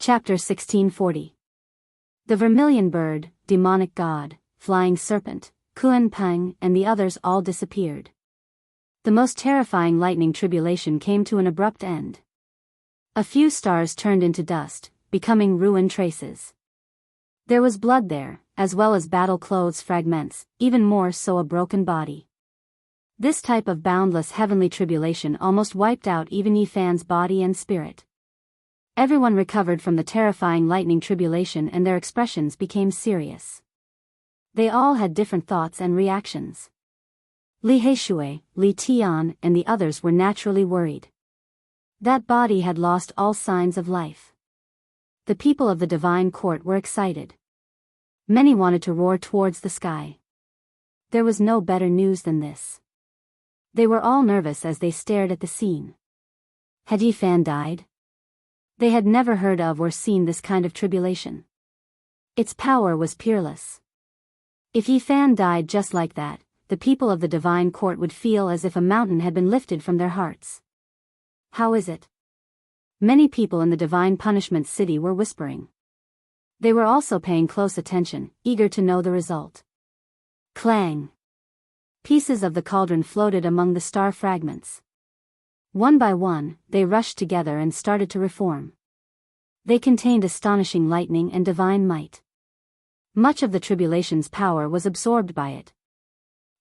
Chapter 1640. The vermilion bird, demonic god, flying serpent, Kuan Peng, and the others all disappeared. The most terrifying lightning tribulation came to an abrupt end. A few stars turned into dust, becoming ruin traces. There was blood there, as well as battle clothes fragments, even more so a broken body. This type of boundless heavenly tribulation almost wiped out even Yifan's body and spirit. Everyone recovered from the terrifying lightning tribulation and their expressions became serious. They all had different thoughts and reactions. Li Heishui, Li Tian, and the others were naturally worried. That body had lost all signs of life. The people of the divine court were excited. Many wanted to roar towards the sky. There was no better news than this. They were all nervous as they stared at the scene. Had Yifan died? They had never heard of or seen this kind of tribulation. Its power was peerless. If Yifan died just like that, the people of the divine court would feel as if a mountain had been lifted from their hearts. How is it? Many people in the divine punishment city were whispering. They were also paying close attention, eager to know the result. Clang! Pieces of the cauldron floated among the star fragments. One by one, they rushed together and started to reform. They contained astonishing lightning and divine might. Much of the tribulation's power was absorbed by it.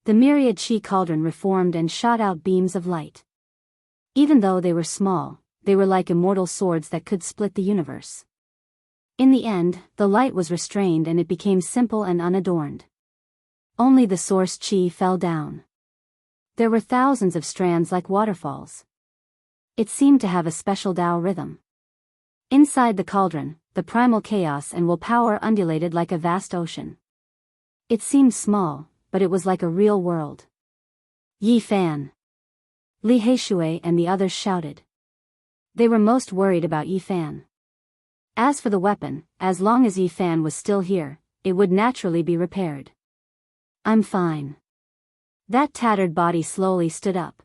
The myriad chi cauldron reformed and shot out beams of light. Even though they were small, they were like immortal swords that could split the universe. In the end, the light was restrained and it became simple and unadorned. Only the source chi fell down. There were thousands of strands like waterfalls. It seemed to have a special Tao rhythm. Inside the cauldron, the primal chaos and willpower undulated like a vast ocean. It seemed small, but it was like a real world. Yifan! Li Heishui and the others shouted. They were most worried about Yifan. As for the weapon, as long as Yifan was still here, it would naturally be repaired. I'm fine. That tattered body slowly stood up.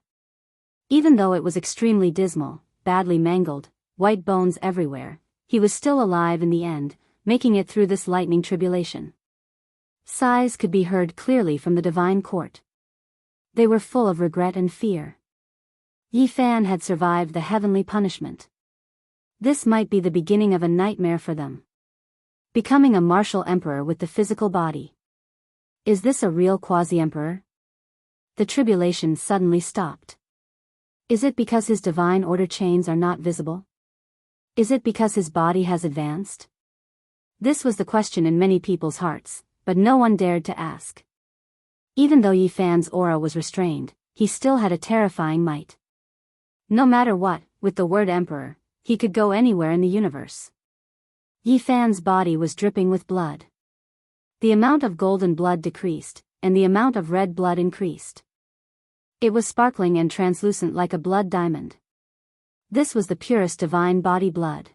Even though it was extremely dismal, badly mangled, white bones everywhere, he was still alive in the end, making it through this lightning tribulation. Sighs could be heard clearly from the divine court. They were full of regret and fear. Yifan had survived the heavenly punishment. This might be the beginning of a nightmare for them. Becoming a martial emperor with the physical body. Is this a real quasi-emperor? The tribulation suddenly stopped. Is it because his divine order chains are not visible? Is it because his body has advanced? This was the question in many people's hearts, but no one dared to ask. Even though Yifan's aura was restrained, he still had a terrifying might. No matter what, with the word emperor, he could go anywhere in the universe. Yifan's body was dripping with blood. The amount of golden blood decreased, and the amount of red blood increased. It was sparkling and translucent like a blood diamond. This was the purest divine body blood.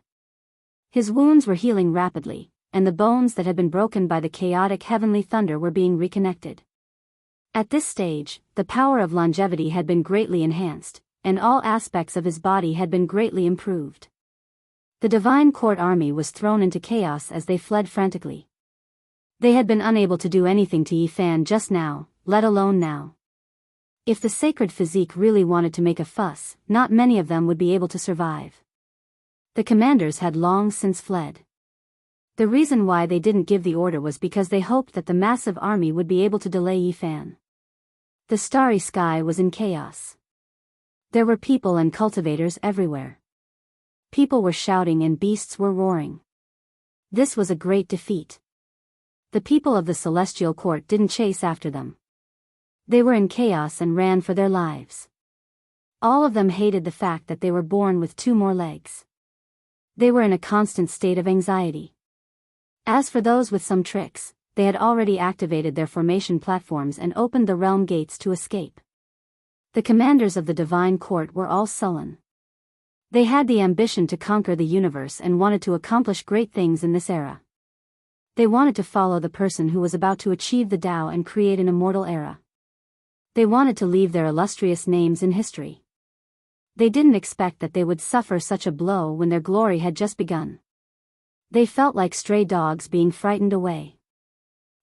His wounds were healing rapidly, and the bones that had been broken by the chaotic heavenly thunder were being reconnected. At this stage, the power of longevity had been greatly enhanced, and all aspects of his body had been greatly improved. The divine court army was thrown into chaos as they fled frantically. They had been unable to do anything to Yifan just now, let alone now. If the sacred physique really wanted to make a fuss, not many of them would be able to survive. The commanders had long since fled. The reason why they didn't give the order was because they hoped that the massive army would be able to delay Yifan. The starry sky was in chaos. There were people and cultivators everywhere. People were shouting and beasts were roaring. This was a great defeat. The people of the celestial court didn't chase after them. They were in chaos and ran for their lives. All of them hated the fact that they were born with 2 more legs. They were in a constant state of anxiety. As for those with some tricks, they had already activated their formation platforms and opened the realm gates to escape. The commanders of the divine court were all sullen. They had the ambition to conquer the universe and wanted to accomplish great things in this era. They wanted to follow the person who was about to achieve the Tao and create an immortal era. They wanted to leave their illustrious names in history. They didn't expect that they would suffer such a blow when their glory had just begun. They felt like stray dogs being frightened away.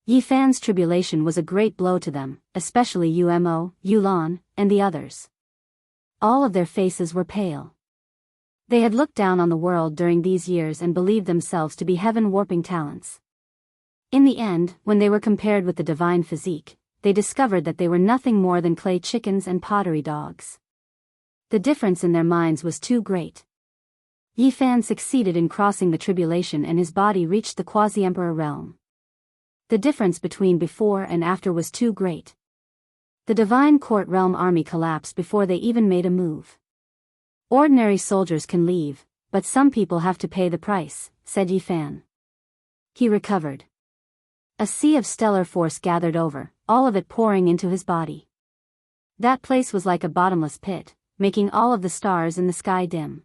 Yi Fan's tribulation was a great blow to them, especially Umo, Yulan, and the others. All of their faces were pale. They had looked down on the world during these years and believed themselves to be heaven-warping talents. In the end, when they were compared with the divine physique, they discovered that they were nothing more than clay chickens and pottery dogs. The difference in their minds was too great. Yi Fan succeeded in crossing the tribulation and his body reached the quasi-emperor realm. The difference between before and after was too great. The divine court realm army collapsed before they even made a move. Ordinary soldiers can leave, but some people have to pay the price, said Yi Fan. He recovered. A sea of stellar force gathered over, all of it pouring into his body. That place was like a bottomless pit, making all of the stars in the sky dim.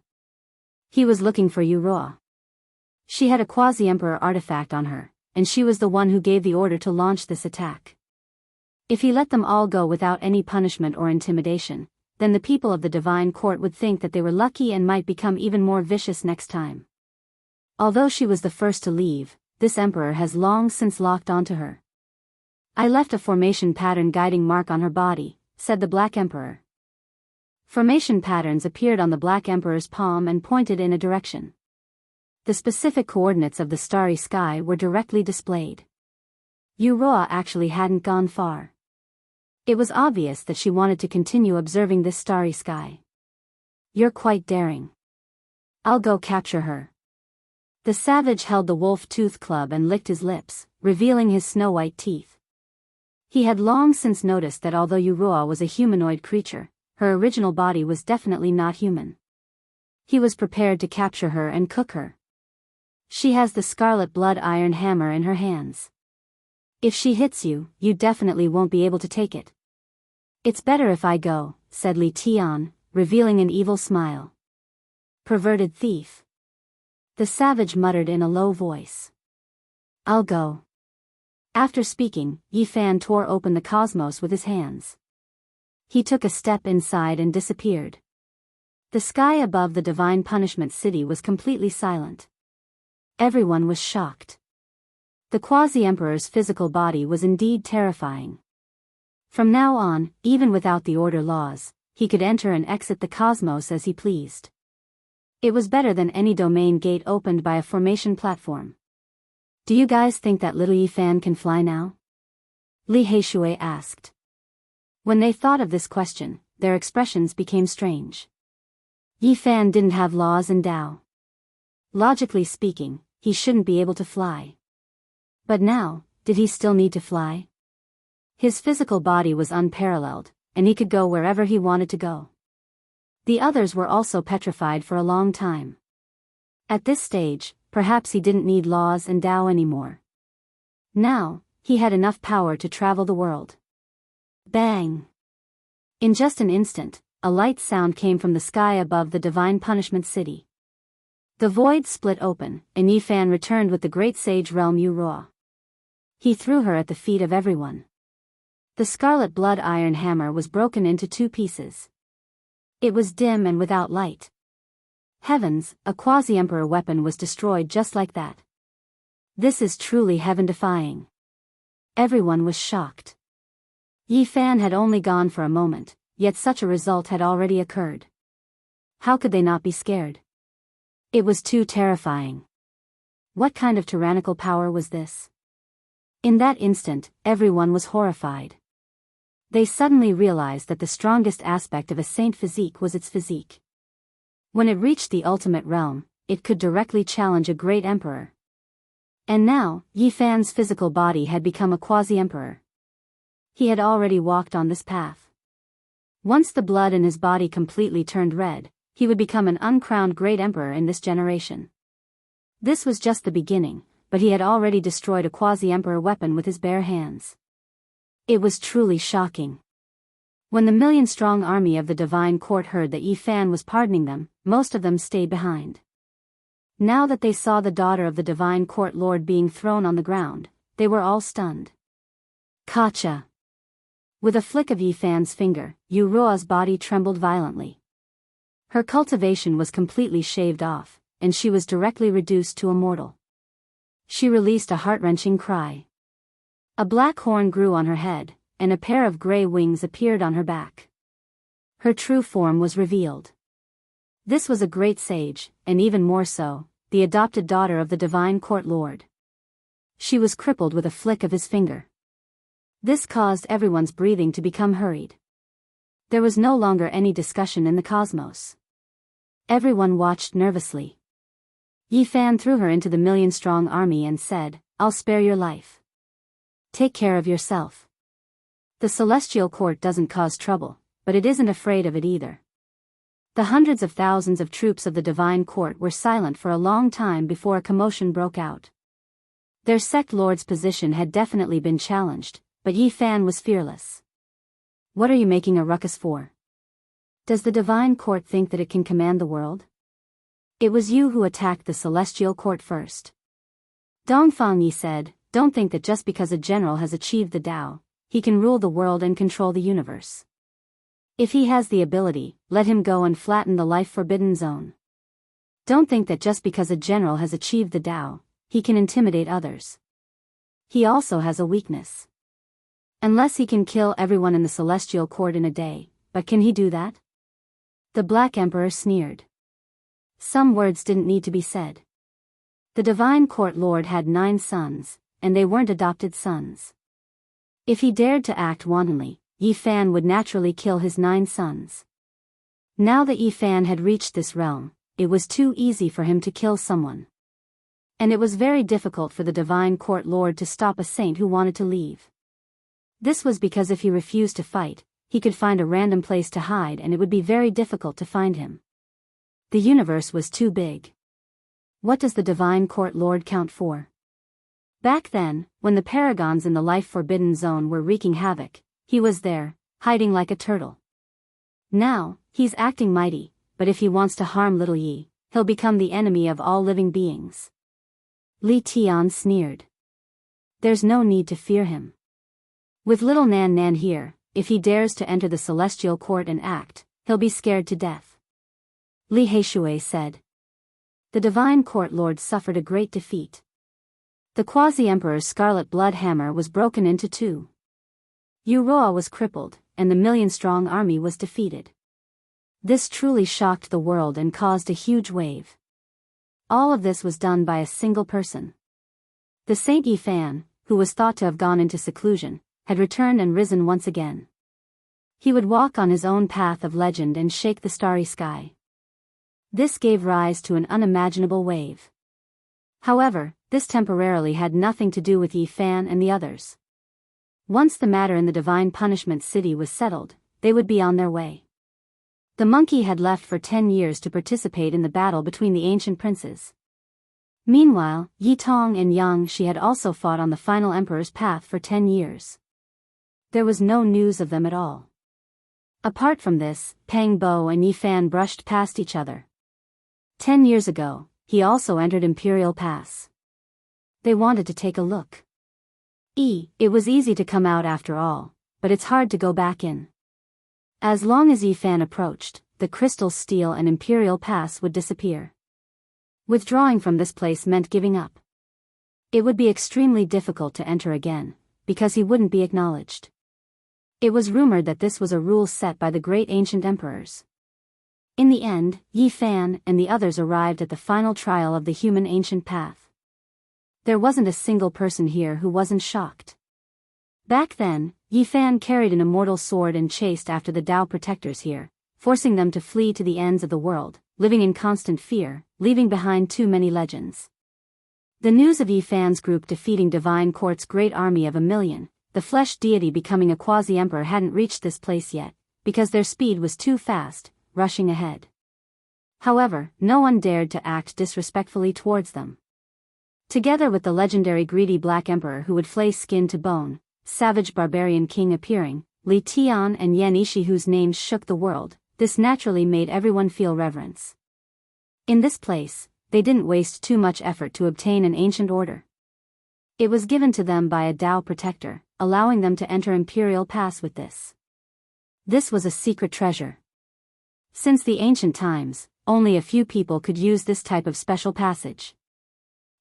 He was looking for Yuroa. She had a quasi-emperor artifact on her, and she was the one who gave the order to launch this attack. If he let them all go without any punishment or intimidation, then the people of the divine court would think that they were lucky and might become even more vicious next time. Although she was the first to leave, this emperor has long since locked onto her. I left a formation pattern guiding mark on her body, said the Black Emperor. Formation patterns appeared on the Black Emperor's palm and pointed in a direction. The specific coordinates of the starry sky were directly displayed. Yuroa actually hadn't gone far. It was obvious that she wanted to continue observing this starry sky. You're quite daring. I'll go capture her. The savage held the wolf tooth club and licked his lips, revealing his snow-white teeth. He had long since noticed that although Yuroa was a humanoid creature, her original body was definitely not human. He was prepared to capture her and cook her. She has the scarlet blood iron hammer in her hands. If she hits you, you definitely won't be able to take it. It's better if I go, said Li Tian, revealing an evil smile. Perverted thief. The savage muttered in a low voice. I'll go. After speaking, Yi Fan tore open the cosmos with his hands. He took a step inside and disappeared. The sky above the divine punishment city was completely silent. Everyone was shocked. The quasi-emperor's physical body was indeed terrifying. From now on, even without the order laws, he could enter and exit the cosmos as he pleased. It was better than any domain gate opened by a formation platform. Do you guys think that little Yi Fan can fly now? Li Heishui asked. When they thought of this question, their expressions became strange. Yi Fan didn't have laws and Tao. Logically speaking, he shouldn't be able to fly. But now, did he still need to fly? His physical body was unparalleled, and he could go wherever he wanted to go. The others were also petrified for a long time. At this stage, perhaps he didn't need laws and Tao anymore. Now, he had enough power to travel the world. Bang! In just an instant, a light sound came from the sky above the divine punishment city. The void split open, and Yi Fan returned with the great sage realm Yuroa. He threw her at the feet of everyone. The scarlet blood iron hammer was broken into 2 pieces. It was dim and without light. Heavens, a quasi-emperor weapon was destroyed just like that. This is truly heaven-defying. Everyone was shocked. Yi Fan had only gone for a moment, yet such a result had already occurred. How could they not be scared? It was too terrifying. What kind of tyrannical power was this? In that instant, everyone was horrified. They suddenly realized that the strongest aspect of a saint physique was its physique. When it reached the ultimate realm, it could directly challenge a great emperor. And now, Yi Fan's physical body had become a quasi-emperor. He had already walked on this path. Once the blood in his body completely turned red, he would become an uncrowned great emperor in this generation. This was just the beginning, but he had already destroyed a quasi-emperor weapon with his bare hands. It was truly shocking. When the million-strong army of the divine court heard that Yi Fan was pardoning them, most of them stayed behind. Now that they saw the daughter of the divine court lord being thrown on the ground, they were all stunned. Kacha! With a flick of Yi Fan's finger, Yuroa's body trembled violently. Her cultivation was completely shaved off, and she was directly reduced to a mortal. She released a heart-wrenching cry. A black horn grew on her head, and a pair of gray wings appeared on her back. Her true form was revealed. This was a great sage, and even more so, the adopted daughter of the divine court lord. She was crippled with a flick of his finger. This caused everyone's breathing to become hurried. There was no longer any discussion in the cosmos. Everyone watched nervously. Yi Fan threw her into the million-strong army and said, "I'll spare your life. Take care of yourself. The celestial court doesn't cause trouble, but it isn't afraid of it either." The hundreds of thousands of troops of the divine court were silent for a long time before a commotion broke out. Their sect lord's position had definitely been challenged, but Yi Fan was fearless. "What are you making a ruckus for? Does the divine court think that it can command the world? It was you who attacked the celestial court first." Dongfang Yi said, "Don't think that just because a general has achieved the Tao, he can rule the world and control the universe. If he has the ability, let him go and flatten the life-forbidden zone. Don't think that just because a general has achieved the Tao, he can intimidate others. He also has a weakness. Unless he can kill everyone in the celestial court in a day, but can he do that?" The Black Emperor sneered. Some words didn't need to be said. The divine court lord had 9 sons, and they weren't adopted sons. If he dared to act wantonly, Yi Fan would naturally kill his 9 sons. Now that Yi Fan had reached this realm, it was too easy for him to kill someone. And it was very difficult for the divine court lord to stop a saint who wanted to leave. This was because if he refused to fight, he could find a random place to hide and it would be very difficult to find him. The universe was too big. What does the divine court lord count for? Back then, when the paragons in the life-forbidden zone were wreaking havoc, he was there, hiding like a turtle. Now, he's acting mighty, but if he wants to harm little Yi, he'll become the enemy of all living beings. Li Tian sneered. "There's no need to fear him. With little Nan Nan here, if he dares to enter the celestial court and act, he'll be scared to death." Li Heishui said. The divine court lord suffered a great defeat. The quasi-emperor's scarlet blood hammer was broken into 2. Yu Roa was crippled, and the million-strong army was defeated. This truly shocked the world and caused a huge wave. All of this was done by a single person. The Saint Yi Fan, who was thought to have gone into seclusion, had returned and risen once again. He would walk on his own path of legend and shake the starry sky. This gave rise to an unimaginable wave. However, this temporarily had nothing to do with Yi Fan and the others. Once the matter in the Divine Punishment City was settled, they would be on their way. The monkey had left for 10 years to participate in the battle between the ancient princes. Meanwhile, Yi Tong and Yang Shi had also fought on the final emperor's path for 10 years. There was no news of them at all. Apart from this, Peng Bo and Yi Fan brushed past each other. 10 years ago, he also entered Imperial Pass. They wanted to take a look. It was easy to come out after all, but it's hard to go back in. As long as Yi Fan approached, the crystal steel and Imperial Pass would disappear. Withdrawing from this place meant giving up. It would be extremely difficult to enter again, because he wouldn't be acknowledged. It was rumored that this was a rule set by the great ancient emperors. In the end, Yi Fan and the others arrived at the final trial of the human ancient path. There wasn't a single person here who wasn't shocked. Back then, Yi Fan carried an immortal sword and chased after the Tao protectors here, forcing them to flee to the ends of the world, living in constant fear, leaving behind too many legends. The news of Yi Fan's group defeating Divine Court's great army of 1,000,000, the flesh deity becoming a quasi-emperor hadn't reached this place yet, because their speed was too fast, rushing ahead. However, no one dared to act disrespectfully towards them. Together with the legendary greedy Black Emperor who would flay skin to bone, savage barbarian king appearing, Li Tian and Yan Ishi whose names shook the world, this naturally made everyone feel reverence. In this place, they didn't waste too much effort to obtain an ancient order. It was given to them by a Tao protector, allowing them to enter Imperial Pass with this. This was a secret treasure. Since the ancient times, only a few people could use this type of special passage.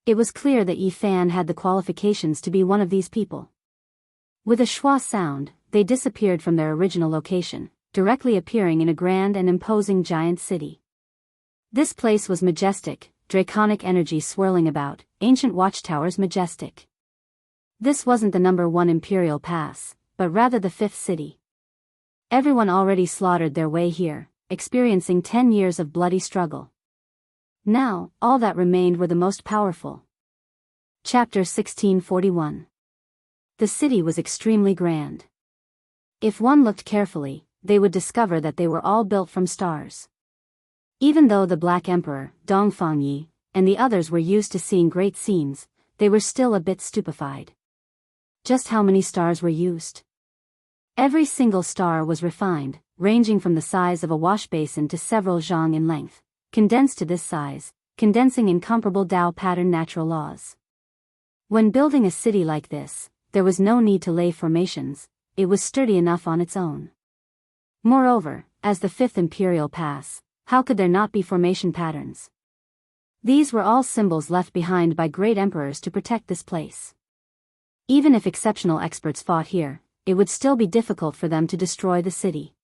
It was clear that Yi Fan had the qualifications to be one of these people. With a schwa sound, they disappeared from their original location, directly appearing in a grand and imposing giant city. This place was majestic, draconic energy swirling about, ancient watchtowers majestic. This wasn't the #1 Imperial Pass, but rather the 5th city. Everyone already slaughtered their way here, experiencing 10 years of bloody struggle. Now, all that remained were the most powerful. Chapter 1641. The city was extremely grand. If one looked carefully, they would discover that they were all built from stars. Even though the Black Emperor, Dongfang Yi, and the others were used to seeing great scenes, they were still a bit stupefied. Just how many stars were used? Every single star was refined, ranging from the size of a wash basin to several zhang in length, condensed to this size, condensing incomparable Dao pattern natural laws. When building a city like this, there was no need to lay formations, it was sturdy enough on its own. Moreover, as the 5th Imperial Pass, how could there not be formation patterns? These were all symbols left behind by great emperors to protect this place. Even if exceptional experts fought here, it would still be difficult for them to destroy the city.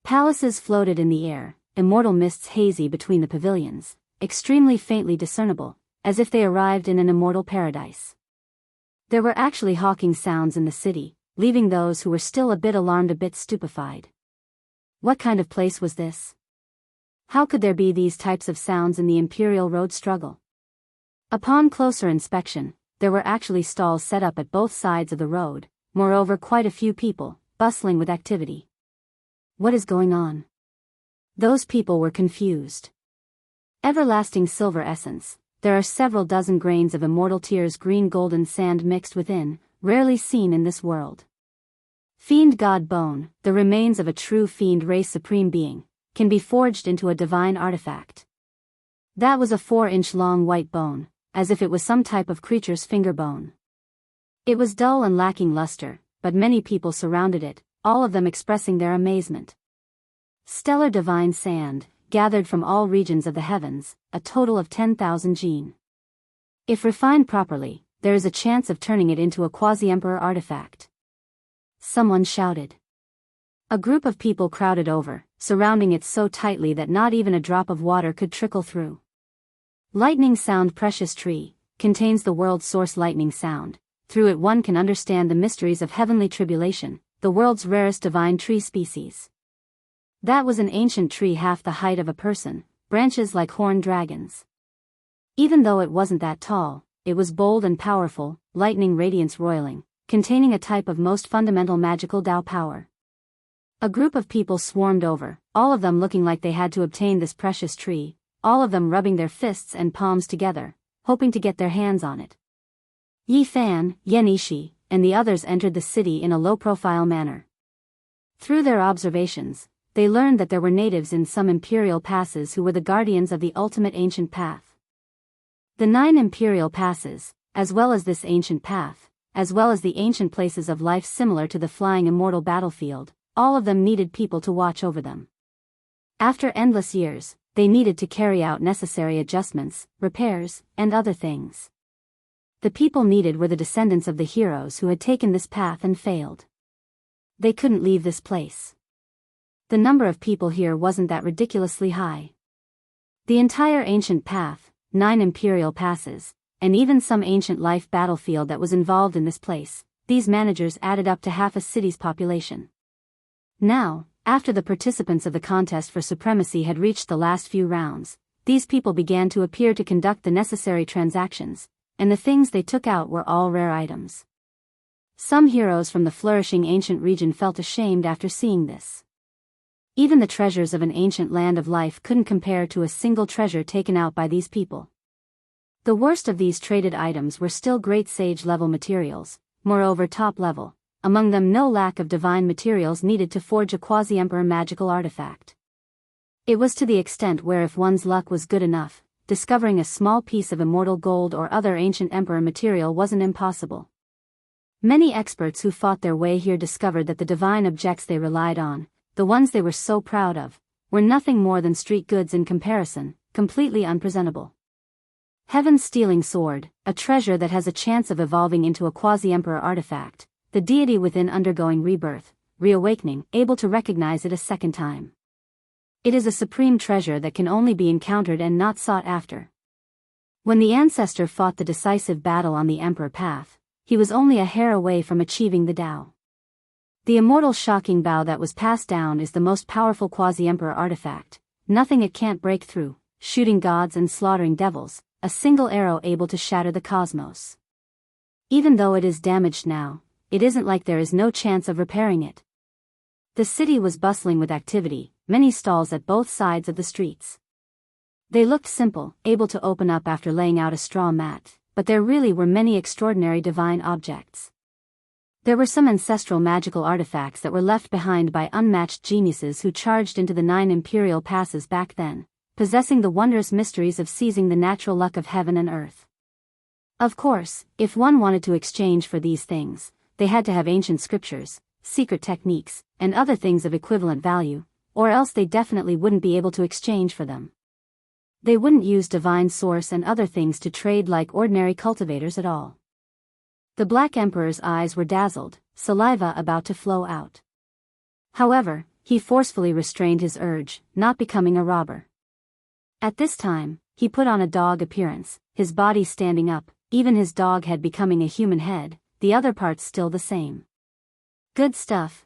Palaces floated in the air, immortal mists hazy between the pavilions, extremely faintly discernible, as if they arrived in an immortal paradise. There were actually hawking sounds in the city, leaving those who were still a bit alarmed a bit stupefied. What kind of place was this? How could there be these types of sounds in the Imperial Road struggle? Upon closer inspection, there were actually stalls set up at both sides of the road, moreover quite a few people, bustling with activity. What is going on? Those people were confused. Everlasting silver essence, there are several dozen grains of immortal tears green golden sand mixed within, rarely seen in this world. Fiend God bone, the remains of a true fiend race supreme being, can be forged into a divine artifact. That was a 4-inch long white bone, as if it was some type of creature's finger bone. It was dull and lacking luster, but many people surrounded it, all of them expressing their amazement. Stellar divine sand, gathered from all regions of the heavens, a total of 10,000 gene. If refined properly, there is a chance of turning it into a quasi-emperor artifact. Someone shouted. A group of people crowded over, surrounding it so tightly that not even a drop of water could trickle through. Lightning sound precious tree, contains the world's source lightning sound. Through it one can understand the mysteries of heavenly tribulation, the world's rarest divine tree species. That was an ancient tree half the height of a person, branches like horned dragons. Even though it wasn't that tall, it was bold and powerful, lightning radiance roiling, containing a type of most fundamental magical Dao power. A group of people swarmed over, all of them looking like they had to obtain this precious tree, all of them rubbing their fists and palms together, hoping to get their hands on it. Yi Fan, Yan Ishi, and the others entered the city in a low-profile manner. Through their observations, they learned that there were natives in some imperial passes who were the guardians of the ultimate ancient path. The 9 imperial passes, as well as this ancient path, as well as the ancient places of life similar to the flying immortal battlefield, all of them needed people to watch over them. After endless years, they needed to carry out necessary adjustments, repairs, and other things. The people needed were the descendants of the heroes who had taken this path and failed. They couldn't leave this place. The number of people here wasn't that ridiculously high. The entire ancient path, 9 imperial passes, and even some ancient life battlefield that was involved in this place, these managers added up to half a city's population. Now, after the participants of the contest for supremacy had reached the last few rounds, these people began to appear to conduct the necessary transactions, and the things they took out were all rare items. Some heroes from the flourishing ancient region felt ashamed after seeing this. Even the treasures of an ancient land of life couldn't compare to a single treasure taken out by these people. The worst of these traded items were still great sage-level materials, moreover top-level, among them no lack of divine materials needed to forge a quasi-emperor magical artifact. It was to the extent where if one's luck was good enough, discovering a small piece of immortal gold or other ancient emperor material wasn't impossible. Many experts who fought their way here discovered that the divine objects they relied on, the ones they were so proud of, were nothing more than street goods in comparison, completely unpresentable. Heaven's stealing sword, a treasure that has a chance of evolving into a quasi-emperor artifact, the deity within undergoing rebirth, reawakening, able to recognize it a second time. It is a supreme treasure that can only be encountered and not sought after. When the ancestor fought the decisive battle on the emperor path, he was only a hair away from achieving the Tao. The immortal shocking bow that was passed down is the most powerful quasi-emperor artifact, nothing it can't break through, shooting gods and slaughtering devils, a single arrow able to shatter the cosmos. Even though it is damaged now, it isn't like there is no chance of repairing it. The city was bustling with activity, many stalls at both sides of the streets. They looked simple, able to open up after laying out a straw mat, but there really were many extraordinary divine objects. There were some ancestral magical artifacts that were left behind by unmatched geniuses who charged into the 9 imperial passes back then, possessing the wondrous mysteries of seizing the natural luck of heaven and earth. Of course, if one wanted to exchange for these things, they had to have ancient scriptures, secret techniques, and other things of equivalent value, or else they definitely wouldn't be able to exchange for them. They wouldn't use divine source and other things to trade like ordinary cultivators at all. The Black Emperor's eyes were dazzled, saliva about to flow out. However, he forcefully restrained his urge, not becoming a robber. At this time, he put on a dog appearance, his body standing up, even his dog head becoming a human head, the other parts still the same. Good stuff,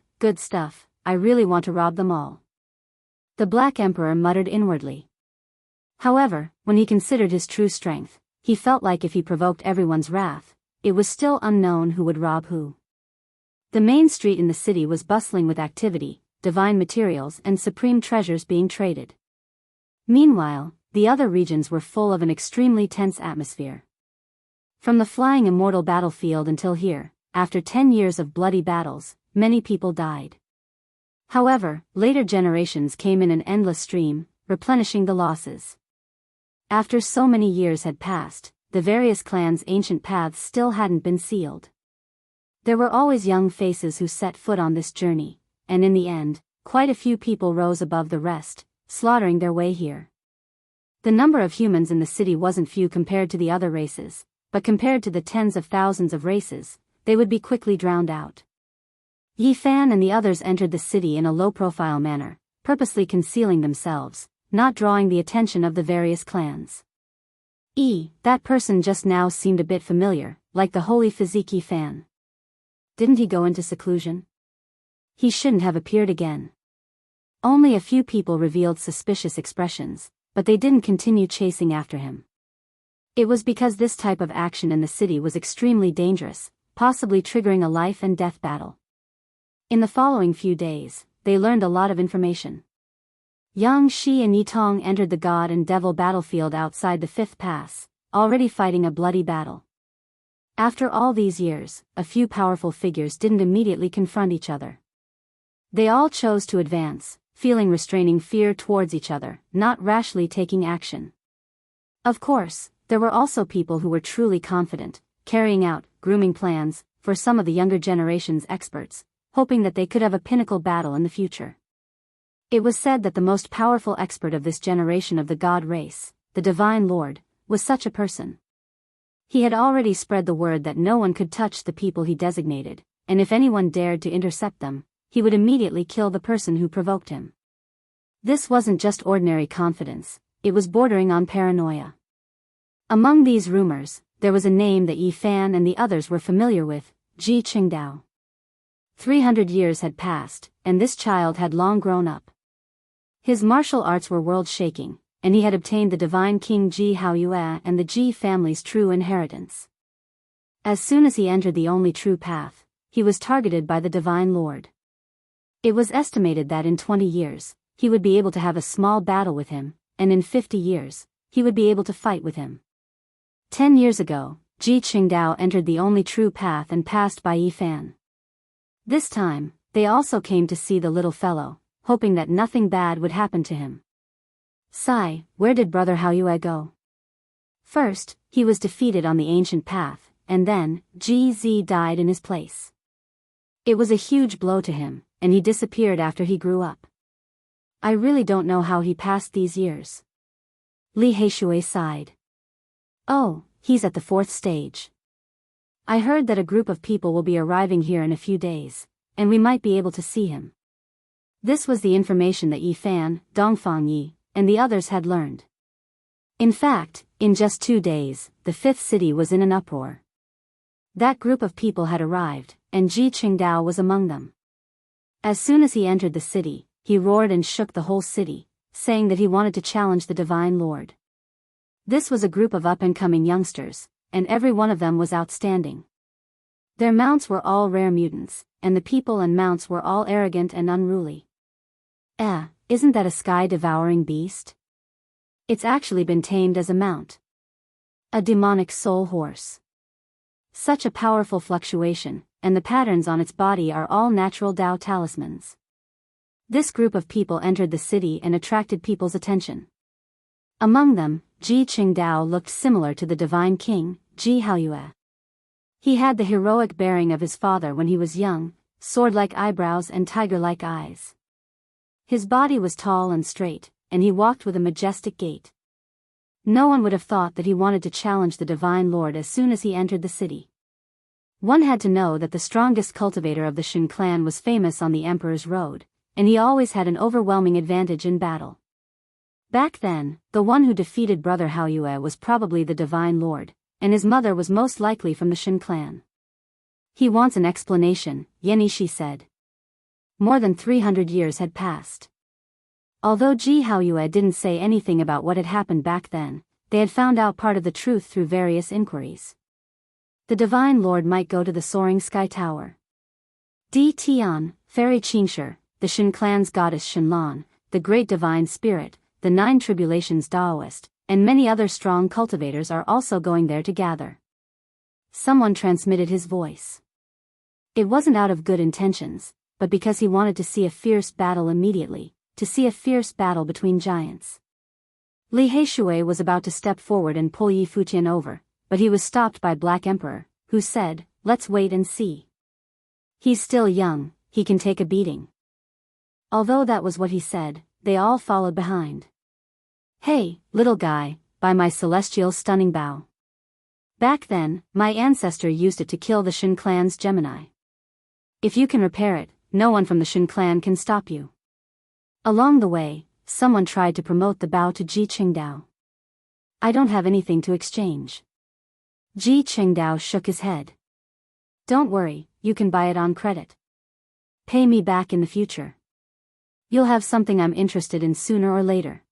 I really want to rob them all. The Black Emperor muttered inwardly. However, when he considered his true strength, he felt like if he provoked everyone's wrath, it was still unknown who would rob who. The main street in the city was bustling with activity, divine materials and supreme treasures being traded. Meanwhile, the other regions were full of an extremely tense atmosphere. From the flying immortal battlefield until here, after 10 years of bloody battles, many people died. However, later generations came in an endless stream, replenishing the losses. After so many years had passed, the various clans' ancient paths still hadn't been sealed. There were always young faces who set foot on this journey, and in the end, quite a few people rose above the rest, slaughtering their way here. The number of humans in the city wasn't few compared to the other races, but compared to the tens of thousands of races, they would be quickly drowned out. Yi Fan and the others entered the city in a low-profile manner, purposely concealing themselves, not drawing the attention of the various clans. That person just now seemed a bit familiar, like the holy physique Yi Fan. Didn't he go into seclusion? He shouldn't have appeared again. Only a few people revealed suspicious expressions, but they didn't continue chasing after him. It was because this type of action in the city was extremely dangerous, possibly triggering a life and death battle. In the following few days, they learned a lot of information. Yang Shi and Yi Tong entered the God and Devil battlefield outside the 5th Pass, already fighting a bloody battle. After all these years, a few powerful figures didn't immediately confront each other. They all chose to advance, feeling restraining fear towards each other, not rashly taking action. Of course, there were also people who were truly confident, carrying out, grooming plans, for some of the younger generation's experts, hoping that they could have a pinnacle battle in the future. It was said that the most powerful expert of this generation of the God race, the Divine Lord, was such a person. He had already spread the word that no one could touch the people he designated, and if anyone dared to intercept them, he would immediately kill the person who provoked him. This wasn't just ordinary confidence, it was bordering on paranoia. Among these rumors, there was a name that Yi Fan and the others were familiar with, Ji Qingdao. 300 years had passed, and this child had long grown up. His martial arts were world-shaking, and he had obtained the divine king Ji Haoyue and the Ji family's true inheritance. As soon as he entered the only true path, he was targeted by the Divine Lord. It was estimated that in 20 years, he would be able to have a small battle with him, and in 50 years, he would be able to fight with him. 10 years ago, Ji Qingdao entered the only true path and passed by Yi Fan. This time, they also came to see the little fellow, hoping that nothing bad would happen to him. Sai, where did Brother Haoyue go? First, he was defeated on the ancient path, and then, Ji Zi died in his place. It was a huge blow to him, and he disappeared after he grew up. I really don't know how he passed these years. Li Heishui sighed. Oh, he's at the 4th stage. I heard that a group of people will be arriving here in a few days, and we might be able to see him. This was the information that Yi Fan, Dongfang Yi, and the others had learned. In fact, in just 2 days, the 5th city was in an uproar. That group of people had arrived, and Ji Qingdao was among them. As soon as he entered the city, he roared and shook the whole city, saying that he wanted to challenge the Divine Lord. This was a group of up-and-coming youngsters, and every one of them was outstanding. Their mounts were all rare mutants, and the people and mounts were all arrogant and unruly. Isn't that a sky-devouring beast? It's actually been tamed as a mount. A demonic soul horse. Such a powerful fluctuation, and the patterns on its body are all natural Tao talismans. This group of people entered the city and attracted people's attention. Among them, Ji Qingdao looked similar to the divine king, Ji Haoyue. He had the heroic bearing of his father when he was young, sword-like eyebrows and tiger-like eyes. His body was tall and straight, and he walked with a majestic gait. No one would have thought that he wanted to challenge the Divine Lord as soon as he entered the city. One had to know that the strongest cultivator of the Shen clan was famous on the Emperor's Road, and he always had an overwhelming advantage in battle. Back then, the one who defeated Brother Haoyue was probably the Divine Lord, and his mother was most likely from the Shen clan. He wants an explanation, Yenishi said. More than 300 years had passed. Although Ji Haoyue didn't say anything about what had happened back then, they had found out part of the truth through various inquiries. The Divine Lord might go to the soaring sky tower. Di Tian, Fairy Qingshi, the Shen clan's goddess Shenlan, the great divine spirit, the 9 tribulations Taoist, and many other strong cultivators are also going there to gather. Someone transmitted his voice. It wasn't out of good intentions, but because he wanted to see a fierce battle immediately, to see a fierce battle between giants. Li Heishui was about to step forward and pull Yi Futian over, but he was stopped by Black Emperor, who said, "Let's wait and see. He's still young, he can take a beating." Although that was what he said, they all followed behind. "Hey, little guy, by my celestial stunning bow. Back then, my ancestor used it to kill the Shen clan's Gemini. If you can repair it, no one from the Shen clan can stop you." Along the way, someone tried to promote the bow to Ji Qingdao. "I don't have anything to exchange." Ji Qingdao shook his head. "Don't worry, you can buy it on credit. Pay me back in the future. You'll have something I'm interested in sooner or later."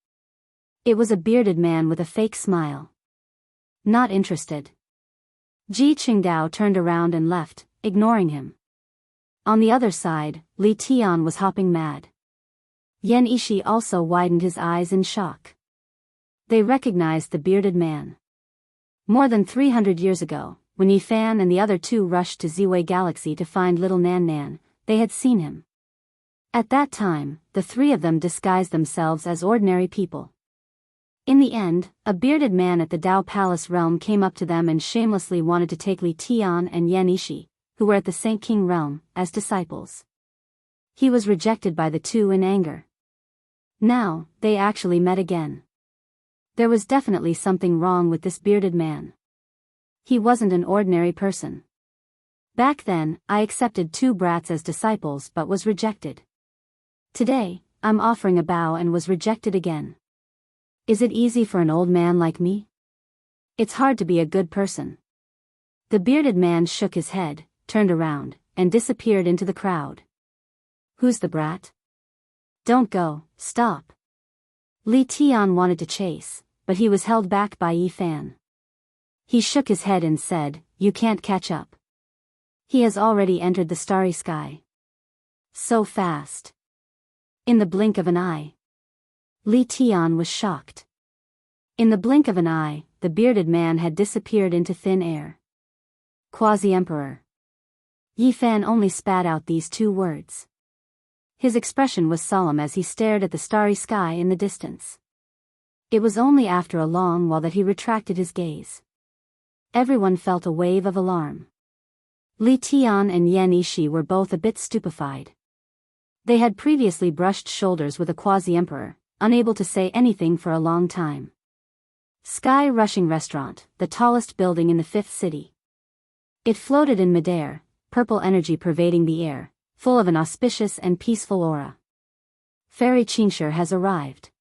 It was a bearded man with a fake smile. "Not interested." Ji Qingdao turned around and left, ignoring him. On the other side, Li Tian was hopping mad. Yan Ishi also widened his eyes in shock. They recognized the bearded man. More than 300 years ago, when Yi Fan and the other two rushed to Ziwei Galaxy to find little Nan Nan, they had seen him. At that time, the 3 of them disguised themselves as ordinary people. In the end, a bearded man at the Dao Palace realm came up to them and shamelessly wanted to take Li Tian and Yan Ishi, who were at the Saint King realm, as disciples. He was rejected by the 2 in anger. Now, they actually met again. There was definitely something wrong with this bearded man. He wasn't an ordinary person. Back then, I accepted 2 brats as disciples but was rejected. Today, I'm offering a bow and was rejected again. Is it easy for an old man like me? It's hard to be a good person. The bearded man shook his head, turned around, and disappeared into the crowd. Who's the brat? Don't go, stop. Li Tian wanted to chase, but he was held back by Yi Fan. He shook his head and said, "You can't catch up. He has already entered the starry sky. So fast." In the blink of an eye. Li Tian was shocked. In the blink of an eye, the bearded man had disappeared into thin air. Quasi-Emperor. Yi Fan only spat out these 2 words. His expression was solemn as he stared at the starry sky in the distance. It was only after a long while that he retracted his gaze. Everyone felt a wave of alarm. Li Tian and Yan Ishi were both a bit stupefied. They had previously brushed shoulders with a quasi-emperor, unable to say anything for a long time. Sky-rushing restaurant, the tallest building in the fifth city. It floated in midair, purple energy pervading the air, full of an auspicious and peaceful aura. Fairy Chinchur has arrived.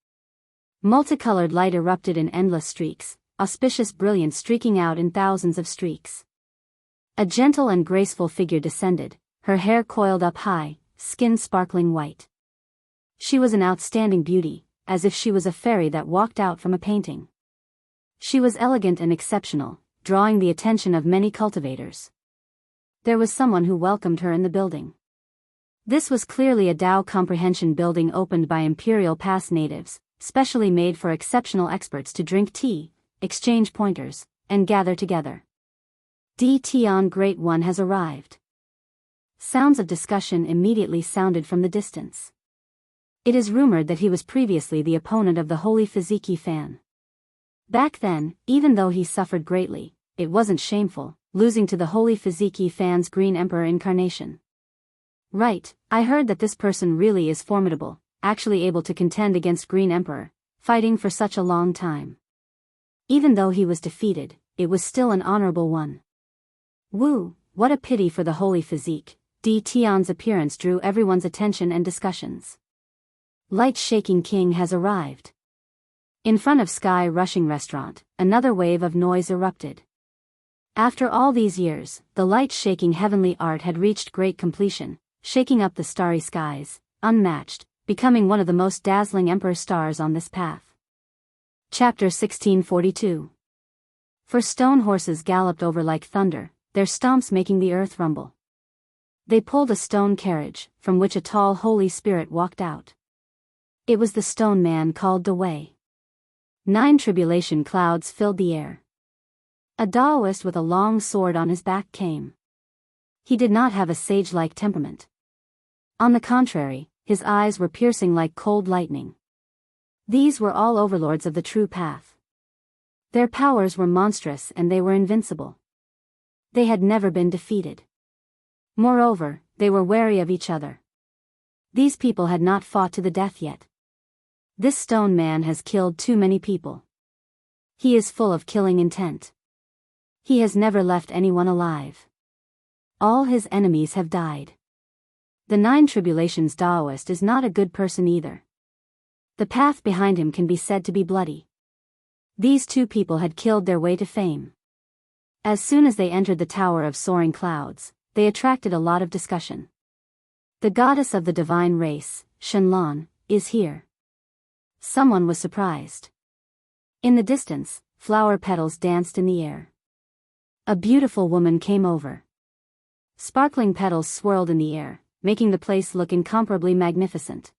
Multicolored light erupted in endless streaks, auspicious brilliance streaking out in thousands of streaks. A gentle and graceful figure descended, her hair coiled up high, skin sparkling white. She was an outstanding beauty, as if she was a fairy that walked out from a painting. She was elegant and exceptional, drawing the attention of many cultivators. There was someone who welcomed her in the building. This was clearly a Dao comprehension building opened by Imperial Pass natives, specially made for exceptional experts to drink tea, exchange pointers, and gather together. D. Tian Great One has arrived. Sounds of discussion immediately sounded from the distance. It is rumored that he was previously the opponent of the Holy Fiziki Fan. Back then, even though he suffered greatly, it wasn't shameful, losing to the Holy Fiziki Fan's Green Emperor incarnation. Right, I heard that this person really is formidable, actually able to contend against Green Emperor, fighting for such a long time. Even though he was defeated, it was still an honorable one. Woo, what a pity for the Holy Physique. D. Tian's appearance drew everyone's attention and discussions. Light-shaking king has arrived. In front of Sky-rushing restaurant, another wave of noise erupted. After all these years, the light-shaking heavenly art had reached great completion, shaking up the starry skies, unmatched, becoming one of the most dazzling emperor stars on this path. Chapter 1642. For stone horses galloped over like thunder, their stomps making the earth rumble. They pulled a stone carriage, from which a tall Holy Spirit walked out. It was the stone man called Dawei. 9 tribulation clouds filled the air. A Taoist with a long sword on his back came. He did not have a sage-like temperament. On the contrary, his eyes were piercing like cold lightning. These were all overlords of the true path. Their powers were monstrous and they were invincible. They had never been defeated. Moreover, they were wary of each other. These people had not fought to the death yet. This stone man has killed too many people. He is full of killing intent. He has never left anyone alive. All his enemies have died. The 9 tribulations Taoist is not a good person either. The path behind him can be said to be bloody. These 2 people had killed their way to fame. As soon as they entered the Tower of Soaring Clouds, they attracted a lot of discussion. The goddess of the divine race, Shenlong, is here. Someone was surprised. In the distance, flower petals danced in the air. A beautiful woman came over. Sparkling petals swirled in the air, making the place look incomparably magnificent.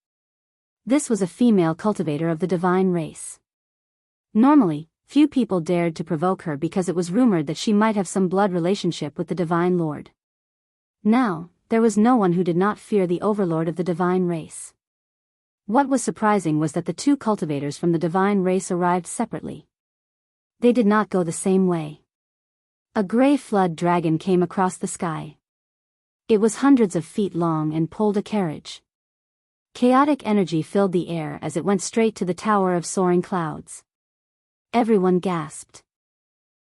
This was a female cultivator of the divine race. Normally, few people dared to provoke her because it was rumored that she might have some blood relationship with the Divine Lord. Now, there was no one who did not fear the overlord of the divine race. What was surprising was that the 2 cultivators from the divine race arrived separately. They did not go the same way. A gray flood dragon came across the sky. It was hundreds of feet long and pulled a carriage. Chaotic energy filled the air as it went straight to the Tower of Soaring Clouds. Everyone gasped.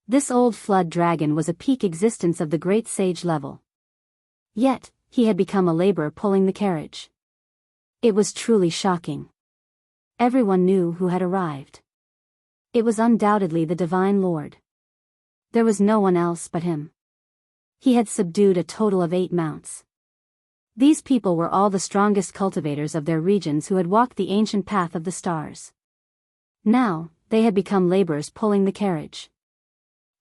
This old flood dragon was a peak existence of the great sage level. Yet, he had become a laborer pulling the carriage. It was truly shocking. Everyone knew who had arrived. It was undoubtedly the Divine Lord. There was no one else but him. He had subdued a total of 8 mounts. These people were all the strongest cultivators of their regions who had walked the ancient path of the stars. Now, they had become laborers pulling the carriage.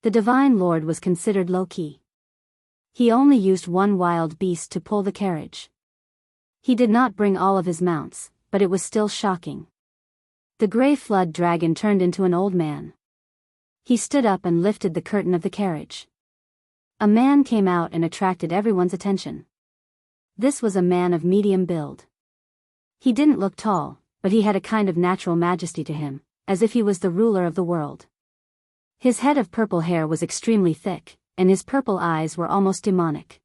The Divine Lord was considered low-key. He only used 1 wild beast to pull the carriage. He did not bring all of his mounts, but it was still shocking. The gray flood dragon turned into an old man. He stood up and lifted the curtain of the carriage. A man came out and attracted everyone's attention. This was a man of medium build. He didn't look tall, but he had a kind of natural majesty to him, as if he was the ruler of the world. His head of purple hair was extremely thick, and his purple eyes were almost demonic.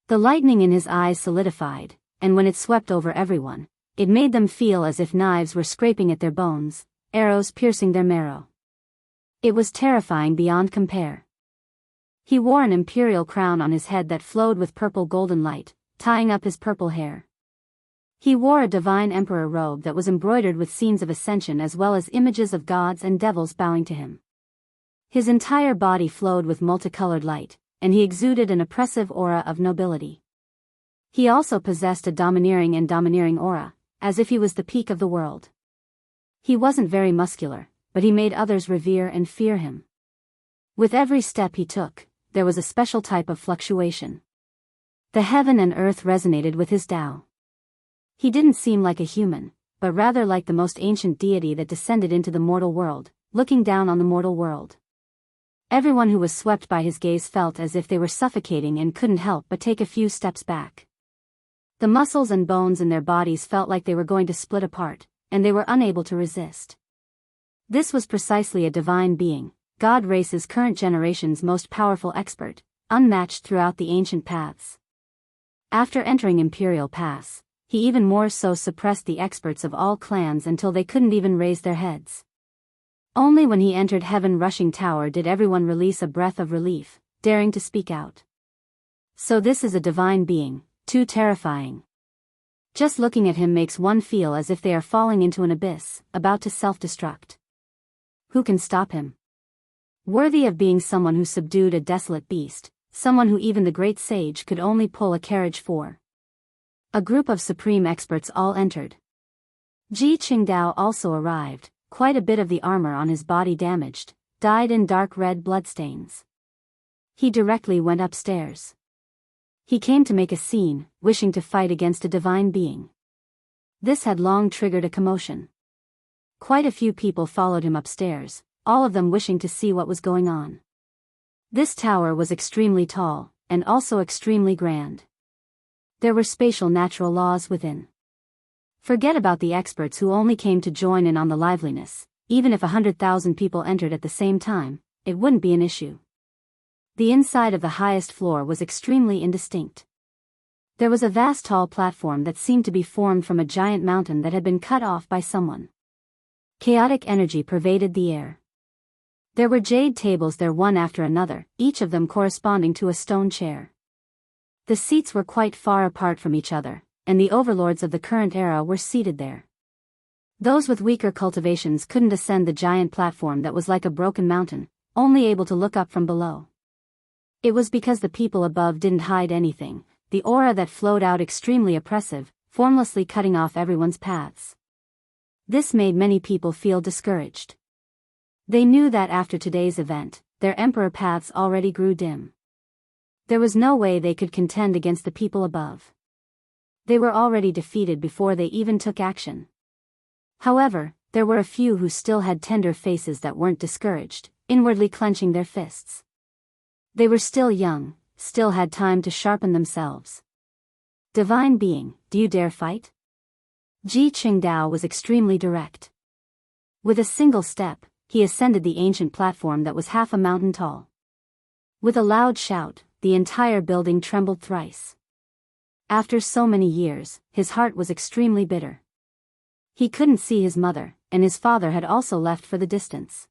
The lightning in his eyes solidified, and when it swept over everyone, it made them feel as if knives were scraping at their bones, arrows piercing their marrow. It was terrifying beyond compare. He wore an imperial crown on his head that flowed with purple golden light, tying up his purple hair. He wore a divine emperor robe that was embroidered with scenes of ascension as well as images of gods and devils bowing to him. His entire body flowed with multicolored light, and he exuded an oppressive aura of nobility. He also possessed a domineering aura, as if he was the peak of the world. He wasn't very muscular, but he made others revere and fear him. With every step he took, there was a special type of fluctuation. The heaven and earth resonated with his Tao. He didn't seem like a human, but rather like the most ancient deity that descended into the mortal world, looking down on the mortal world. Everyone who was swept by his gaze felt as if they were suffocating and couldn't help but take a few steps back. The muscles and bones in their bodies felt like they were going to split apart, and they were unable to resist. This was precisely a divine being, God race's current generation's most powerful expert, unmatched throughout the ancient paths. After entering Imperial Pass, he even more so suppressed the experts of all clans until they couldn't even raise their heads. Only when he entered Heaven Rushing Tower did everyone release a breath of relief, daring to speak out. So this is a divine being, too terrifying. Just looking at him makes one feel as if they are falling into an abyss, about to self-destruct. Who can stop him? Worthy of being someone who subdued a desolate beast, someone who even the great sage could only pull a carriage for. A group of supreme experts all entered. Ji Qingdao also arrived, quite a bit of the armor on his body damaged, dyed in dark red bloodstains. He directly went upstairs. He came to make a scene, wishing to fight against a divine being. This had long triggered a commotion. Quite a few people followed him upstairs, all of them wishing to see what was going on. This tower was extremely tall, and also extremely grand. There were spatial natural laws within. Forget about the experts who only came to join in on the liveliness. Even if 100,000 people entered at the same time, it wouldn't be an issue. The inside of the highest floor was extremely indistinct. There was a vast tall platform that seemed to be formed from a giant mountain that had been cut off by someone. Chaotic energy pervaded the air. There were jade tables there one after another, each of them corresponding to a stone chair. The seats were quite far apart from each other, and the overlords of the current era were seated there. Those with weaker cultivations couldn't ascend the giant platform that was like a broken mountain, only able to look up from below. It was because the people above didn't hide anything, the aura that flowed out extremely oppressive, formlessly cutting off everyone's paths. This made many people feel discouraged. They knew that after today's event, their emperor paths already grew dim. There was no way they could contend against the people above. They were already defeated before they even took action. However, there were a few who still had tender faces that weren't discouraged, inwardly clenching their fists. They were still young, still had time to sharpen themselves. Divine being, do you dare fight? Ji Qingdao was extremely direct. With a single step, he ascended the ancient platform that was half a mountain tall. With a loud shout, the entire building trembled thrice. After so many years, his heart was extremely bitter. He couldn't see his mother, and his father had also left for the distance.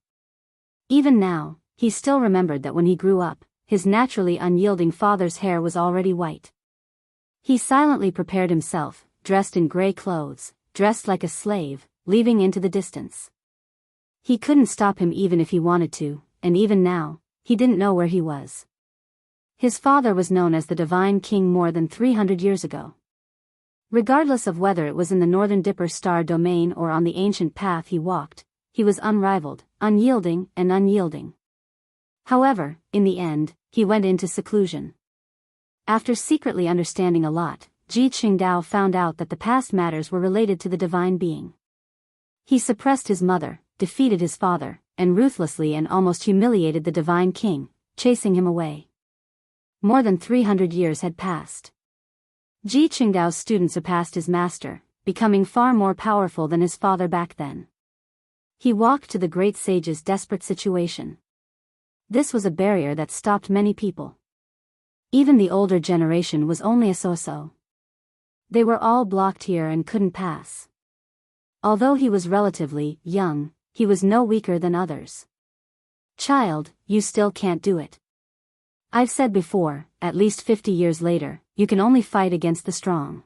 Even now, he still remembered that when he grew up, his naturally unyielding father's hair was already white. He silently prepared himself, dressed in gray clothes, dressed like a slave, leaving into the distance. He couldn't stop him even if he wanted to, and even now, he didn't know where he was. His father was known as the Divine King more than 300 years ago. Regardless of whether it was in the Northern Dipper Star domain or on the ancient path he walked, he was unrivaled, unyielding, and unyielding. However, in the end, he went into seclusion. After secretly understanding a lot, Ji Qingdao found out that the past matters were related to the divine being. He suppressed his mother, defeated his father, and ruthlessly and almost humiliated the divine king, chasing him away. More than 300 years had passed. Ji Qingdao's student surpassed his master, becoming far more powerful than his father back then. He walked to the great sage's desperate situation. This was a barrier that stopped many people. Even the older generation was only a so-so. They were all blocked here and couldn't pass. Although he was relatively young, he was no weaker than others. Child, you still can't do it. I've said before, at least 50 years later, you can only fight against the strong.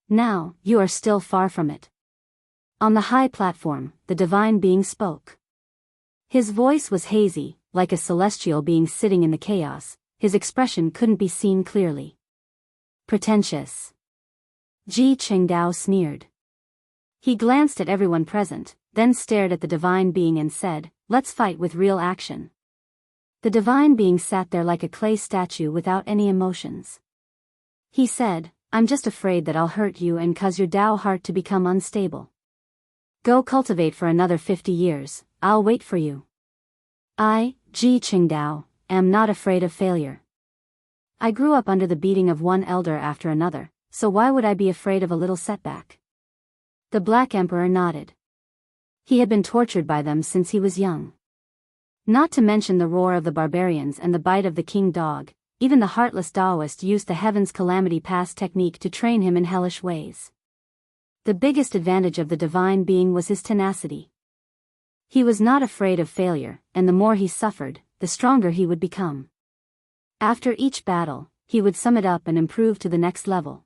Now, you are still far from it. On the high platform, the divine being spoke. His voice was hazy, like a celestial being sitting in the chaos. His expression couldn't be seen clearly. Pretentious. Ji Qingdao sneered. He glanced at everyone present, then stared at the divine being and said, "Let's fight with real action." The divine being sat there like a clay statue without any emotions. He said, "I'm just afraid that I'll hurt you and cause your Dao heart to become unstable. Go cultivate for another 50 years, I'll wait for you. I, Ji Qingdao, am not afraid of failure. I grew up under the beating of one elder after another, so why would I be afraid of a little setback?" The Black Emperor nodded. He had been tortured by them since he was young. Not to mention the roar of the barbarians and the bite of the king dog, even the heartless Taoist used the Heaven's Calamity Pass technique to train him in hellish ways. The biggest advantage of the divine being was his tenacity. He was not afraid of failure, and the more he suffered, the stronger he would become. After each battle, he would sum it up and improve to the next level.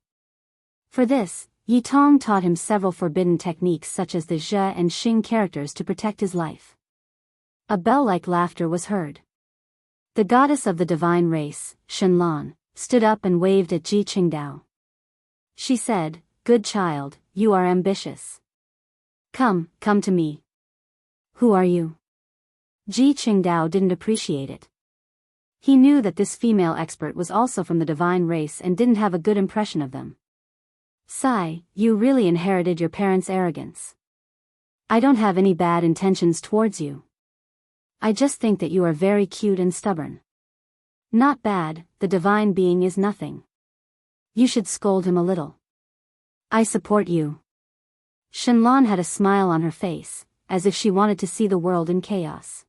For this, Yi Tong taught him several forbidden techniques such as the Zhe and Xing characters to protect his life. A bell-like laughter was heard. The goddess of the divine race, Shenlan, stood up and waved at Ji Qingdao. She said, "Good child, you are ambitious. Come to me." "Who are you?" Ji Qingdao didn't appreciate it. He knew that this female expert was also from the divine race and didn't have a good impression of them. "Sigh, you really inherited your parents' arrogance. I don't have any bad intentions towards you. I just think that you are very cute and stubborn." "Not bad, the divine being is nothing. You should scold him a little." "I support you." Shenlan had a smile on her face, as if she wanted to see the world in chaos.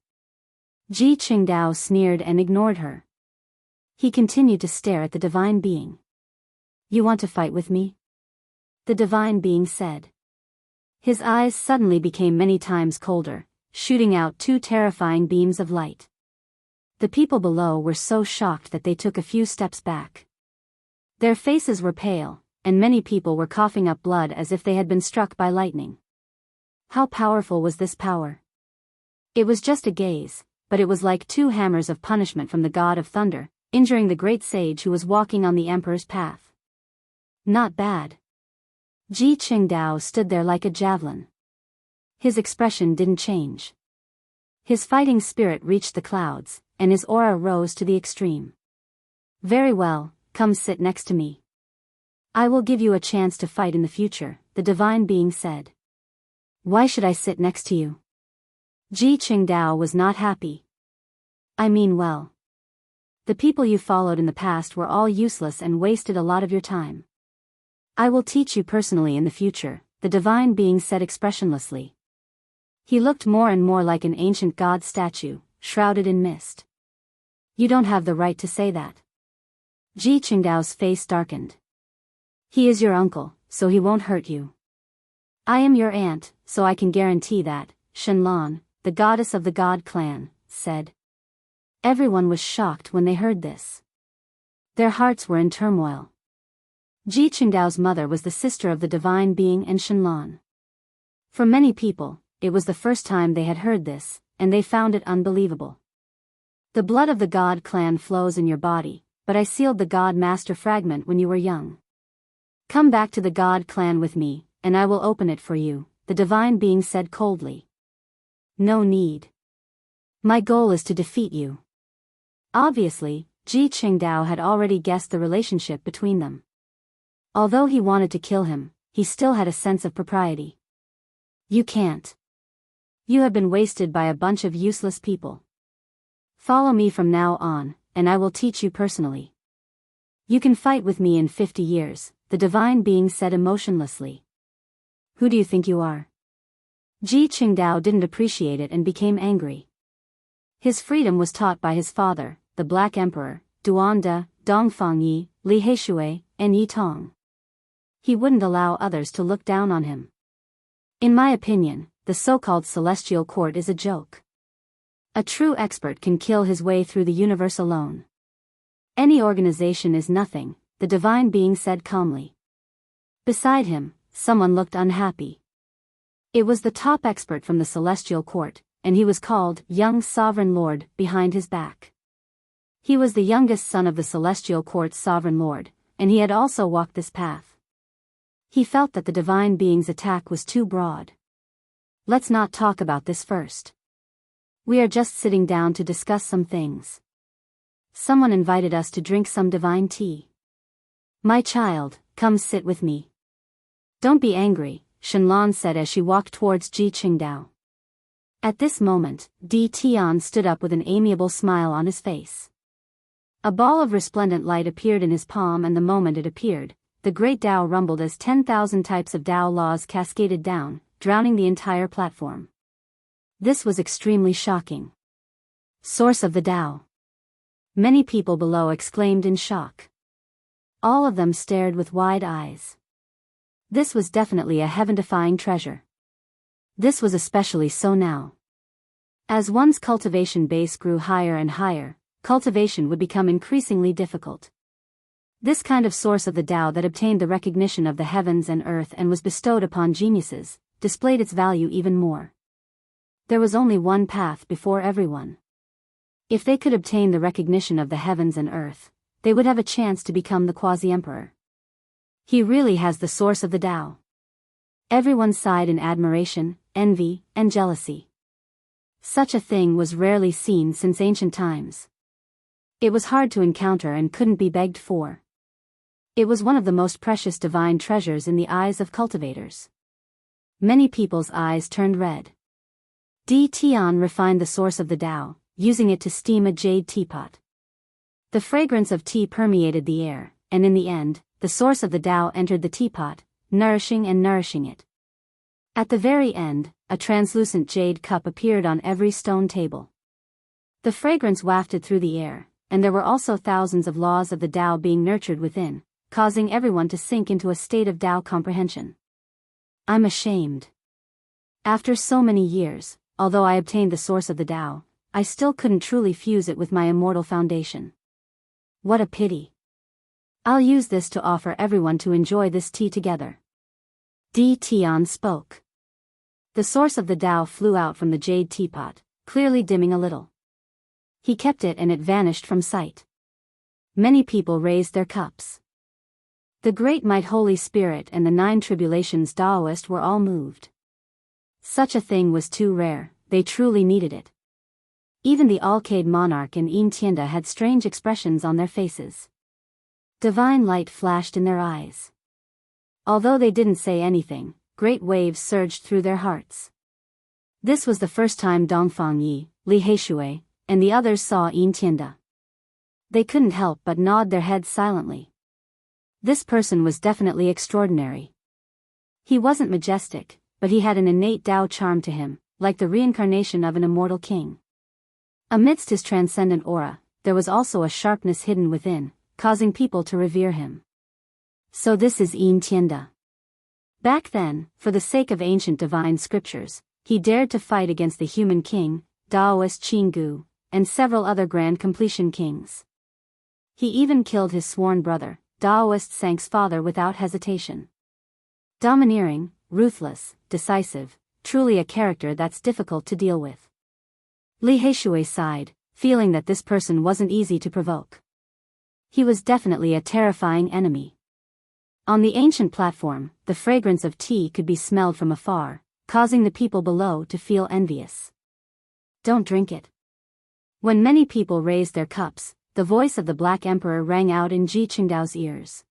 Ji Qingdao sneered and ignored her. He continued to stare at the divine being. "You want to fight with me?" the divine being said. His eyes suddenly became many times colder, shooting out two terrifying beams of light. The people below were so shocked that they took a few steps back. Their faces were pale, and many people were coughing up blood as if they had been struck by lightning. How powerful was this power? It was just a gaze, but it was like two hammers of punishment from the god of thunder, injuring the great sage who was walking on the emperor's path. Not bad. Ji Qingdao stood there like a javelin. His expression didn't change. His fighting spirit reached the clouds, and his aura rose to the extreme. "Very well, come sit next to me. I will give you a chance to fight in the future," the divine being said. "Why should I sit next to you?" Ji Qingdao was not happy. "I mean well. The people you followed in the past were all useless and wasted a lot of your time. I will teach you personally in the future," the divine being said expressionlessly. He looked more and more like an ancient god statue, shrouded in mist. "You don't have the right to say that." Ji Qingdao's face darkened. "He is your uncle, so he won't hurt you. I am your aunt, so I can guarantee that," Shenlan, the goddess of the God clan, said. Everyone was shocked when they heard this. Their hearts were in turmoil. Ji Qingdao's mother was the sister of the divine being and Shenlan. For many people, it was the first time they had heard this, and they found it unbelievable. "The blood of the God clan flows in your body, but I sealed the God Master fragment when you were young. Come back to the God clan with me, and I will open it for you," the divine being said coldly. "No need. My goal is to defeat you." Obviously, Ji Qingdao had already guessed the relationship between them. Although he wanted to kill him, he still had a sense of propriety. "You can't. You have been wasted by a bunch of useless people. Follow me from now on, and I will teach you personally. You can fight with me in 50 years, the divine being said emotionlessly. "Who do you think you are?" Ji Qingdao didn't appreciate it and became angry. His freedom was taught by his father, the Black Emperor, Duanda, Dongfangyi, Li Heishui, and Yi Tong. He wouldn't allow others to look down on him. "In my opinion, the so-called celestial court is a joke. A true expert can kill his way through the universe alone. Any organization is nothing, the divine being said calmly. Beside him, someone looked unhappy. It was the top expert from the celestial court, and he was called Young Sovereign Lord behind his back. He was the youngest son of the celestial court's sovereign lord, and he had also walked this path. He felt that the divine being's attack was too broad. Let's not talk about this first. We are just sitting down to discuss some things. Someone invited us to drink some divine tea. My child, come sit with me. Don't be angry, Shenlong said as she walked towards Ji Qingdao. At this moment, Di Tian stood up with an amiable smile on his face. A ball of resplendent light appeared in his palm, and the moment it appeared, the great Tao rumbled as 10,000 types of Tao laws cascaded down, drowning the entire platform. This was extremely shocking. Source of the Tao. Many people below exclaimed in shock. All of them stared with wide eyes. This was definitely a heaven-defying treasure. This was especially so now. As one's cultivation base grew higher and higher, cultivation would become increasingly difficult. This kind of source of the Tao that obtained the recognition of the heavens and earth and was bestowed upon geniuses, displayed its value even more. There was only one path before everyone. If they could obtain the recognition of the heavens and earth, they would have a chance to become the quasi-emperor. He really has the source of the Tao. Everyone sighed in admiration, envy, and jealousy. Such a thing was rarely seen since ancient times. It was hard to encounter and couldn't be begged for. It was one of the most precious divine treasures in the eyes of cultivators. Many people's eyes turned red. Di Tian refined the source of the Tao, using it to steam a jade teapot. The fragrance of tea permeated the air, and in the end, the source of the Tao entered the teapot, nourishing it. At the very end, a translucent jade cup appeared on every stone table. The fragrance wafted through the air, and there were also thousands of laws of the Tao being nurtured within, causing everyone to sink into a state of Tao comprehension. I'm ashamed. After so many years, although I obtained the source of the Tao, I still couldn't truly fuse it with my immortal foundation. What a pity. I'll use this to offer everyone to enjoy this tea together. Di Tian spoke. The source of the Tao flew out from the jade teapot, clearly dimming a little. He kept it and it vanished from sight. Many people raised their cups. The Great Might Holy Spirit and the 9 Tribulations Taoist were all moved. Such a thing was too rare, they truly needed it. Even the Alcade monarch and Yin Tianda had strange expressions on their faces. Divine light flashed in their eyes. Although they didn't say anything, great waves surged through their hearts. This was the first time Dongfang Yi, Li Heishui, and the others saw Yin Tianda. They couldn't help but nod their heads silently. This person was definitely extraordinary. He wasn't majestic, but he had an innate Tao charm to him, like the reincarnation of an immortal king. Amidst his transcendent aura, there was also a sharpness hidden within, causing people to revere him. So this is Yin Tianda. Back then, for the sake of ancient divine scriptures, he dared to fight against the human king, Daoist Qinggu, and several other grand completion kings. He even killed his sworn brother, Daoist Sang's father without hesitation. Domineering, ruthless, decisive, truly a character that's difficult to deal with. Li Heishui sighed, feeling that this person wasn't easy to provoke. He was definitely a terrifying enemy. On the ancient platform, the fragrance of tea could be smelled from afar, causing the people below to feel envious. Don't drink it. When many people raised their cups, the voice of the Black Emperor rang out in Ji Qingdao's ears.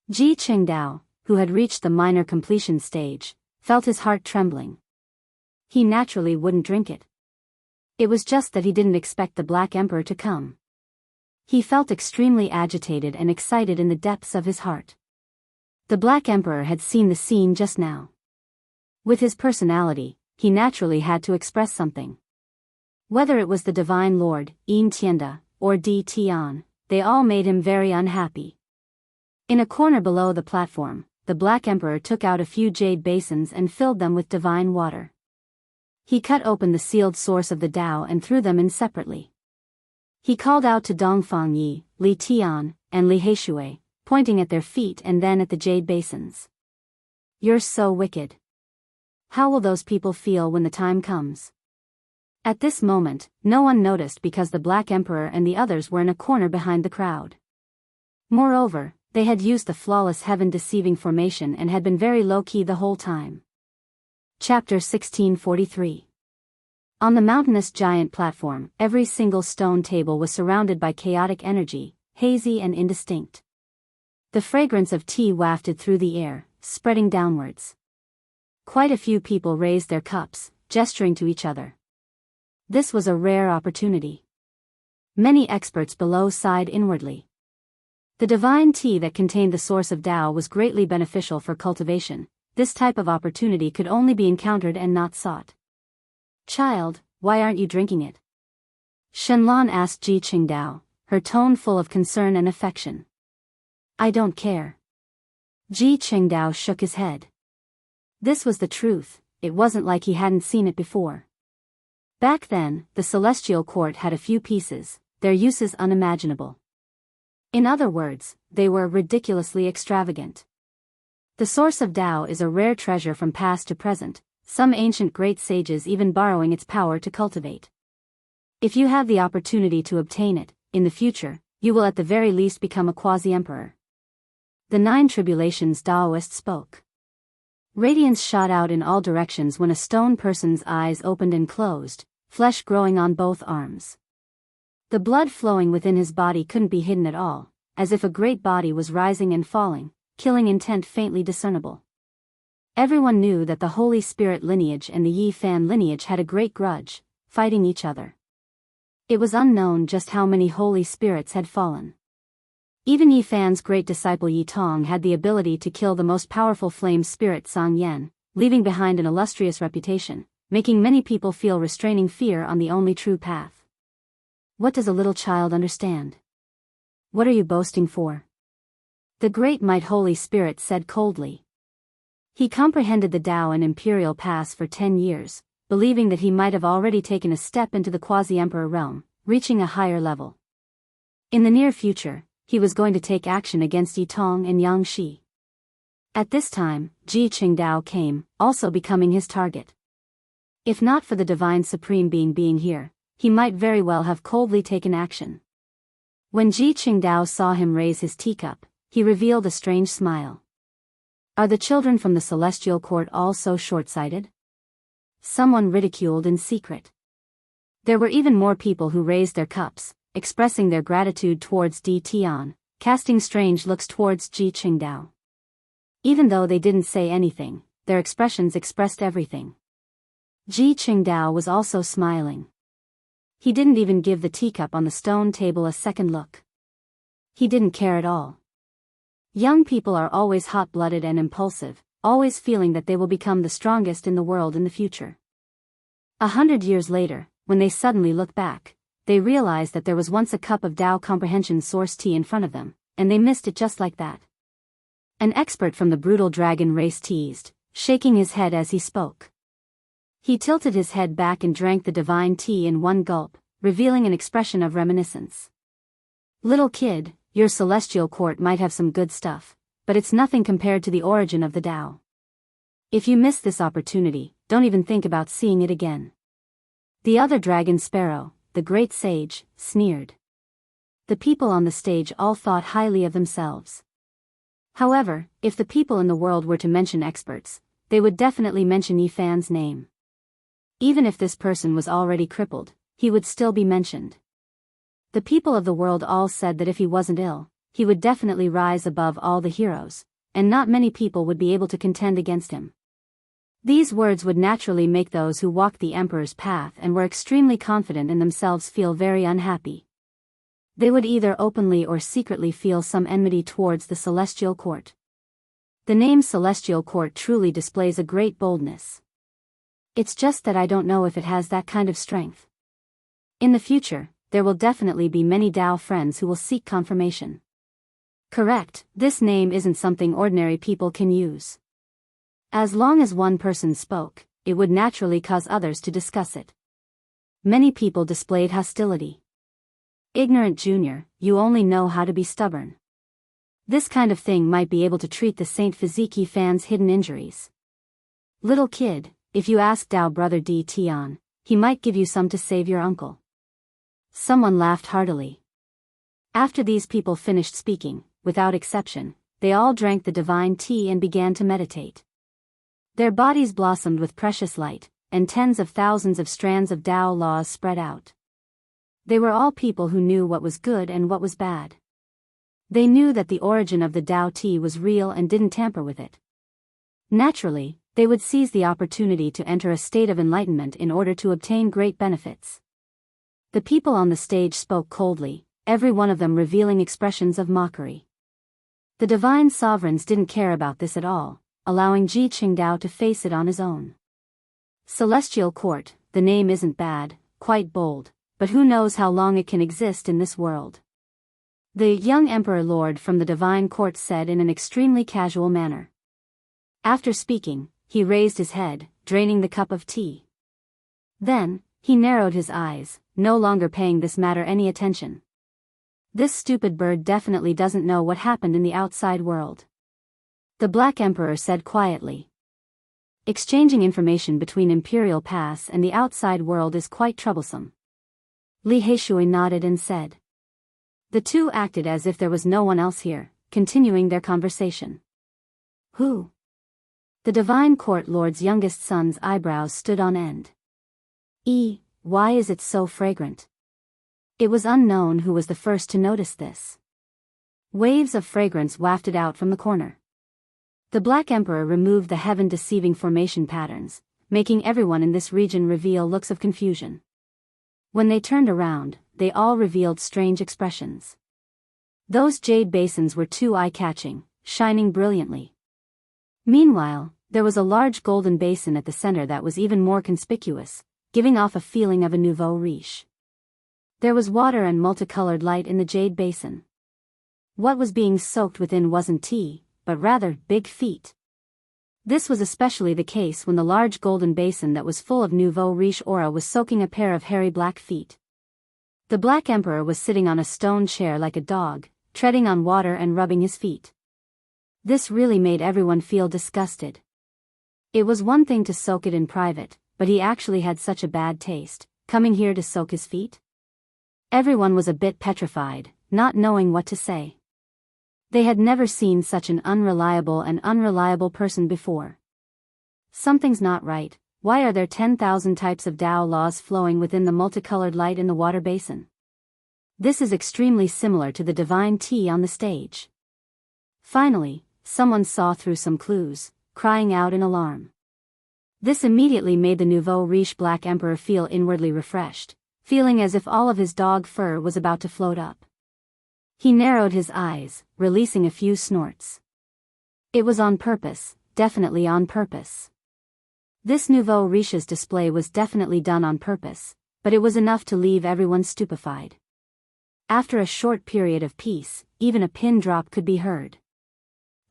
Ji Qingdao, who had reached the minor completion stage, felt his heart trembling. He naturally wouldn't drink it. It was just that he didn't expect the Black Emperor to come. He felt extremely agitated and excited in the depths of his heart. The Black Emperor had seen the scene just now. With his personality, he naturally had to express something. Whether it was the Divine Lord, Yin Tianda, or Di Tian, they all made him very unhappy. In a corner below the platform, the Black Emperor took out a few jade basins and filled them with divine water. He cut open the sealed source of the Tao and threw them in separately. He called out to Dongfang Yi, Li Tian, and Li Heishui, pointing at their feet and then at the jade basins. You're so wicked. How will those people feel when the time comes? At this moment, no one noticed because the Black Emperor and the others were in a corner behind the crowd. Moreover, they had used the flawless heaven-deceiving formation and had been very low-key the whole time. Chapter 1643. On the mountainous giant platform, every single stone table was surrounded by chaotic energy, hazy and indistinct. The fragrance of tea wafted through the air, spreading downwards. Quite a few people raised their cups, gesturing to each other. This was a rare opportunity. Many experts below sighed inwardly. The divine tea that contained the source of Tao was greatly beneficial for cultivation. This type of opportunity could only be encountered and not sought. Child, why aren't you drinking it? Shenlong asked Ji Qingdao, her tone full of concern and affection. I don't care. Ji Qingdao shook his head. This was the truth, it wasn't like he hadn't seen it before. Back then, the celestial court had a few pieces, their uses unimaginable. In other words, they were ridiculously extravagant. The source of Tao is a rare treasure from past to present, some ancient great sages even borrowing its power to cultivate. If you have the opportunity to obtain it, in the future, you will at the very least become a quasi-emperor. The 9 Tribulations Taoist spoke. Radiance shot out in all directions when a stone person's eyes opened and closed, flesh growing on both arms. The blood flowing within his body couldn't be hidden at all, as if a great body was rising and falling, killing intent faintly discernible. Everyone knew that the Holy Spirit lineage and the Yi Fan lineage had a great grudge, fighting each other. It was unknown just how many Holy Spirits had fallen. Even Yi Fan's great disciple Yi Tong had the ability to kill the most powerful flame spirit Song Yan, leaving behind an illustrious reputation, making many people feel restraining fear on the only true path. What does a little child understand? What are you boasting for? The Great Might Holy Spirit said coldly. He comprehended the Tao and Imperial Paths for 10 years, believing that he might have already taken a step into the quasi-emperor realm, reaching a higher level. In the near future, he was going to take action against Yi Tong and Yang Shi. At this time, Ji Qingdao came, also becoming his target. If not for the Divine Supreme being here, he might very well have coldly taken action. When Ji Qingdao saw him raise his teacup, he revealed a strange smile. Are the children from the celestial court all so short-sighted? Someone ridiculed in secret. There were even more people who raised their cups, expressing their gratitude towards Di Tian, casting strange looks towards Ji Qingdao. Even though they didn't say anything, their expressions expressed everything. Ji Qingdao was also smiling. He didn't even give the teacup on the stone table a second look. He didn't care at all. Young people are always hot-blooded and impulsive, always feeling that they will become the strongest in the world in the future. 100 years later, when they suddenly look back, they realize that there was once a cup of Tao comprehension source tea in front of them, and they missed it just like that. An expert from the brutal dragon race teased, shaking his head as he spoke. He tilted his head back and drank the divine tea in one gulp, revealing an expression of reminiscence. Little kid, your celestial court might have some good stuff, but it's nothing compared to the origin of the Tao. If you miss this opportunity, don't even think about seeing it again. The other dragon sparrow, the great sage, sneered. The people on the stage all thought highly of themselves. However, if the people in the world were to mention experts, they would definitely mention Yi Fan's name. Even if this person was already crippled, he would still be mentioned. The people of the world all said that if he wasn't ill, he would definitely rise above all the heroes, and not many people would be able to contend against him. These words would naturally make those who walked the emperor's path and were extremely confident in themselves feel very unhappy. They would either openly or secretly feel some enmity towards the celestial court. The name celestial court truly displays a great boldness. It's just that I don't know if it has that kind of strength. In the future, there will definitely be many Tao friends who will seek confirmation. Correct, this name isn't something ordinary people can use. As long as one person spoke, it would naturally cause others to discuss it. Many people displayed hostility. Ignorant junior, you only know how to be stubborn. This kind of thing might be able to treat the Saint Fiziki fan's hidden injuries. Little kid, if you ask Dao brother D. Tian, he might give you some to save your uncle. Someone laughed heartily. After these people finished speaking, without exception, they all drank the divine tea and began to meditate. Their bodies blossomed with precious light, and tens of thousands of strands of Tao laws spread out. They were all people who knew what was good and what was bad. They knew that the origin of the Tao tea was real and didn't tamper with it. Naturally, they would seize the opportunity to enter a state of enlightenment in order to obtain great benefits. The people on the stage spoke coldly, every one of them revealing expressions of mockery. The divine sovereigns didn't care about this at all, allowing Ji Qingdao to face it on his own. Celestial Court, the name isn't bad, quite bold, but who knows how long it can exist in this world. The young Emperor Lord from the Divine Court said in an extremely casual manner. After speaking, he raised his head, draining the cup of tea. Then, he narrowed his eyes, no longer paying this matter any attention. This stupid bird definitely doesn't know what happened in the outside world. The Black Emperor said quietly. Exchanging information between Imperial Pass and the outside world is quite troublesome. Li Heishui nodded and said. The two acted as if there was no one else here, continuing their conversation. Who? The Divine Court Lord's youngest son's eyebrows stood on end. Why is it so fragrant? It was unknown who was the first to notice this. Waves of fragrance wafted out from the corner. The Black Emperor removed the heaven-deceiving formation patterns, making everyone in this region reveal looks of confusion. When they turned around, they all revealed strange expressions. Those jade basins were too eye-catching, shining brilliantly. Meanwhile, there was a large golden basin at the center that was even more conspicuous, giving off a feeling of a nouveau riche. There was water and multicolored light in the jade basin. What was being soaked within wasn't tea, but rather big feet. This was especially the case when the large golden basin that was full of nouveau riche aura was soaking a pair of hairy black feet. The Black Emperor was sitting on a stone chair like a dog, treading on water and rubbing his feet. This really made everyone feel disgusted. It was one thing to soak it in private, but he actually had such a bad taste, coming here to soak his feet? Everyone was a bit petrified, not knowing what to say. They had never seen such an unreliable person before. Something's not right. Why are there 10,000 types of Tao laws flowing within the multicolored light in the water basin? This is extremely similar to the divine tea on the stage. Finally, someone saw through some clues, crying out in alarm. This immediately made the nouveau riche Black Emperor feel inwardly refreshed, feeling as if all of his dog fur was about to float up. He narrowed his eyes, releasing a few snorts. It was on purpose, definitely on purpose. This nouveau riche's display was definitely done on purpose, but it was enough to leave everyone stupefied. After a short period of peace, even a pin drop could be heard.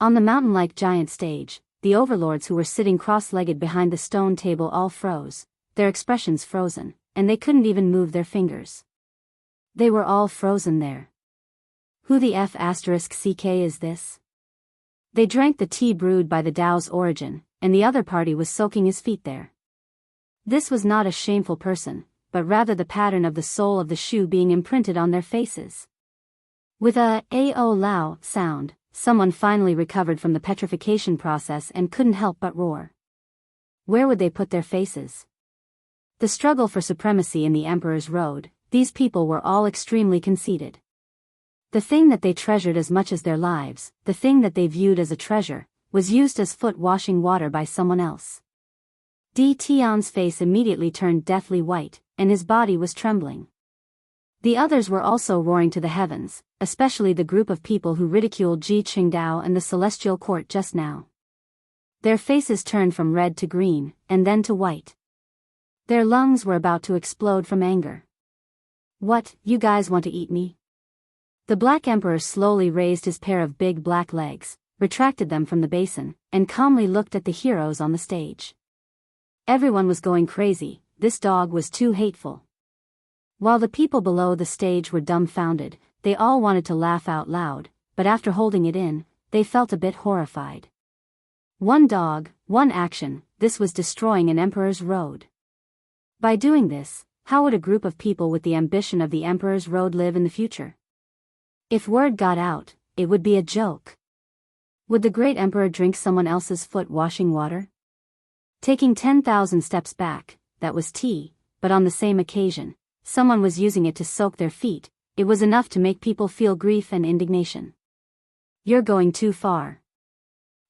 On the mountain-like giant stage, the overlords who were sitting cross-legged behind the stone table all froze, their expressions frozen, and they couldn't even move their fingers. They were all frozen there. Who the F***ck is this? They drank the tea brewed by the Tao's origin, and the other party was soaking his feet there. This was not a shameful person, but rather the pattern of the sole of the shoe being imprinted on their faces. With a "ao lao" sound, someone finally recovered from the petrification process and couldn't help but roar. Where would they put their faces? The struggle for supremacy in the Emperor's Road, these people were all extremely conceited. The thing that they treasured as much as their lives, the thing that they viewed as a treasure, was used as foot-washing water by someone else. Di Tian's face immediately turned deathly white, and his body was trembling. The others were also roaring to the heavens, especially the group of people who ridiculed Ji Qingdao and the Celestial Court just now. Their faces turned from red to green, and then to white. Their lungs were about to explode from anger. What, you guys want to eat me? The Black Emperor slowly raised his pair of big black legs, retracted them from the basin, and calmly looked at the heroes on the stage. Everyone was going crazy, this dog was too hateful. While the people below the stage were dumbfounded, they all wanted to laugh out loud, but after holding it in, they felt a bit horrified. One dog, one action, this was destroying an emperor's road. By doing this, how would a group of people with the ambition of the emperor's road live in the future? If word got out, it would be a joke. Would the great emperor drink someone else's foot washing water? Taking 10,000 steps back, that was tea, but on the same occasion, someone was using it to soak their feet. It was enough to make people feel grief and indignation. You're going too far.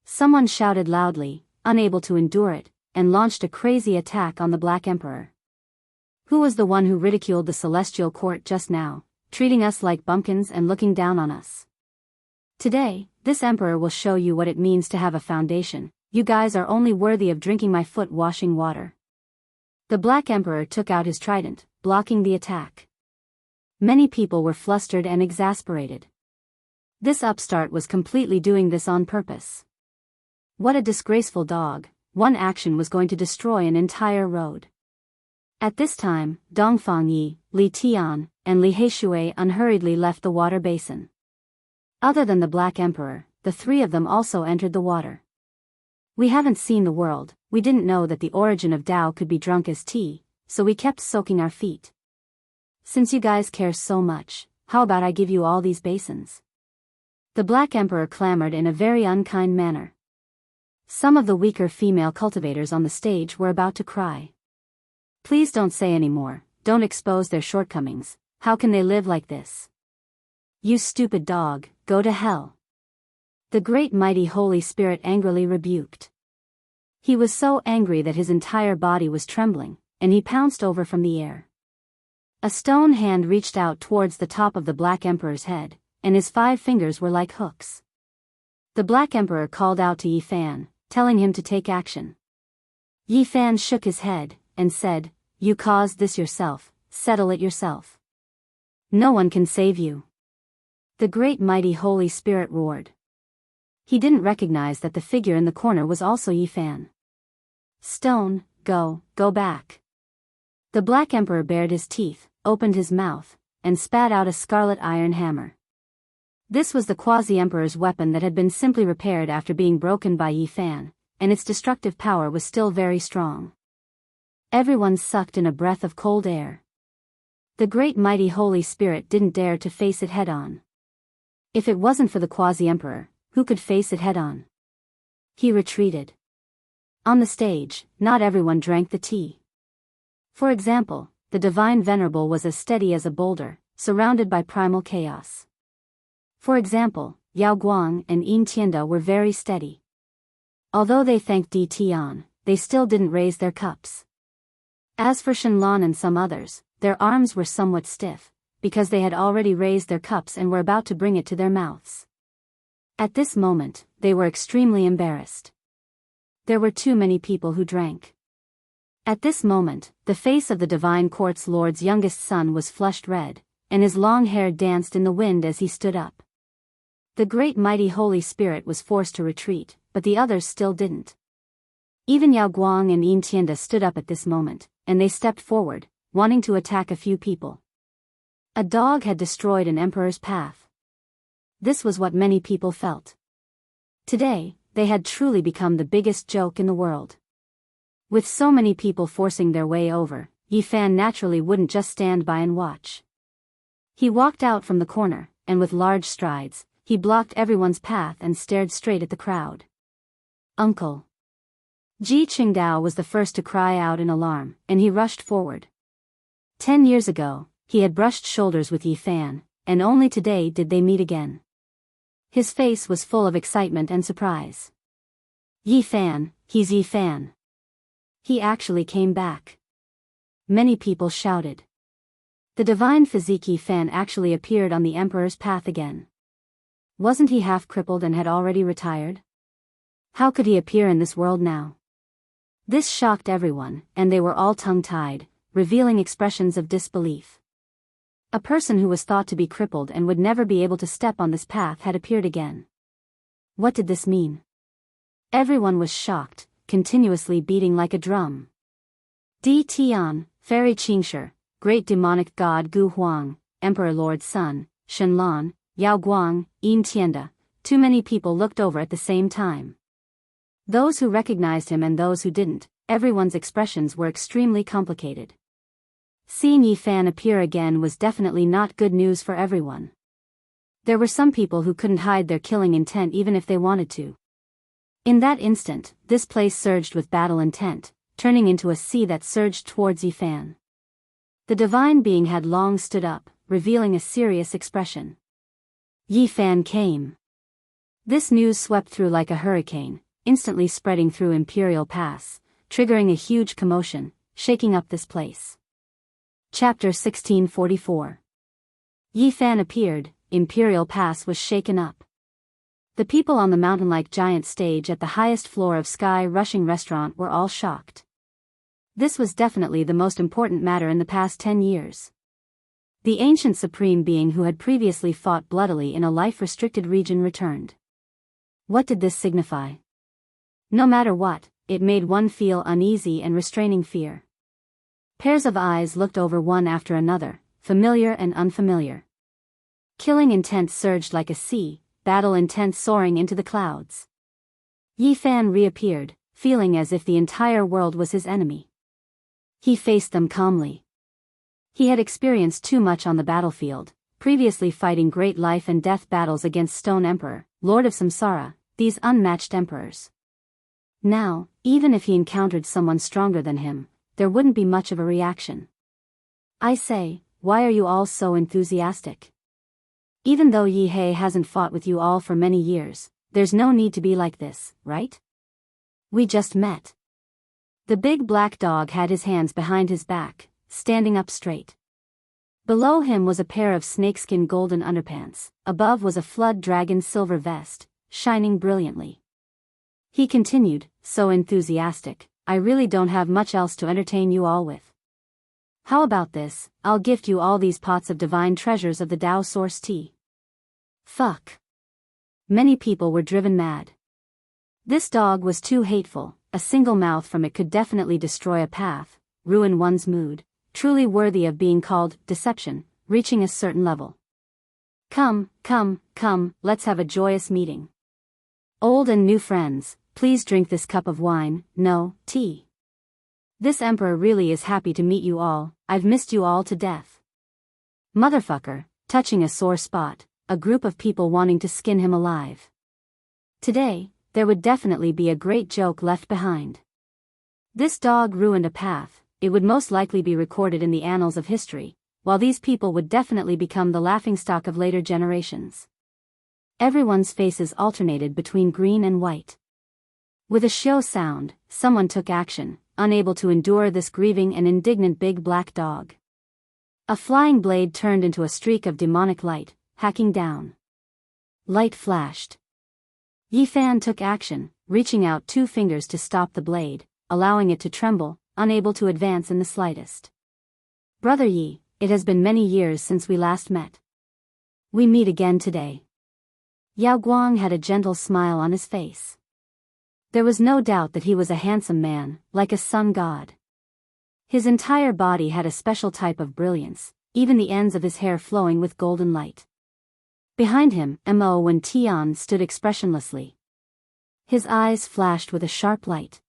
Someone shouted loudly, unable to endure it, and launched a crazy attack on the Black Emperor. Who was the one who ridiculed the celestial court just now, treating us like bumpkins and looking down on us? Today, this emperor will show you what it means to have a foundation. You guys are only worthy of drinking my foot washing water. The Black Emperor took out his trident, blocking the attack. Many people were flustered and exasperated. This upstart was completely doing this on purpose. What a disgraceful dog, one action was going to destroy an entire road. At this time, Dongfang Yi, Li Tian, and Li Heishui unhurriedly left the water basin. Other than the Black Emperor, the three of them also entered the water. We haven't seen the world, we didn't know that the origin of Tao could be drunk as tea, so we kept soaking our feet. Since you guys care so much, how about I give you all these basins? The Black Emperor clamored in a very unkind manner. Some of the weaker female cultivators on the stage were about to cry. Please don't say any more, don't expose their shortcomings, how can they live like this? You stupid dog, go to hell. The great mighty Holy Spirit angrily rebuked. He was so angry that his entire body was trembling, and he pounced over from the air. A stone hand reached out towards the top of the Black Emperor's head, and his 5 fingers were like hooks. The Black Emperor called out to Yi Fan, telling him to take action. Yi Fan shook his head, and said, "You caused this yourself, settle it yourself. No one can save you." The great mighty Holy Spirit roared. He didn't recognize that the figure in the corner was also Yi Fan. Stone, go back. The Black Emperor bared his teeth, opened his mouth, and spat out a scarlet iron hammer. This was the quasi-emperor's weapon that had been simply repaired after being broken by Yi Fan, and its destructive power was still very strong. Everyone sucked in a breath of cold air. The great mighty Holy Spirit didn't dare to face it head-on. If it wasn't for the quasi-emperor, who could face it head-on? He retreated. On the stage, not everyone drank the tea. For example, the Divine Venerable was as steady as a boulder, surrounded by primal chaos. For example, Yao Guang and Yin Tianda were very steady. Although they thanked Di Tian, they still didn't raise their cups. As for Shenlong and some others, their arms were somewhat stiff, because they had already raised their cups and were about to bring it to their mouths. At this moment, they were extremely embarrassed. There were too many people who drank. At this moment, the face of the Divine Court's Lord's youngest son was flushed red, and his long hair danced in the wind as he stood up. The great mighty Holy Spirit was forced to retreat, but the others still didn't. Even Yao Guang and Yin Tianda stood up at this moment, and they stepped forward, wanting to attack a few people. A dog had destroyed an emperor's path. This was what many people felt. Today, they had truly become the biggest joke in the world. With so many people forcing their way over, Yi Fan naturally wouldn't just stand by and watch. He walked out from the corner, and with large strides, he blocked everyone's path and stared straight at the crowd. "Uncle!" Ji Qingdao was the first to cry out in alarm, and he rushed forward. 10 years ago, he had brushed shoulders with Yi Fan, and only today did they meet again. His face was full of excitement and surprise. "Yi Fan, he's Yi Fan. He actually came back." Many people shouted. The divine physique Yi Fan actually appeared on the emperor's path again. Wasn't he half crippled and had already retired? How could he appear in this world now? This shocked everyone, and they were all tongue-tied, revealing expressions of disbelief. A person who was thought to be crippled and would never be able to step on this path had appeared again. What did this mean? Everyone was shocked, continuously beating like a drum. Di Tian, Fairy Qingshi, Great Demonic God Gu Huang, Emperor Lord Sun, Shenlan, Yao Guang, Yin Tianda. Too many people looked over at the same time. Those who recognized him and those who didn't, everyone's expressions were extremely complicated. Seeing Yi Fan appear again was definitely not good news for everyone. There were some people who couldn't hide their killing intent even if they wanted to. In that instant, this place surged with battle intent, turning into a sea that surged towards Yi Fan. The divine being had long stood up, revealing a serious expression. Yi Fan came. This news swept through like a hurricane, instantly spreading through Imperial Pass, triggering a huge commotion, shaking up this place. Chapter 1644. Yi Fan appeared, Imperial Pass was shaken up. The people on the mountain-like giant stage at the highest floor of Sky Rushing Restaurant were all shocked. This was definitely the most important matter in the past 10 years. The ancient supreme being who had previously fought bloodily in a life-restricted region returned. What did this signify? No matter what, it made one feel uneasy and restraining fear. Pairs of eyes looked over one after another, familiar and unfamiliar. Killing intent surged like a sea, battle intent soaring into the clouds. Yi Fan reappeared, feeling as if the entire world was his enemy. He faced them calmly. He had experienced too much on the battlefield, previously fighting great life and death battles against Stone Emperor, Lord of Samsara, these unmatched emperors. Now, even if he encountered someone stronger than him, there wouldn't be much of a reaction. I say, why are you all so enthusiastic? Even though Yi He hasn't fought with you all for many years, there's no need to be like this, right? We just met. The big black dog had his hands behind his back, standing up straight. Below him was a pair of snakeskin golden underpants, above was a flood dragon silver vest, shining brilliantly. He continued, so enthusiastic, I really don't have much else to entertain you all with. How about this, I'll gift you all these pots of divine treasures of the Tao Source tea. Fuck. Many people were driven mad. This dog was too hateful, a single mouth from it could definitely destroy a path, ruin one's mood, truly worthy of being called deception, reaching a certain level. Come, let's have a joyous meeting. Old and new friends, please drink this cup of wine, no, tea. This emperor really is happy to meet you all, I've missed you all to death. Motherfucker, touching a sore spot, a group of people wanting to skin him alive. Today, there would definitely be a great joke left behind. This dog ruined a path, it would most likely be recorded in the annals of history, while these people would definitely become the laughingstock of later generations. Everyone's faces alternated between green and white. With a show sound, someone took action, unable to endure this grieving and indignant big black dog. A flying blade turned into a streak of demonic light, hacking down. Light flashed. Yi Fan took action, reaching out 2 fingers to stop the blade, allowing it to tremble, unable to advance in the slightest. Brother Yi, it has been many years since we last met. We meet again today. Yao Guang had a gentle smile on his face. There was no doubt that he was a handsome man, like a sun god. His entire body had a special type of brilliance, even the ends of his hair flowing with golden light. Behind him, Mo Wen Tian stood expressionlessly. His eyes flashed with a sharp light.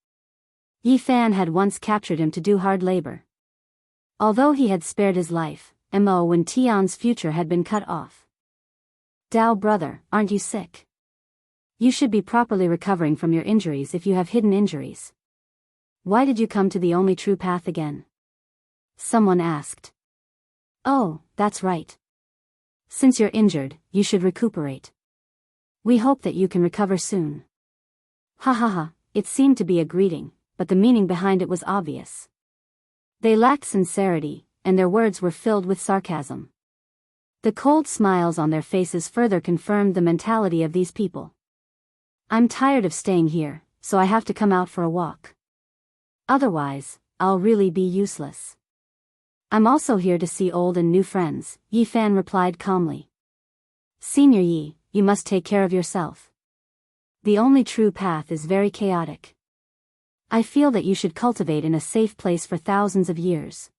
Yi Fan had once captured him to do hard labor. Although he had spared his life, Mo Wen Tian's future had been cut off. Dao brother, aren't you sick? You should be properly recovering from your injuries if you have hidden injuries. Why did you come to the only true path again? Someone asked. Oh, that's right. Since you're injured, you should recuperate. We hope that you can recover soon. Ha ha ha, it seemed to be a greeting, but the meaning behind it was obvious. They lacked sincerity, and their words were filled with sarcasm. The cold smiles on their faces further confirmed the mentality of these people. I'm tired of staying here, so I have to come out for a walk. Otherwise, I'll really be useless. I'm also here to see old and new friends, Yi Fan replied calmly. Senior Yi, you must take care of yourself. The only true path is very chaotic. I feel that you should cultivate in a safe place for thousands of years.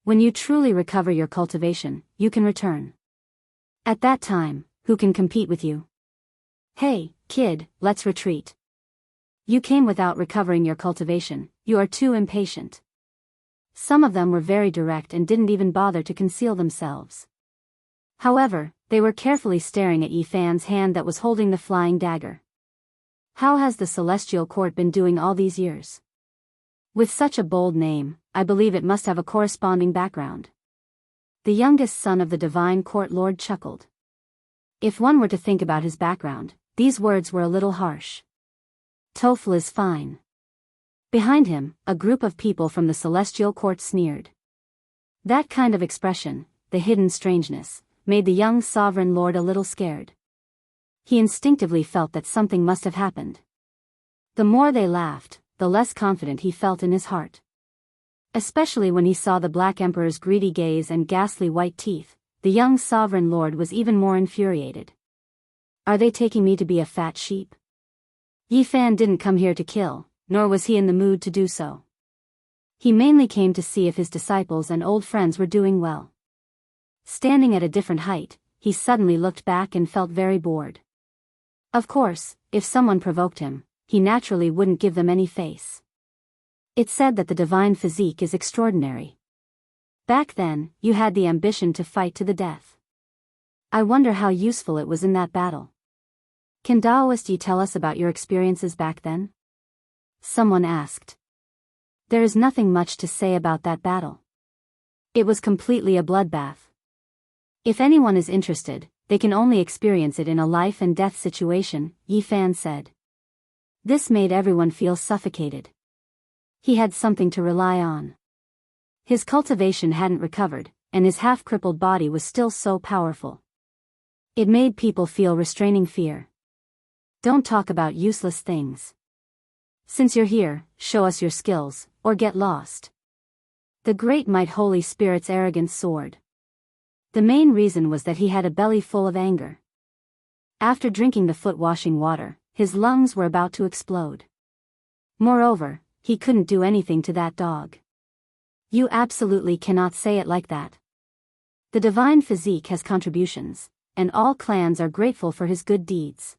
When you truly recover your cultivation, you can return. At that time, who can compete with you? Hey, kid, let's retreat. You came without recovering your cultivation, you are too impatient. Some of them were very direct and didn't even bother to conceal themselves. However, they were carefully staring at Yi Fan's hand that was holding the flying dagger. How has the Celestial Court been doing all these years? With such a bold name, I believe it must have a corresponding background. The youngest son of the Divine Court Lord chuckled. If one were to think about his background, these words were a little harsh. Toffle is fine. Behind him, a group of people from the Celestial Court sneered. That kind of expression, the hidden strangeness, made the young sovereign lord a little scared. He instinctively felt that something must have happened. The more they laughed, the less confident he felt in his heart. Especially when he saw the Black Emperor's greedy gaze and ghastly white teeth, the young sovereign lord was even more infuriated. Are they taking me to be a fat sheep? Yi Fan didn't come here to kill, nor was he in the mood to do so. He mainly came to see if his disciples and old friends were doing well. Standing at a different height, he suddenly looked back and felt very bored. Of course, if someone provoked him, he naturally wouldn't give them any face. It's said that the divine physique is extraordinary. Back then, you had the ambition to fight to the death. I wonder how useful it was in that battle. Can Taoist Yi tell us about your experiences back then? Someone asked. There is nothing much to say about that battle. It was completely a bloodbath. If anyone is interested, they can only experience it in a life and death situation, Yi Fan said. This made everyone feel suffocated. He had something to rely on. His cultivation hadn't recovered, and his half-crippled body was still so powerful. It made people feel restraining fear. Don't talk about useless things. Since you're here, show us your skills, or get lost. The Great Might Holy Spirit's arrogance soared. The main reason was that he had a belly full of anger. After drinking the foot-washing water, his lungs were about to explode. Moreover, he couldn't do anything to that dog. You absolutely cannot say it like that. The divine physique has contributions, and all clans are grateful for his good deeds.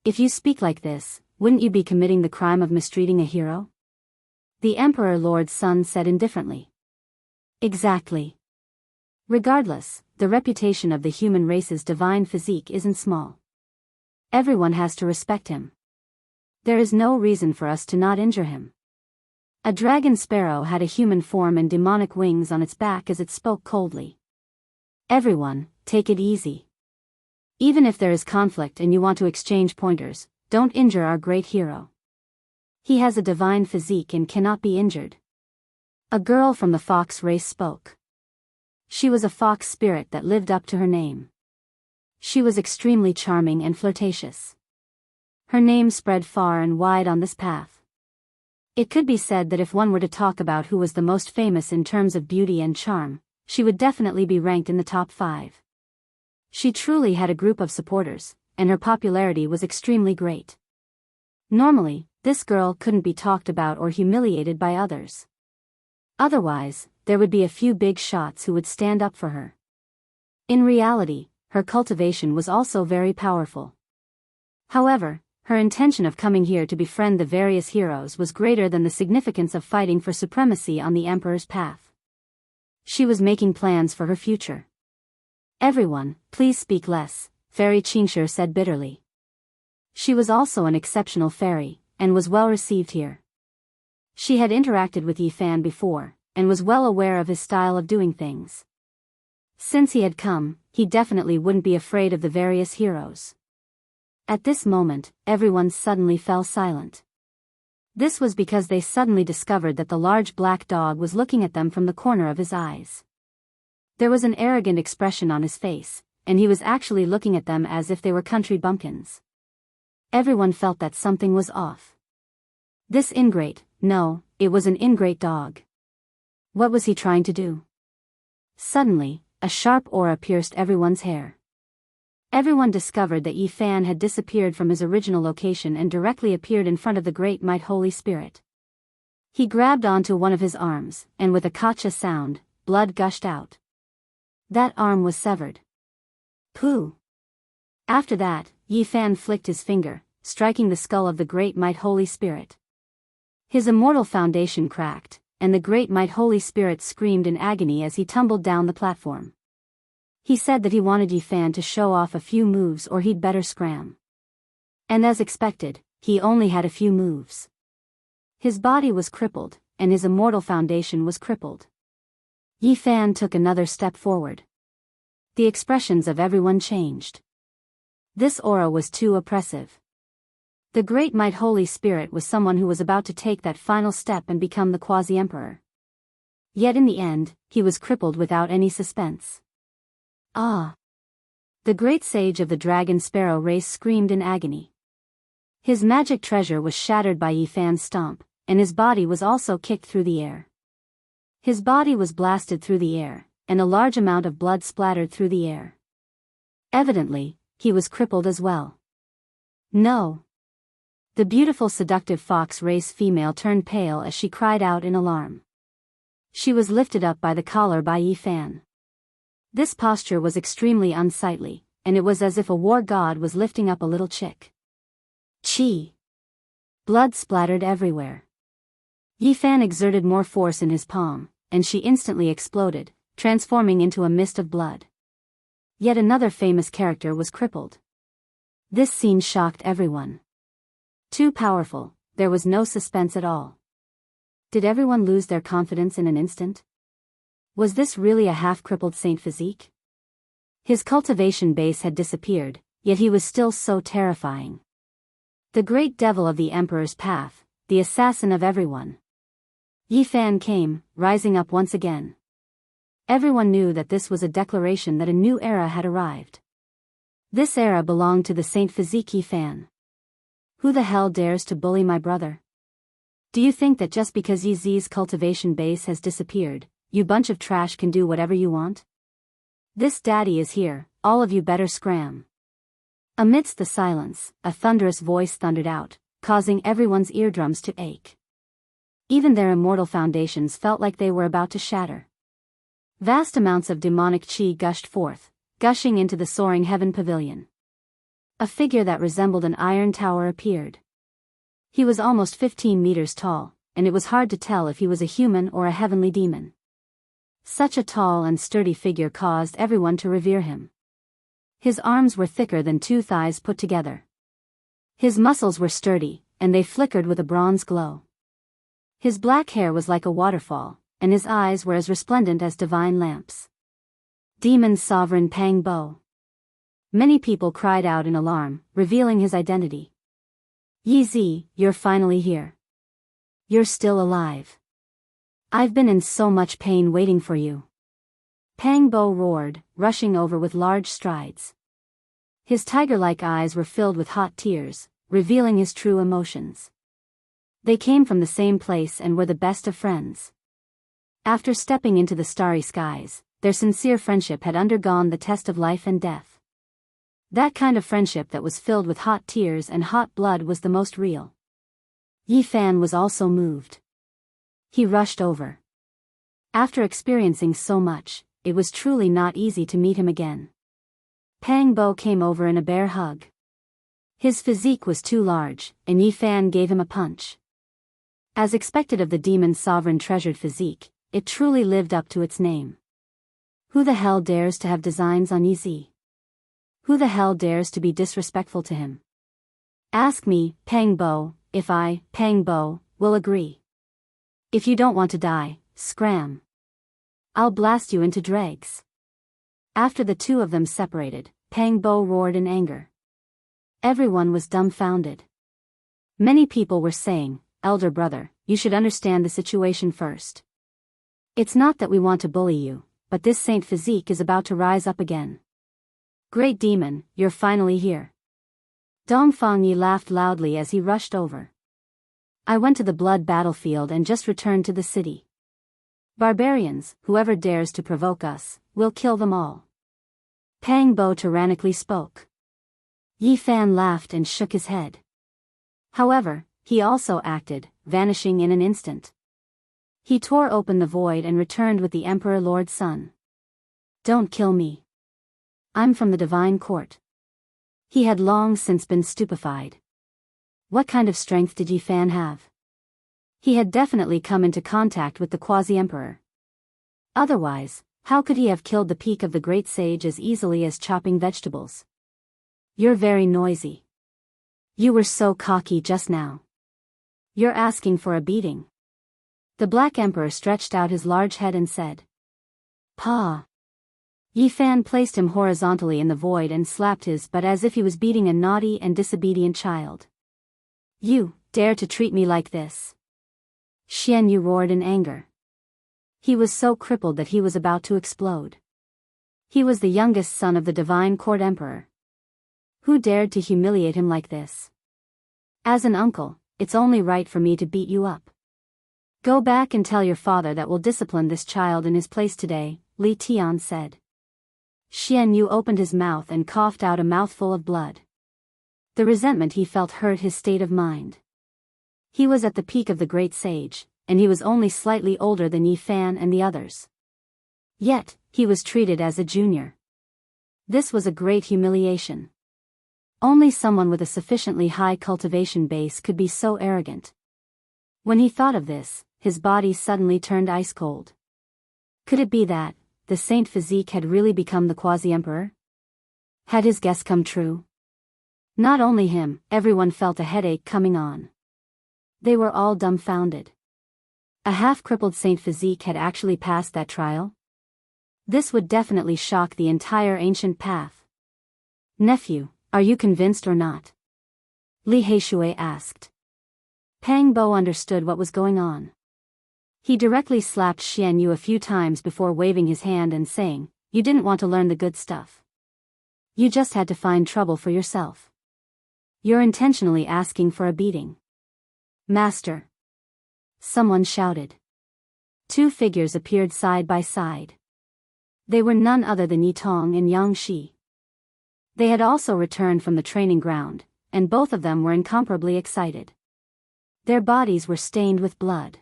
If you speak like this, wouldn't you be committing the crime of mistreating a hero? The Emperor Lord's son said indifferently. Exactly. Regardless, the reputation of the human race's divine physique isn't small. Everyone has to respect him. There is no reason for us to not injure him. A dragon sparrow had a human form and demonic wings on its back as it spoke coldly. Everyone, take it easy. Even if there is conflict and you want to exchange pointers, don't injure our great hero. He has a divine physique and cannot be injured. A girl from the fox race spoke. She was a fox spirit that lived up to her name. She was extremely charming and flirtatious. Her name spread far and wide on this path. It could be said that if one were to talk about who was the most famous in terms of beauty and charm, she would definitely be ranked in the top 5. She truly had a group of supporters, and her popularity was extremely great. Normally, this girl couldn't be talked about or humiliated by others. Otherwise, there would be a few big shots who would stand up for her. In reality, her cultivation was also very powerful. However, her intention of coming here to befriend the various heroes was greater than the significance of fighting for supremacy on the Emperor's path. She was making plans for her future. Everyone, please speak less, Fairy Qingshi said bitterly. She was also an exceptional fairy, and was well received here. She had interacted with Yi Fan before, and was well aware of his style of doing things. Since he had come, he definitely wouldn't be afraid of the various heroes. At this moment, everyone suddenly fell silent. This was because they suddenly discovered that the large black dog was looking at them from the corner of his eyes. There was an arrogant expression on his face, and he was actually looking at them as if they were country bumpkins. Everyone felt that something was off. This ingrate, no, it was an ingrate dog. What was he trying to do? Suddenly, a sharp aura pierced everyone's hair. Everyone discovered that Yi Fan had disappeared from his original location and directly appeared in front of the Great Might Holy Spirit. He grabbed onto one of his arms, and with a kacha sound, blood gushed out. That arm was severed. Pooh! After that, Yi Fan flicked his finger, striking the skull of the Great Might Holy Spirit. His immortal foundation cracked, and the Great Might Holy Spirit screamed in agony as he tumbled down the platform. He said that he wanted Yi Fan to show off a few moves or he'd better scram. And as expected, he only had a few moves. His body was crippled, and his immortal foundation was crippled. Yi Fan took another step forward. The expressions of everyone changed. This aura was too oppressive. The Great Might Holy Spirit was someone who was about to take that final step and become the quasi-emperor. Yet in the end, he was crippled without any suspense. Ah! The great sage of the dragon sparrow race screamed in agony. His magic treasure was shattered by Yi Fan's stomp, and his body was also kicked through the air. His body was blasted through the air, and a large amount of blood splattered through the air. Evidently, he was crippled as well. No! The beautiful seductive fox race female turned pale as she cried out in alarm. She was lifted up by the collar by Yi Fan. This posture was extremely unsightly, and it was as if a war god was lifting up a little chick. Chi! Blood splattered everywhere. Yi Fan exerted more force in his palm, and she instantly exploded, transforming into a mist of blood. Yet another famous character was crippled. This scene shocked everyone. Too powerful, there was no suspense at all. Did everyone lose their confidence in an instant? Was this really a half-crippled saint physique? His cultivation base had disappeared, yet he was still so terrifying. The great devil of the Emperor's path, the assassin of everyone. Yi Fan came, rising up once again. Everyone knew that this was a declaration that a new era had arrived. This era belonged to the Saint Physique Yi Fan. Who the hell dares to bully my brother? Do you think that just because Yi Zi's cultivation base has disappeared, you bunch of trash can do whatever you want? This daddy is here, all of you better scram. Amidst the silence, a thunderous voice thundered out, causing everyone's eardrums to ache. Even their immortal foundations felt like they were about to shatter. Vast amounts of demonic chi gushed forth, gushing into the soaring heaven pavilion. A figure that resembled an iron tower appeared. He was almost 15 meters tall, and it was hard to tell if he was a human or a heavenly demon. Such a tall and sturdy figure caused everyone to revere him. His arms were thicker than two thighs put together. His muscles were sturdy, and they flickered with a bronze glow. His black hair was like a waterfall, and his eyes were as resplendent as divine lamps. Demon Sovereign Pang Bo. Many people cried out in alarm, revealing his identity. Yi Zi, you're finally here. You're still alive. I've been in so much pain waiting for you. Pang Bo roared, rushing over with large strides. His tiger-like eyes were filled with hot tears, revealing his true emotions. They came from the same place and were the best of friends. After stepping into the starry skies, their sincere friendship had undergone the test of life and death. That kind of friendship that was filled with hot tears and hot blood was the most real. Yi Fan was also moved. He rushed over. After experiencing so much, it was truly not easy to meet him again. Pang Bo came over in a bear hug. His physique was too large, and Yi Fan gave him a punch. As expected of the demon sovereign treasured physique, it truly lived up to its name. Who the hell dares to have designs on Yi Zi? Who the hell dares to be disrespectful to him? Ask me, Pang Bo, if I, Pang Bo, will agree. If you don't want to die, scram. I'll blast you into dregs. After the two of them separated, Pang Bo roared in anger. Everyone was dumbfounded. Many people were saying, Elder brother, you should understand the situation first. It's not that we want to bully you, but this Saint Physique is about to rise up again. Great demon, you're finally here. Dong Fangyi laughed loudly as he rushed over. I went to the blood battlefield and just returned to the city. Barbarians, whoever dares to provoke us, we'll kill them all. Pang Bo tyrannically spoke. Yi Fan laughed and shook his head. However, he also acted, vanishing in an instant. He tore open the void and returned with the Emperor Lord's son. Don't kill me. I'm from the divine court. He had long since been stupefied. What kind of strength did Yi Fan have? He had definitely come into contact with the quasi-emperor. Otherwise, how could he have killed the peak of the great sage as easily as chopping vegetables? You're very noisy. You were so cocky just now. You're asking for a beating. The Black Emperor stretched out his large head and said. Pa. Yi Fan placed him horizontally in the void and slapped his butt as if he was beating a naughty and disobedient child. You dare to treat me like this? Xian Yu roared in anger. He was so crippled that he was about to explode. He was the youngest son of the divine court emperor. Who dared to humiliate him like this? As an uncle, it's only right for me to beat you up. Go back and tell your father that we'll discipline this child in his place today, Li Tian said. Xian Yu opened his mouth and coughed out a mouthful of blood. The resentment he felt hurt his state of mind. He was at the peak of the great sage, and he was only slightly older than Yi Fan and the others. Yet, he was treated as a junior. This was a great humiliation. Only someone with a sufficiently high cultivation base could be so arrogant. When he thought of this, his body suddenly turned ice cold. Could it be that the saint physique had really become the quasi-emperor? Had his guess come true? Not only him, everyone felt a headache coming on. They were all dumbfounded. A half-crippled saint physique had actually passed that trial? This would definitely shock the entire ancient path. Nephew, are you convinced or not? Li Heishui asked. Pang Bo understood what was going on. He directly slapped Xian Yu a few times before waving his hand and saying, You didn't want to learn the good stuff. You just had to find trouble for yourself. You're intentionally asking for a beating. Master. Someone shouted. Two figures appeared side by side. They were none other than Yi Tong and Yang Shi. They had also returned from the training ground, and both of them were incomparably excited. Their bodies were stained with blood.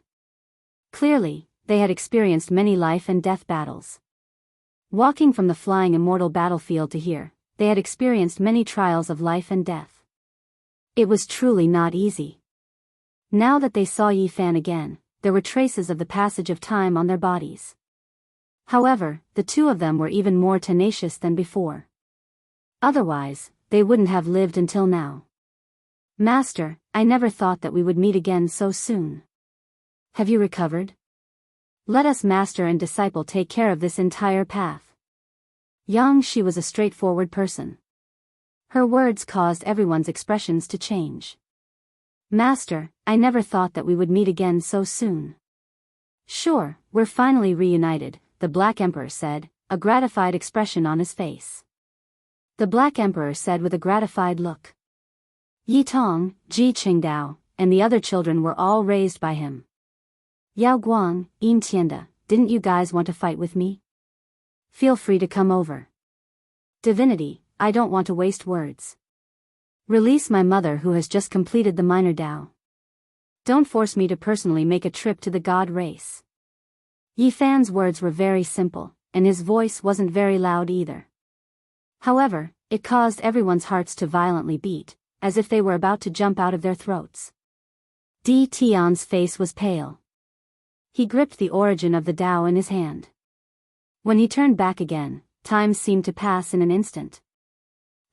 Clearly, they had experienced many life and death battles. Walking from the flying immortal battlefield to here, they had experienced many trials of life and death. It was truly not easy. Now that they saw Yi Fan again, there were traces of the passage of time on their bodies. However, the two of them were even more tenacious than before. Otherwise, they wouldn't have lived until now. Master, I never thought that we would meet again so soon. Have you recovered? Let us master and disciple take care of this entire path. Yang Shi was a straightforward person. Her words caused everyone's expressions to change. Master, I never thought that we would meet again so soon. Sure, we're finally reunited, the Black Emperor said, a gratified expression on his face. The Black Emperor said with a gratified look. Yi Tong, Ji Qingdao, and the other children were all raised by him. Yao Guang, Yin Tianda, didn't you guys want to fight with me? Feel free to come over. Divinity, I don't want to waste words. Release my mother who has just completed the minor Dao. Don't force me to personally make a trip to the god race. Yi Fan's words were very simple, and his voice wasn't very loud either. However, it caused everyone's hearts to violently beat, as if they were about to jump out of their throats. Di Tian's face was pale. He gripped the origin of the Tao in his hand. When he turned back again, time seemed to pass in an instant.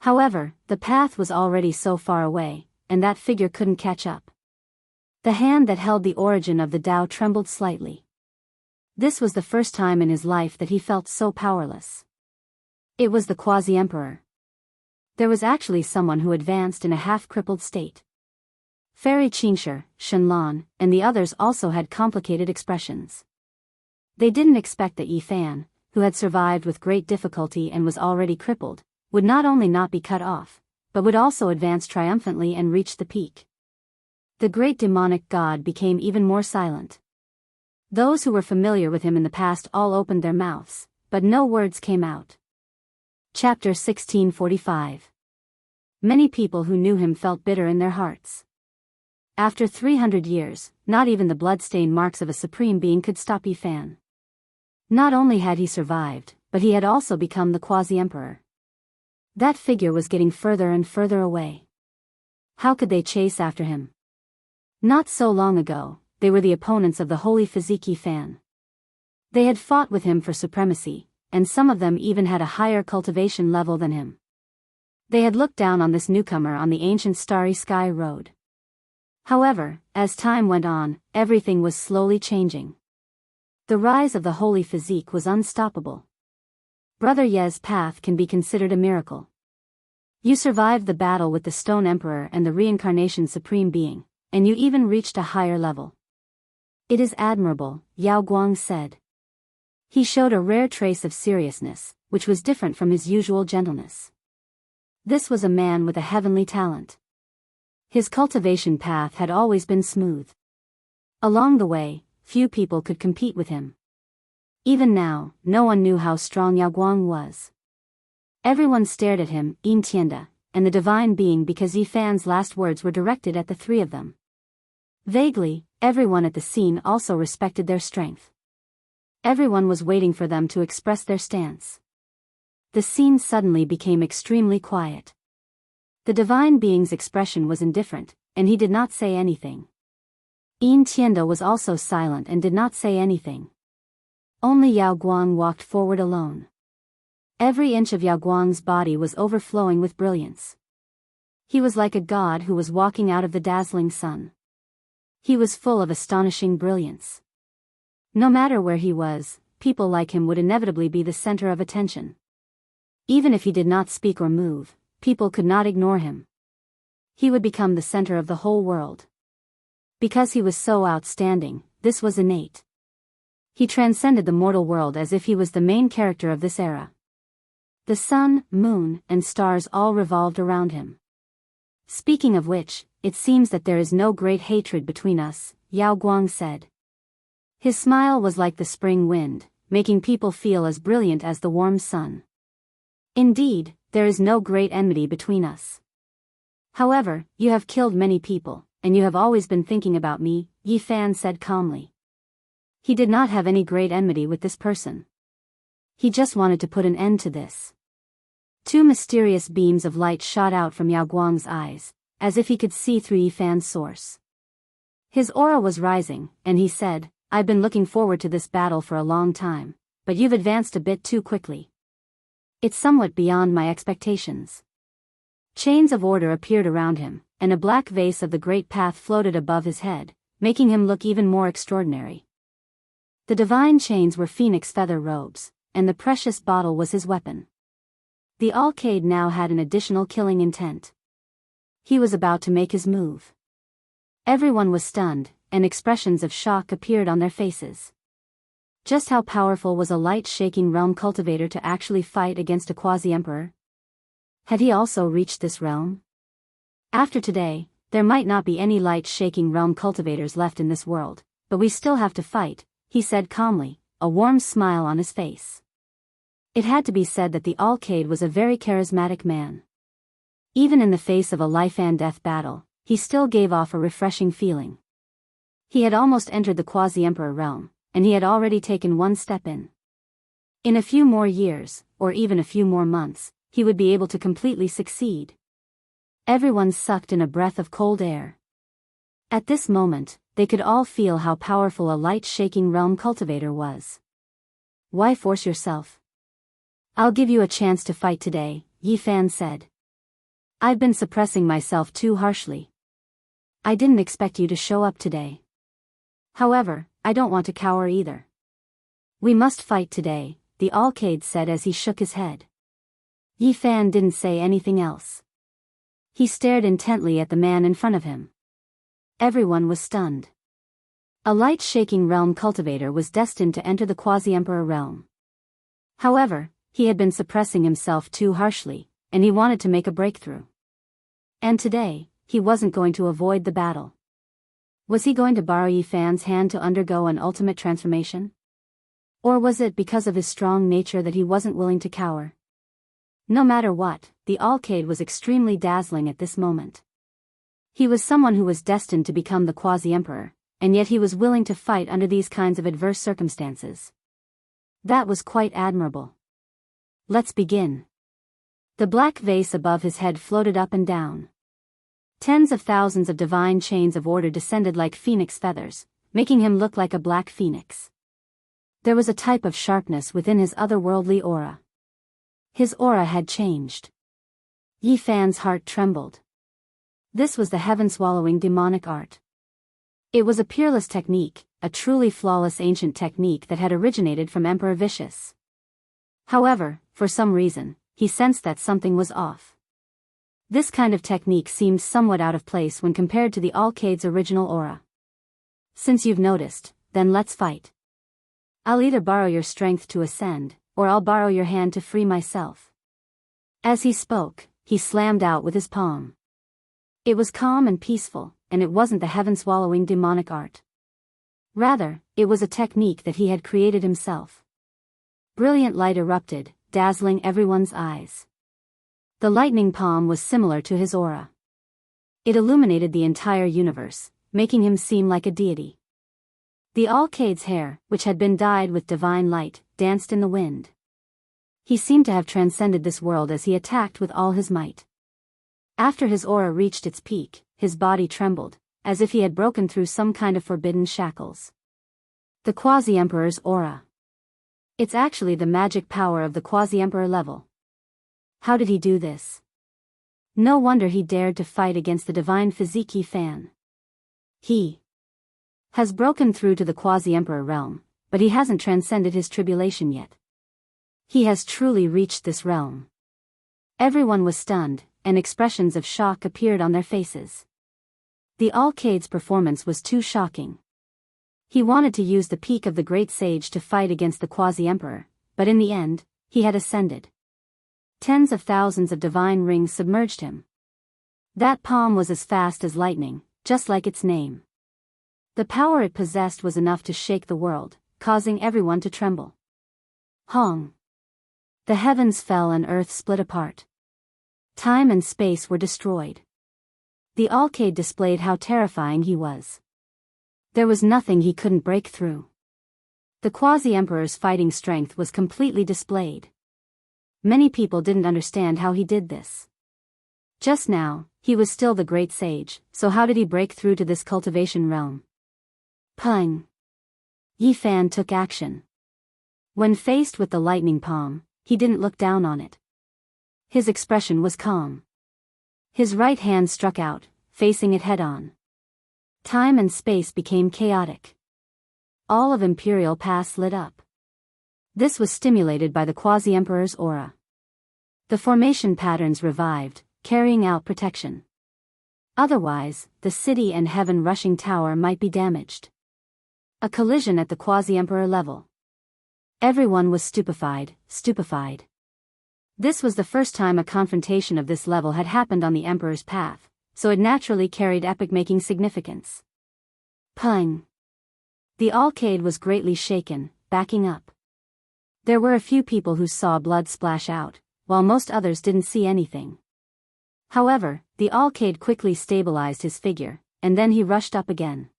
However, the path was already so far away, and that figure couldn't catch up. The hand that held the origin of the Tao trembled slightly. This was the first time in his life that he felt so powerless. It was the quasi-emperor. There was actually someone who advanced in a half-crippled state. Fairy Qingshi, Shenlan, and the others also had complicated expressions. They didn't expect that Yi Fan, who had survived with great difficulty and was already crippled, would not only not be cut off, but would also advance triumphantly and reach the peak. The great demonic god became even more silent. Those who were familiar with him in the past all opened their mouths, but no words came out. Chapter 1645. Many people who knew him felt bitter in their hearts. After 300 years, not even the blood-stained marks of a supreme being could stop Yi Fan. Not only had he survived, but he had also become the quasi-emperor. That figure was getting further and further away. How could they chase after him? Not so long ago, they were the opponents of the holy physique Yi Fan. They had fought with him for supremacy, and some of them even had a higher cultivation level than him. They had looked down on this newcomer on the ancient starry sky road. However, as time went on, everything was slowly changing. The rise of the holy physique was unstoppable. Brother Ye's path can be considered a miracle. You survived the battle with the Stone Emperor and the Reincarnation Supreme Being, and you even reached a higher level. It is admirable, Yao Guang said. He showed a rare trace of seriousness, which was different from his usual gentleness. This was a man with a heavenly talent. His cultivation path had always been smooth. Along the way, few people could compete with him. Even now, no one knew how strong Yao Guang was. Everyone stared at him, Yin Tianda, and the divine being, because Yi Fan's last words were directed at the three of them. Vaguely, everyone at the scene also respected their strength. Everyone was waiting for them to express their stance. The scene suddenly became extremely quiet. The divine being's expression was indifferent, and he did not say anything. Yin Tianda was also silent and did not say anything. Only Yao Guang walked forward alone. Every inch of Yao Guang's body was overflowing with brilliance. He was like a god who was walking out of the dazzling sun. He was full of astonishing brilliance. No matter where he was, people like him would inevitably be the center of attention. Even if he did not speak or move, people could not ignore him. He would become the center of the whole world. Because he was so outstanding, this was innate. He transcended the mortal world as if he was the main character of this era. The sun, moon, and stars all revolved around him. Speaking of which, it seems that there is no great hatred between us, Yao Guang said. His smile was like the spring wind, making people feel as brilliant as the warm sun. Indeed, there is no great enmity between us. However, you have killed many people, and you have always been thinking about me, Yi Fan said calmly. He did not have any great enmity with this person. He just wanted to put an end to this. Two mysterious beams of light shot out from Yao Guang's eyes, as if he could see through Yi Fan's source. His aura was rising, and he said, I've been looking forward to this battle for a long time, but you've advanced a bit too quickly. It's somewhat beyond my expectations. Chains of order appeared around him, and a black vase of the great path floated above his head, making him look even more extraordinary. The divine chains were phoenix feather robes, and the precious bottle was his weapon. The Alcade now had an additional killing intent. He was about to make his move. Everyone was stunned, and expressions of shock appeared on their faces. Just how powerful was a light-shaking realm cultivator to actually fight against a quasi-emperor? Had he also reached this realm? After today, there might not be any light-shaking realm cultivators left in this world, but we still have to fight, he said calmly, a warm smile on his face. It had to be said that the Alcade was a very charismatic man. Even in the face of a life-and-death battle, he still gave off a refreshing feeling. He had almost entered the quasi-emperor realm, and he had already taken one step in. In a few more years, or even a few more months, he would be able to completely succeed. Everyone sucked in a breath of cold air. At this moment, they could all feel how powerful a light-shaking realm cultivator was. Why force yourself? I'll give you a chance to fight today, Yi Fan said. I've been suppressing myself too harshly. I didn't expect you to show up today. However, I don't want to cower either. We must fight today, the Alcade said as he shook his head. Yi Fan didn't say anything else. He stared intently at the man in front of him. Everyone was stunned. A light-shaking realm cultivator was destined to enter the quasi-emperor realm. However, he had been suppressing himself too harshly, and he wanted to make a breakthrough. And today, he wasn't going to avoid the battle. Was he going to borrow Yi Fan's hand to undergo an ultimate transformation? Or was it because of his strong nature that he wasn't willing to cower? No matter what, the Alcade was extremely dazzling at this moment. He was someone who was destined to become the quasi-emperor, and yet he was willing to fight under these kinds of adverse circumstances. That was quite admirable. Let's begin. The black vase above his head floated up and down. Tens of thousands of divine chains of order descended like phoenix feathers, making him look like a black phoenix. There was a type of sharpness within his otherworldly aura. His aura had changed. Yi Fan's heart trembled. This was the heaven-swallowing demonic art. It was a peerless technique, a truly flawless ancient technique that had originated from Emperor Vicious. However, for some reason, he sensed that something was off. This kind of technique seemed somewhat out of place when compared to the Alcade's original aura. Since you've noticed, then let's fight. I'll either borrow your strength to ascend, or I'll borrow your hand to free myself. As he spoke, he slammed out with his palm. It was calm and peaceful, and it wasn't the heaven-swallowing demonic art. Rather, it was a technique that he had created himself. Brilliant light erupted, dazzling everyone's eyes. The lightning palm was similar to his aura. It illuminated the entire universe, making him seem like a deity. The Alcade's hair, which had been dyed with divine light, danced in the wind. He seemed to have transcended this world as he attacked with all his might. After his aura reached its peak, his body trembled, as if he had broken through some kind of forbidden shackles. The Quasi-Emperor's aura. It's actually the magic power of the Quasi-Emperor level. How did he do this? No wonder he dared to fight against the divine physique Yi Fan. He has broken through to the Quasi-Emperor realm, but he hasn't transcended his tribulation yet. He has truly reached this realm. Everyone was stunned, and expressions of shock appeared on their faces. The Alcade's performance was too shocking. He wanted to use the peak of the great sage to fight against the Quasi-Emperor, but in the end, he had ascended. Tens of thousands of divine rings submerged him. That palm was as fast as lightning, just like its name. The power it possessed was enough to shake the world, causing everyone to tremble. Hong! The heavens fell and earth split apart. Time and space were destroyed. The Alcade displayed how terrifying he was. There was nothing he couldn't break through. The Quasi-Emperor's fighting strength was completely displayed. Many people didn't understand how he did this. Just now, he was still the great sage, so how did he break through to this cultivation realm? Pung! Yi Fan took action. When faced with the lightning palm, he didn't look down on it. His expression was calm. His right hand struck out, facing it head-on. Time and space became chaotic. All of Imperial Pass lit up. This was stimulated by the Quasi-Emperor's aura. The formation patterns revived, carrying out protection. Otherwise, the city and heaven-rushing tower might be damaged. A collision at the Quasi-Emperor level. Everyone was stupefied. This was the first time a confrontation of this level had happened on the Emperor's path, so it naturally carried epic-making significance. Pung! The Alcade was greatly shaken, backing up. There were a few people who saw blood splash out, while most others didn't see anything. However, the Alcade quickly stabilized his figure, and then he rushed up again.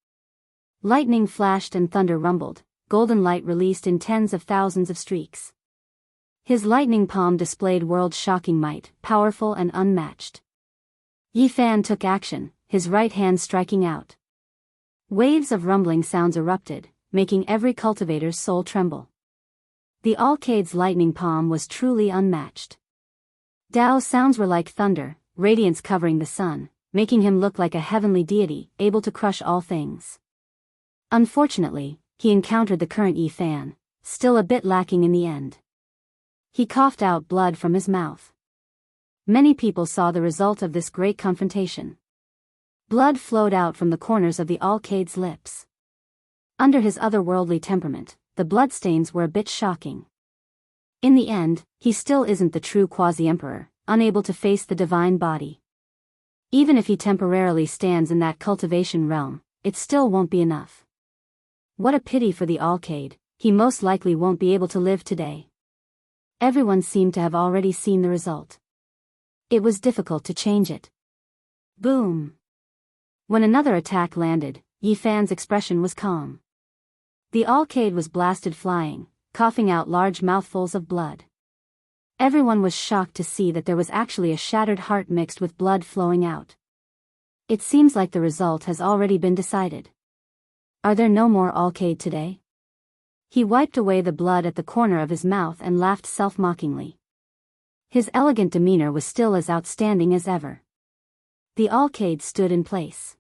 Lightning flashed and thunder rumbled, golden light released in tens of thousands of streaks. His lightning palm displayed world-shocking might, powerful and unmatched. Yi Fan took action, his right hand striking out. Waves of rumbling sounds erupted, making every cultivator's soul tremble. The Alcade's lightning palm was truly unmatched. Dao's sounds were like thunder, radiance covering the sun, making him look like a heavenly deity, able to crush all things. Unfortunately, he encountered the current Yi Fan, still a bit lacking in the end. He coughed out blood from his mouth. Many people saw the result of this great confrontation. Blood flowed out from the corners of the Alcade's lips. Under his otherworldly temperament, the bloodstains were a bit shocking. In the end, he still isn't the true Quasi-Emperor, unable to face the divine body. Even if he temporarily stands in that cultivation realm, it still won't be enough. What a pity for the Alcade, he most likely won't be able to live today. Everyone seemed to have already seen the result. It was difficult to change it. Boom! When another attack landed, Yi Fan's expression was calm. The alcade was blasted flying, coughing out large mouthfuls of blood. Everyone was shocked to see that there was actually a shattered heart mixed with blood flowing out. It seems like the result has already been decided. Are there no more alcade today? He wiped away the blood at the corner of his mouth and laughed self-mockingly. His elegant demeanor was still as outstanding as ever. The alcade stood in place.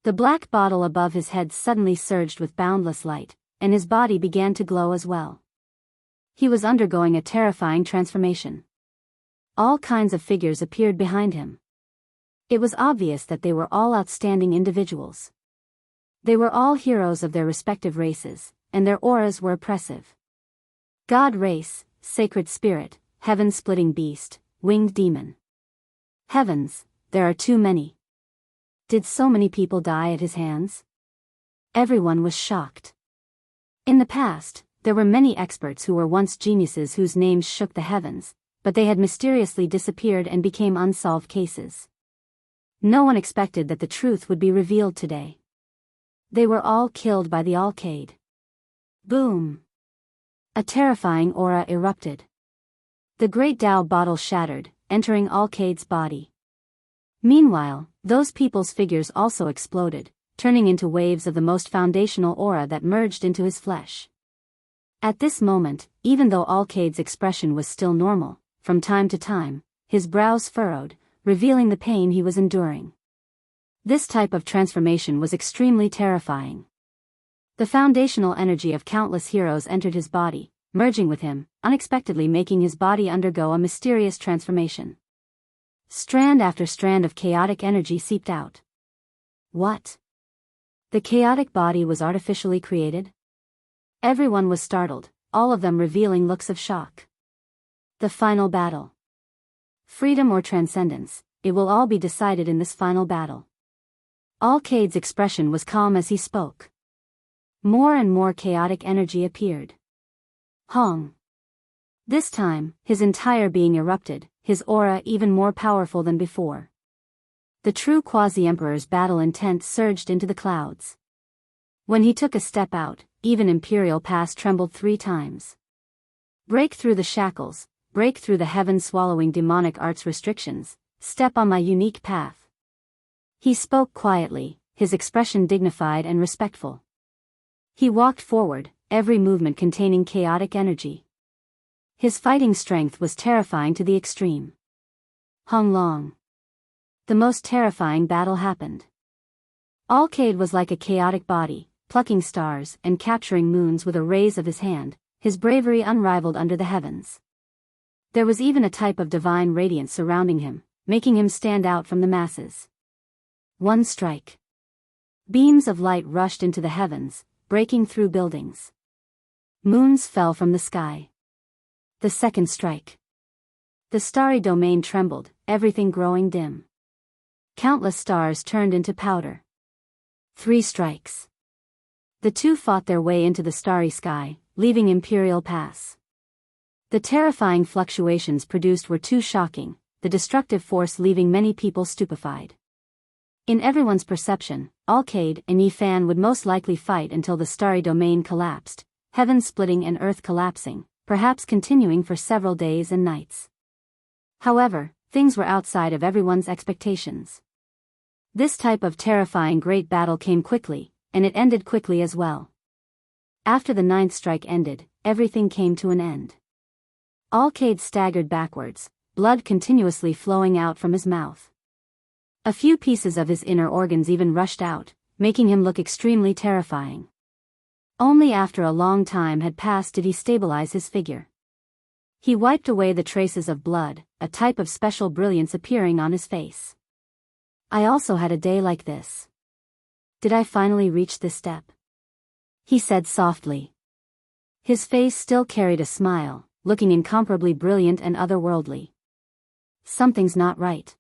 The black bottle above his head suddenly surged with boundless light, and his body began to glow as well. He was undergoing a terrifying transformation. All kinds of figures appeared behind him. It was obvious that they were all outstanding individuals. They were all heroes of their respective races, and their auras were oppressive. God race, sacred spirit, heaven-splitting beast, winged demon. Heavens, there are too many. Did so many people die at his hands? Everyone was shocked. In the past, there were many experts who were once geniuses whose names shook the heavens, but they had mysteriously disappeared and became unsolved cases. No one expected that the truth would be revealed today. They were all killed by the alcade. Boom! A terrifying aura erupted. The great Tao bottle shattered, entering alcade's body. Meanwhile, those people's figures also exploded, turning into waves of the most foundational aura that merged into his flesh. At this moment, even though alcade's expression was still normal, from time to time, his brows furrowed, revealing the pain he was enduring. This type of transformation was extremely terrifying. The foundational energy of countless heroes entered his body, merging with him, unexpectedly making his body undergo a mysterious transformation. Strand after strand of chaotic energy seeped out. What? The chaotic body was artificially created? Everyone was startled, all of them revealing looks of shock. The final battle. Freedom or transcendence, it will all be decided in this final battle. Alcade's expression was calm as he spoke. More and more chaotic energy appeared. Hong. This time, his entire being erupted, his aura even more powerful than before. The true quasi-emperor's battle intent surged into the clouds. When he took a step out, even Imperial Pass trembled 3 times. Break through the shackles, break through the heaven-swallowing demonic arts restrictions, step on my unique path. He spoke quietly, his expression dignified and respectful. He walked forward, every movement containing chaotic energy. His fighting strength was terrifying to the extreme. Hong Long. The most terrifying battle happened. Alcade was like a chaotic body, plucking stars and capturing moons with a raise of his hand, his bravery unrivaled under the heavens. There was even a type of divine radiance surrounding him, making him stand out from the masses. One strike. Beams of light rushed into the heavens, breaking through buildings. Moons fell from the sky. The second strike. The starry domain trembled, everything growing dim. Countless stars turned into powder. 3 strikes. The two fought their way into the starry sky, leaving Imperial Pass. The terrifying fluctuations produced were too shocking, the destructive force leaving many people stupefied. In everyone's perception, Alcade and Yi Fan would most likely fight until the starry domain collapsed, heaven splitting and earth collapsing, perhaps continuing for several days and nights. However, things were outside of everyone's expectations. This type of terrifying great battle came quickly, and it ended quickly as well. After the 9th strike ended, everything came to an end. Alcade staggered backwards, blood continuously flowing out from his mouth. A few pieces of his inner organs even rushed out, making him look extremely terrifying. Only after a long time had passed did he stabilize his figure. He wiped away the traces of blood, a type of special brilliance appearing on his face. I also had a day like this. Did I finally reach this step? He said softly. His face still carried a smile, looking incomparably brilliant and otherworldly. Something's not right.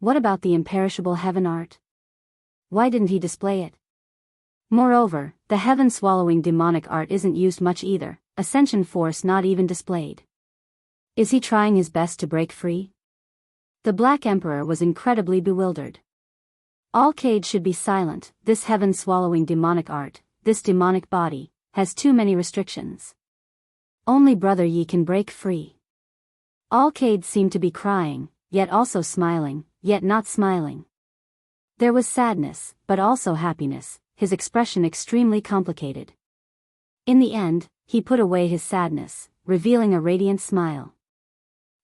What about the imperishable heaven art? Why didn't he display it? Moreover, the heaven-swallowing demonic art isn't used much either, ascension force not even displayed. Is he trying his best to break free? The Black Emperor was incredibly bewildered. All Cade should be silent. This heaven-swallowing demonic art, this demonic body, has too many restrictions. Only Brother Yi can break free. All Cade seemed to be crying, yet also smiling, yet not smiling. There was sadness, but also happiness, his expression extremely complicated. In the end, he put away his sadness, revealing a radiant smile.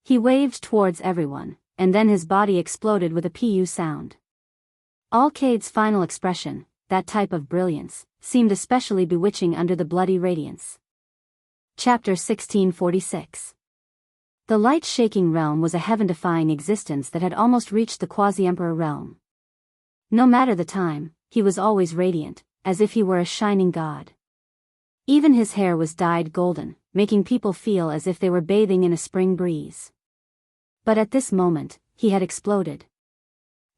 He waved towards everyone, and then his body exploded with a pu sound. All Cade's final expression, that type of brilliance, seemed especially bewitching under the bloody radiance. Chapter 1646. The light-shaking realm was a heaven-defying existence that had almost reached the quasi-emperor realm. No matter the time, he was always radiant, as if he were a shining god. Even his hair was dyed golden, making people feel as if they were bathing in a spring breeze. But at this moment, he had exploded.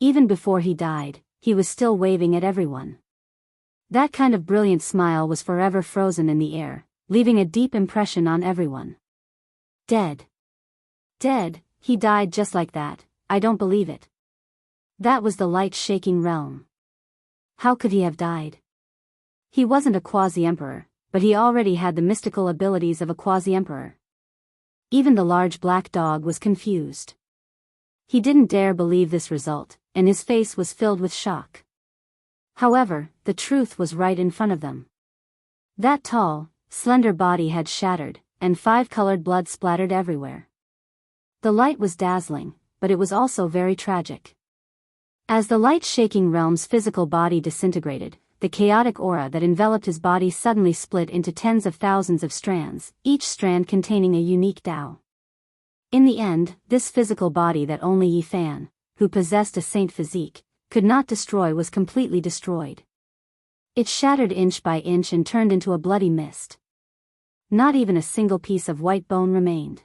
Even before he died, he was still waving at everyone. That kind of brilliant smile was forever frozen in the air, leaving a deep impression on everyone. Dead. Dead, he died just like that. I don't believe it. That was the light-shaking realm. How could he have died? He wasn't a quasi-emperor, but he already had the mystical abilities of a quasi-emperor. Even the large black dog was confused. He didn't dare believe this result, and his face was filled with shock. However, the truth was right in front of them. That tall, slender body had shattered, and 5-colored blood splattered everywhere. The light was dazzling, but it was also very tragic. As the light-shaking realm's physical body disintegrated, the chaotic aura that enveloped his body suddenly split into tens of thousands of strands, each strand containing a unique Tao. In the end, this physical body that only Yi Fan, who possessed a saint physique, could not destroy was completely destroyed. It shattered inch by inch and turned into a bloody mist. Not even a single piece of white bone remained.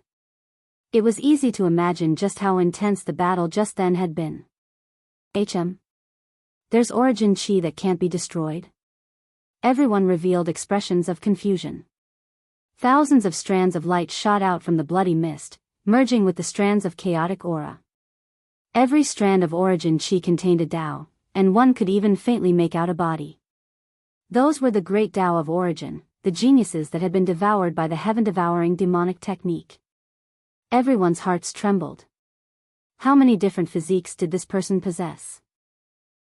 It was easy to imagine just how intense the battle just then had been. There's origin chi that can't be destroyed? Everyone revealed expressions of confusion. Thousands of strands of light shot out from the bloody mist, merging with the strands of chaotic aura. Every strand of origin chi contained a Tao, and one could even faintly make out a body. Those were the great Tao of origin, the geniuses that had been devoured by the heaven-devouring demonic technique. Everyone's hearts trembled. How many different physiques did this person possess?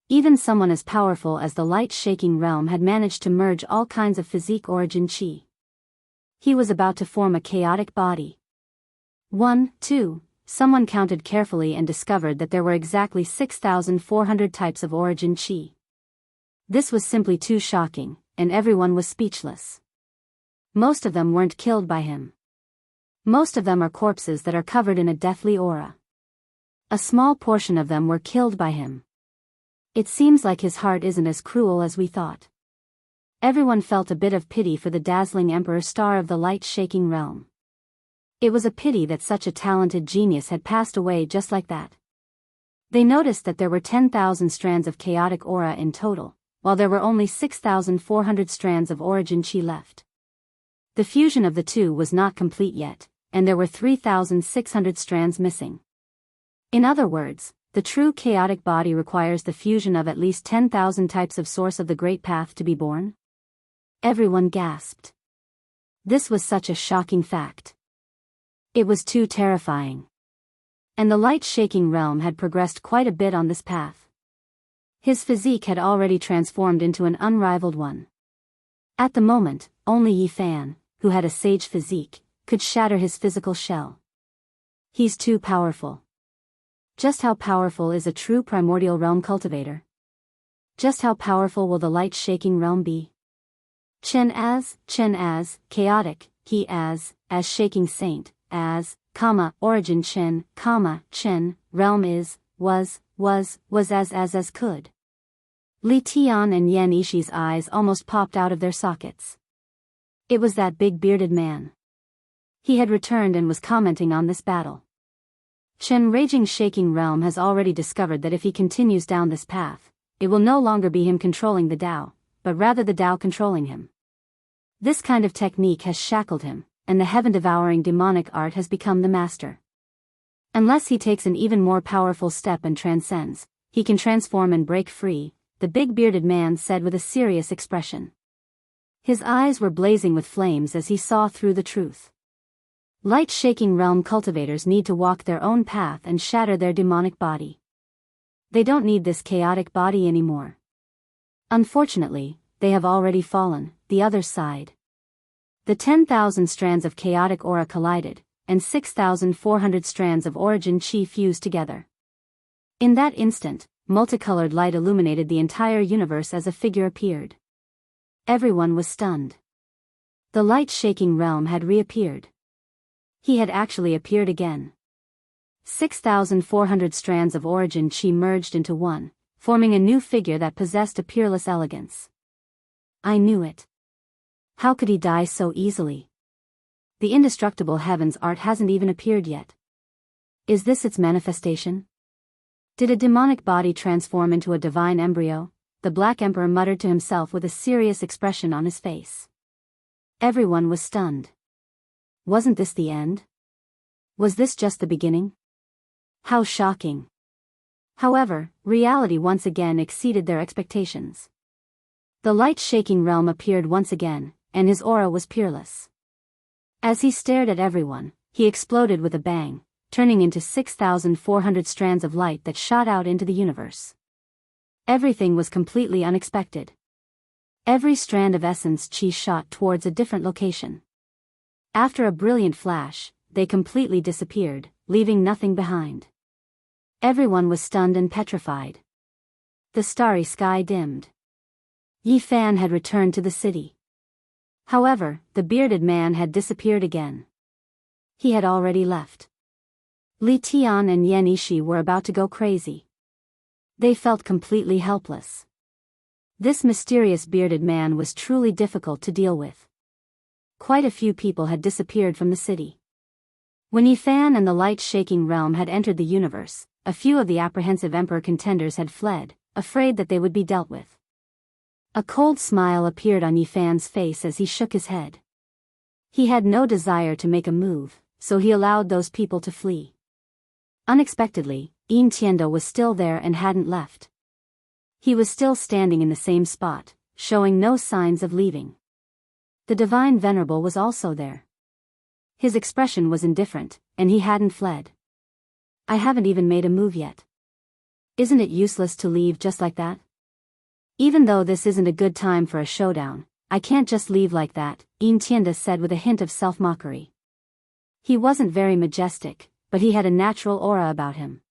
Even someone as powerful as the light-shaking realm had managed to merge all kinds of physique origin chi. He was about to form a chaotic body. 1, 2, someone counted carefully and discovered that there were exactly 6,400 types of origin chi. This was simply too shocking, and everyone was speechless. Most of them weren't killed by him. Most of them are corpses that are covered in a deathly aura. A small portion of them were killed by him. It seems like his heart isn't as cruel as we thought. Everyone felt a bit of pity for the dazzling Emperor Star of the light-shaking realm. It was a pity that such a talented genius had passed away just like that. They noticed that there were 10,000 strands of chaotic aura in total, while there were only 6,400 strands of origin chi left. The fusion of the two was not complete yet, and there were 3,600 strands missing. In other words, the true chaotic body requires the fusion of at least 10,000 types of source of the Great Path to be born. Everyone gasped. This was such a shocking fact. It was too terrifying. And the light-shaking realm had progressed quite a bit on this path. His physique had already transformed into an unrivaled one. At the moment, only Yi Fan, who had a sage physique, could shatter his physical shell. He's too powerful. Just how powerful is a true primordial realm cultivator? Just how powerful will the light-shaking realm be? Chen as, chaotic, he as shaking saint, as, origin Chen, Chen, realm is, was as could. Li Tian and Yan Ishi's eyes almost popped out of their sockets. It was that big bearded man. He had returned and was commenting on this battle. Chen raging shaking realm has already discovered that if he continues down this path, it will no longer be him controlling the Tao, but rather the Tao controlling him. This kind of technique has shackled him, and the heaven-devouring demonic art has become the master. Unless he takes an even more powerful step and transcends, he can transform and break free, the big bearded man said with a serious expression. His eyes were blazing with flames as he saw through the truth. Light-shaking realm cultivators need to walk their own path and shatter their demonic body. They don't need this chaotic body anymore. Unfortunately, they have already fallen, the other side. The 10,000 strands of chaotic aura collided, and 6,400 strands of origin chi fused together. In that instant, multicolored light illuminated the entire universe as a figure appeared. Everyone was stunned. The light-shaking realm had reappeared. He had actually appeared again. 6,400 strands of origin chi merged into one, forming a new figure that possessed a peerless elegance. I knew it. How could he die so easily? The indestructible heaven's art hasn't even appeared yet. Is this its manifestation? Did a demonic body transform into a divine embryo? The Black Emperor muttered to himself with a serious expression on his face. Everyone was stunned. Wasn't this the end? Was this just the beginning? How shocking. However, reality once again exceeded their expectations. The light-shaking realm appeared once again, and his aura was peerless. As he stared at everyone, he exploded with a bang, turning into 6,400 strands of light that shot out into the universe. Everything was completely unexpected. Every strand of essence chi shot towards a different location. After a brilliant flash, they completely disappeared, leaving nothing behind. Everyone was stunned and petrified. The starry sky dimmed. Yi Fan had returned to the city. However, the bearded man had disappeared again. He had already left. Li Tian and Yan Ishi were about to go crazy. They felt completely helpless. This mysterious bearded man was truly difficult to deal with. Quite a few people had disappeared from the city. When Yi Fan and the light-shaking realm had entered the universe, a few of the apprehensive emperor contenders had fled, afraid that they would be dealt with. A cold smile appeared on Yi Fan's face as he shook his head. He had no desire to make a move, so he allowed those people to flee. Unexpectedly, Yin Tiando was still there and hadn't left. He was still standing in the same spot, showing no signs of leaving. The Divine Venerable was also there. His expression was indifferent, and he hadn't fled. I haven't even made a move yet. Isn't it useless to leave just like that? Even though this isn't a good time for a showdown, I can't just leave like that, Yin Tianda said with a hint of self-mockery. He wasn't very majestic, but he had a natural aura about him.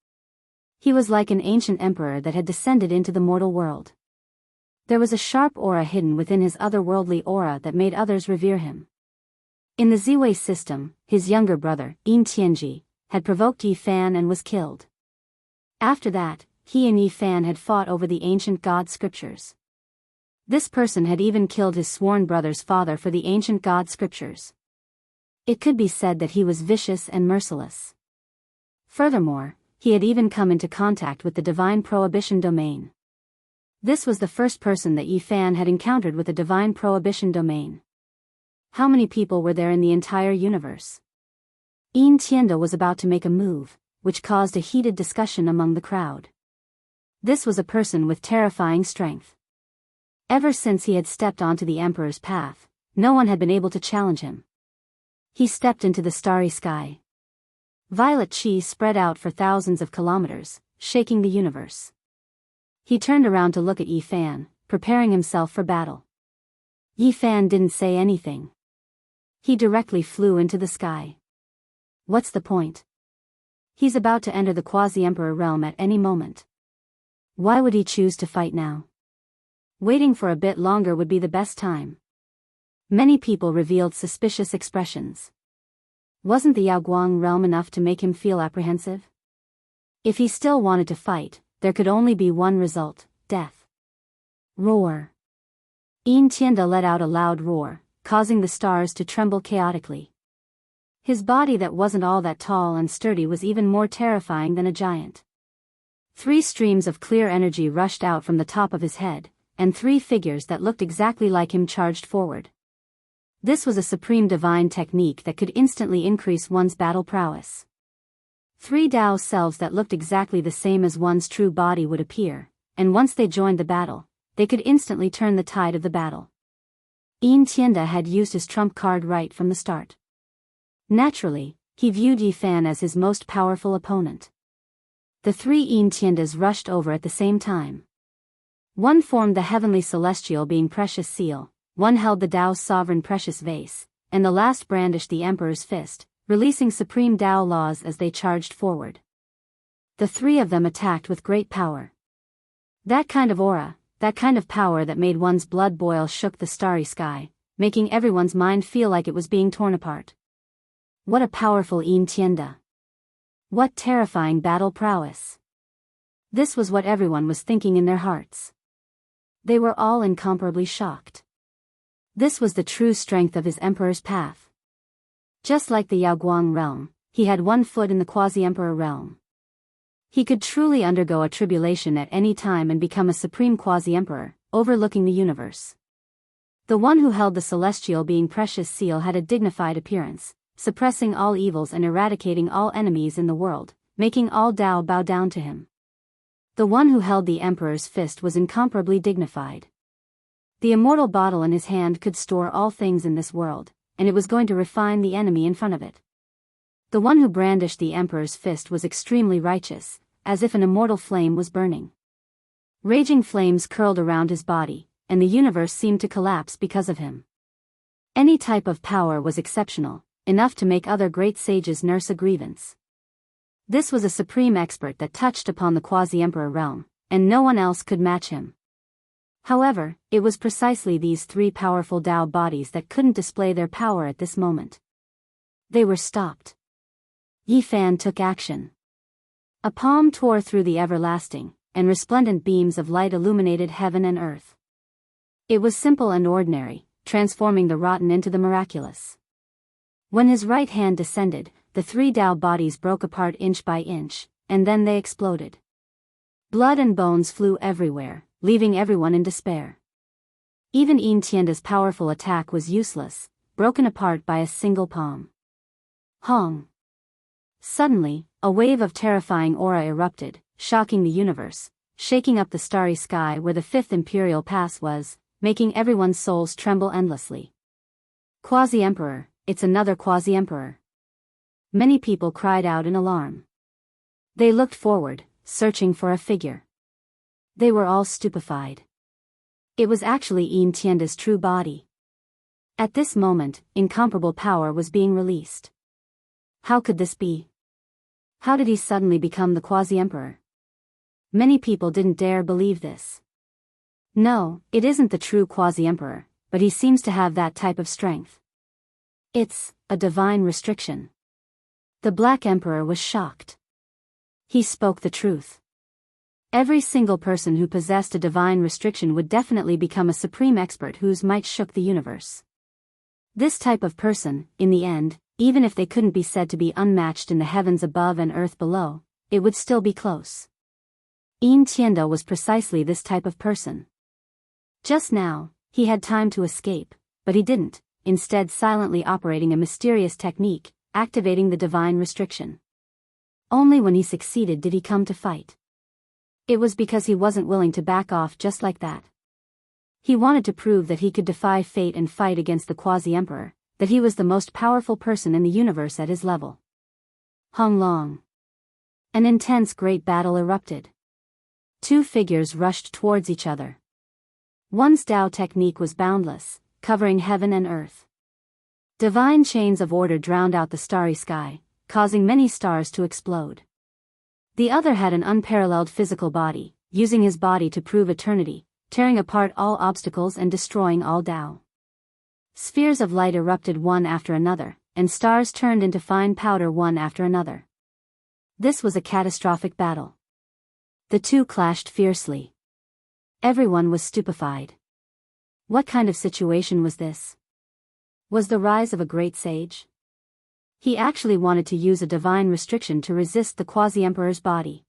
He was like an ancient emperor that had descended into the mortal world. There was a sharp aura hidden within his otherworldly aura that made others revere him. In the Ziwei system, his younger brother, Yin Tianji, had provoked Yi Fan and was killed. After that, he and Yi Fan had fought over the ancient god scriptures. This person had even killed his sworn brother's father for the ancient god scriptures. It could be said that he was vicious and merciless. Furthermore, he had even come into contact with the divine prohibition domain. This was the first person that Yi Fan had encountered with a divine prohibition domain. How many people were there in the entire universe? Yin Tianda was about to make a move, which caused a heated discussion among the crowd. This was a person with terrifying strength. Ever since he had stepped onto the Emperor's path, no one had been able to challenge him. He stepped into the starry sky. Violet chi spread out for thousands of kilometers, shaking the universe. He turned around to look at Yi Fan, preparing himself for battle. Yi Fan didn't say anything. He directly flew into the sky. What's the point? He's about to enter the quasi-emperor realm at any moment. Why would he choose to fight now? Waiting for a bit longer would be the best time. Many people revealed suspicious expressions. Wasn't the Yaoguang realm enough to make him feel apprehensive? If he still wanted to fight, there could only be one result, death. Roar. Yin Tianda let out a loud roar, causing the stars to tremble chaotically. His body that wasn't all that tall and sturdy was even more terrifying than a giant. 3 streams of clear energy rushed out from the top of his head, and 3 figures that looked exactly like him charged forward. This was a supreme divine technique that could instantly increase one's battle prowess. 3 Tao selves that looked exactly the same as one's true body would appear, and once they joined the battle, they could instantly turn the tide of the battle. Yin Tianda had used his trump card right from the start. Naturally, he viewed Yi Fan as his most powerful opponent. The 3 Yin Tiandas rushed over at the same time. One formed the heavenly celestial being precious seal, one held the Tao's sovereign precious vase, and the last brandished the emperor's fist, releasing supreme Tao laws as they charged forward. The 3 of them attacked with great power. That kind of aura, that kind of power that made one's blood boil shook the starry sky, making everyone's mind feel like it was being torn apart. What a powerful Yin Tianda! What terrifying battle prowess! This was what everyone was thinking in their hearts. They were all incomparably shocked. This was the true strength of his emperor's path. Just like the Yaoguang realm, he had one foot in the quasi-emperor realm. He could truly undergo a tribulation at any time and become a supreme quasi-emperor, overlooking the universe. The one who held the celestial being precious seal had a dignified appearance, suppressing all evils and eradicating all enemies in the world, making all Tao bow down to him. The one who held the emperor's fist was incomparably dignified. The immortal bottle in his hand could store all things in this world, and it was going to refine the enemy in front of it. The one who brandished the emperor's fist was extremely righteous, as if an immortal flame was burning. Raging flames curled around his body, and the universe seemed to collapse because of him. Any type of power was exceptional, enough to make other great sages nurse a grievance. This was a supreme expert that touched upon the quasi-emperor realm, and no one else could match him. However, it was precisely these 3 powerful Tao bodies that couldn't display their power at this moment. They were stopped. Yi Fan took action. A palm tore through the everlasting, and resplendent beams of light illuminated heaven and earth. It was simple and ordinary, transforming the rotten into the miraculous. When his right hand descended, the 3 Tao bodies broke apart inch by inch, and then they exploded. Blood and bones flew everywhere, leaving everyone in despair. Even Yin Tianda's powerful attack was useless, broken apart by a single palm. Hong! Suddenly, a wave of terrifying aura erupted, shocking the universe, shaking up the starry sky where the 5th Imperial Pass was, making everyone's souls tremble endlessly. Quasi-Emperor, it's another Quasi-Emperor. Many people cried out in alarm. They looked forward, searching for a figure. They were all stupefied. It was actually Yin Tianda's true body. At this moment, incomparable power was being released. How could this be? How did he suddenly become the Quasi-Emperor? Many people didn't dare believe this. No, it isn't the true Quasi-Emperor, but he seems to have that type of strength. It's a divine restriction. The Black Emperor was shocked. He spoke the truth. Every single person who possessed a divine restriction would definitely become a supreme expert whose might shook the universe. This type of person, in the end, even if they couldn't be said to be unmatched in the heavens above and earth below, it would still be close. Yin Tianda was precisely this type of person. Just now, he had time to escape, but he didn't, instead silently operating a mysterious technique, activating the divine restriction. Only when he succeeded did he come to fight. It was because he wasn't willing to back off just like that. He wanted to prove that he could defy fate and fight against the Quasi-Emperor, that he was the most powerful person in the universe at his level. Hong Long. An intense great battle erupted. 2 figures rushed towards each other. One's Tao technique was boundless, covering heaven and earth. Divine chains of order drowned out the starry sky, causing many stars to explode. The other had an unparalleled physical body, using his body to prove eternity, tearing apart all obstacles and destroying all Tao. Spheres of light erupted one after another, and stars turned into fine powder one after another. This was a catastrophic battle. The 2 clashed fiercely. Everyone was stupefied. What kind of situation was this? Was the rise of a great sage? He actually wanted to use a divine restriction to resist the Quasi-Emperor's body.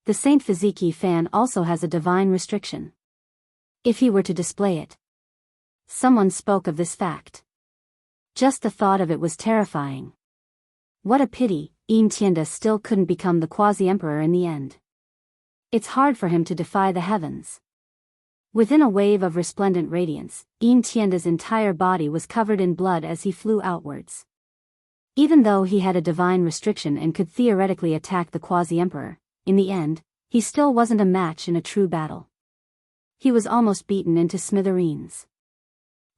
The Saint Physique Yi Fan also has a divine restriction. If he were to display it. Someone spoke of this fact. Just the thought of it was terrifying. What a pity, Yin Tianda still couldn't become the quasi-emperor in the end. It's hard for him to defy the heavens. Within a wave of resplendent radiance, Yin Tianda's entire body was covered in blood as he flew outwards. Even though he had a divine restriction and could theoretically attack the quasi-emperor, in the end, he still wasn't a match in a true battle. He was almost beaten into smithereens.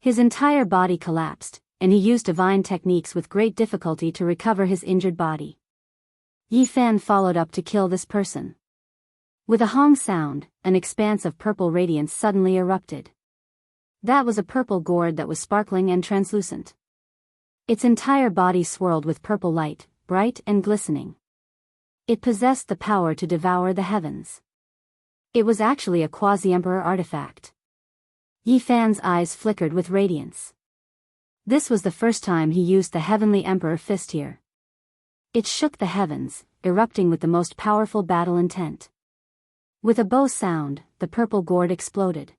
His entire body collapsed, and he used divine techniques with great difficulty to recover his injured body. Yi Fan followed up to kill this person. With a hong sound, an expanse of purple radiance suddenly erupted. That was a purple gourd that was sparkling and translucent. Its entire body swirled with purple light, bright and glistening. It possessed the power to devour the heavens. It was actually a quasi-emperor artifact. Yi Fan's eyes flickered with radiance. This was the first time he used the Heavenly Emperor fist here. It shook the heavens, erupting with the most powerful battle intent. With a bow sound, the purple gourd exploded.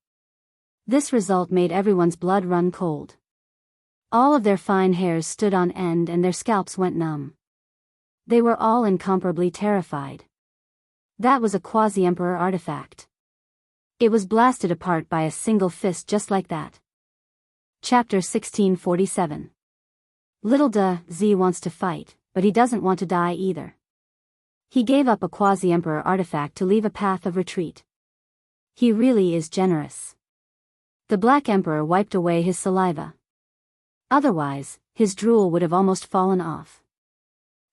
This result made everyone's blood run cold. All of their fine hairs stood on end and their scalps went numb. They were all incomparably terrified. That was a quasi-emperor artifact. It was blasted apart by a single fist just like that. Chapter 1647. Little Z wants to fight, but he doesn't want to die either. He gave up a quasi-emperor artifact to leave a path of retreat. He really is generous. The Black Emperor wiped away his saliva. Otherwise, his drool would have almost fallen off.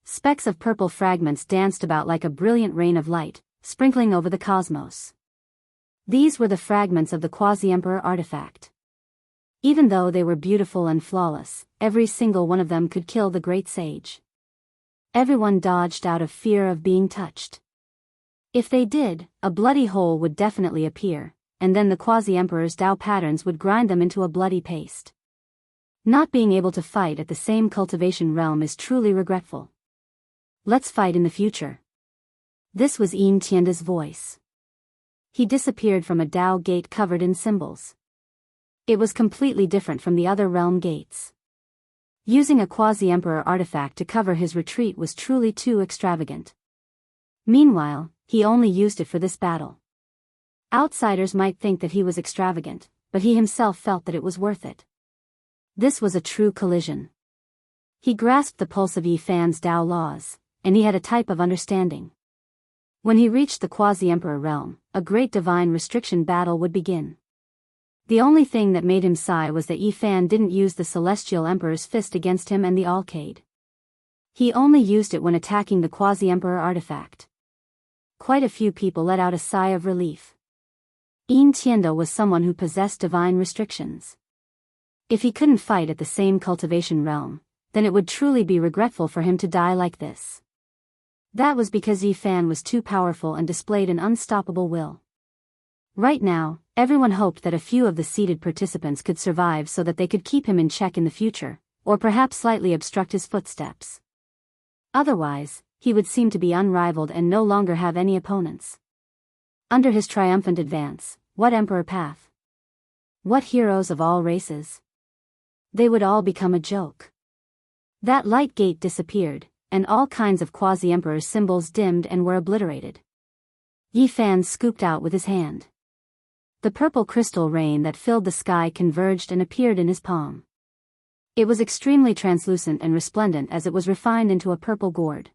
Specks of purple fragments danced about like a brilliant rain of light, sprinkling over the cosmos. These were the fragments of the quasi-emperor artifact. Even though they were beautiful and flawless, every single one of them could kill the great sage. Everyone dodged out of fear of being touched. If they did, a bloody hole would definitely appear, and then the quasi-emperor's Tao patterns would grind them into a bloody paste. Not being able to fight at the same cultivation realm is truly regretful. Let's fight in the future. This was Yin Tianda's voice. He disappeared from a Tao gate covered in symbols. It was completely different from the other realm gates. Using a quasi-emperor artifact to cover his retreat was truly too extravagant. Meanwhile, he only used it for this battle. Outsiders might think that he was extravagant, but he himself felt that it was worth it. This was a true collision. He grasped the pulse of Yi Fan's Tao laws, and he had a type of understanding. When he reached the quasi-emperor realm, a great divine restriction battle would begin. The only thing that made him sigh was that Yi Fan didn't use the celestial emperor's fist against him and the Alcade. He only used it when attacking the quasi-emperor artifact. Quite a few people let out a sigh of relief. Yin Tianda was someone who possessed divine restrictions. If he couldn't fight at the same cultivation realm, then it would truly be regretful for him to die like this. That was because Yi Fan was too powerful and displayed an unstoppable will. Right now, everyone hoped that a few of the seated participants could survive so that they could keep him in check in the future, or perhaps slightly obstruct his footsteps. Otherwise, he would seem to be unrivaled and no longer have any opponents. Under his triumphant advance, what emperor path? What heroes of all races? They would all become a joke. That light gate disappeared, and all kinds of quasi-emperor symbols dimmed and were obliterated. Yi Fan scooped out with his hand. The purple crystal rain that filled the sky converged and appeared in his palm. It was extremely translucent and resplendent as it was refined into a purple gourd.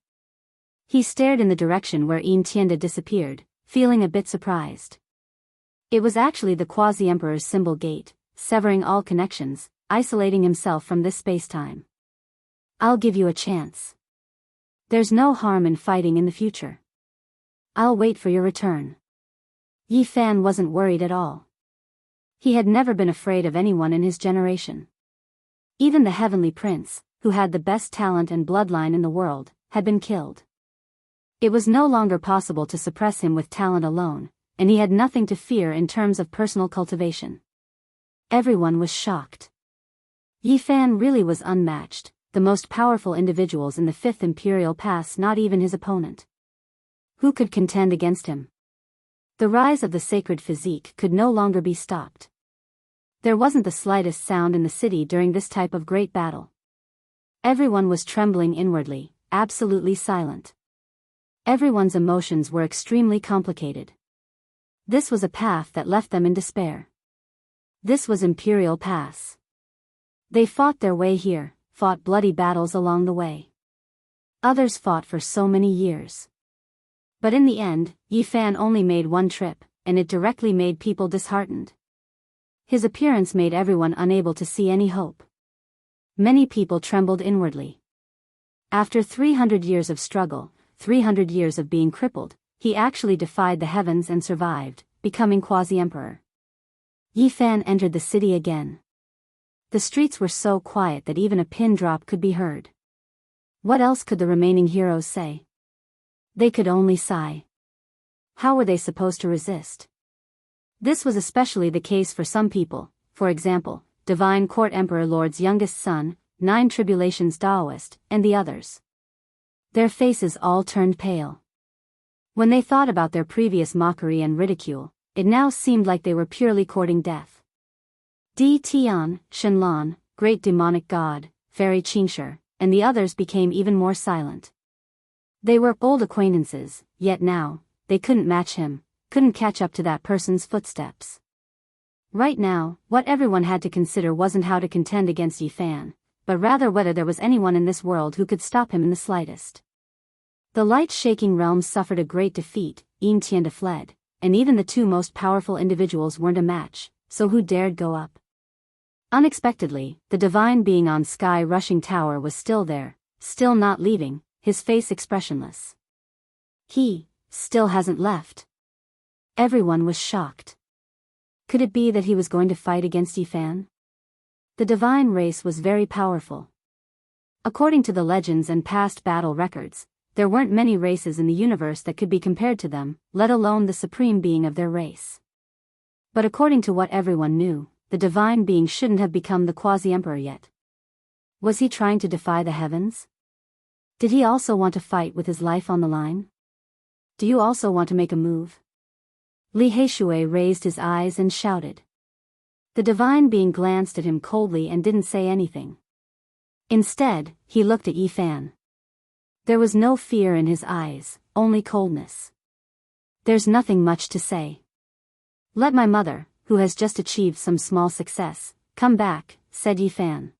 He stared in the direction where Yin Tianda disappeared, feeling a bit surprised. It was actually the quasi-emperor's symbol gate, severing all connections, isolating himself from this space-time. I'll give you a chance. There's no harm in fighting in the future. I'll wait for your return. Yi Fan wasn't worried at all. He had never been afraid of anyone in his generation. Even the Heavenly Prince, who had the best talent and bloodline in the world, had been killed. It was no longer possible to suppress him with talent alone, and he had nothing to fear in terms of personal cultivation. Everyone was shocked. Yi Fan really was unmatched, the most powerful individuals in the Fifth Imperial Pass, not even his opponent. Who could contend against him? The rise of the sacred physique could no longer be stopped. There wasn't the slightest sound in the city during this type of great battle. Everyone was trembling inwardly, absolutely silent. Everyone's emotions were extremely complicated. This was a path that left them in despair. This was Imperial Pass. They fought their way here, fought bloody battles along the way. Others fought for so many years. But in the end, Yifan only made one trip, and it directly made people disheartened. His appearance made everyone unable to see any hope. Many people trembled inwardly. After 300 years of struggle, 300 years of being crippled, he actually defied the heavens and survived, becoming quasi-emperor. Yifan entered the city again. The streets were so quiet that even a pin drop could be heard. What else could the remaining heroes say? They could only sigh. How were they supposed to resist? This was especially the case for some people, for example, Divine Court Emperor Lord's youngest son, Nine Tribulations Daoist, and the others. Their faces all turned pale. When they thought about their previous mockery and ridicule, it now seemed like they were purely courting death. Di Tian, Shenlong, Great Demonic God, Fairy Qingshi, and the others became even more silent. They were old acquaintances, yet now, they couldn't match him, couldn't catch up to that person's footsteps. Right now, what everyone had to consider wasn't how to contend against Yifan, but rather whether there was anyone in this world who could stop him in the slightest. The light-shaking realms suffered a great defeat, Yin Tianda fled, and even the two most powerful individuals weren't a match, so who dared go up? Unexpectedly, the divine being on Sky Rushing Tower was still there, still not leaving, his face expressionless. He still hasn't left. Everyone was shocked. Could it be that he was going to fight against Yifan? The divine race was very powerful. According to the legends and past battle records, there weren't many races in the universe that could be compared to them, let alone the supreme being of their race. But according to what everyone knew, the divine being shouldn't have become the quasi-emperor yet. Was he trying to defy the heavens? Did he also want to fight with his life on the line? Do you also want to make a move? Li Heishui raised his eyes and shouted. The divine being glanced at him coldly and didn't say anything. Instead, he looked at Yifan. There was no fear in his eyes, only coldness. There's nothing much to say. Let my mother, who has just achieved some small success, come back, said Yifan.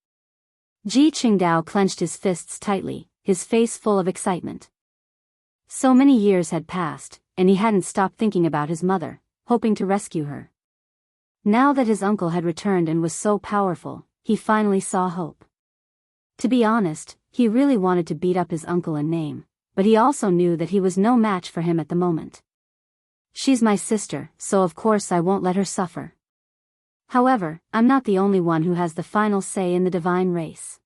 Ji Qingdao clenched his fists tightly, his face full of excitement. So many years had passed, and he hadn't stopped thinking about his mother, hoping to rescue her. Now that his uncle had returned and was so powerful, he finally saw hope. To be honest, he really wanted to beat up his uncle in name, but he also knew that he was no match for him at the moment. She's my sister, so of course I won't let her suffer. However, I'm not the only one who has the final say in the divine race.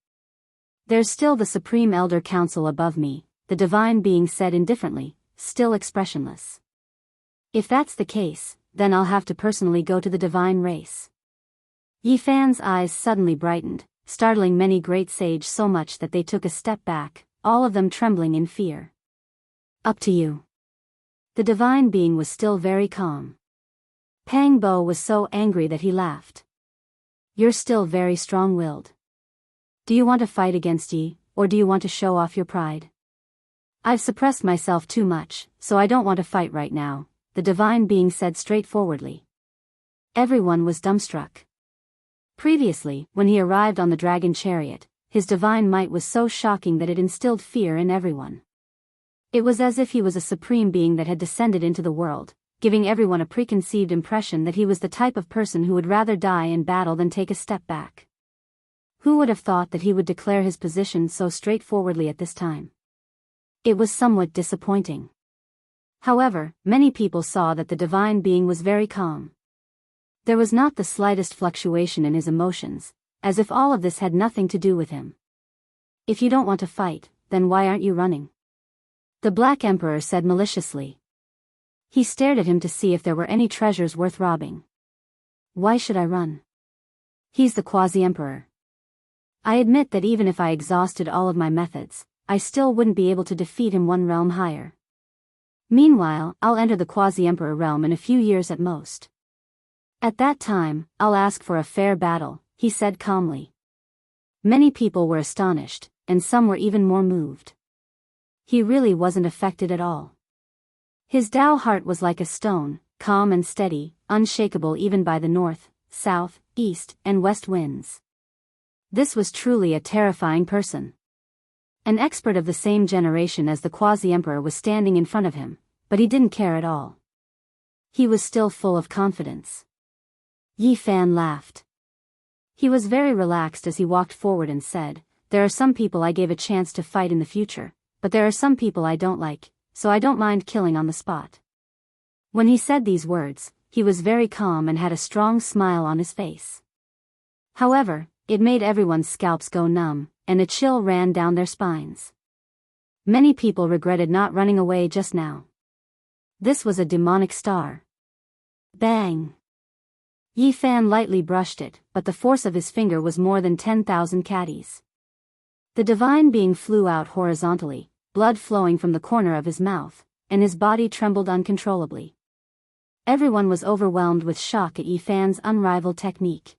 There's still the Supreme Elder Council above me, the divine being said indifferently, still expressionless. If that's the case, then I'll have to personally go to the divine race. Yifan's eyes suddenly brightened, startling many great sages so much that they took a step back, all of them trembling in fear. Up to you. The divine being was still very calm. Pang Bo was so angry that he laughed. You're still very strong-willed. Do you want to fight against Yi, or do you want to show off your pride? I've suppressed myself too much, so I don't want to fight right now, the divine being said straightforwardly. Everyone was dumbstruck. Previously, when he arrived on the dragon chariot, his divine might was so shocking that it instilled fear in everyone. It was as if he was a supreme being that had descended into the world, giving everyone a preconceived impression that he was the type of person who would rather die in battle than take a step back. Who would have thought that he would declare his position so straightforwardly at this time? It was somewhat disappointing. However, many people saw that the divine being was very calm. There was not the slightest fluctuation in his emotions, as if all of this had nothing to do with him. If you don't want to fight, then why aren't you running? The Black Emperor said maliciously. He stared at him to see if there were any treasures worth robbing. Why should I run? He's the quasi-emperor. I admit that even if I exhausted all of my methods, I still wouldn't be able to defeat him one realm higher. Meanwhile, I'll enter the quasi-emperor realm in a few years at most. At that time, I'll ask for a fair battle, he said calmly. Many people were astonished, and some were even more moved. He really wasn't affected at all. His Tao heart was like a stone, calm and steady, unshakable even by the north, south, east, and west winds. This was truly a terrifying person. An expert of the same generation as the quasi-emperor was standing in front of him, but he didn't care at all. He was still full of confidence. Yi Fan laughed. He was very relaxed as he walked forward and said, "There are some people I gave a chance to fight in the future, but there are some people I don't like, so I don't mind killing on the spot." When he said these words, he was very calm and had a strong smile on his face. However, it made everyone's scalps go numb, and a chill ran down their spines. Many people regretted not running away just now. This was a demonic star. Bang! Yi Fan lightly brushed it, but the force of his finger was more than 10,000 caddies. The divine being flew out horizontally, blood flowing from the corner of his mouth, and his body trembled uncontrollably. Everyone was overwhelmed with shock at Yi Fan's unrivaled technique.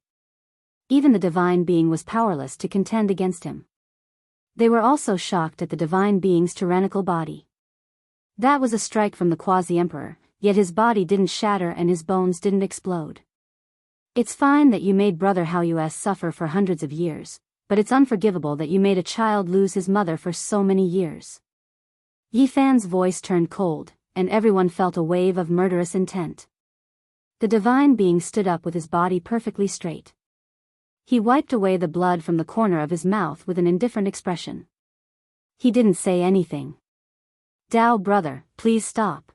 Even the divine being was powerless to contend against him. They were also shocked at the divine being's tyrannical body. That was a strike from the quasi-emperor, yet his body didn't shatter and his bones didn't explode. It's fine that you made Brother Haoyu's suffer for hundreds of years, but it's unforgivable that you made a child lose his mother for so many years. Yi Fan's voice turned cold, and everyone felt a wave of murderous intent. The divine being stood up with his body perfectly straight. He wiped away the blood from the corner of his mouth with an indifferent expression. He didn't say anything. "Dao brother, please stop."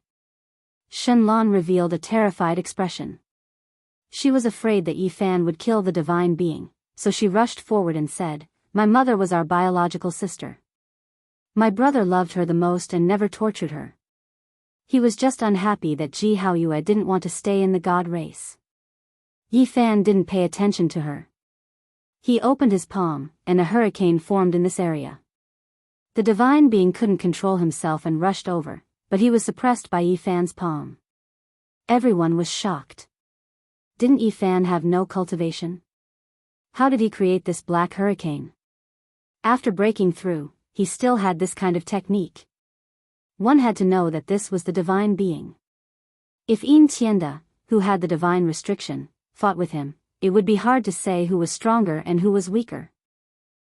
Shenlong revealed a terrified expression. She was afraid that Yi Fan would kill the divine being, so she rushed forward and said, "My mother was our biological sister. My brother loved her the most and never tortured her. He was just unhappy that Ji Haoyue didn't want to stay in the god race." Yi Fan didn't pay attention to her. He opened his palm, and a hurricane formed in this area. The divine being couldn't control himself and rushed over, but he was suppressed by Yi Fan's palm. Everyone was shocked. Didn't Yi Fan have no cultivation? How did he create this black hurricane? After breaking through, he still had this kind of technique. One had to know that this was the divine being. If Yin Tianda, who had the divine restriction, fought with him, it would be hard to say who was stronger and who was weaker.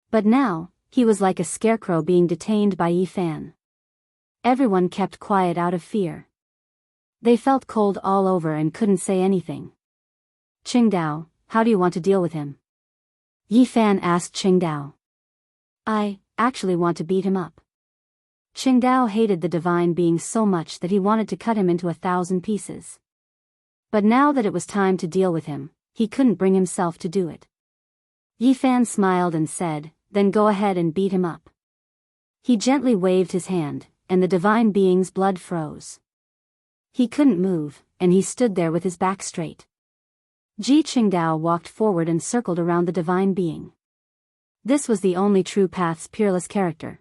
But now, he was like a scarecrow being detained by Yi Fan. Everyone kept quiet out of fear. They felt cold all over and couldn't say anything. "Qingdao, how do you want to deal with him?" Yi Fan asked Qingdao. "I actually want to beat him up." Qingdao hated the divine being so much that he wanted to cut him into 1,000 pieces. But now that it was time to deal with him, he couldn't bring himself to do it. Yi Fan smiled and said, "Then go ahead and beat him up." He gently waved his hand, and the divine being's blood froze. He couldn't move, and he stood there with his back straight. Ji Qingdao walked forward and circled around the divine being. This was the only true path's peerless character.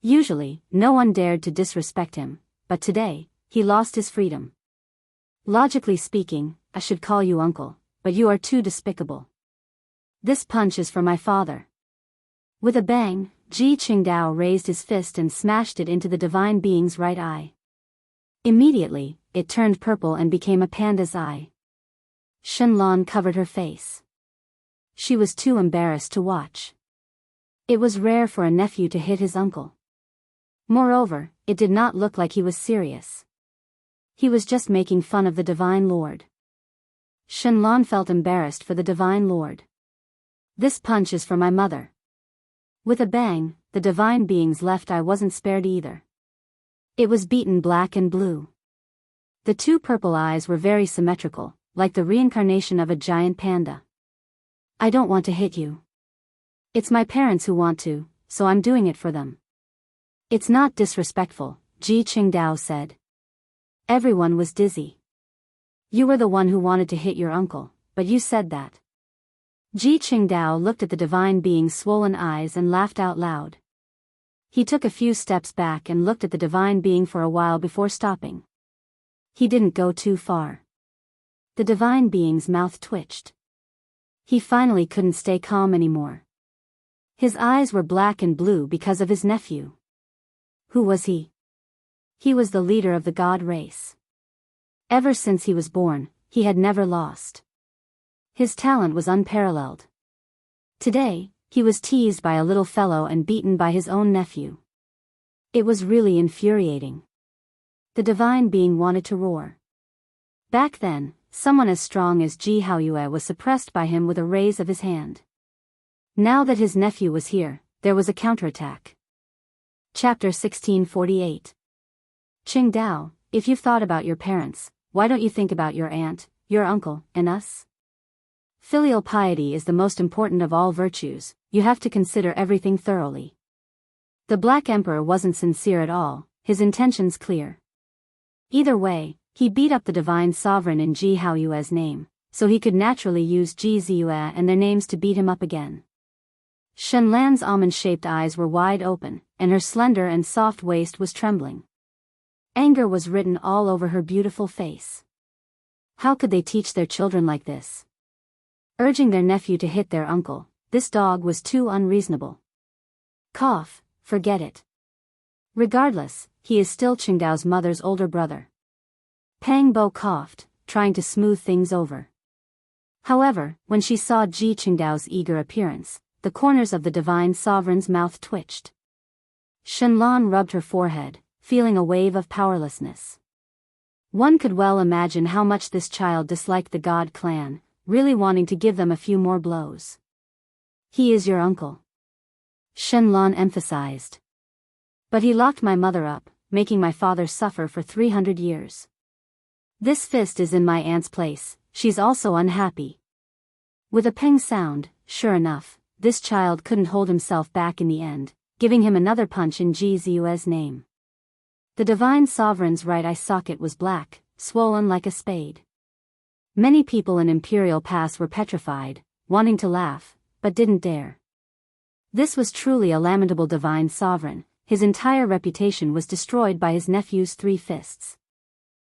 Usually, no one dared to disrespect him, but today, he lost his freedom. "Logically speaking, I should call you uncle, but you are too despicable. This punch is for my father." With a bang, Ji Qingdao raised his fist and smashed it into the divine being's right eye. Immediately, it turned purple and became a panda's eye. Shenlong covered her face. She was too embarrassed to watch. It was rare for a nephew to hit his uncle. Moreover, it did not look like he was serious. He was just making fun of the Divine Lord. Shenlong felt embarrassed for the Divine Lord. "This punch is for my mother." With a bang, the divine being's left eye wasn't spared either. It was beaten black and blue. The two purple eyes were very symmetrical, like the reincarnation of a giant panda. "I don't want to hit you. It's my parents who want to, so I'm doing it for them." "It's not disrespectful," Ji Qingdao said. Everyone was dizzy. "You were the one who wanted to hit your uncle, but you said that." Ji Qingdao looked at the divine being's swollen eyes and laughed out loud. He took a few steps back and looked at the divine being for a while before stopping. He didn't go too far. The divine being's mouth twitched. He finally couldn't stay calm anymore. His eyes were black and blue because of his nephew. Who was he? He was the leader of the god race. Ever since he was born, he had never lost. His talent was unparalleled. Today, he was teased by a little fellow and beaten by his own nephew. It was really infuriating. The divine being wanted to roar. Back then, someone as strong as Ji Haoyue was suppressed by him with a raise of his hand. Now that his nephew was here, there was a counterattack. Chapter 1648. Qingdao, if you've thought about your parents, why don't you think about your aunt, your uncle, and us? Filial piety is the most important of all virtues, you have to consider everything thoroughly. The Black Emperor wasn't sincere at all, his intentions clear. Either way, he beat up the divine sovereign in Ji Haoyue's name, so he could naturally use Ji Ziyue and their names to beat him up again. Shenlan's almond-shaped eyes were wide open, and her slender and soft waist was trembling. Anger was written all over her beautiful face. How could they teach their children like this? Urging their nephew to hit their uncle, this dog was too unreasonable. Cough, forget it. Regardless, he is still Qingdao's mother's older brother. Pang Bo coughed, trying to smooth things over. However, when she saw Ji Qingdao's eager appearance, the corners of the divine sovereign's mouth twitched. Shenlan rubbed her forehead, feeling a wave of powerlessness. One could well imagine how much this child disliked the god clan, really wanting to give them a few more blows. He is your uncle, Shenlan emphasized. But he locked my mother up, making my father suffer for 300 years. This fist is in my aunt's place, she's also unhappy. With a ping sound, sure enough, this child couldn't hold himself back in the end, giving him another punch in Ji Ziyue's name. The divine sovereign's right eye socket was black, swollen like a spade. Many people in Imperial Pass were petrified, wanting to laugh, but didn't dare. This was truly a lamentable divine sovereign, his entire reputation was destroyed by his nephew's 3 fists.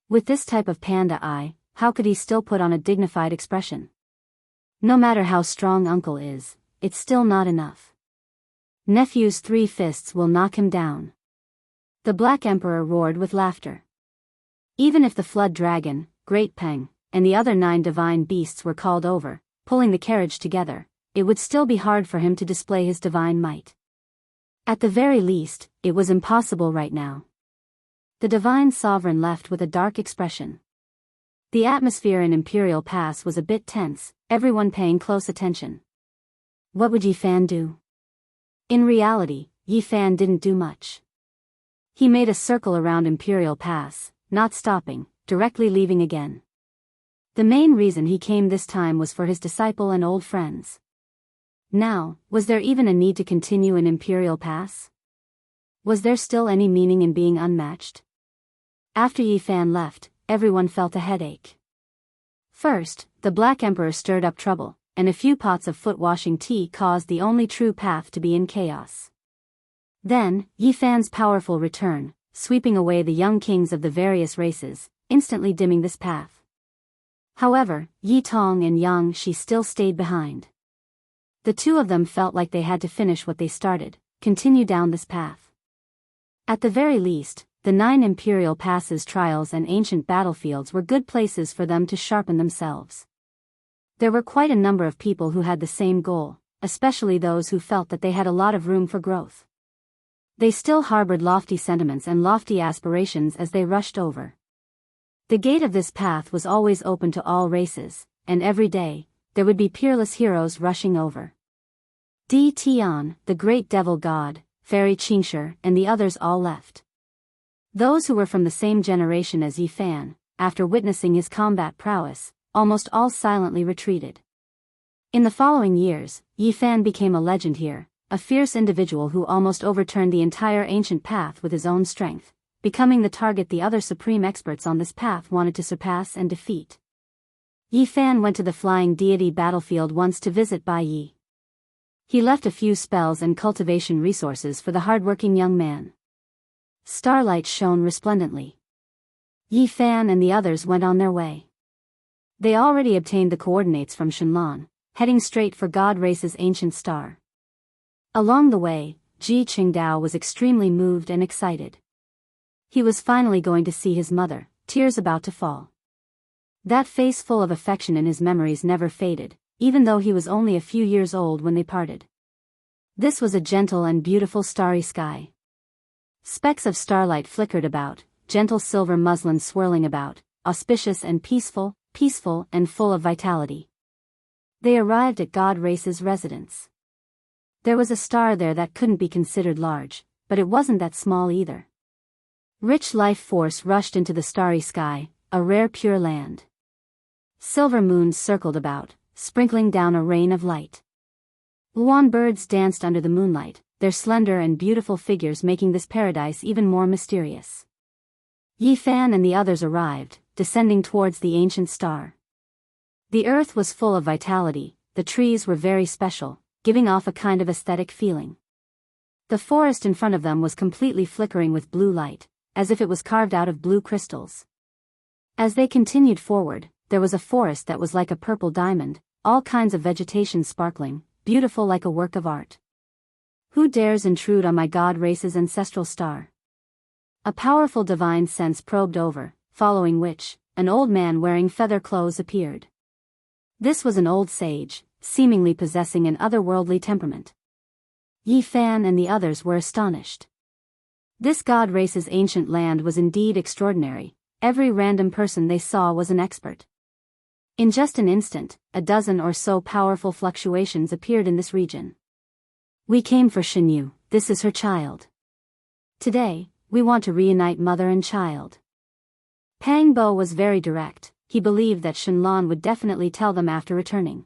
With this type of panda eye, how could he still put on a dignified expression? No matter how strong uncle is, it's still not enough. Nephew's 3 fists will knock him down. The Black Emperor roared with laughter. Even if the Flood Dragon, Great Peng, and the other 9 divine beasts were called over, pulling the carriage together, it would still be hard for him to display his divine might. At the very least, it was impossible right now. The divine sovereign left with a dark expression. The atmosphere in Imperial Pass was a bit tense, everyone paying close attention. What would Yi Fan do? In reality, Yi Fan didn't do much. He made a circle around Imperial Pass, not stopping, directly leaving again. The main reason he came this time was for his disciple and old friends. Now, was there even a need to continue in Imperial Pass? Was there still any meaning in being unmatched? After Yi Fan left, everyone felt a headache. First, the Black Emperor stirred up trouble, and a few pots of foot-washing tea caused the only true path to be in chaos. Then, Yi Fan's powerful return, sweeping away the young kings of the various races, instantly dimming this path. However, Yi Tong and Yang Shi still stayed behind. The 2 of them felt like they had to finish what they started, continue down this path. At the very least, the 9 Imperial Passes trials and ancient battlefields were good places for them to sharpen themselves. There were quite a number of people who had the same goal, especially those who felt that they had a lot of room for growth. They still harbored lofty sentiments and lofty aspirations as they rushed over. The gate of this path was always open to all races, and every day, there would be peerless heroes rushing over. Di Tian, the great devil god, Fairy Qingshi, and the others all left. Those who were from the same generation as Yi Fan, after witnessing his combat prowess, almost all silently retreated. In the following years, Yi Fan became a legend here, a fierce individual who almost overturned the entire ancient path with his own strength, becoming the target the other supreme experts on this path wanted to surpass and defeat. Yi Fan went to the flying deity battlefield once to visit Bai Yi. He left a few spells and cultivation resources for the hardworking young man. Starlight shone resplendently. Yi Fan and the others went on their way. They already obtained the coordinates from Shenlan, heading straight for God Race's ancient star. Along the way, Ji Qingdao was extremely moved and excited. He was finally going to see his mother, tears about to fall. That face full of affection in his memories never faded, even though he was only a few years old when they parted. This was a gentle and beautiful starry sky. Specks of starlight flickered about, gentle silver muslin swirling about, auspicious and peaceful and full of vitality. They arrived at God Race's residence. There was a star there that couldn't be considered large, but it wasn't that small either. Rich life force rushed into the starry sky, a rare pure land. Silver moons circled about, sprinkling down a rain of light. Luan birds danced under the moonlight, their slender and beautiful figures making this paradise even more mysterious. Yi Fan and the others arrived, descending towards the ancient star. The earth was full of vitality, the trees were very special, giving off a kind of aesthetic feeling. The forest in front of them was completely flickering with blue light, as if it was carved out of blue crystals. As they continued forward, there was a forest that was like a purple diamond, all kinds of vegetation sparkling, beautiful like a work of art. Who dares intrude on my God Race's ancestral star? A powerful divine sense probed over, following which, an old man wearing feather clothes appeared. This was an old sage, seemingly possessing an otherworldly temperament. Yi Fan and the others were astonished. This God Race's ancient land was indeed extraordinary, every random person they saw was an expert. In just an instant, a dozen or so powerful fluctuations appeared in this region. We came for Shinyu, this is her child. Today, we want to reunite mother and child. Pang Bo was very direct, he believed that Shenlong would definitely tell them after returning.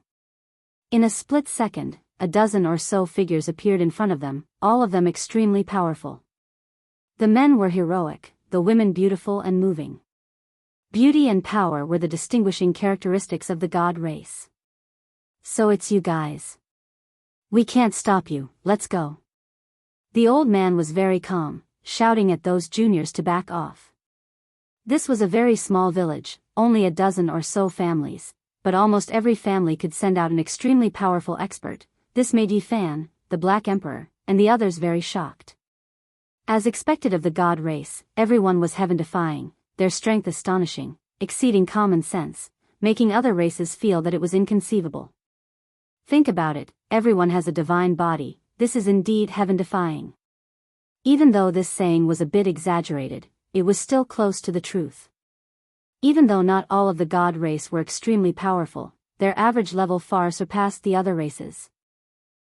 In a split second, a dozen or so figures appeared in front of them, all of them extremely powerful. The men were heroic, the women beautiful and moving. Beauty and power were the distinguishing characteristics of the God Race. So it's you guys. We can't stop you, let's go. The old man was very calm, shouting at those juniors to back off. This was a very small village, only a dozen or so families, but almost every family could send out an extremely powerful expert. This made Yi Fan, the Black Emperor, and the others very shocked. As expected of the God Race, everyone was heaven-defying, their strength astonishing, exceeding common sense, making other races feel that it was inconceivable. Think about it, everyone has a divine body, this is indeed heaven-defying. Even though this saying was a bit exaggerated, it was still close to the truth. Even though not all of the God Race were extremely powerful, their average level far surpassed the other races.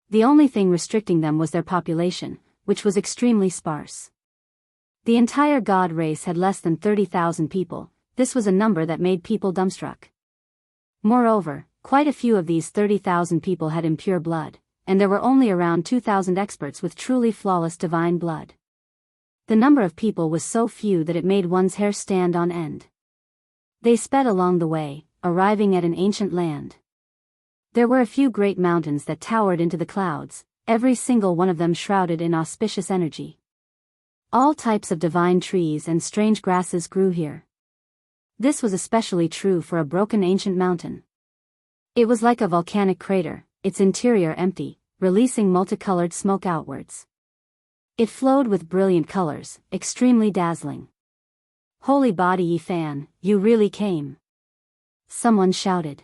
The only thing restricting them was their population, which was extremely sparse. The entire God Race had less than 30,000 people, this was a number that made people dumbstruck. Moreover, quite a few of these 30,000 people had impure blood, and there were only around 2,000 experts with truly flawless divine blood. The number of people was so few that it made one's hair stand on end. They sped along the way, arriving at an ancient land. There were a few great mountains that towered into the clouds, every single one of them shrouded in auspicious energy. All types of divine trees and strange grasses grew here. This was especially true for a broken ancient mountain. It was like a volcanic crater, its interior empty, releasing multicolored smoke outwards. It flowed with brilliant colors, extremely dazzling. Holy body Yi Fan, you really came. Someone shouted.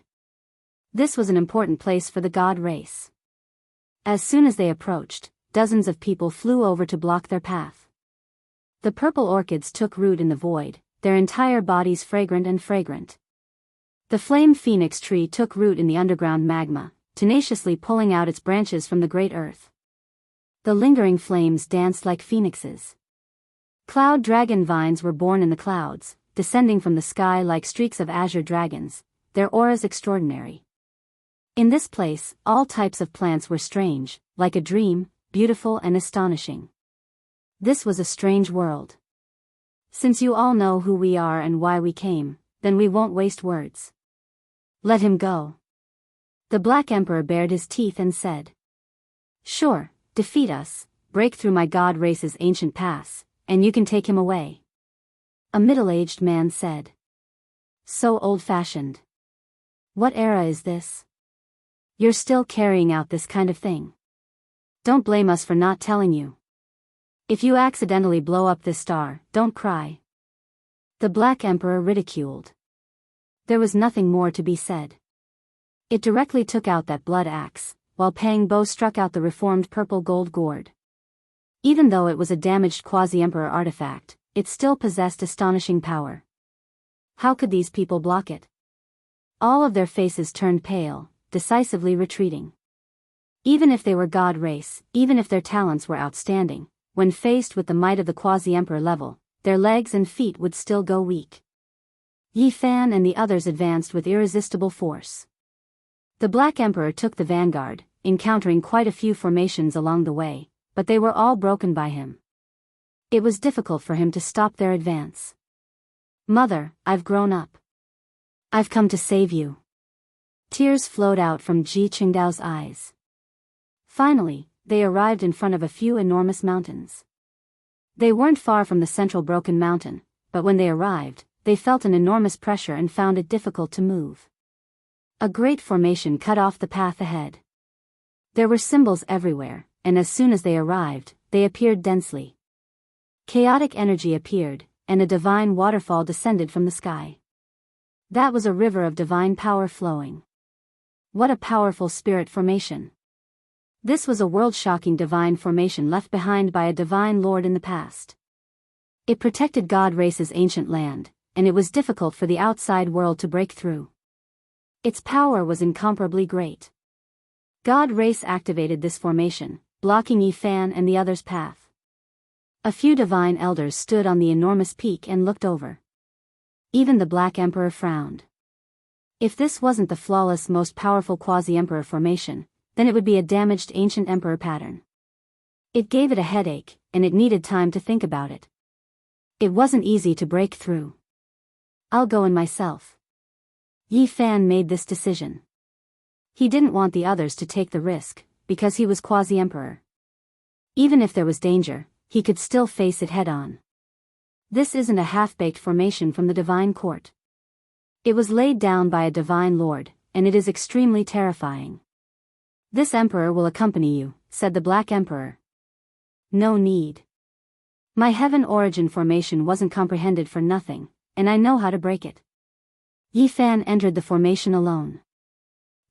This was an important place for the God Race. As soon as they approached, dozens of people flew over to block their path. The purple orchids took root in the void, their entire bodies fragrant and fragrant. The flame phoenix tree took root in the underground magma, tenaciously pulling out its branches from the great earth. The lingering flames danced like phoenixes. Cloud dragon vines were born in the clouds, descending from the sky like streaks of azure dragons, their auras extraordinary. In this place, all types of plants were strange, like a dream, beautiful and astonishing. This was a strange world. Since you all know who we are and why we came, then we won't waste words. Let him go. The Black Emperor bared his teeth and said. Sure, defeat us, break through my God Race's ancient pass, and you can take him away. A middle-aged man said. So old-fashioned. What era is this? You're still carrying out this kind of thing. Don't blame us for not telling you. If you accidentally blow up this star, don't cry. The Black Emperor ridiculed. There was nothing more to be said. It directly took out that blood axe, while Pang Bo struck out the reformed purple gold gourd. Even though it was a damaged quasi-emperor artifact, it still possessed astonishing power. How could these people block it? All of their faces turned pale, decisively retreating. Even if they were god race, even if their talents were outstanding, when faced with the might of the quasi-emperor level, their legs and feet would still go weak. Yi Fan and the others advanced with irresistible force. The Black Emperor took the vanguard, encountering quite a few formations along the way, but they were all broken by him. It was difficult for him to stop their advance. Mother, I've grown up. I've come to save you. Tears flowed out from Ji Qingdao's eyes. Finally, they arrived in front of a few enormous mountains. They weren't far from the central broken mountain, but when they arrived, they felt an enormous pressure and found it difficult to move. A great formation cut off the path ahead. There were symbols everywhere, and as soon as they arrived, they appeared densely. Chaotic energy appeared, and a divine waterfall descended from the sky. That was a river of divine power flowing. What a powerful spirit formation. This was a world-shocking divine formation left behind by a divine lord in the past. It protected God race's ancient land, and it was difficult for the outside world to break through. Its power was incomparably great. God race activated this formation, blocking Yi Fan and the others' path. A few divine elders stood on the enormous peak and looked over. Even the Black Emperor frowned. If this wasn't the flawless, most powerful quasi-emperor formation, then it would be a damaged ancient emperor pattern. It gave it a headache, and it needed time to think about it. It wasn't easy to break through. I'll go in myself. Yi Fan made this decision. He didn't want the others to take the risk, because he was quasi-emperor. Even if there was danger, he could still face it head-on. This isn't a half-baked formation from the divine court. It was laid down by a divine lord, and it is extremely terrifying. This emperor will accompany you, said the Black Emperor. No need. My heaven origin formation wasn't comprehended for nothing, and I know how to break it. Yi Fan entered the formation alone.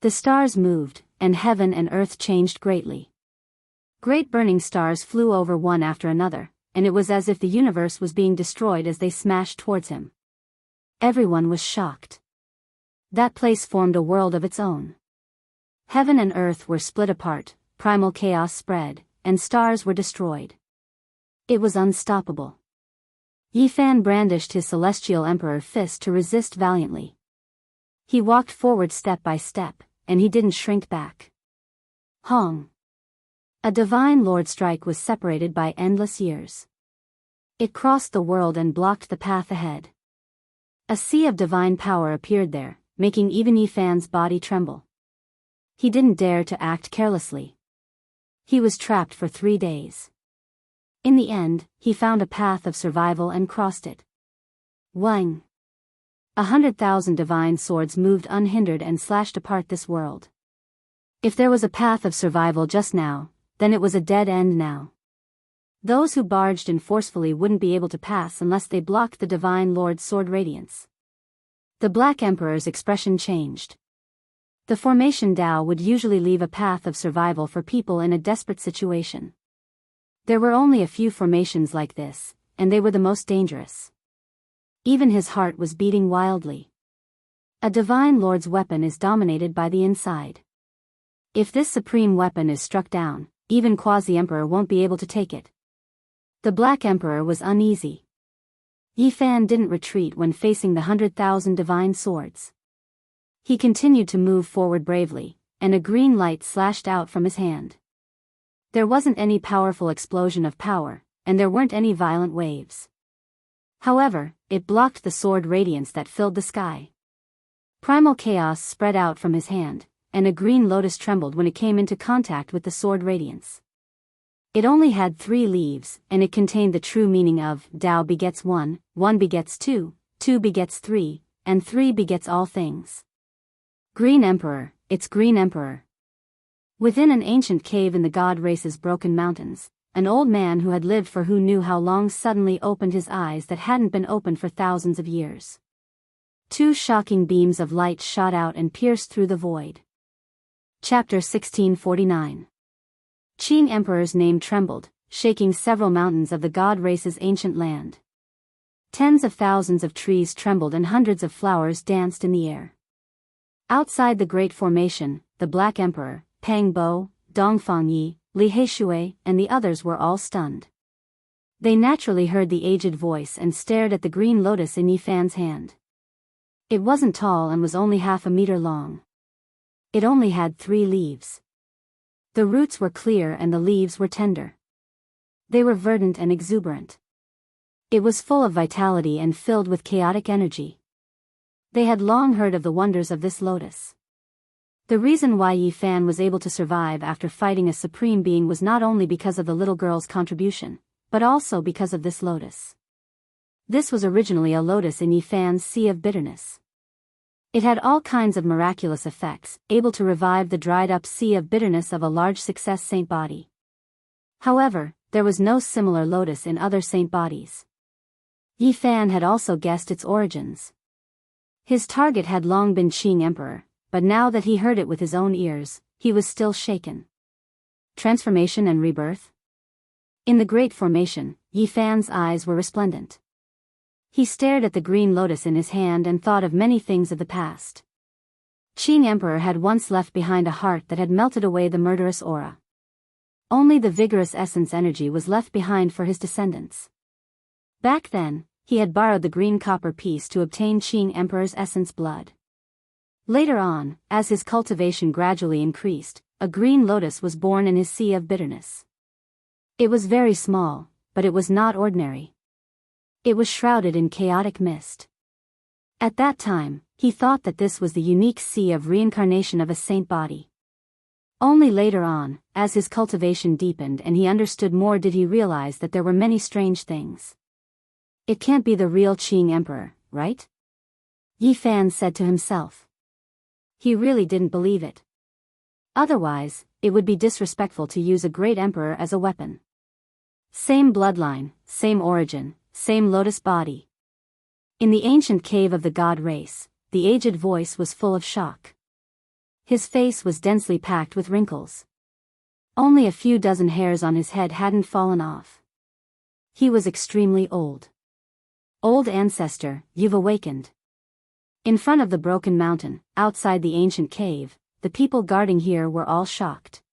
The stars moved, and heaven and earth changed greatly. Great burning stars flew over one after another, and it was as if the universe was being destroyed as they smashed towards him. Everyone was shocked. That place formed a world of its own. Heaven and earth were split apart, primal chaos spread, and stars were destroyed. It was unstoppable. Yi Fan brandished his celestial emperor fist to resist valiantly. He walked forward step by step, and he didn't shrink back. Hong. A divine lord strike was separated by endless years. It crossed the world and blocked the path ahead. A sea of divine power appeared there, making even Yi Fan's body tremble. He didn't dare to act carelessly. He was trapped for 3 days. In the end, he found a path of survival and crossed it. Wang. 100,000 divine swords moved unhindered and slashed apart this world. If there was a path of survival just now, then it was a dead end now. Those who barged in forcefully wouldn't be able to pass unless they blocked the divine lord's sword radiance. The Black Emperor's expression changed. The formation Dao would usually leave a path of survival for people in a desperate situation. There were only a few formations like this, and they were the most dangerous. Even his heart was beating wildly. A divine lord's weapon is dominated by the inside. If this supreme weapon is struck down, even quasi-emperor won't be able to take it. The Black Emperor was uneasy. Yi Fan didn't retreat when facing the 100,000 divine swords. He continued to move forward bravely, and a green light slashed out from his hand. There wasn't any powerful explosion of power, and there weren't any violent waves. However, it blocked the sword radiance that filled the sky. Primal chaos spread out from his hand, and a green lotus trembled when it came into contact with the sword radiance. It only had 3 leaves, and it contained the true meaning of Tao begets 1, 1 begets 2, 2 begets 3, and 3 begets all things. Green Emperor, it's Green Emperor. Within an ancient cave in the god race's broken mountains, an old man who had lived for who knew how long suddenly opened his eyes that hadn't been opened for thousands of years. Two shocking beams of light shot out and pierced through the void. Chapter 1649. Qing Emperor's name trembled, shaking several mountains of the god race's ancient land. Tens of thousands of trees trembled and hundreds of flowers danced in the air. Outside the Great Formation, the Black Emperor, Pang Bo, Dong Fangyi, Li Heishui, and the others were all stunned. They naturally heard the aged voice and stared at the green lotus in Yi Fan's hand. It wasn't tall and was only half a meter long. It only had 3 leaves. The roots were clear and the leaves were tender. They were verdant and exuberant. It was full of vitality and filled with chaotic energy. They had long heard of the wonders of this lotus. The reason why Yi Fan was able to survive after fighting a supreme being was not only because of the little girl's contribution, but also because of this lotus. This was originally a lotus in Yi Fan's Sea of Bitterness. It had all kinds of miraculous effects, able to revive the dried-up sea of bitterness of a large success saint body. However, there was no similar lotus in other saint bodies. Yi Fan had also guessed its origins. His target had long been Qing Emperor, but now that he heard it with his own ears, he was still shaken. Transformation and rebirth? In the Great Formation, Yi Fan's eyes were resplendent. He stared at the green lotus in his hand and thought of many things of the past. Qing Emperor had once left behind a heart that had melted away the murderous aura. Only the vigorous essence energy was left behind for his descendants. Back then, he had borrowed the green copper piece to obtain Qing Emperor's essence blood. Later on, as his cultivation gradually increased, a green lotus was born in his sea of bitterness. It was very small, but it was not ordinary. It was shrouded in chaotic mist. At that time, he thought that this was the unique sea of reincarnation of a saint body. Only later on, as his cultivation deepened and he understood more, did he realize that there were many strange things. It can't be the real Qing Emperor, right? Yi Fan said to himself. He really didn't believe it. Otherwise, it would be disrespectful to use a great emperor as a weapon. Same bloodline, same origin, same lotus body. In the ancient cave of the god race, the aged voice was full of shock. His face was densely packed with wrinkles. Only a few dozen hairs on his head hadn't fallen off. He was extremely old. Old ancestor, you've awakened. In front of the broken mountain, outside the ancient cave, the people guarding here were all shocked.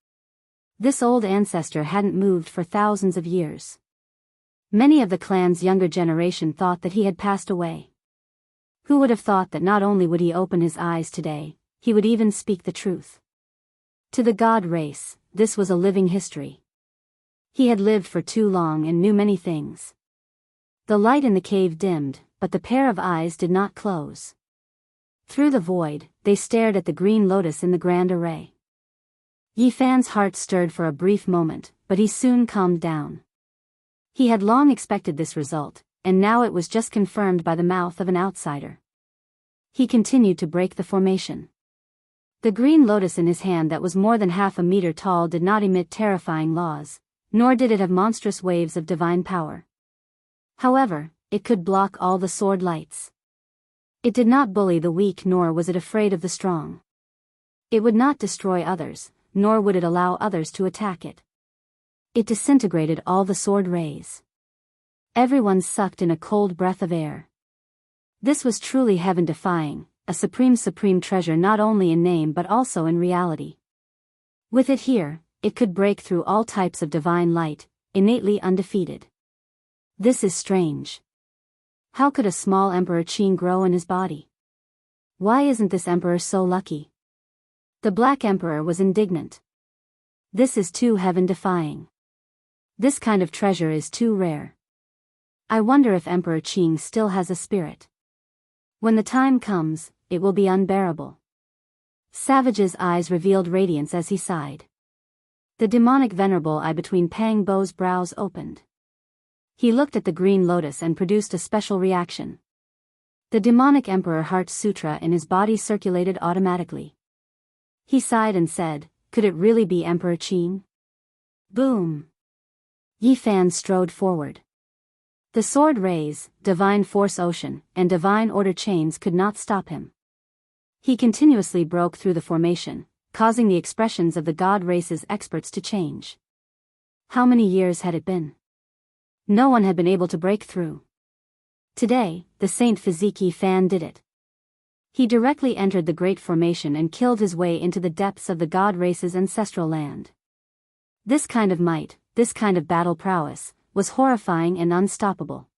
This old ancestor hadn't moved for thousands of years. Many of the clan's younger generation thought that he had passed away. Who would have thought that not only would he open his eyes today, he would even speak the truth? To the god race, this was a living history. He had lived for too long and knew many things. The light in the cave dimmed, but the pair of eyes did not close. Through the void, they stared at the green lotus in the grand array. Yi Fan's heart stirred for a brief moment, but he soon calmed down. He had long expected this result, and now it was just confirmed by the mouth of an outsider. He continued to break the formation. The green lotus in his hand that was more than half a meter tall did not emit terrifying laws, nor did it have monstrous waves of divine power. However, it could block all the sword lights. It did not bully the weak, nor was it afraid of the strong. It would not destroy others, nor would it allow others to attack it. It disintegrated all the sword rays. Everyone sucked in a cold breath of air. This was truly heaven-defying, a supreme treasure not only in name but also in reality. With it here, it could break through all types of divine light, innately undefeated. This is strange. How could a small Emperor Qing grow in his body? Why isn't this emperor so lucky? The Black Emperor was indignant. This is too heaven-defying. This kind of treasure is too rare. I wonder if Emperor Qing still has a spirit. When the time comes, it will be unbearable. Savage's eyes revealed radiance as he sighed. The demonic venerable eye between Pang Bo's brows opened. He looked at the green lotus and produced a special reaction. The demonic emperor heart sutra in his body circulated automatically. He sighed and said, Could it really be Emperor Qin? Boom! Yi Fan strode forward. The sword rays, divine force ocean, and divine order chains could not stop him. He continuously broke through the formation, causing the expressions of the god race's experts to change. How many years had it been? No one had been able to break through. Today, the Saint Physique Yi Fan did it. He directly entered the great formation and killed his way into the depths of the god race's ancestral land. This kind of might, this kind of battle prowess, was horrifying and unstoppable.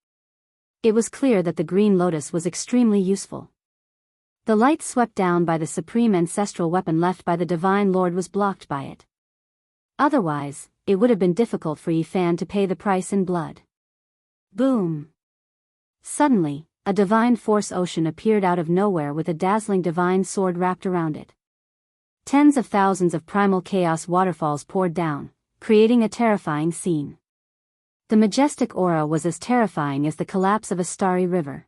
It was clear that the Green Lotus was extremely useful. The light swept down by the supreme ancestral weapon left by the Divine Lord was blocked by it. Otherwise, it would have been difficult for Yi Fan to pay the price in blood. Boom! Suddenly, a divine force ocean appeared out of nowhere with a dazzling divine sword wrapped around it. Tens of thousands of primal chaos waterfalls poured down, creating a terrifying scene. The majestic aura was as terrifying as the collapse of a starry river.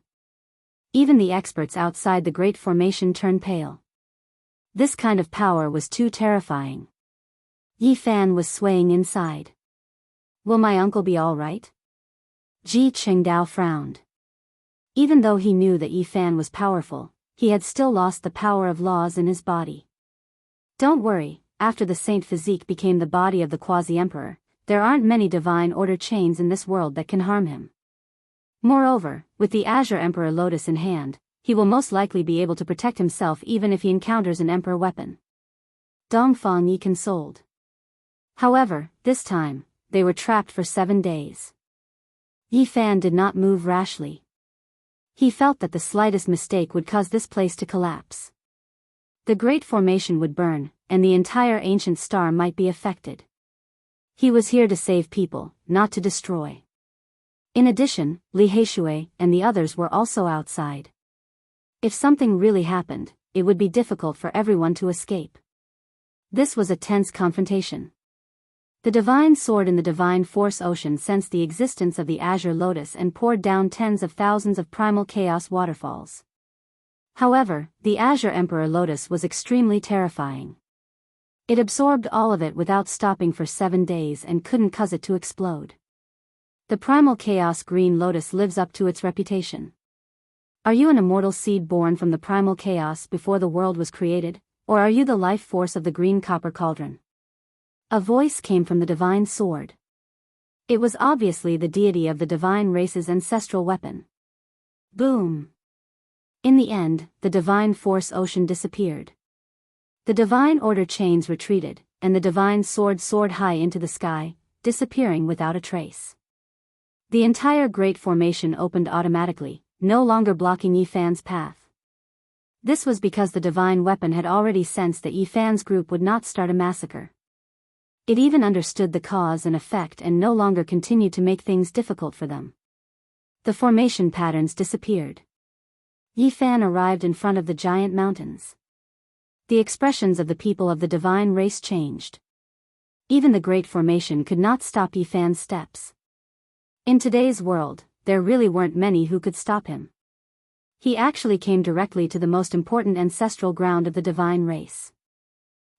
Even the experts outside the great formation turned pale. This kind of power was too terrifying. Yi Fan was swaying inside. Will my uncle be all right? Ji Qingdao frowned. Even though he knew that Yi Fan was powerful, he had still lost the power of laws in his body. Don't worry, after the Saint Physique became the body of the Quasi-Emperor, there aren't many divine order chains in this world that can harm him. Moreover, with the Azure Emperor Lotus in hand, he will most likely be able to protect himself even if he encounters an Emperor weapon. Dongfang Yi consoled. However, this time, they were trapped for 7 days. Yi Fan did not move rashly. He felt that the slightest mistake would cause this place to collapse. The great formation would burn, and the entire ancient star might be affected. He was here to save people, not to destroy. In addition, Li Heishui and the others were also outside. If something really happened, it would be difficult for everyone to escape. This was a tense confrontation. The divine sword in the divine force ocean sensed the existence of the Azure Lotus and poured down tens of thousands of primal chaos waterfalls. However, the Azure Emperor Lotus was extremely terrifying. It absorbed all of it without stopping for 7 days and couldn't cause it to explode. The primal chaos Green Lotus lives up to its reputation. Are you an immortal seed born from the primal chaos before the world was created, or are you the life force of the green copper cauldron? A voice came from the divine sword. It was obviously the deity of the divine race's ancestral weapon. Boom! In the end, the divine force ocean disappeared. The divine order chains retreated, and the divine sword soared high into the sky, disappearing without a trace. The entire great formation opened automatically, no longer blocking Yi Fan's path. This was because the divine weapon had already sensed that Yi Fan's group would not start a massacre. It even understood the cause and effect and no longer continued to make things difficult for them. The formation patterns disappeared. Yi Fan arrived in front of the giant mountains. The expressions of the people of the divine race changed. Even the great formation could not stop Yi Fan's steps. In today's world, there really weren't many who could stop him. He actually came directly to the most important ancestral ground of the divine race.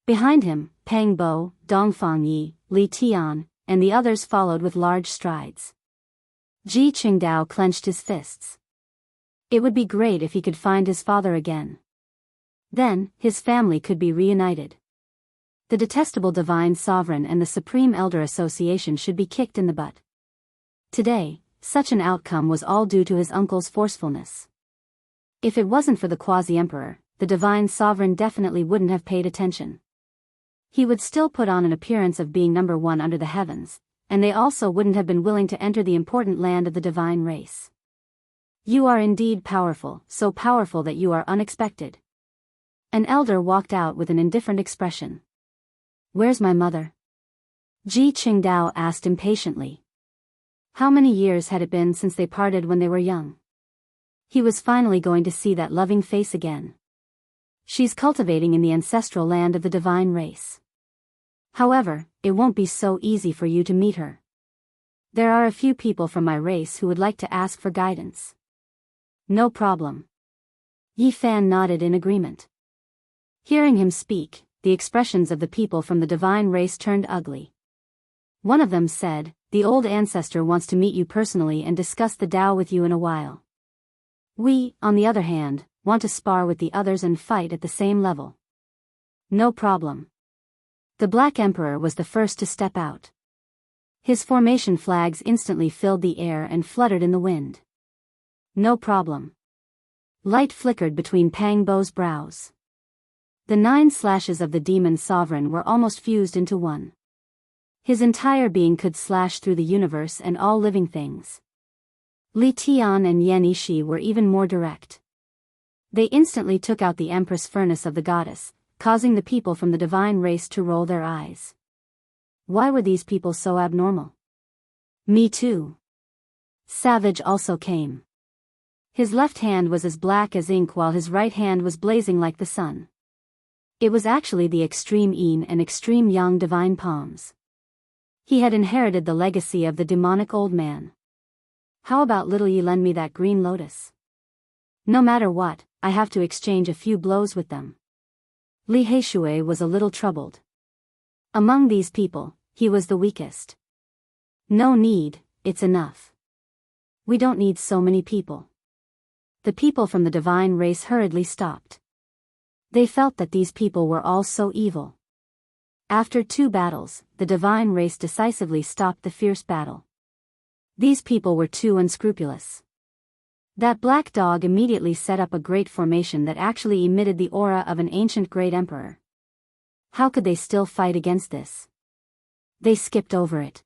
Behind him, Peng Bo, Dongfang Yi, Li Tian, and the others followed with large strides. Ji Qingdao clenched his fists. It would be great if he could find his father again. Then, his family could be reunited. The detestable Divine Sovereign and the Supreme Elder Association should be kicked in the butt. Today, such an outcome was all due to his uncle's forcefulness. If it wasn't for the Quasi-Emperor, the Divine Sovereign definitely wouldn't have paid attention. He would still put on an appearance of being number one under the heavens, and they also wouldn't have been willing to enter the important land of the divine race. You are indeed powerful, so powerful that you are unexpected. An elder walked out with an indifferent expression. Where's my mother? Ji Qingdao asked impatiently. How many years had it been since they parted when they were young? He was finally going to see that loving face again. She's cultivating in the ancestral land of the divine race. However, it won't be so easy for you to meet her. There are a few people from my race who would like to ask for guidance. No problem. Yi Fan nodded in agreement. Hearing him speak, the expressions of the people from the divine race turned ugly. One of them said, "The old ancestor wants to meet you personally and discuss the Tao with you in a while. We, on the other hand, want to spar with the others and fight at the same level." No problem. The Black Emperor was the first to step out. His formation flags instantly filled the air and fluttered in the wind. No problem. Light flickered between Pang Bo's brows. The 9 slashes of the demon sovereign were almost fused into one. His entire being could slash through the universe and all living things. Li Tian and Yan Yishi were even more direct. They instantly took out the Empress furnace of the goddess, causing the people from the divine race to roll their eyes. Why were these people so abnormal? Me too. Savage also came. His left hand was as black as ink while his right hand was blazing like the sun. It was actually the extreme yin and extreme yang divine palms. He had inherited the legacy of the demonic old man. How about little Yi lend me that green lotus? No matter what, I have to exchange a few blows with them. Li Heishui was a little troubled. Among these people, he was the weakest. No need, it's enough. We don't need so many people. The people from the divine race hurriedly stopped. They felt that these people were all so evil. After 2 battles, the divine race decisively stopped the fierce battle. These people were too unscrupulous. That black dog immediately set up a great formation that actually emitted the aura of an ancient great emperor. How could they still fight against this? They skipped over it.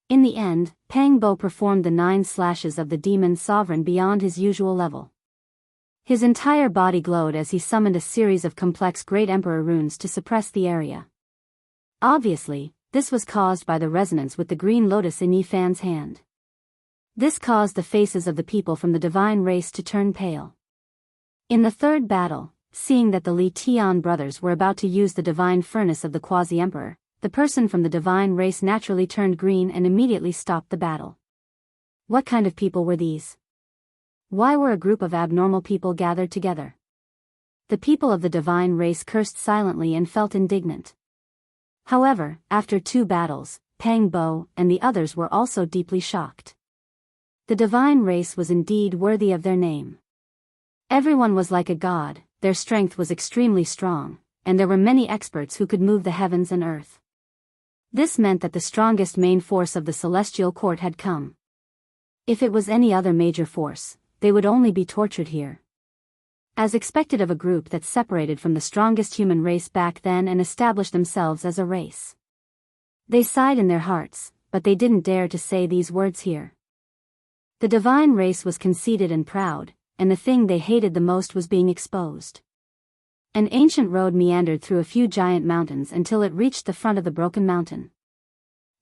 In the end, Pang Bo performed the 9 slashes of the demon sovereign beyond his usual level. His entire body glowed as he summoned a series of complex Great Emperor runes to suppress the area. Obviously, this was caused by the resonance with the green lotus in Yi Fan's hand. This caused the faces of the people from the divine race to turn pale. In the 3rd battle, seeing that the Li Tian brothers were about to use the divine furnace of the quasi-emperor, the person from the divine race naturally turned green and immediately stopped the battle. What kind of people were these? Why were a group of abnormal people gathered together? The people of the divine race cursed silently and felt indignant. However, after 2 battles, Pang Bo and the others were also deeply shocked. The divine race was indeed worthy of their name. Everyone was like a god, their strength was extremely strong, and there were many experts who could move the heavens and earth. This meant that the strongest main force of the celestial court had come. If it was any other major force, they would only be tortured here. As expected of a group that separated from the strongest human race back then and established themselves as a race. They sighed in their hearts, but they didn't dare to say these words here. The divine race was conceited and proud, and the thing they hated the most was being exposed. An ancient road meandered through a few giant mountains until it reached the front of the broken mountain.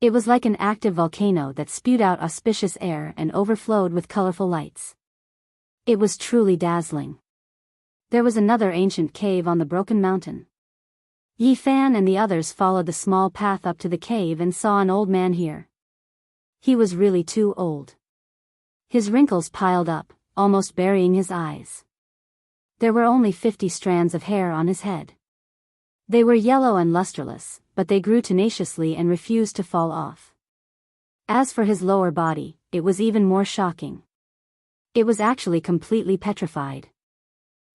It was like an active volcano that spewed out auspicious air and overflowed with colorful lights. It was truly dazzling. There was another ancient cave on the broken mountain. Yi Fan and the others followed the small path up to the cave and saw an old man here. He was really too old. His wrinkles piled up, almost burying his eyes. There were only 50 strands of hair on his head. They were yellow and lusterless, but they grew tenaciously and refused to fall off. As for his lower body, it was even more shocking. It was actually completely petrified.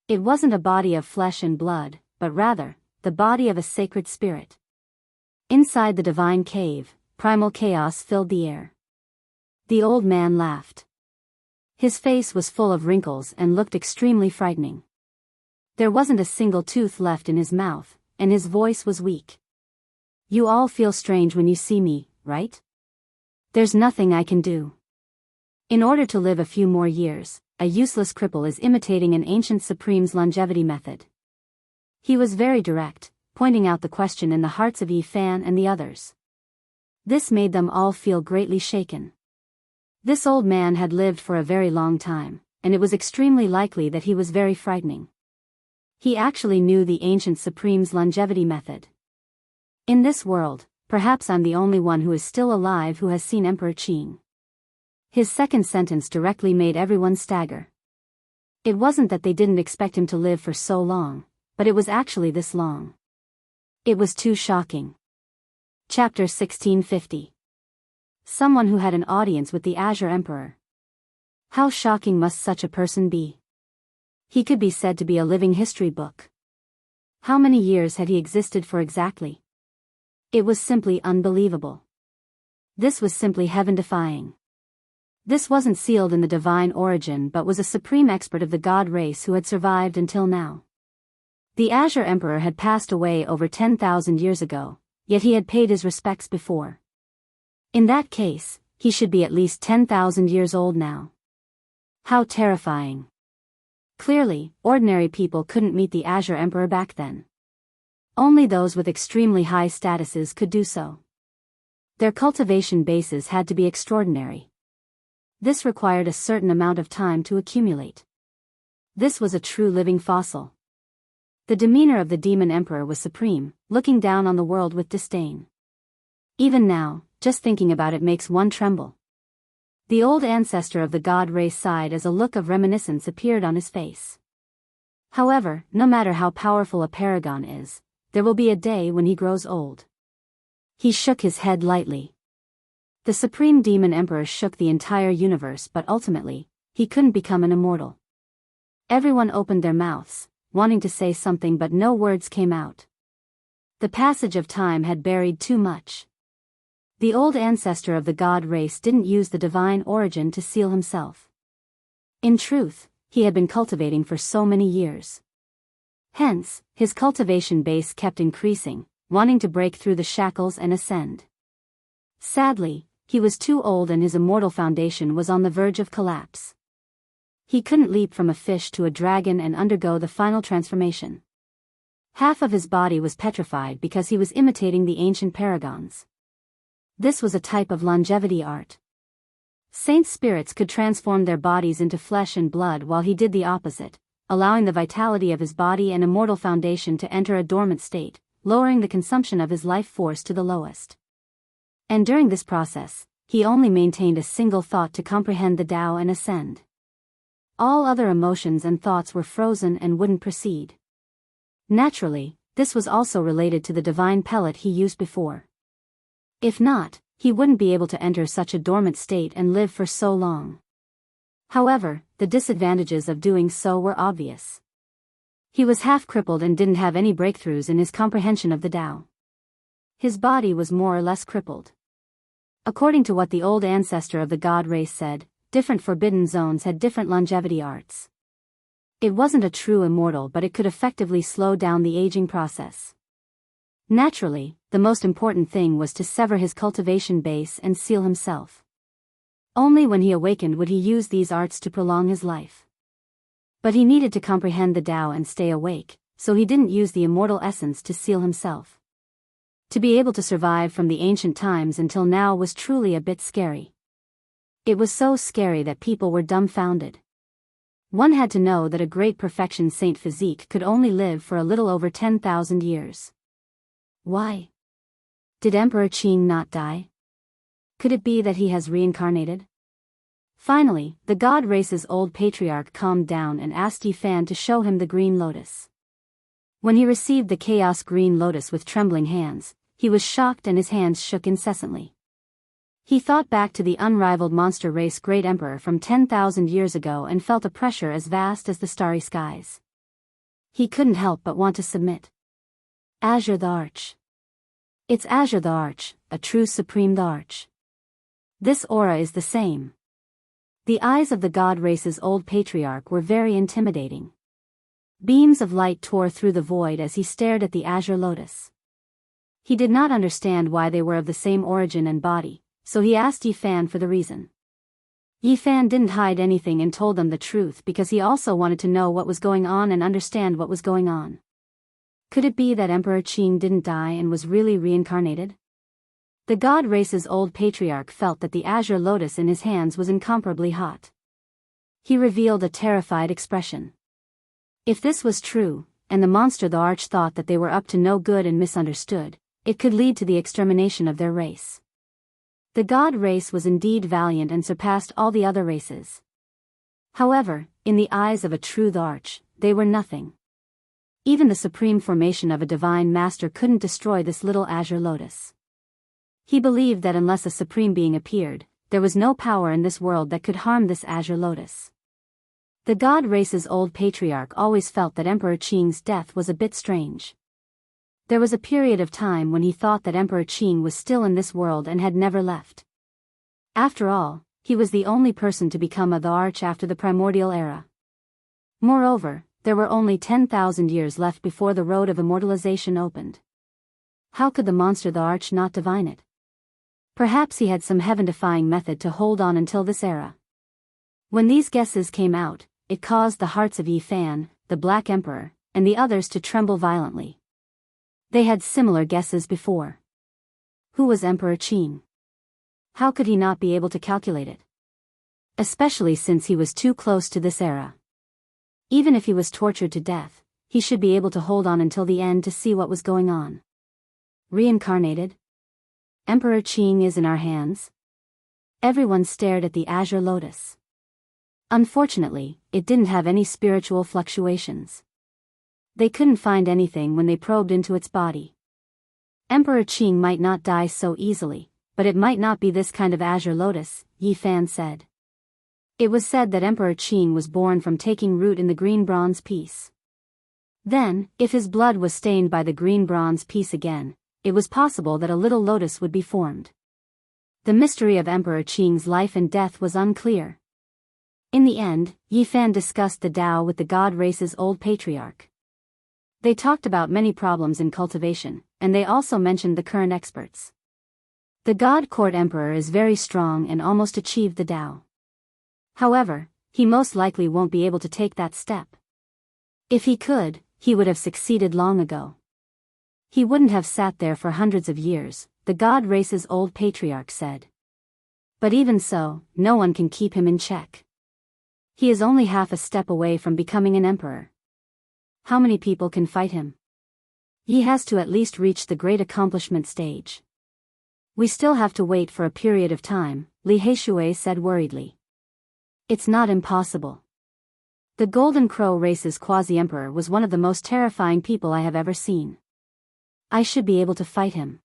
It wasn't a body of flesh and blood, but rather, the body of a sacred spirit. Inside the divine cave, primal chaos filled the air. The old man laughed. His face was full of wrinkles and looked extremely frightening. There wasn't a single tooth left in his mouth, and his voice was weak. You all feel strange when you see me, right? There's nothing I can do. In order to live a few more years, a useless cripple is imitating an ancient supreme's longevity method. He was very direct, pointing out the question in the hearts of Yi Fan and the others. This made them all feel greatly shaken. This old man had lived for a very long time, and it was extremely likely that he was very frightening. He actually knew the ancient supreme's longevity method. In this world, perhaps I'm the only one who is still alive who has seen Emperor Qing. His second sentence directly made everyone stagger. It wasn't that they didn't expect him to live for so long, but it was actually this long. It was too shocking. Chapter 1650. Someone who had an audience with the Azure Emperor. How shocking must such a person be? He could be said to be a living history book. How many years had he existed for exactly? It was simply unbelievable. This was simply heaven-defying. This wasn't sealed in the divine origin but was a supreme expert of the god race who had survived until now. The Azure Emperor had passed away over 10,000 years ago, yet he had paid his respects before. In that case, he should be at least 10,000 years old now. How terrifying. Clearly, ordinary people couldn't meet the Azure Emperor back then. Only those with extremely high statuses could do so. Their cultivation bases had to be extraordinary. This required a certain amount of time to accumulate. This was a true living fossil. The demeanor of the Demon Emperor was supreme, looking down on the world with disdain. Even now, just thinking about it makes one tremble. The old ancestor of the god race sighed as a look of reminiscence appeared on his face. However, no matter how powerful a paragon is, there will be a day when he grows old. He shook his head lightly. The supreme demon emperor shook the entire universe, but ultimately, he couldn't become an immortal. Everyone opened their mouths, wanting to say something, but no words came out. The passage of time had buried too much. The old ancestor of the god race didn't use the divine origin to seal himself. In truth, he had been cultivating for so many years. Hence, his cultivation base kept increasing, wanting to break through the shackles and ascend. Sadly, he was too old and his immortal foundation was on the verge of collapse. He couldn't leap from a fish to a dragon and undergo the final transformation. Half of his body was petrified because he was imitating the ancient paragons. This was a type of longevity art. Saint spirits could transform their bodies into flesh and blood while he did the opposite, allowing the vitality of his body and immortal foundation to enter a dormant state, lowering the consumption of his life force to the lowest. And during this process, he only maintained a single thought to comprehend the Tao and ascend. All other emotions and thoughts were frozen and wouldn't proceed. Naturally, this was also related to the divine pellet he used before. If not, he wouldn't be able to enter such a dormant state and live for so long. However, the disadvantages of doing so were obvious. He was half crippled and didn't have any breakthroughs in his comprehension of the Tao. His body was more or less crippled. According to what the old ancestor of the god race said, different forbidden zones had different longevity arts. It wasn't a true immortal, but it could effectively slow down the aging process. Naturally, the most important thing was to sever his cultivation base and seal himself. Only when he awakened would he use these arts to prolong his life. But he needed to comprehend the Tao and stay awake, so he didn't use the immortal essence to seal himself. To be able to survive from the ancient times until now was truly a bit scary. It was so scary that people were dumbfounded. One had to know that a great perfection Saint Physique could only live for a little over 10,000 years. Why? Did Emperor Qin not die? Could it be that he has reincarnated? Finally, the god race's old patriarch calmed down and asked Yifan to show him the green lotus. When he received the chaos green lotus with trembling hands, he was shocked and his hands shook incessantly. He thought back to the unrivaled monster race great emperor from 10,000 years ago and felt a pressure as vast as the starry skies. He couldn't help but want to submit. Azure the Arch. It's Azure the Arch, a true supreme the Arch. This aura is the same. The eyes of the god race's old patriarch were very intimidating. Beams of light tore through the void as he stared at the azure lotus. He did not understand why they were of the same origin and body, so he asked Yifan for the reason. Yifan didn't hide anything and told them the truth because he also wanted to know what was going on and understand what was going on. Could it be that Emperor Qin didn't die and was really reincarnated? The god race's old patriarch felt that the azure lotus in his hands was incomparably hot. He revealed a terrified expression. If this was true, and the monster the Arch thought that they were up to no good and misunderstood, it could lead to the extermination of their race. The god race was indeed valiant and surpassed all the other races. However, in the eyes of a true the Arch, they were nothing. Even the supreme formation of a divine master couldn't destroy this little azure lotus. He believed that unless a supreme being appeared, there was no power in this world that could harm this azure lotus. The god race's old patriarch always felt that Emperor Qing's death was a bit strange. There was a period of time when he thought that Emperor Qing was still in this world and had never left. After all, he was the only person to become the Arch after the primordial era. Moreover, there were only 10,000 years left before the road of immortalization opened. How could the monster the Arch not divine it? Perhaps he had some heaven-defying method to hold on until this era. When these guesses came out, it caused the hearts of Yi Fan, the Black Emperor, and the others to tremble violently. They had similar guesses before. Who was Emperor Qing? How could he not be able to calculate it? Especially since he was too close to this era. Even if he was tortured to death, he should be able to hold on until the end to see what was going on. Reincarnated? Emperor Qing is in our hands? Everyone stared at the azure lotus. Unfortunately, it didn't have any spiritual fluctuations. They couldn't find anything when they probed into its body. Emperor Qing might not die so easily, but it might not be this kind of azure lotus, Yi Fan said. It was said that Emperor Qing was born from taking root in the green bronze piece. Then, if his blood was stained by the green bronze piece again, it was possible that a little lotus would be formed. The mystery of Emperor Qing's life and death was unclear. In the end, Yi Fan discussed the Tao with the god race's old patriarch. They talked about many problems in cultivation, and they also mentioned the current experts. The god court emperor is very strong and almost achieved the Tao. However, he most likely won't be able to take that step. If he could, he would have succeeded long ago. He wouldn't have sat there for hundreds of years, the god race's old patriarch said. But even so, no one can keep him in check. He is only half a step away from becoming an emperor. How many people can fight him? He has to at least reach the great accomplishment stage. We still have to wait for a period of time, Li Heishui said worriedly. It's not impossible. The Golden Crow race's quasi-emperor was one of the most terrifying people I have ever seen. I should be able to fight him.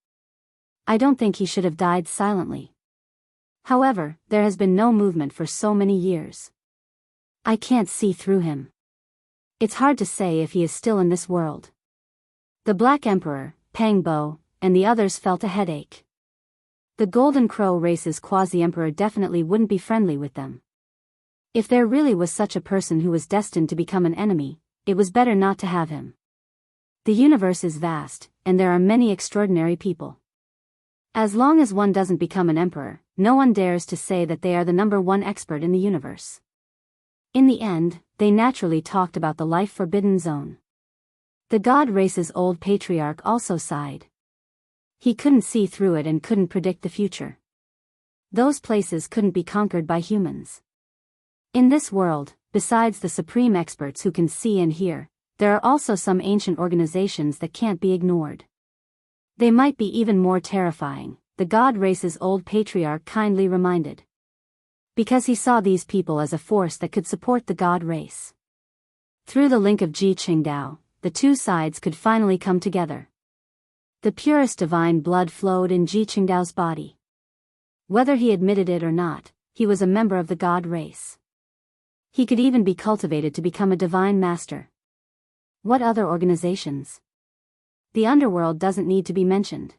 I don't think he should have died silently. However, there has been no movement for so many years. I can't see through him. It's hard to say if he is still in this world. The Black Emperor, Pang Bo, and the others felt a headache. The Golden Crow race's quasi-emperor definitely wouldn't be friendly with them. If there really was such a person who was destined to become an enemy, it was better not to have him. The universe is vast, and there are many extraordinary people. As long as one doesn't become an emperor, no one dares to say that they are the number one expert in the universe. In the end, they naturally talked about the life-forbidden zone. The god race's old patriarch also sighed. He couldn't see through it and couldn't predict the future. Those places couldn't be conquered by humans. In this world, besides the supreme experts who can see and hear, there are also some ancient organizations that can't be ignored. They might be even more terrifying, the god race's old patriarch kindly reminded. Because he saw these people as a force that could support the god race. Through the link of Ji Qingdao, the two sides could finally come together. The purest divine blood flowed in Ji Qingdao's body. Whether he admitted it or not, he was a member of the god race. He could even be cultivated to become a divine master. What other organizations? The underworld doesn't need to be mentioned.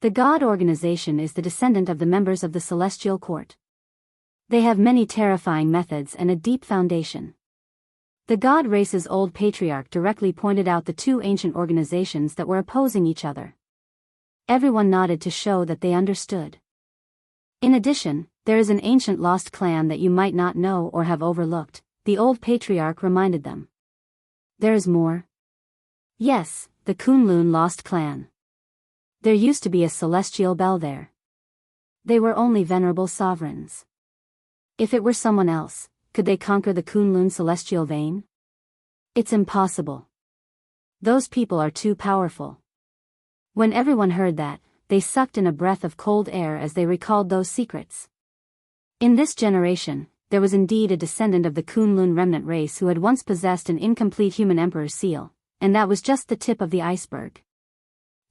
The God organization is the descendant of the members of the Celestial Court. They have many terrifying methods and a deep foundation. The God race's old patriarch directly pointed out the two ancient organizations that were opposing each other. Everyone nodded to show that they understood. In addition, there is an ancient lost clan that you might not know or have overlooked, the old patriarch reminded them. There is more? Yes, the Kunlun lost clan. There used to be a celestial bell there. They were only venerable sovereigns. If it were someone else, could they conquer the Kunlun celestial vein? It's impossible. Those people are too powerful. When everyone heard that, they sucked in a breath of cold air as they recalled those secrets. In this generation, there was indeed a descendant of the Kunlun remnant race who had once possessed an incomplete human emperor's seal, and that was just the tip of the iceberg.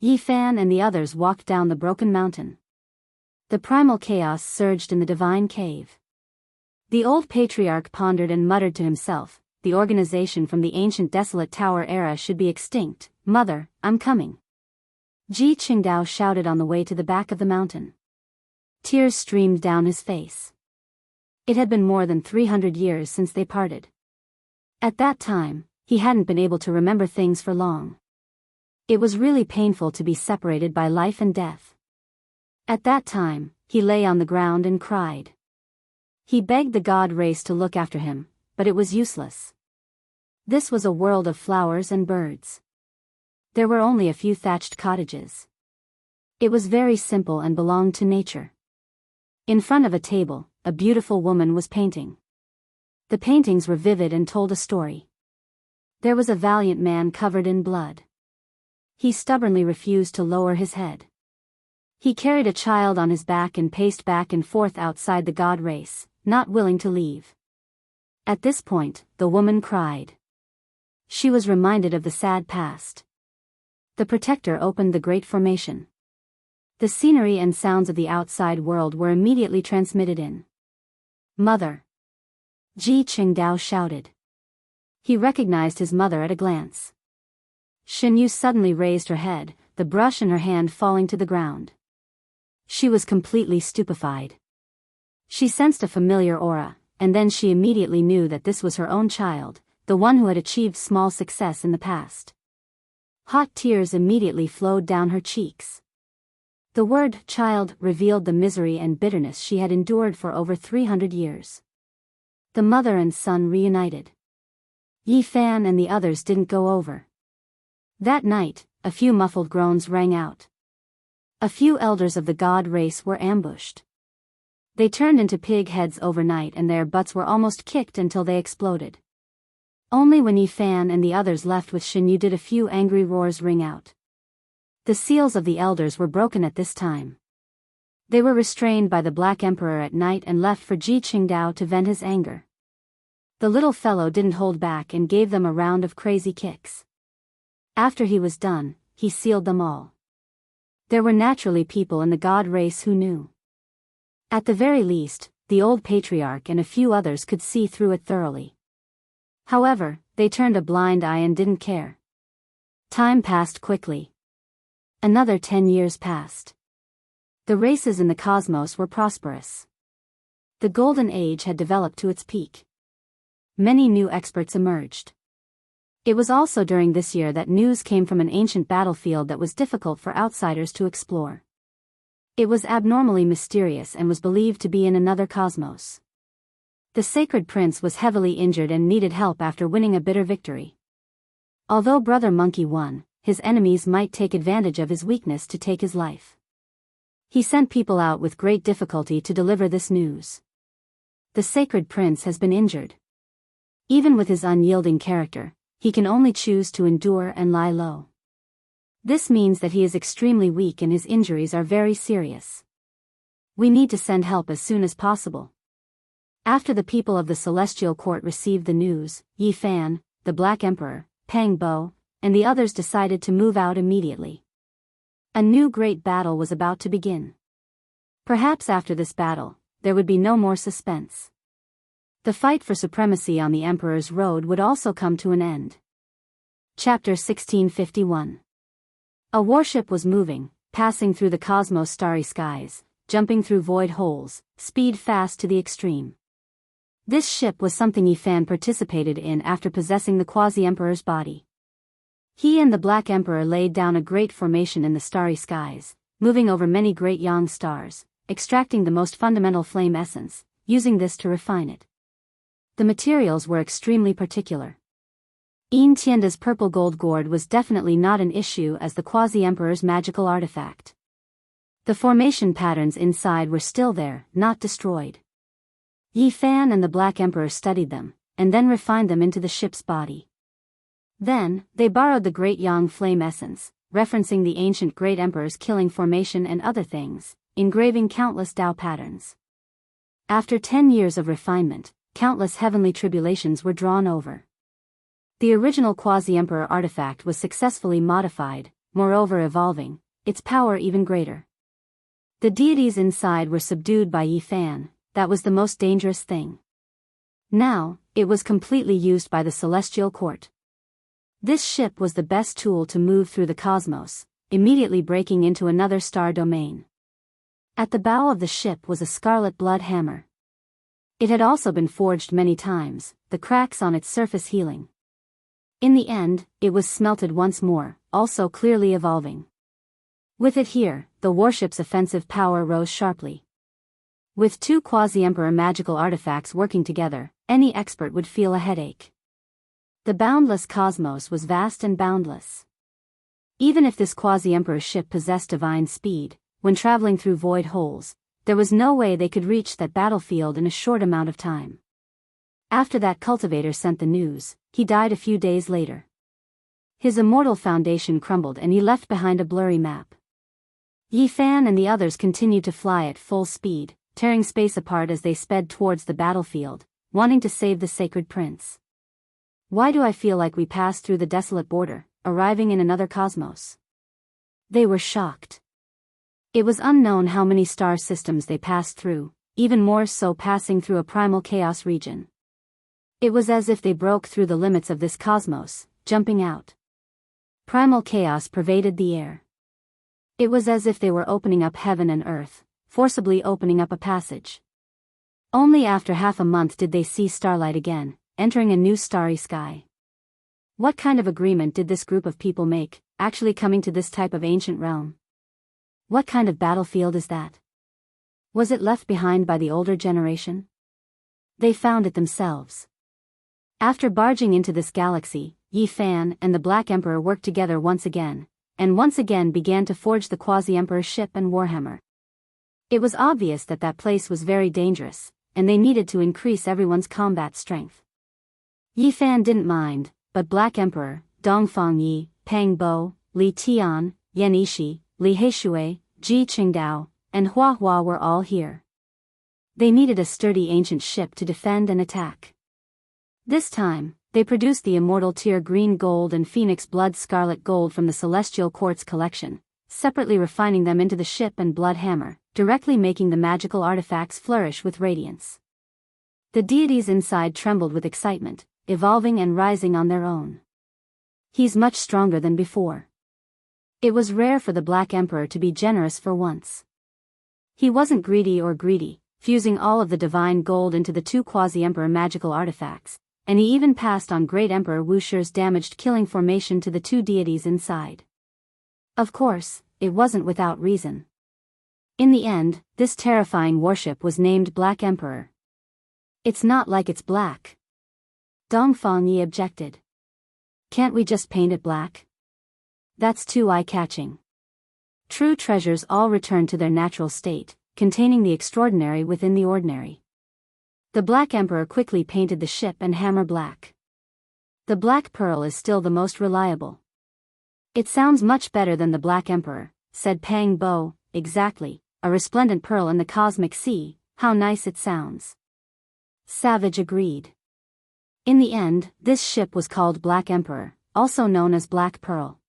Yi Fan and the others walked down the broken mountain. The primal chaos surged in the divine cave. The old patriarch pondered and muttered to himself, the organization from the ancient desolate tower era should be extinct. Mother, I'm coming. Ji Qingdao shouted on the way to the back of the mountain. Tears streamed down his face. It had been more than 300 years since they parted. At that time, he hadn't been able to remember things for long. It was really painful to be separated by life and death. At that time, he lay on the ground and cried. He begged the god race to look after him, but it was useless. This was a world of flowers and birds. There were only a few thatched cottages. It was very simple and belonged to nature. In front of a table, a beautiful woman was painting. The paintings were vivid and told a story. There was a valiant man covered in blood. He stubbornly refused to lower his head. He carried a child on his back and paced back and forth outside the god race, not willing to leave. At this point, the woman cried. She was reminded of the sad past. The protector opened the great formation. The scenery and sounds of the outside world were immediately transmitted in. Mother! Ji Qingdao shouted. He recognized his mother at a glance. Shen Yu suddenly raised her head, the brush in her hand falling to the ground. She was completely stupefied. She sensed a familiar aura, and then she immediately knew that this was her own child, the one who had achieved small success in the past. Hot tears immediately flowed down her cheeks. The word child revealed the misery and bitterness she had endured for over 300 years. The mother and son reunited. Yi Fan and the others didn't go over. That night, a few muffled groans rang out. A few elders of the god race were ambushed. They turned into pig heads overnight and their butts were almost kicked until they exploded. Only when Yi Fan and the others left with Shen Yu did a few angry roars ring out. The seals of the elders were broken at this time. They were restrained by the Black Emperor at night and left for Ji Qingdao to vent his anger. The little fellow didn't hold back and gave them a round of crazy kicks. After he was done, he sealed them all. There were naturally people in the god race who knew. At the very least, the old patriarch and a few others could see through it thoroughly. However, they turned a blind eye and didn't care. Time passed quickly. Another 10 years passed. The races in the cosmos were prosperous. The Golden Age had developed to its peak. Many new experts emerged. It was also during this year that news came from an ancient battlefield that was difficult for outsiders to explore. It was abnormally mysterious and was believed to be in another cosmos. The sacred prince was heavily injured and needed help after winning a bitter victory. Although Brother Monkey won, his enemies might take advantage of his weakness to take his life. He sent people out with great difficulty to deliver this news. The sacred prince has been injured. Even with his unyielding character, he can only choose to endure and lie low. This means that he is extremely weak and his injuries are very serious. We need to send help as soon as possible. After the people of the Celestial Court received the news, Yi Fan, the Black Emperor, Pang Bo, and the others decided to move out immediately. A new great battle was about to begin. Perhaps after this battle, there would be no more suspense. The fight for supremacy on the Emperor's Road would also come to an end. Chapter 1651. A warship was moving, passing through the cosmos' starry skies, jumping through void holes, speed fast to the extreme. This ship was something Yi Fan participated in after possessing the Quasi-Emperor's body. He and the Black Emperor laid down a great formation in the starry skies, moving over many great young stars, extracting the most fundamental flame essence, using this to refine it. The materials were extremely particular. Yin Tianda's purple gold gourd was definitely not an issue as the Quasi-Emperor's magical artifact. The formation patterns inside were still there, not destroyed. Yi Fan and the Black Emperor studied them, and then refined them into the ship's body. Then, they borrowed the Great Yang flame essence, referencing the ancient Great Emperor's killing formation and other things, engraving countless Tao patterns. After 10 years of refinement, countless heavenly tribulations were drawn over. The original Quasi-Emperor artifact was successfully modified, moreover evolving, its power even greater. The deities inside were subdued by Yi Fan. That was the most dangerous thing. Now, it was completely used by the celestial court. This ship was the best tool to move through the cosmos, immediately breaking into another star domain. At the bow of the ship was a scarlet blood hammer. It had also been forged many times, the cracks on its surface healing. In the end, it was smelted once more, also clearly evolving. With it here, the warship's offensive power rose sharply. With two Quasi-Emperor magical artifacts working together, any expert would feel a headache. The boundless cosmos was vast and boundless. Even if this Quasi-Emperor ship possessed divine speed, when traveling through void holes, there was no way they could reach that battlefield in a short amount of time. After that cultivator sent the news, he died a few days later. His immortal foundation crumbled and he left behind a blurry map. Yi Fan and the others continued to fly at full speed, tearing space apart as they sped towards the battlefield, wanting to save the sacred prince. Why do I feel like we passed through the desolate border, arriving in another cosmos? They were shocked. It was unknown how many star systems they passed through, even more so passing through a primal chaos region. It was as if they broke through the limits of this cosmos, jumping out. Primal chaos pervaded the air. It was as if they were opening up heaven and earth, forcibly opening up a passage. Only after half a month did they see starlight again, entering a new starry sky. What kind of agreement did this group of people make, actually coming to this type of ancient realm? What kind of battlefield is that? Was it left behind by the older generation? They found it themselves. After barging into this galaxy, Yi Fan and the Black Emperor worked together once again, and once again began to forge the Quasi-Emperor ship and warhammer. It was obvious that that place was very dangerous, and they needed to increase everyone's combat strength. Yi Fan didn't mind, but Black Emperor, Dongfang Yi, Pang Bo, Li Tian, Yan Ishi, Li Heishui, Ji Qingdao, and Hua Hua were all here. They needed a sturdy ancient ship to defend and attack. This time, they produced the immortal tier green gold and phoenix blood scarlet gold from the celestial quartz collection, separately refining them into the ship and blood hammer, directly making the magical artifacts flourish with radiance. The deities inside trembled with excitement, evolving and rising on their own. He's much stronger than before. It was rare for the Black Emperor to be generous for once. He wasn't greedy, fusing all of the divine gold into the two Quasi-Emperor magical artifacts, and he even passed on Great Emperor Wusher's damaged killing formation to the two deities inside. Of course, it wasn't without reason. In the end, this terrifying warship was named Black Emperor. It's not like it's black. Dongfang Yi objected. Can't we just paint it black? That's too eye-catching. True treasures all return to their natural state, containing the extraordinary within the ordinary. The Black Emperor quickly painted the ship and hammer black. The Black Pearl is still the most reliable. It sounds much better than the Black Emperor, said Pang Bo. Exactly, a resplendent pearl in the cosmic sea, how nice it sounds. Savage agreed. In the end, this ship was called Black Emperor, also known as Black Pearl.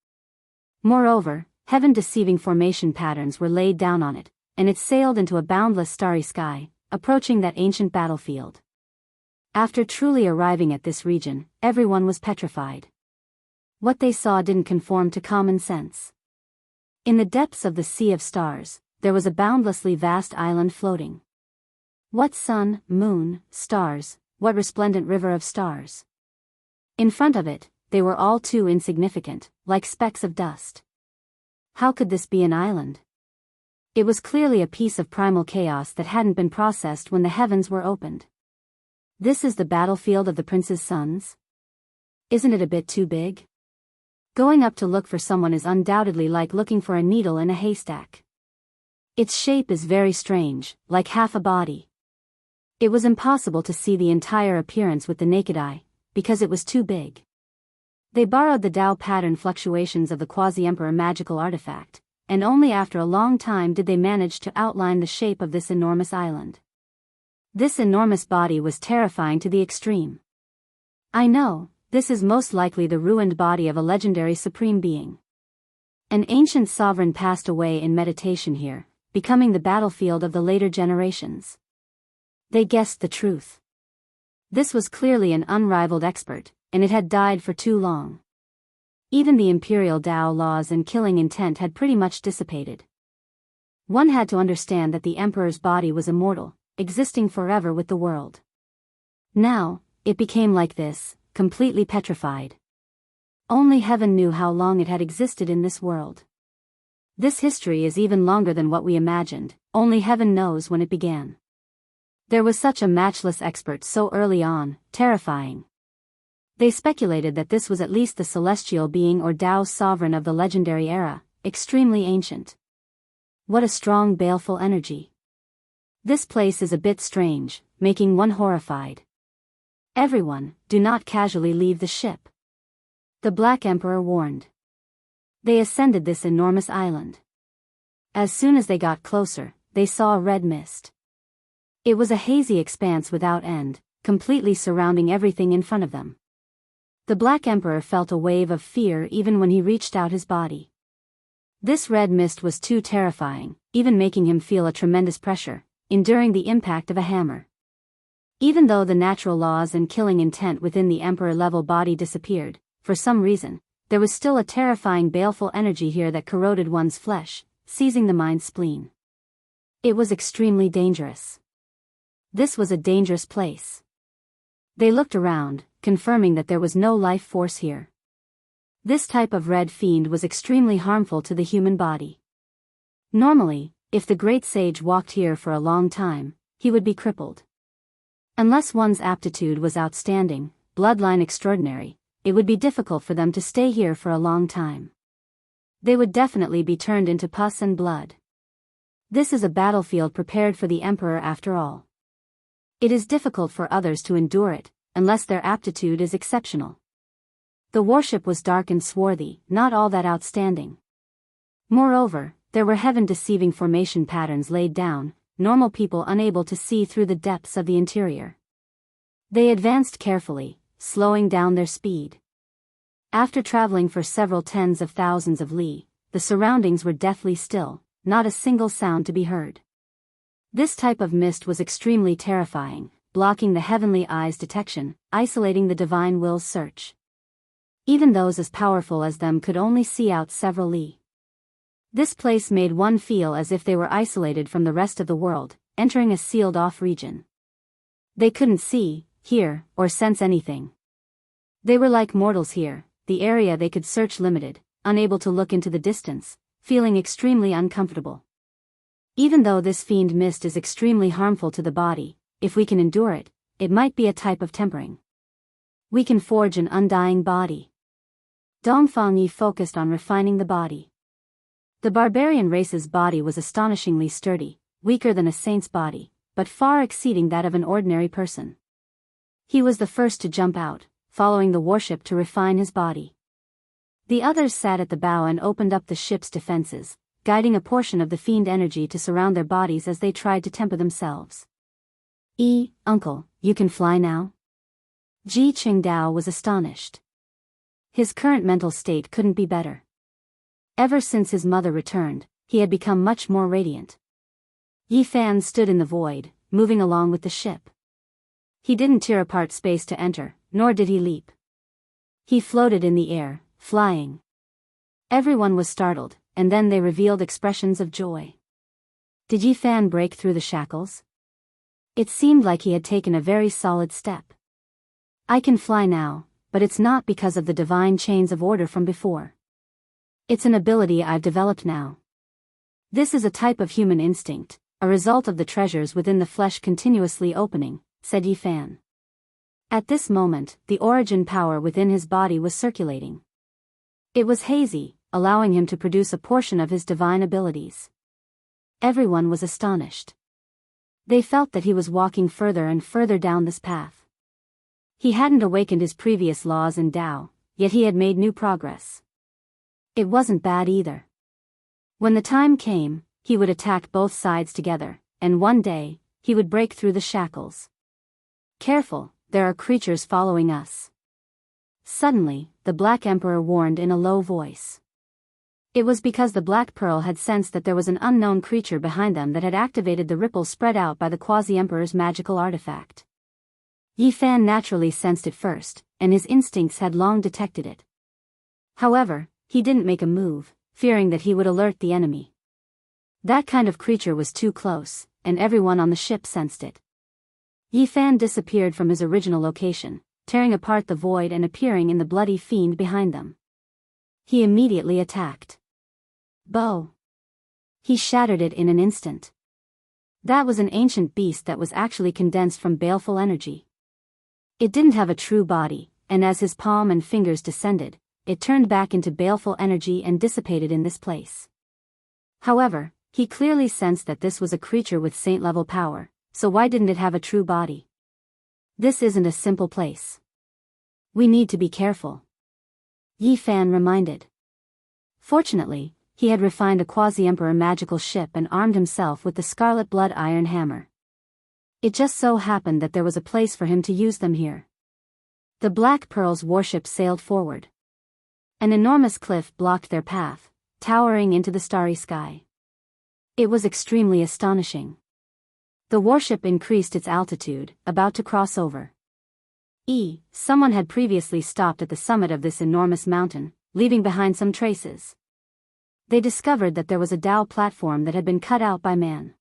Moreover, heaven-deceiving formation patterns were laid down on it, and it sailed into a boundless starry sky, approaching that ancient battlefield. After truly arriving at this region, everyone was petrified. What they saw didn't conform to common sense. In the depths of the sea of stars, there was a boundlessly vast island floating. What sun, moon, stars, what resplendent river of stars. In front of it, they were all too insignificant, like specks of dust. How could this be an island? It was clearly a piece of primal chaos that hadn't been processed when the heavens were opened. This is the battlefield of the prince's sons? Isn't it a bit too big? Going up to look for someone is undoubtedly like looking for a needle in a haystack. Its shape is very strange, like half a body. It was impossible to see the entire appearance with the naked eye, because it was too big. They borrowed the Tao pattern fluctuations of the Quasi-Emperor magical artifact, and only after a long time did they manage to outline the shape of this enormous island. This enormous body was terrifying to the extreme. I know, This is most likely the ruined body of a legendary supreme being. An ancient sovereign passed away in meditation here, becoming the battlefield of the later generations. They guessed the truth. This was clearly an unrivaled expert, and it had died for too long. Even the imperial Tao laws and killing intent had pretty much dissipated. One had to understand that the emperor's body was immortal, existing forever with the world. Now, it became like this, completely petrified. Only heaven knew how long it had existed in this world. This history is even longer than what we imagined, only heaven knows when it began. There was such a matchless expert so early on, terrifying. They speculated that this was at least the celestial being or Tao sovereign of the legendary era, extremely ancient. What a strong baleful energy. This place is a bit strange, making one horrified. Everyone, do not casually leave the ship. The Black Emperor warned. They ascended this enormous island. As soon as they got closer, they saw a red mist. It was a hazy expanse without end, completely surrounding everything in front of them. The Black Emperor felt a wave of fear even when he reached out his body. This red mist was too terrifying, even making him feel a tremendous pressure, enduring the impact of a hammer. Even though the natural laws and killing intent within the Emperor-level body disappeared, for some reason, there was still a terrifying baleful energy here that corroded one's flesh, seizing the mind's spleen. It was extremely dangerous. This was a dangerous place. They looked around, confirming that there was no life force here. This type of red fiend was extremely harmful to the human body. Normally, if the great sage walked here for a long time, he would be crippled. Unless one's aptitude was outstanding, bloodline extraordinary, it would be difficult for them to stay here for a long time. They would definitely be turned into pus and blood. This is a battlefield prepared for the Emperor after all. It is difficult for others to endure it, unless their aptitude is exceptional. The warship was dark and swarthy, not all that outstanding. Moreover, there were heaven-deceiving formation patterns laid down, normal people unable to see through the depths of the interior. They advanced carefully, slowing down their speed. After traveling for several tens of thousands of li, the surroundings were deathly still, not a single sound to be heard. This type of mist was extremely terrifying, blocking the heavenly eye's detection, isolating the divine will's search. Even those as powerful as them could only see out several li. This place made one feel as if they were isolated from the rest of the world, entering a sealed-off region. They couldn't see, hear, or sense anything. They were like mortals here, the area they could search limited, unable to look into the distance, feeling extremely uncomfortable. Even though this fiend mist is extremely harmful to the body, if we can endure it, it might be a type of tempering. We can forge an undying body. Dongfang Yi focused on refining the body. The barbarian race's body was astonishingly sturdy, weaker than a saint's body, but far exceeding that of an ordinary person. He was the first to jump out, following the warship to refine his body. The others sat at the bow and opened up the ship's defenses, guiding a portion of the fiend energy to surround their bodies as they tried to temper themselves. Uncle, you can fly now? Ji Qingdao was astonished. His current mental state couldn't be better. Ever since his mother returned, he had become much more radiant. Yi Fan stood in the void, moving along with the ship. He didn't tear apart space to enter, nor did he leap. He floated in the air, flying. Everyone was startled, and then they revealed expressions of joy. Did Yi Fan break through the shackles? It seemed like he had taken a very solid step. I can fly now, but it's not because of the divine chains of order from before. It's an ability I've developed now. This is a type of human instinct, a result of the treasures within the flesh continuously opening, said Yi Fan. At this moment, the origin power within his body was circulating. It was hazy, allowing him to produce a portion of his divine abilities. Everyone was astonished. They felt that he was walking further and further down this path. He hadn't awakened his previous laws in Tao, yet he had made new progress. It wasn't bad either. When the time came, he would attack both sides together, and one day, he would break through the shackles. Careful, there are creatures following us. Suddenly, the Black Emperor warned in a low voice. It was because the Black Pearl had sensed that there was an unknown creature behind them that had activated the ripples spread out by the Quasi-Emperor's magical artifact. Yi Fan naturally sensed it first, and his instincts had long detected it. However, he didn't make a move, fearing that he would alert the enemy. That kind of creature was too close, and everyone on the ship sensed it. Yi Fan disappeared from his original location, tearing apart the void and appearing in the bloody fiend behind them. He immediately attacked. Bow. He shattered it in an instant. That was an ancient beast that was actually condensed from baleful energy. It didn't have a true body, and as his palm and fingers descended, it turned back into baleful energy and dissipated in this place. However, he clearly sensed that this was a creature with saint-level power, so why didn't it have a true body? This isn't a simple place. We need to be careful. Yi Fan reminded. Fortunately, he had refined a Quasi-Emperor magical ship and armed himself with the Scarlet Blood Iron Hammer. It just so happened that there was a place for him to use them here. The Black Pearl's warship sailed forward. An enormous cliff blocked their path, towering into the starry sky. It was extremely astonishing. The warship increased its altitude, about to cross over. Someone had previously stopped at the summit of this enormous mountain, leaving behind some traces. They discovered that there was a Dao platform that had been cut out by man.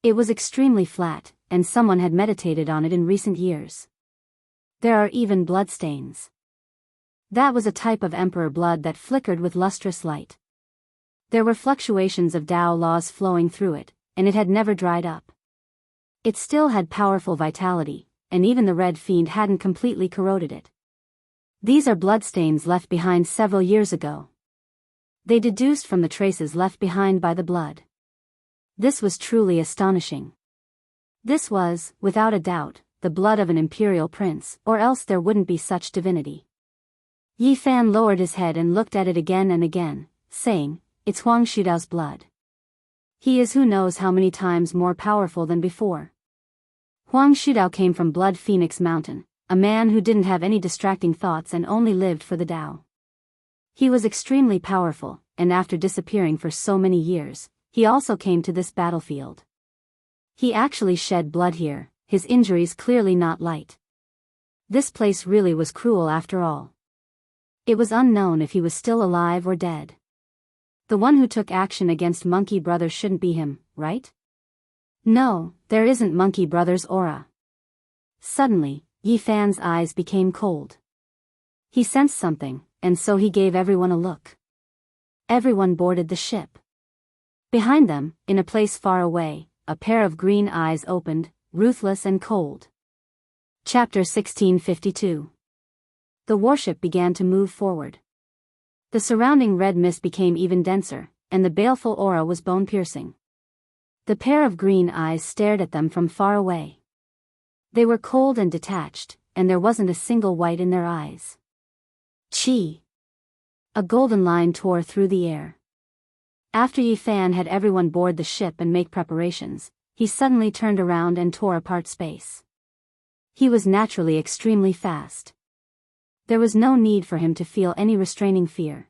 It was extremely flat, and someone had meditated on it in recent years. There are even bloodstains. That was a type of emperor blood that flickered with lustrous light. There were fluctuations of Dao laws flowing through it, and it had never dried up. It still had powerful vitality, and even the red fiend hadn't completely corroded it. These are bloodstains left behind several years ago. They deduced from the traces left behind by the blood. This was truly astonishing. This was, without a doubt, the blood of an imperial prince, or else there wouldn't be such divinity. Yi Fan lowered his head and looked at it again and again, saying, "It's Huang Shudao's blood. He is who knows how many times more powerful than before." Huang Shudao came from Blood Phoenix Mountain, a man who didn't have any distracting thoughts and only lived for the Dao. He was extremely powerful, and after disappearing for so many years, he also came to this battlefield. He actually shed blood here, his injuries clearly not light. This place really was cruel after all. It was unknown if he was still alive or dead. The one who took action against Monkey Brothers shouldn't be him, right? No, there isn't Monkey Brothers' aura. Suddenly, Yi Fan's eyes became cold. He sensed something, and so he gave everyone a look. Everyone boarded the ship. Behind them, in a place far away, a pair of green eyes opened, ruthless and cold. Chapter 1652. The warship began to move forward. The surrounding red mist became even denser, and the baleful aura was bone-piercing. The pair of green eyes stared at them from far away. They were cold and detached, and there wasn't a single white in their eyes. Chi! A golden line tore through the air. After Yi Fan had everyone board the ship and make preparations, he suddenly turned around and tore apart space. He was naturally extremely fast. There was no need for him to feel any restraining fear.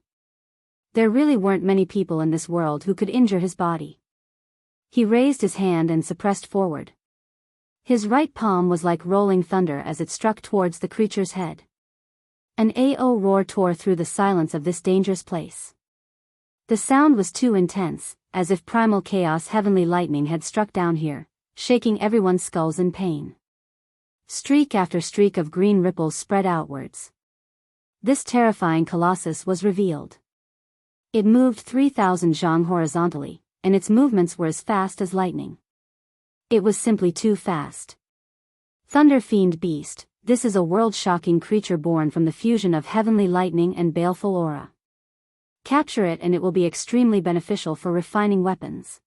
There really weren't many people in this world who could injure his body. He raised his hand and suppressed forward. His right palm was like rolling thunder as it struck towards the creature's head. An AO roar tore through the silence of this dangerous place. The sound was too intense, as if primal chaos heavenly lightning had struck down here, shaking everyone's skulls in pain. Streak after streak of green ripples spread outwards. This terrifying colossus was revealed. It moved 3,000 zhang horizontally, and its movements were as fast as lightning. It was simply too fast. Thunder Fiend Beast, this is a world-shocking creature born from the fusion of heavenly lightning and baleful aura. Capture it and it will be extremely beneficial for refining weapons.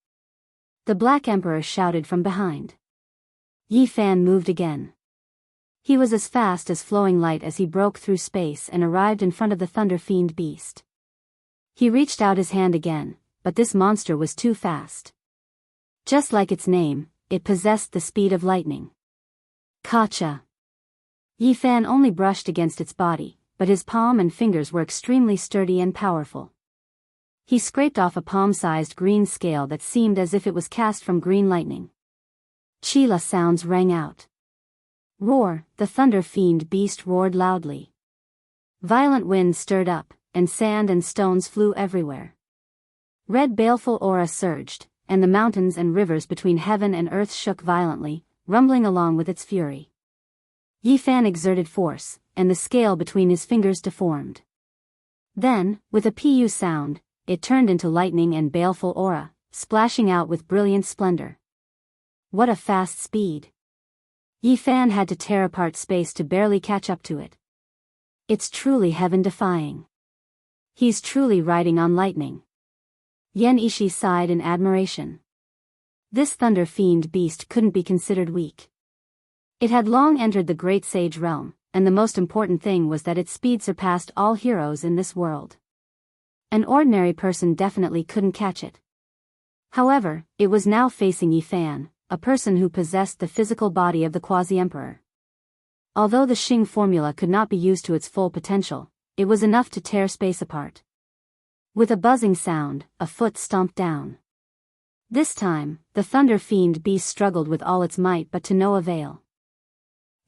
The Black Emperor shouted from behind. Yi Fan moved again. He was as fast as flowing light as he broke through space and arrived in front of the Thunder Fiend Beast. He reached out his hand again, but this monster was too fast. Just like its name, it possessed the speed of lightning. Kacha! Yi Fan only brushed against its body, but his palm and fingers were extremely sturdy and powerful. He scraped off a palm-sized green scale that seemed as if it was cast from green lightning. Chila sounds rang out. Roar, the thunder fiend beast roared loudly. Violent winds stirred up, and sand and stones flew everywhere. Red baleful aura surged, and the mountains and rivers between heaven and earth shook violently, rumbling along with its fury. Yifan exerted force, and the scale between his fingers deformed. Then, with a pu sound, it turned into lightning and baleful aura, splashing out with brilliant splendor. What a fast speed! Yifan had to tear apart space to barely catch up to it. It's truly heaven-defying. He's truly riding on lightning. Yen Ishi sighed in admiration. This thunder fiend beast couldn't be considered weak. It had long entered the great sage realm, and the most important thing was that its speed surpassed all heroes in this world. An ordinary person definitely couldn't catch it. However, it was now facing Yifan, a person who possessed the physical body of the quasi-emperor. Although the Xing formula could not be used to its full potential, it was enough to tear space apart. With a buzzing sound, a foot stomped down. This time, the thunder fiend beast struggled with all its might but to no avail.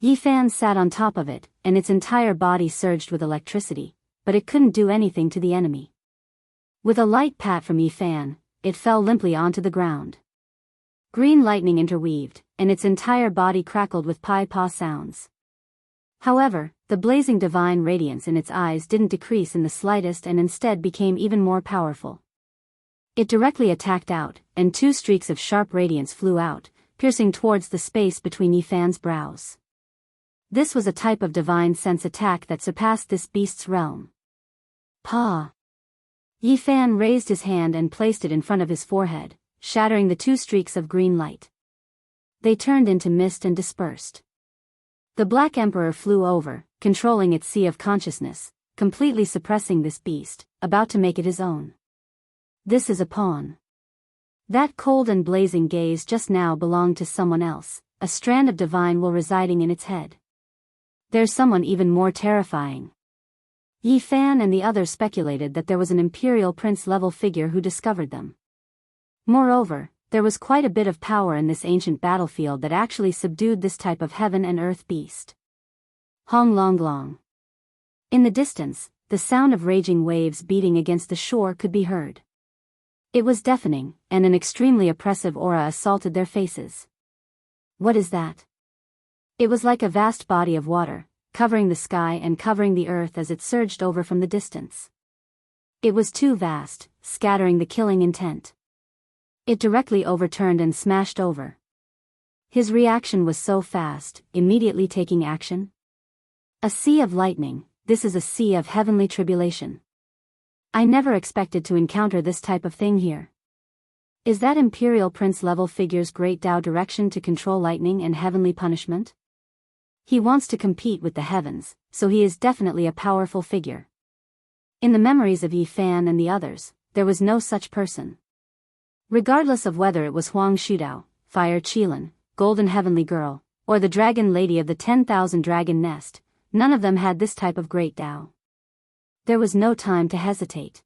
Yifan sat on top of it, and its entire body surged with electricity, but it couldn't do anything to the enemy. With a light pat from Yifan, it fell limply onto the ground. Green lightning interweaved, and its entire body crackled with pi-pa sounds. However, the blazing divine radiance in its eyes didn't decrease in the slightest and instead became even more powerful. It directly attacked out, and 2 streaks of sharp radiance flew out, piercing towards the space between Yifan's brows. This was a type of divine sense attack that surpassed this beast's realm. Pa! Yifan raised his hand and placed it in front of his forehead, shattering the 2 streaks of green light. They turned into mist and dispersed. The Black Emperor flew over, controlling its sea of consciousness, completely suppressing this beast, about to make it his own. This is a pawn. That cold and blazing gaze just now belonged to someone else, a strand of divine will residing in its head. There's someone even more terrifying. Yifan and the others speculated that there was an imperial prince-level figure who discovered them. Moreover, there was quite a bit of power in this ancient battlefield that actually subdued this type of heaven and earth beast. Hong long long. In the distance, the sound of raging waves beating against the shore could be heard. It was deafening, and an extremely oppressive aura assaulted their faces. What is that? It was like a vast body of water, covering the sky and covering the earth as it surged over from the distance. It was too vast, scattering the killing intent. It directly overturned and smashed over. His reaction was so fast, immediately taking action. A sea of lightning, this is a sea of heavenly tribulation. I never expected to encounter this type of thing here. Is that Imperial Prince-level figure's great Tao direction to control lightning and heavenly punishment? He wants to compete with the heavens, so he is definitely a powerful figure. In the memories of Yifan and the others, there was no such person. Regardless of whether it was Huang Shudao, Fire Qilin, Golden Heavenly Girl, or the Dragon Lady of the 10,000 Dragon Nest, none of them had this type of great Tao. There was no time to hesitate.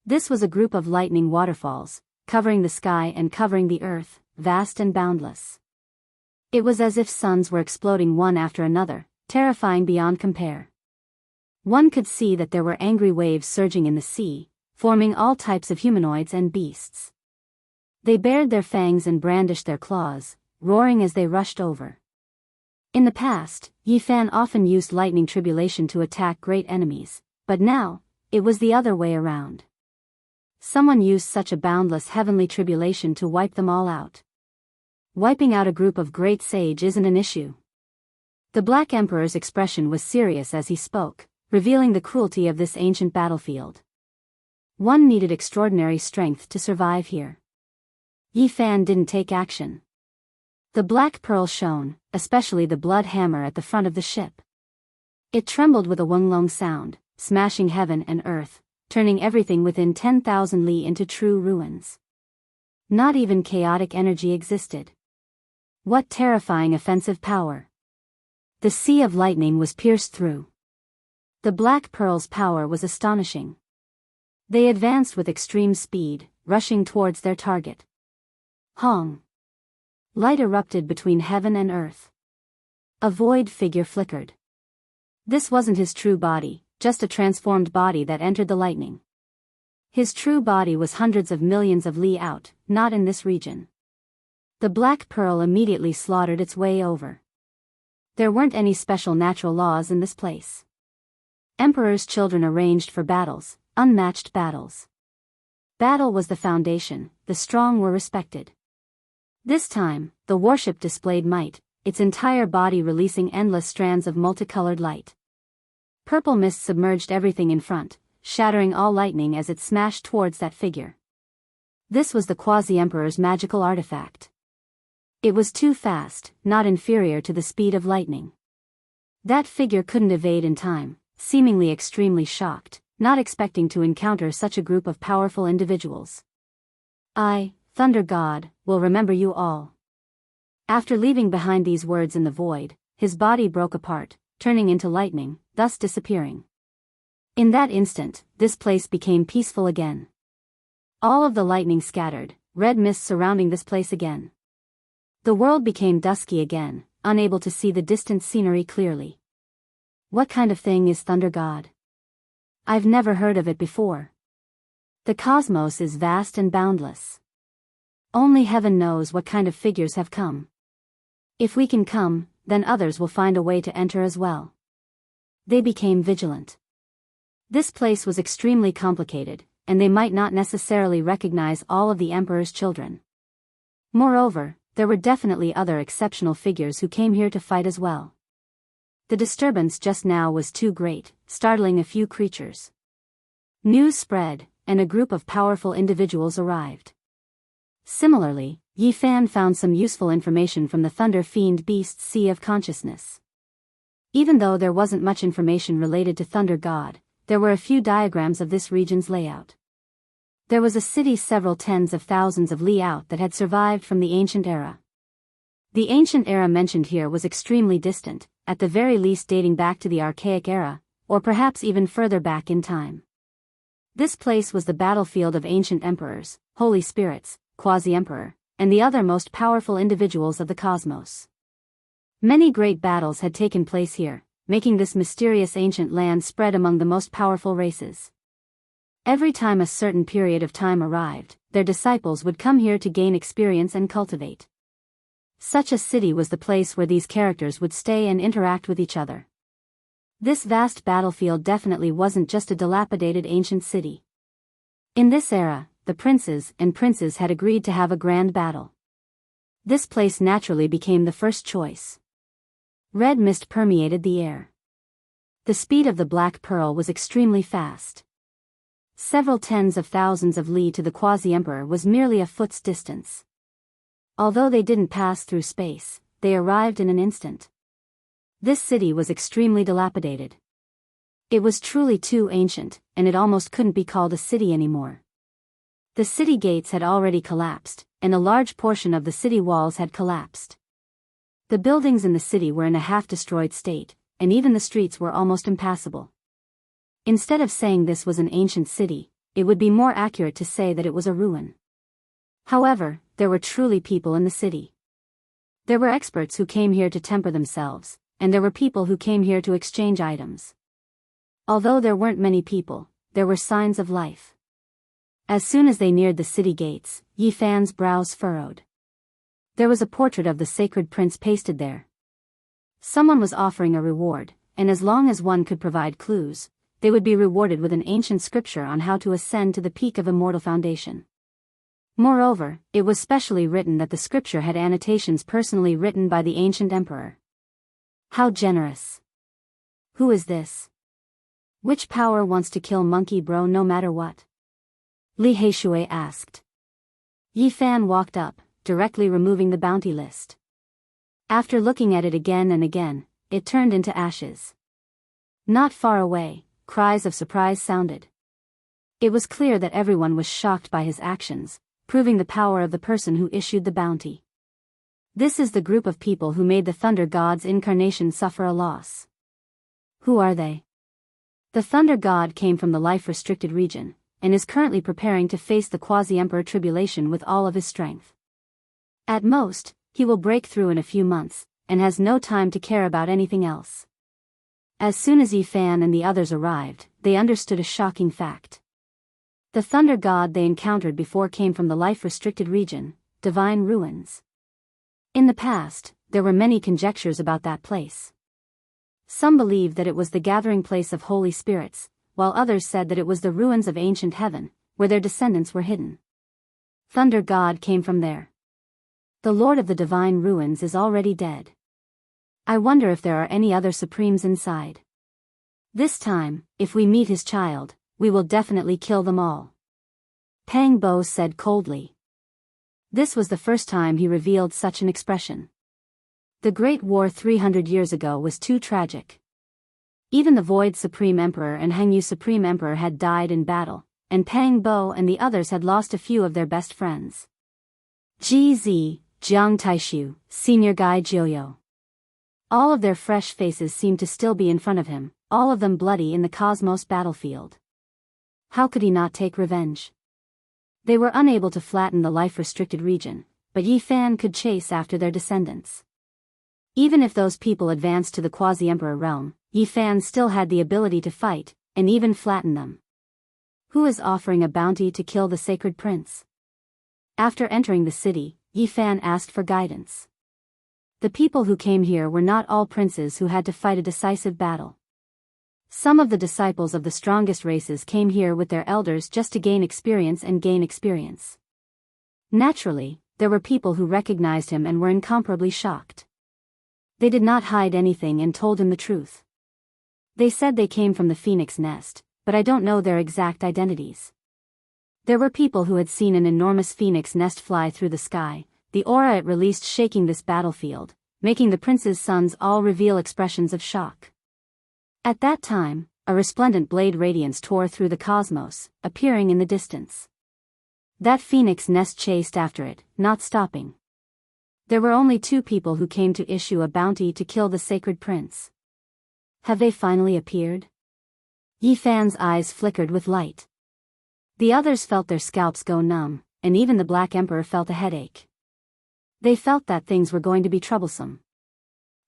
This was a group of lightning waterfalls, covering the sky and covering the earth, vast and boundless. It was as if suns were exploding one after another, terrifying beyond compare. One could see that there were angry waves surging in the sea, forming all types of humanoids and beasts. They bared their fangs and brandished their claws, roaring as they rushed over. In the past, Yifan often used lightning tribulation to attack great enemies, but now, it was the other way around. Someone used such a boundless heavenly tribulation to wipe them all out. Wiping out a group of great sage isn't an issue. The Black Emperor's expression was serious as he spoke, revealing the cruelty of this ancient battlefield. One needed extraordinary strength to survive here. Yifan didn't take action. The black pearl shone, especially the blood hammer at the front of the ship. It trembled with a wunglong sound, smashing heaven and earth, turning everything within 10,000 li into true ruins. Not even chaotic energy existed. What terrifying offensive power! The sea of lightning was pierced through. The Black Pearl's power was astonishing. They advanced with extreme speed, rushing towards their target. Hong! Light erupted between heaven and earth. A void figure flickered. This wasn't his true body, just a transformed body that entered the lightning. His true body was hundreds of millions of li out, not in this region. The Black Pearl immediately slaughtered its way over. There weren't any special natural laws in this place. Emperor's children arranged for battles, unmatched battles. Battle was the foundation, the strong were respected. This time, the warship displayed might, its entire body releasing endless strands of multicolored light. Purple mist submerged everything in front, shattering all lightning as it smashed towards that figure. This was the Quasi-Emperor's magical artifact. It was too fast, not inferior to the speed of lightning. That figure couldn't evade in time, seemingly extremely shocked, not expecting to encounter such a group of powerful individuals. I, Thunder God, will remember you all. After leaving behind these words in the void, his body broke apart, turning into lightning, thus disappearing. In that instant, this place became peaceful again. All of the lightning scattered, red mist surrounding this place again. The world became dusky again, unable to see the distant scenery clearly. What kind of thing is Thunder God? I've never heard of it before. The cosmos is vast and boundless. Only heaven knows what kind of figures have come. If we can come, then others will find a way to enter as well. They became vigilant. This place was extremely complicated, and they might not necessarily recognize all of the Emperor's children. Moreover, there were definitely other exceptional figures who came here to fight as well. The disturbance just now was too great, startling a few creatures. News spread, and a group of powerful individuals arrived. Similarly, Yi Fan found some useful information from the Thunder Fiend Beast's Sea of Consciousness. Even though there wasn't much information related to Thunder God, there were a few diagrams of this region's layout. There was a city several tens of thousands of li out that had survived from the ancient era. The ancient era mentioned here was extremely distant, at the very least dating back to the archaic era, or perhaps even further back in time. This place was the battlefield of ancient emperors, holy spirits, quasi-emperor, and the other most powerful individuals of the cosmos. Many great battles had taken place here, making this mysterious ancient land spread among the most powerful races. Every time a certain period of time arrived, their disciples would come here to gain experience and cultivate. Such a city was the place where these characters would stay and interact with each other. This vast battlefield definitely wasn't just a dilapidated ancient city. In this era, the princes and princes had agreed to have a grand battle. This place naturally became the first choice. Red mist permeated the air. The speed of the Black Pearl was extremely fast. Several tens of thousands of li to the Quasi-Emperor was merely a foot's distance. Although they didn't pass through space, they arrived in an instant. This city was extremely dilapidated. It was truly too ancient, and it almost couldn't be called a city anymore. The city gates had already collapsed, and a large portion of the city walls had collapsed. The buildings in the city were in a half-destroyed state, and even the streets were almost impassable. Instead of saying this was an ancient city, it would be more accurate to say that it was a ruin. However, there were truly people in the city. There were experts who came here to temper themselves, and there were people who came here to exchange items. Although there weren't many people, there were signs of life. As soon as they neared the city gates, Yi Fan's brows furrowed. There was a portrait of the sacred prince pasted there. Someone was offering a reward, and as long as one could provide clues, they would be rewarded with an ancient scripture on how to ascend to the peak of immortal foundation. Moreover, it was specially written that the scripture had annotations personally written by the ancient emperor. How generous. Who is this? Which power wants to kill Monkey Bro no matter what? Li Heishui asked. Yi Fan walked up, directly removing the bounty list. After looking at it again and again, it turned into ashes. Not far away, cries of surprise sounded. It was clear that everyone was shocked by his actions, proving the power of the person who issued the bounty. This is the group of people who made the Thunder God's incarnation suffer a loss. Who are they? The Thunder God came from the life-restricted region, and is currently preparing to face the quasi-emperor tribulation with all of his strength. At most, he will break through in a few months, and has no time to care about anything else. As soon as Yi Fan and the others arrived, they understood a shocking fact. The Thunder God they encountered before came from the life-restricted region, Divine Ruins. In the past, there were many conjectures about that place. Some believed that it was the gathering place of holy spirits, while others said that it was the ruins of ancient heaven, where their descendants were hidden. Thunder God came from there. The Lord of the Divine Ruins is already dead. I wonder if there are any other supremes inside. This time, if we meet his child, we will definitely kill them all. Pang Bo said coldly. This was the first time he revealed such an expression. The Great War 300 years ago was too tragic. Even the Void Supreme Emperor and Hangyu Supreme Emperor had died in battle, and Pang Bo and the others had lost a few of their best friends. GZ, Jiang Taishu, Senior Guy Jiuyo. All of their fresh faces seemed to still be in front of him, all of them bloody in the cosmos battlefield. How could he not take revenge? They were unable to flatten the life-restricted region, but Yi Fan could chase after their descendants. Even if those people advanced to the quasi-emperor realm, Yi Fan still had the ability to fight, and even flatten them. Who is offering a bounty to kill the sacred prince? After entering the city, Yi Fan asked for guidance. The people who came here were not all princes who had to fight a decisive battle. Some of the disciples of the strongest races came here with their elders just to gain experience and gain experience. Naturally, there were people who recognized him and were incomparably shocked. They did not hide anything and told him the truth. They said they came from the Phoenix Nest, but I don't know their exact identities. There were people who had seen an enormous phoenix nest fly through the sky, the aura it released shaking this battlefield, making the prince's sons all reveal expressions of shock. At that time, a resplendent blade radiance tore through the cosmos, appearing in the distance. That phoenix nest chased after it, not stopping. There were only 2 people who came to issue a bounty to kill the sacred prince. Have they finally appeared? Yi Fan's eyes flickered with light. The others felt their scalps go numb, and even the Black Emperor felt a headache. They felt that things were going to be troublesome.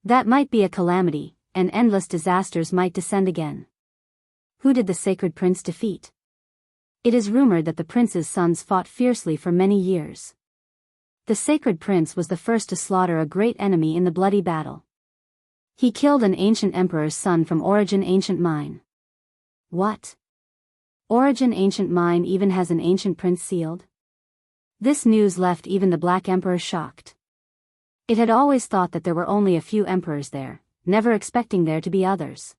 That might be a calamity, and endless disasters might descend again. Who did the sacred prince defeat? It is rumored that the prince's sons fought fiercely for many years. The sacred prince was the first to slaughter a great enemy in the bloody battle. He killed an ancient emperor's son from Origin Ancient Mine. What? Origin Ancient Mine even has an ancient prince sealed? This news left even the Black Emperor shocked. It had always thought that there were only a few emperors there, never expecting there to be others.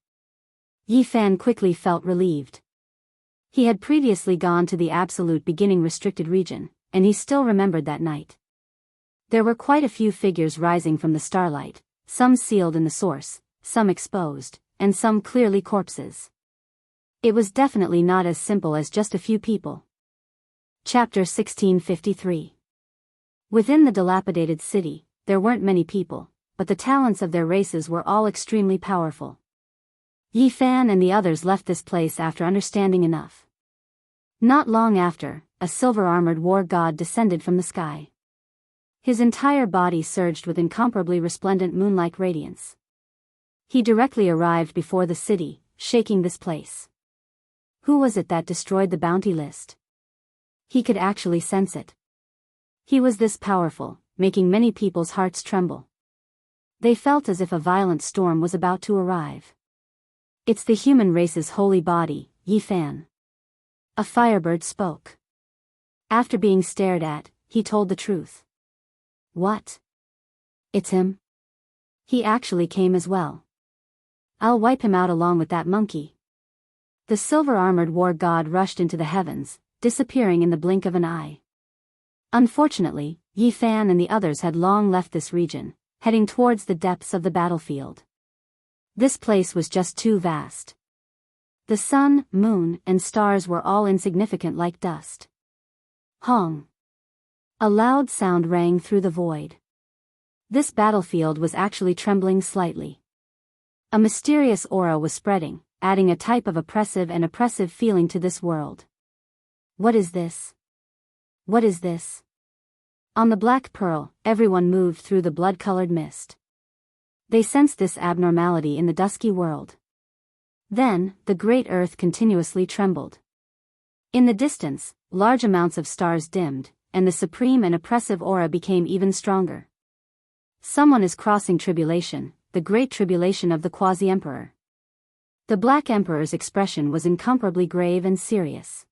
Yi Fan quickly felt relieved. He had previously gone to the absolute beginning restricted region, and he still remembered that night. There were quite a few figures rising from the starlight, some sealed in the source, some exposed, and some clearly corpses. It was definitely not as simple as just a few people. Chapter 1653. Within the dilapidated city, there weren't many people, but the talents of their races were all extremely powerful. Yi Fan and the others left this place after understanding enough. Not long after, a silver-armored war god descended from the sky. His entire body surged with incomparably resplendent moon-like radiance. He directly arrived before the city, shaking this place. Who was it that destroyed the bounty list? He could actually sense it. He was this powerful, making many people's hearts tremble. They felt as if a violent storm was about to arrive. It's the human race's holy body, Yi Fan. A firebird spoke. After being stared at, he told the truth. What? It's him? He actually came as well. I'll wipe him out along with that monkey. The silver-armored war god rushed into the heavens, disappearing in the blink of an eye. Unfortunately, Yi Fan and the others had long left this region, heading towards the depths of the battlefield. This place was just too vast. The sun, moon, and stars were all insignificant like dust. Hong. A loud sound rang through the void. This battlefield was actually trembling slightly. A mysterious aura was spreading, adding a type of oppressive feeling to this world. What is this? What is this? On the Black Pearl, everyone moved through the blood-colored mist. They sensed this abnormality in the dusky world. Then, the great earth continuously trembled. In the distance, large amounts of stars dimmed, and the supreme and oppressive aura became even stronger. Someone is crossing tribulation, the great tribulation of the Quasi-Emperor. The Black Emperor's expression was incomparably grave and serious.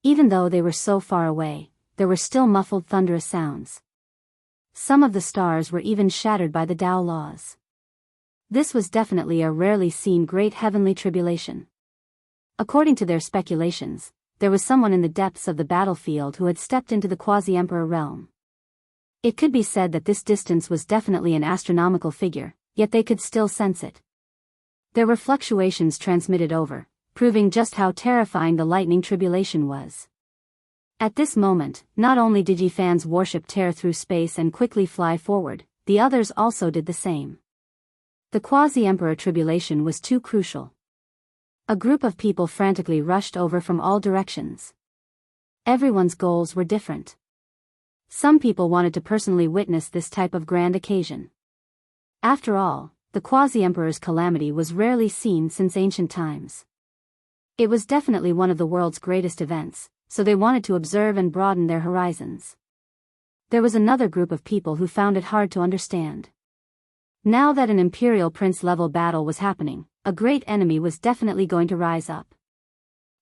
Even though they were so far away, there were still muffled thunderous sounds. Some of the stars were even shattered by the Tao laws. This was definitely a rarely seen great heavenly tribulation. According to their speculations, there was someone in the depths of the battlefield who had stepped into the Quasi-Emperor realm. It could be said that this distance was definitely an astronomical figure, yet they could still sense it. There were fluctuations transmitted over, proving just how terrifying the lightning tribulation was. At this moment, not only did Yi Fan's warship tear through space and quickly fly forward, the others also did the same. The Quasi-Emperor tribulation was too crucial. A group of people frantically rushed over from all directions. Everyone's goals were different. Some people wanted to personally witness this type of grand occasion. After all, the Quasi-Emperor's calamity was rarely seen since ancient times. It was definitely one of the world's greatest events, so they wanted to observe and broaden their horizons. There was another group of people who found it hard to understand. Now that an Imperial Prince-level battle was happening, a great enemy was definitely going to rise up.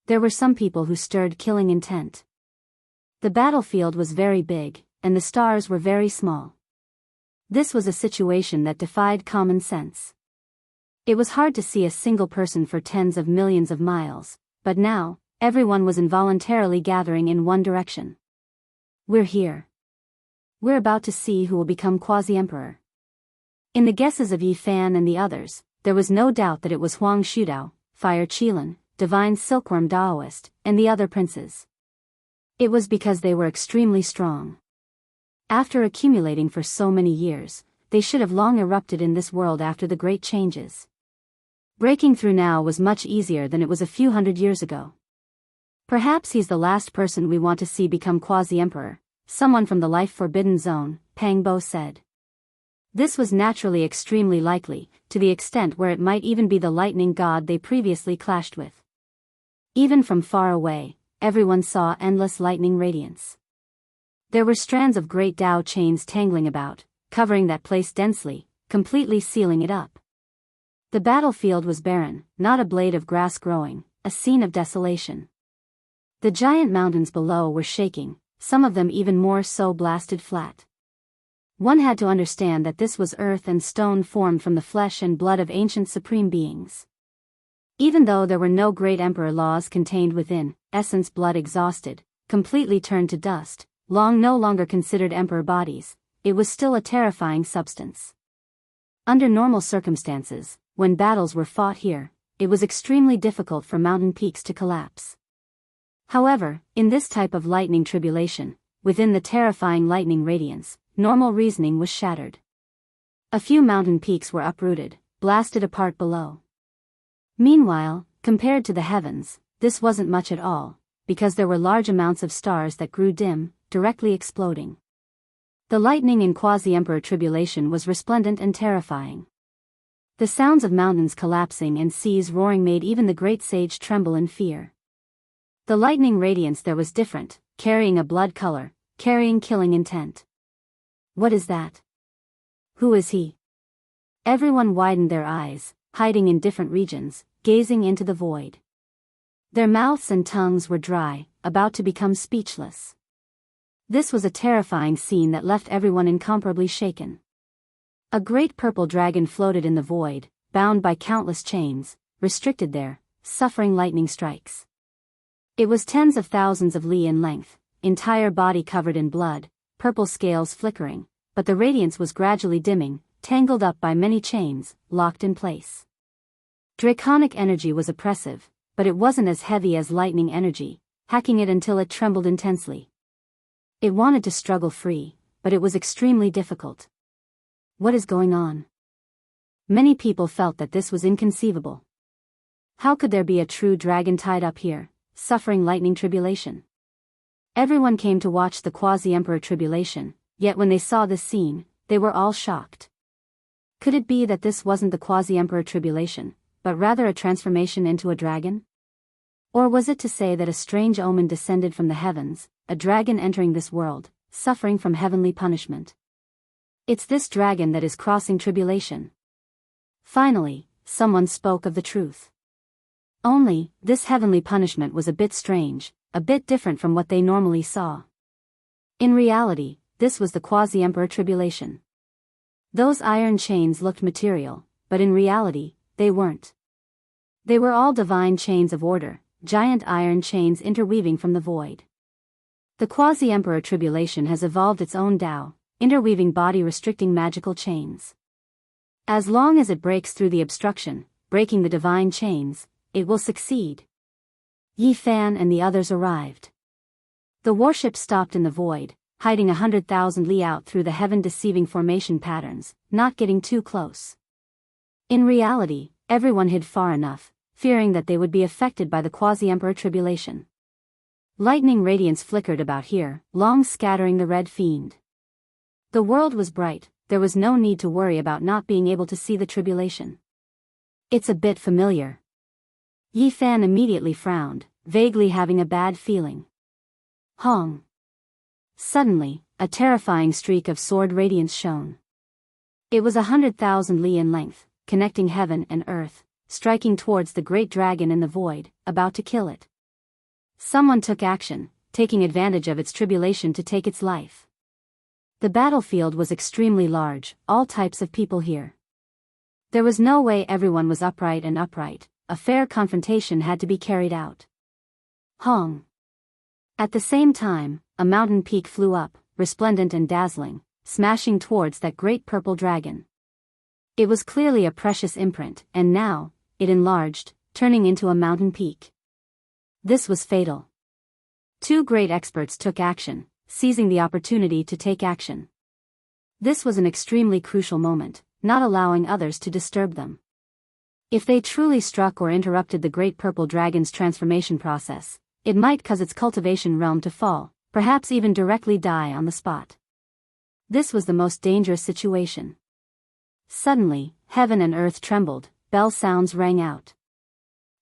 There were some people who stirred killing intent. The battlefield was very big, and the stars were very small. This was a situation that defied common sense. It was hard to see a single person for tens of millions of miles, but now, everyone was involuntarily gathering in one direction. We're here. We're about to see who will become Quasi-Emperor. In the guesses of Yi Fan and the others, there was no doubt that it was Huang Shudao, Fire Qilin, Divine Silkworm Daoist, and the other princes. It was because they were extremely strong. After accumulating for so many years, they should have long erupted in this world after the great changes. Breaking through now was much easier than it was a few hundred years ago. Perhaps he's the last person we want to see become Quasi-Emperor, someone from the life-forbidden zone, Pang Bo said. This was naturally extremely likely, to the extent where it might even be the lightning god they previously clashed with. Even from far away, everyone saw endless lightning radiance. There were strands of great Tao chains tangling about, covering that place densely, completely sealing it up. The battlefield was barren, not a blade of grass growing, a scene of desolation. The giant mountains below were shaking, some of them even more so blasted flat. One had to understand that this was earth and stone formed from the flesh and blood of ancient supreme beings. Even though there were no great emperor laws contained within, essence blood exhausted, completely turned to dust, no longer considered emperor bodies, it was still a terrifying substance. Under normal circumstances, when battles were fought here, it was extremely difficult for mountain peaks to collapse. However, in this type of lightning tribulation, within the terrifying lightning radiance, normal reasoning was shattered. A few mountain peaks were uprooted, blasted apart below. Meanwhile, compared to the heavens, this wasn't much at all, because there were large amounts of stars that grew dim, directly exploding. The lightning in Quasi-Emperor tribulation was resplendent and terrifying. The sounds of mountains collapsing and seas roaring made even the great sage tremble in fear. The lightning radiance there was different, carrying a blood color, carrying killing intent. What is that? Who is he? Everyone widened their eyes, hiding in different regions, gazing into the void. Their mouths and tongues were dry, about to become speechless. This was a terrifying scene that left everyone incomparably shaken. A great purple dragon floated in the void, bound by countless chains, restricted there, suffering lightning strikes. It was tens of thousands of li in length, entire body covered in blood, purple scales flickering, but the radiance was gradually dimming, tangled up by many chains, locked in place. Draconic energy was oppressive, but it wasn't as heavy as lightning energy, hacking it until it trembled intensely. It wanted to struggle free, but it was extremely difficult. What is going on? Many people felt that this was inconceivable. How could there be a true dragon tied up here, suffering lightning tribulation? Everyone came to watch the quasi-emperor tribulation, yet when they saw this scene, they were all shocked. Could it be that this wasn't the quasi-emperor tribulation, but rather a transformation into a dragon? Or was it to say that a strange omen descended from the heavens, a dragon entering this world, suffering from heavenly punishment? It's this dragon that is crossing tribulation. Finally, someone spoke of the truth. Only, this heavenly punishment was a bit strange, a bit different from what they normally saw. In reality, this was the quasi-emperor tribulation. Those iron chains looked material, but in reality, they weren't. They were all divine chains of order, giant iron chains interweaving from the void. The quasi-emperor tribulation has evolved its own Tao, interweaving body-restricting magical chains. As long as it breaks through the obstruction, breaking the divine chains, it will succeed. Yi Fan and the others arrived. The warship stopped in the void, hiding 100,000 li out through the heaven-deceiving formation patterns, not getting too close. In reality, everyone hid far enough, fearing that they would be affected by the quasi-emperor tribulation. Lightning radiance flickered about here, long scattering the red fiend. The world was bright, there was no need to worry about not being able to see the tribulation. It's a bit familiar. Yi Fan immediately frowned, vaguely having a bad feeling. Hong. Suddenly, a terrifying streak of sword radiance shone. It was 100,000 li in length, connecting heaven and earth, striking towards the great dragon in the void, about to kill it. Someone took action, taking advantage of its tribulation to take its life. The battlefield was extremely large, all types of people here. There was no way everyone was upright, a fair confrontation had to be carried out. Hong. At the same time, a mountain peak flew up, resplendent and dazzling, smashing towards that great purple dragon. It was clearly a precious imprint, and now, it enlarged, turning into a mountain peak. This was fatal. Two great experts took action, seizing the opportunity to take action. This was an extremely crucial moment, not allowing others to disturb them. If they truly struck or interrupted the great purple dragon's transformation process, it might cause its cultivation realm to fall, perhaps even directly die on the spot. This was the most dangerous situation. Suddenly, heaven and earth trembled, bell sounds rang out.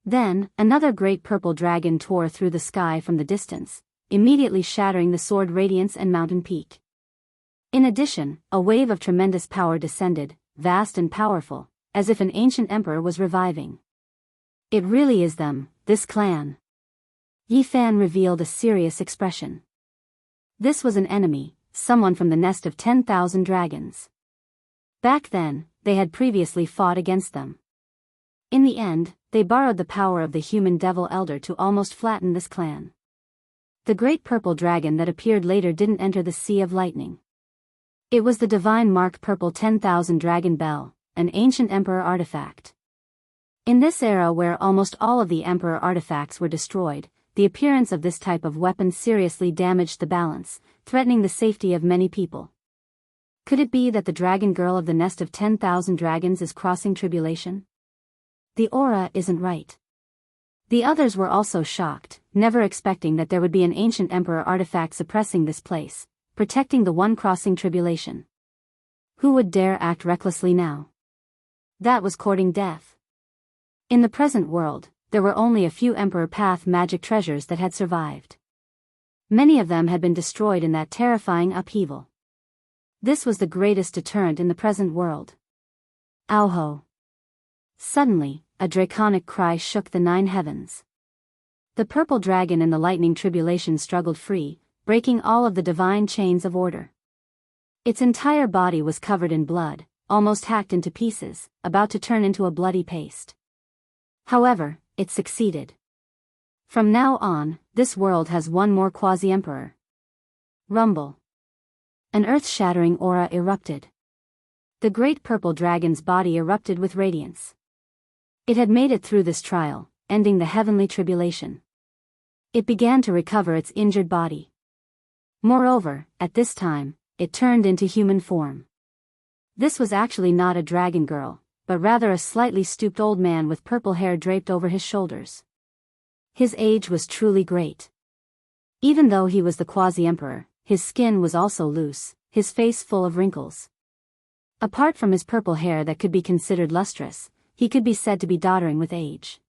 Then, another great purple dragon tore through the sky from the distance, immediately shattering the sword radiance and mountain peak. In addition, a wave of tremendous power descended, vast and powerful, as if an ancient emperor was reviving. It really is them, this clan. Yi Fan revealed a serious expression. This was an enemy, someone from the nest of 10,000 dragons. Back then, they had previously fought against them. In the end, they borrowed the power of the human devil elder to almost flatten this clan. The great purple dragon that appeared later didn't enter the sea of lightning. It was the divine mark purple 10,000 dragon bell, an ancient emperor artifact. In this era where almost all of the emperor artifacts were destroyed, the appearance of this type of weapon seriously damaged the balance, threatening the safety of many people. Could it be that the dragon girl of the nest of 10,000 dragons is crossing tribulation? The aura isn't right. The others were also shocked, never expecting that there would be an ancient emperor artifact suppressing this place, protecting the one crossing tribulation. Who would dare act recklessly now? That was courting death. In the present world, there were only a few Emperor Path magic treasures that had survived. Many of them had been destroyed in that terrifying upheaval. This was the greatest deterrent in the present world. Auho. Suddenly, a draconic cry shook the 9 heavens. The purple dragon in the lightning tribulation struggled free, breaking all of the divine chains of order. Its entire body was covered in blood, almost hacked into pieces, about to turn into a bloody paste. However, it succeeded. From now on, this world has one more quasi-emperor. Rumble. An earth-shattering aura erupted. The great purple dragon's body erupted with radiance. It had made it through this trial, ending the heavenly tribulation. It began to recover its injured body. Moreover, at this time, it turned into human form. This was actually not a dragon girl, but rather a slightly stooped old man with purple hair draped over his shoulders. His age was truly great. Even though he was the quasi-emperor, his skin was also loose, his face full of wrinkles. Apart from his purple hair that could be considered lustrous, he could be said to be doddering with age.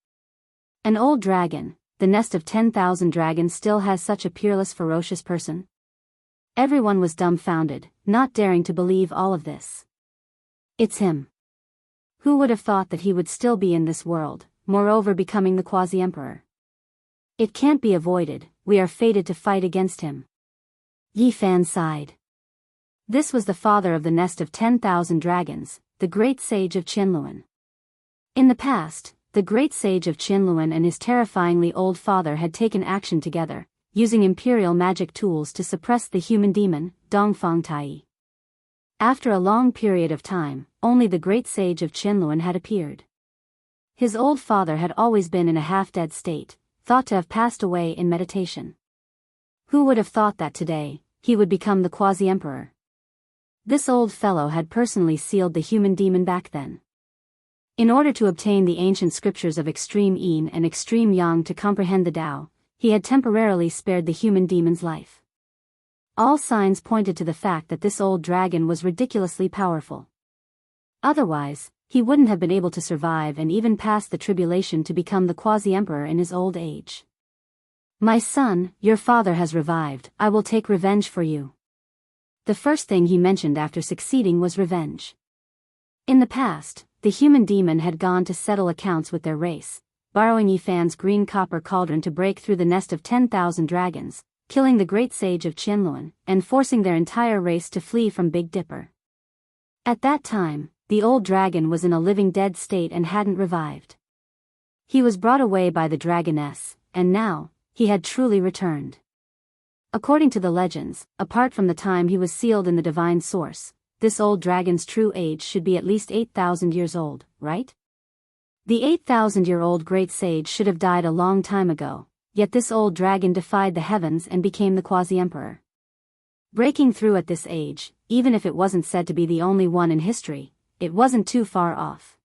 An old dragon, the nest of 10,000 dragons, still has such a peerless, ferocious person? Everyone was dumbfounded, not daring to believe all of this. It's him. Who would have thought that he would still be in this world, moreover becoming the quasi-emperor? It can't be avoided, we are fated to fight against him. Yi Fan sighed. This was the father of the nest of 10,000 dragons, the great sage of Qianluan. In the past, the great sage of Qianluan and his terrifyingly old father had taken action together, using imperial magic tools to suppress the human demon, Dongfang Tai. After a long period of time, only the great sage of Qianluan had appeared. His old father had always been in a half-dead state, thought to have passed away in meditation. Who would have thought that today, he would become the quasi-emperor? This old fellow had personally sealed the human demon back then. In order to obtain the ancient scriptures of extreme yin and extreme yang to comprehend the Tao, he had temporarily spared the human demon's life. All signs pointed to the fact that this old dragon was ridiculously powerful. Otherwise, he wouldn't have been able to survive and even pass the tribulation to become the quasi-emperor in his old age. My son, your father has revived, I will take revenge for you. The first thing he mentioned after succeeding was revenge. In the past, the human demon had gone to settle accounts with their race, borrowing Yi Fan's green copper cauldron to break through the nest of 10,000 dragons, killing the great sage of Qianluan, and forcing their entire race to flee from Big Dipper. At that time, the old dragon was in a living dead state and hadn't revived. He was brought away by the dragoness, and now, he had truly returned. According to the legends, apart from the time he was sealed in the divine source, this old dragon's true age should be at least 8,000 years old, right? The 8,000-year-old great sage should have died a long time ago, yet this old dragon defied the heavens and became the quasi-emperor. Breaking through at this age, even if it wasn't said to be the only one in history, it wasn't too far off.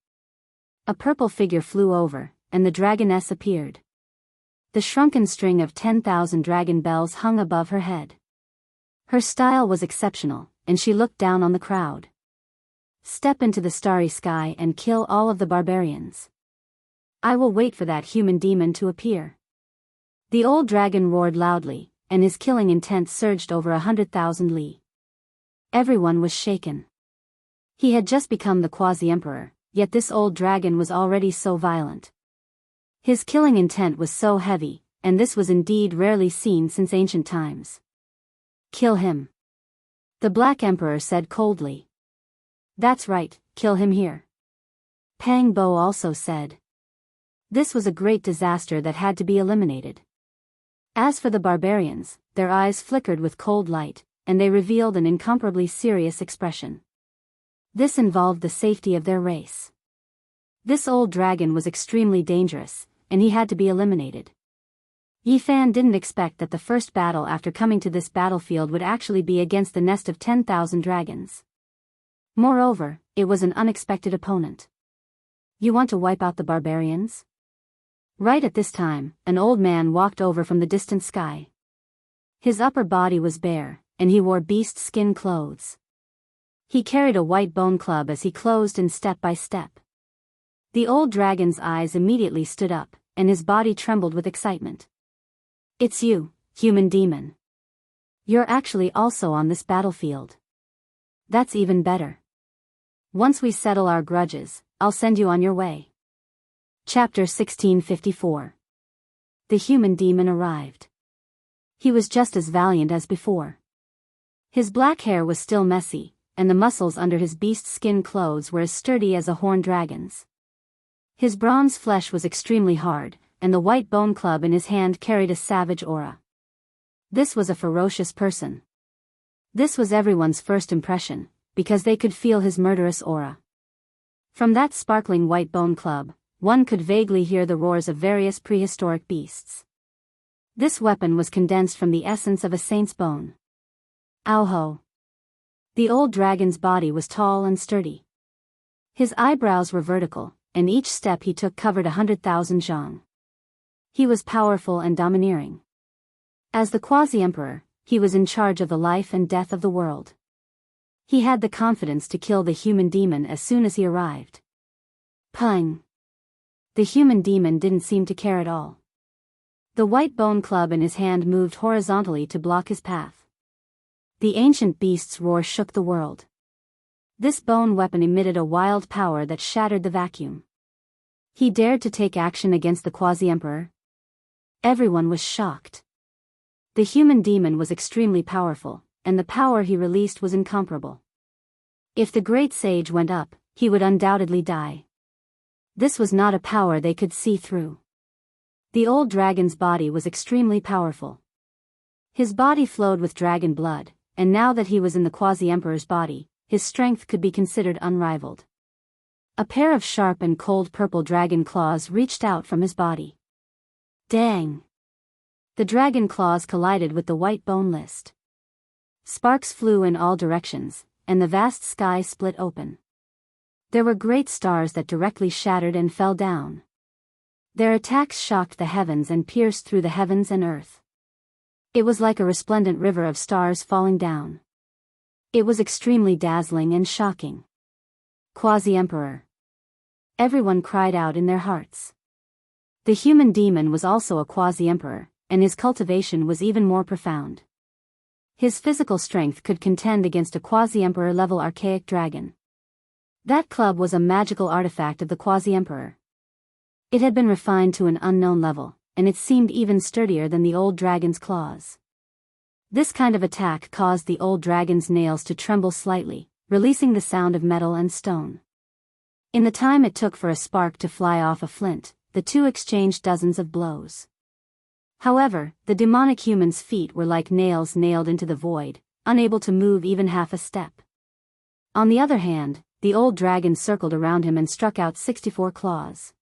A purple figure flew over, and the dragoness appeared. The shrunken string of 10,000 dragon bells hung above her head. Her style was exceptional, and she looked down on the crowd. Step into the starry sky and kill all of the barbarians. I will wait for that human demon to appear. The old dragon roared loudly, and his killing intent surged over 100,000 li. Everyone was shaken. He had just become the quasi-emperor, yet this old dragon was already so violent. His killing intent was so heavy, and this was indeed rarely seen since ancient times. Kill him. The Black Emperor said coldly. That's right, kill him here. Pang Bo also said. This was a great disaster that had to be eliminated. As for the barbarians, their eyes flickered with cold light, and they revealed an incomparably serious expression. This involved the safety of their race. This old dragon was extremely dangerous, and he had to be eliminated. Yi Fan didn't expect that the first battle after coming to this battlefield would actually be against the nest of 10,000 dragons. Moreover, it was an unexpected opponent. You want to wipe out the barbarians? Right at this time, an old man walked over from the distant sky. His upper body was bare, and he wore beast skin clothes. He carried a white bone club as he closed in step by step. The old dragon's eyes immediately stood up, and his body trembled with excitement. It's you, human demon. You're actually also on this battlefield. That's even better. Once we settle our grudges, I'll send you on your way. Chapter 1654. The human demon arrived. He was just as valiant as before. His black hair was still messy, and the muscles under his beast skin clothes were as sturdy as a horned dragon's. His bronze flesh was extremely hard, and the white bone club in his hand carried a savage aura. This was a ferocious person. This was everyone's first impression, because they could feel his murderous aura. From that sparkling white bone club, one could vaguely hear the roars of various prehistoric beasts. This weapon was condensed from the essence of a saint's bone. Ow-ho! The old dragon's body was tall and sturdy. His eyebrows were vertical, and each step he took covered 100,000 zhang. He was powerful and domineering. As the quasi-emperor, he was in charge of the life and death of the world. He had the confidence to kill the human demon as soon as he arrived. Pung! The human demon didn't seem to care at all. The white bone club in his hand moved horizontally to block his path. The ancient beast's roar shook the world. This bone weapon emitted a wild power that shattered the vacuum. He dared to take action against the quasi-emperor? Everyone was shocked. The human demon was extremely powerful, and the power he released was incomparable. If the great sage went up, he would undoubtedly die. This was not a power they could see through. The old dragon's body was extremely powerful. His body flowed with dragon blood, and now that he was in the quasi-emperor's body, his strength could be considered unrivaled. A pair of sharp and cold purple dragon claws reached out from his body. Dang! The dragon claws collided with the white bone list. Sparks flew in all directions, and the vast sky split open. There were great stars that directly shattered and fell down. Their attacks shocked the heavens and pierced through the heavens and earth. It was like a resplendent river of stars falling down. It was extremely dazzling and shocking. Quasi-emperor. Everyone cried out in their hearts. The human demon was also a quasi-emperor, and his cultivation was even more profound. His physical strength could contend against a quasi-emperor level archaic dragon. That club was a magical artifact of the quasi-emperor. It had been refined to an unknown level, and it seemed even sturdier than the old dragon's claws. This kind of attack caused the old dragon's nails to tremble slightly, releasing the sound of metal and stone. In the time it took for a spark to fly off a flint, the two exchanged dozens of blows. However, the demonic human's feet were like nails nailed into the void, unable to move even half a step. On the other hand, the old dragon circled around him and struck out 64 claws.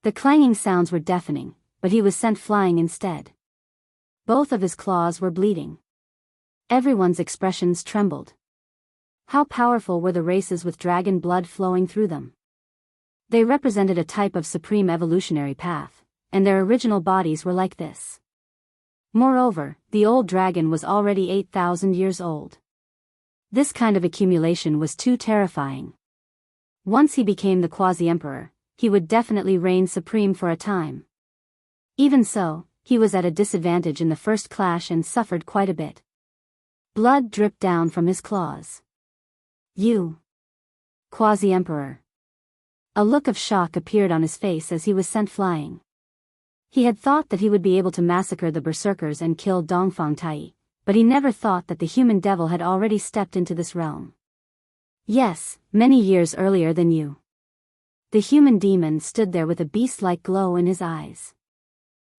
The clanging sounds were deafening, but he was sent flying instead. Both of his claws were bleeding. Everyone's expressions trembled. How powerful were the races with dragon blood flowing through them? They represented a type of supreme evolutionary path, and their original bodies were like this. Moreover, the old dragon was already 8,000 years old. This kind of accumulation was too terrifying. Once he became the quasi-emperor, he would definitely reign supreme for a time. Even so, he was at a disadvantage in the first clash and suffered quite a bit. Blood dripped down from his claws. You! Quasi-emperor. A look of shock appeared on his face as he was sent flying. He had thought that he would be able to massacre the berserkers and kill Dongfang Tai, but he never thought that the human devil had already stepped into this realm. Yes, many years earlier than you. The human demon stood there with a beast-like glow in his eyes.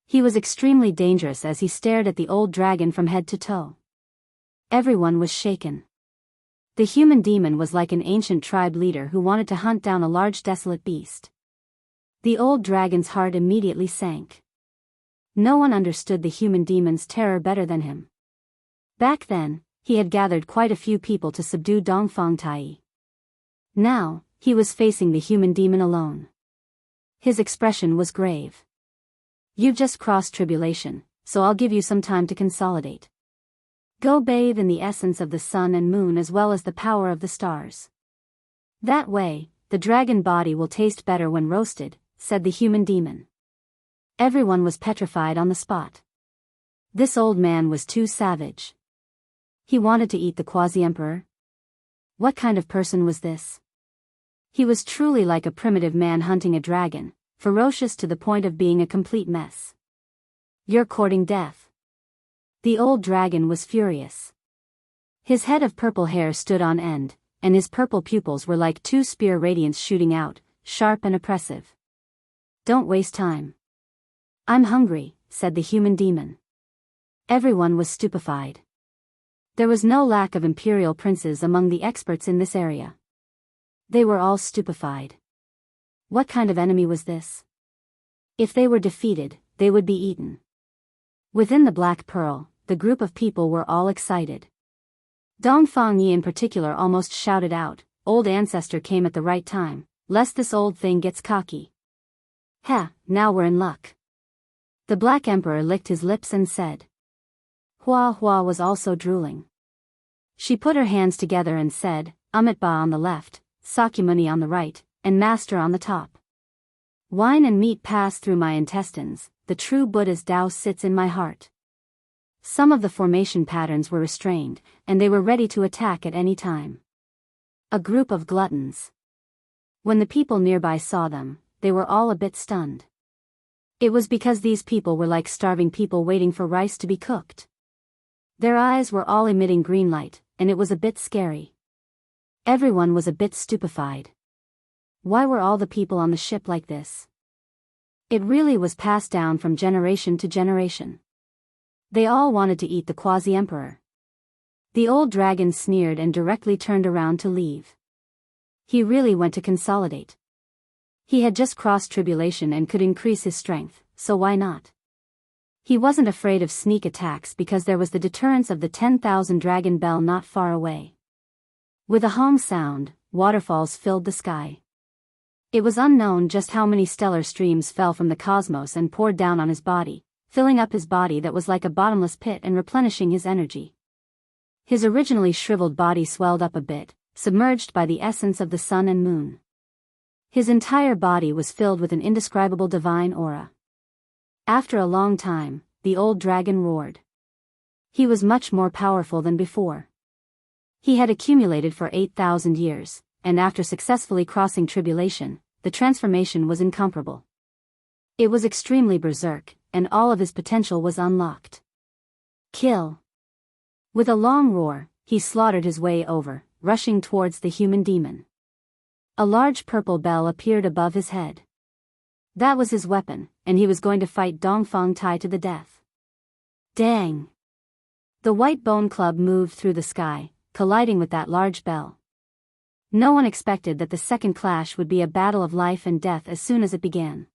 He was extremely dangerous as he stared at the old dragon from head to toe. Everyone was shaken. The human demon was like an ancient tribe leader who wanted to hunt down a large desolate beast. The old dragon's heart immediately sank. No one understood the human demon's terror better than him. Back then, he had gathered quite a few people to subdue Dongfang Tai. Now, he was facing the human demon alone. His expression was grave. You've just crossed tribulation, so I'll give you some time to consolidate. Go bathe in the essence of the sun and moon as well as the power of the stars. That way, the dragon body will taste better when roasted, said the human demon. Everyone was petrified on the spot. This old man was too savage. He wanted to eat the quasi-emperor? What kind of person was this? He was truly like a primitive man hunting a dragon, ferocious to the point of being a complete mess. You're courting death. The old dragon was furious. His head of purple hair stood on end, and his purple pupils were like two spear radiants shooting out, sharp and oppressive. Don't waste time. I'm hungry, said the human demon. Everyone was stupefied. There was no lack of imperial princes among the experts in this area. They were all stupefied. What kind of enemy was this? If they were defeated, they would be eaten. Within the Black Pearl, the group of people were all excited. Dongfang Yi in particular almost shouted out, old ancestor came at the right time, lest this old thing gets cocky. Heh, now we're in luck. The Black Emperor licked his lips and said. Hua Hua was also drooling. She put her hands together and said, Amitabha on the left, Sakyamuni on the right, and Master on the top. Wine and meat pass through my intestines, the true Buddha's Tao sits in my heart. Some of the formation patterns were restrained, and they were ready to attack at any time. A group of gluttons. When the people nearby saw them, they were all a bit stunned. It was because these people were like starving people waiting for rice to be cooked. Their eyes were all emitting green light, and it was a bit scary. Everyone was a bit stupefied. Why were all the people on the ship like this? It really was passed down from generation to generation. They all wanted to eat the quasi-emperor. The old dragon sneered and directly turned around to leave. He really went to consolidate. He had just crossed tribulation and could increase his strength, so why not? He wasn't afraid of sneak attacks because there was the deterrence of the 10,000 dragon bell not far away. With a hum sound, waterfalls filled the sky. It was unknown just how many stellar streams fell from the cosmos and poured down on his body, filling up his body that was like a bottomless pit and replenishing his energy. His originally shriveled body swelled up a bit, submerged by the essence of the sun and moon. His entire body was filled with an indescribable divine aura. After a long time, the old dragon roared. He was much more powerful than before. He had accumulated for 8,000 years, and after successfully crossing tribulation, the transformation was incomparable. It was extremely berserk, and all of his potential was unlocked. Kill! With a long roar, he slaughtered his way over, rushing towards the human demon. A large purple bell appeared above his head. That was his weapon, and he was going to fight Dongfang Tai to the death. Dang! The white bone club moved through the sky, colliding with that large bell. No one expected that the second clash would be a battle of life and death as soon as it began.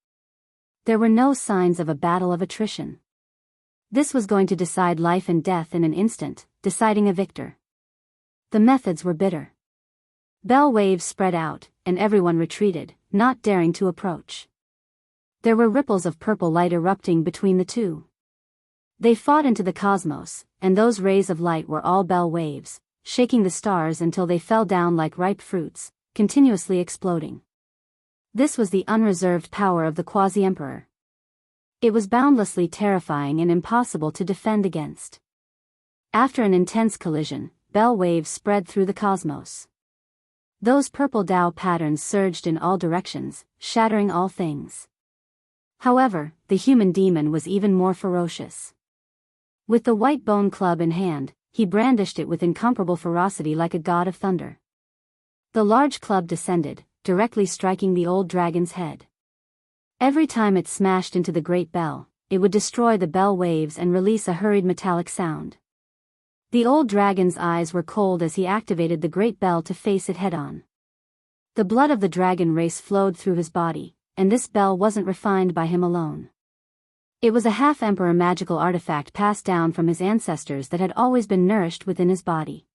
There were no signs of a battle of attrition. This was going to decide life and death in an instant, deciding a victor. The methods were bitter. Bell waves spread out, and everyone retreated, not daring to approach. There were ripples of purple light erupting between the two. They fought into the cosmos, and those rays of light were all bell waves, shaking the stars until they fell down like ripe fruits, continuously exploding. This was the unreserved power of the quasi-emperor. It was boundlessly terrifying and impossible to defend against. After an intense collision, bell waves spread through the cosmos. Those purple Tao patterns surged in all directions, shattering all things. However, the human demon was even more ferocious. With the white bone club in hand, he brandished it with incomparable ferocity like a god of thunder. The large club descended, directly striking the old dragon's head. Every time it smashed into the great bell, it would destroy the bell waves and release a hurried metallic sound. The old dragon's eyes were cold as he activated the great bell to face it head-on. The blood of the dragon race flowed through his body, and this bell wasn't refined by him alone. It was a half-emperor magical artifact passed down from his ancestors that had always been nourished within his body.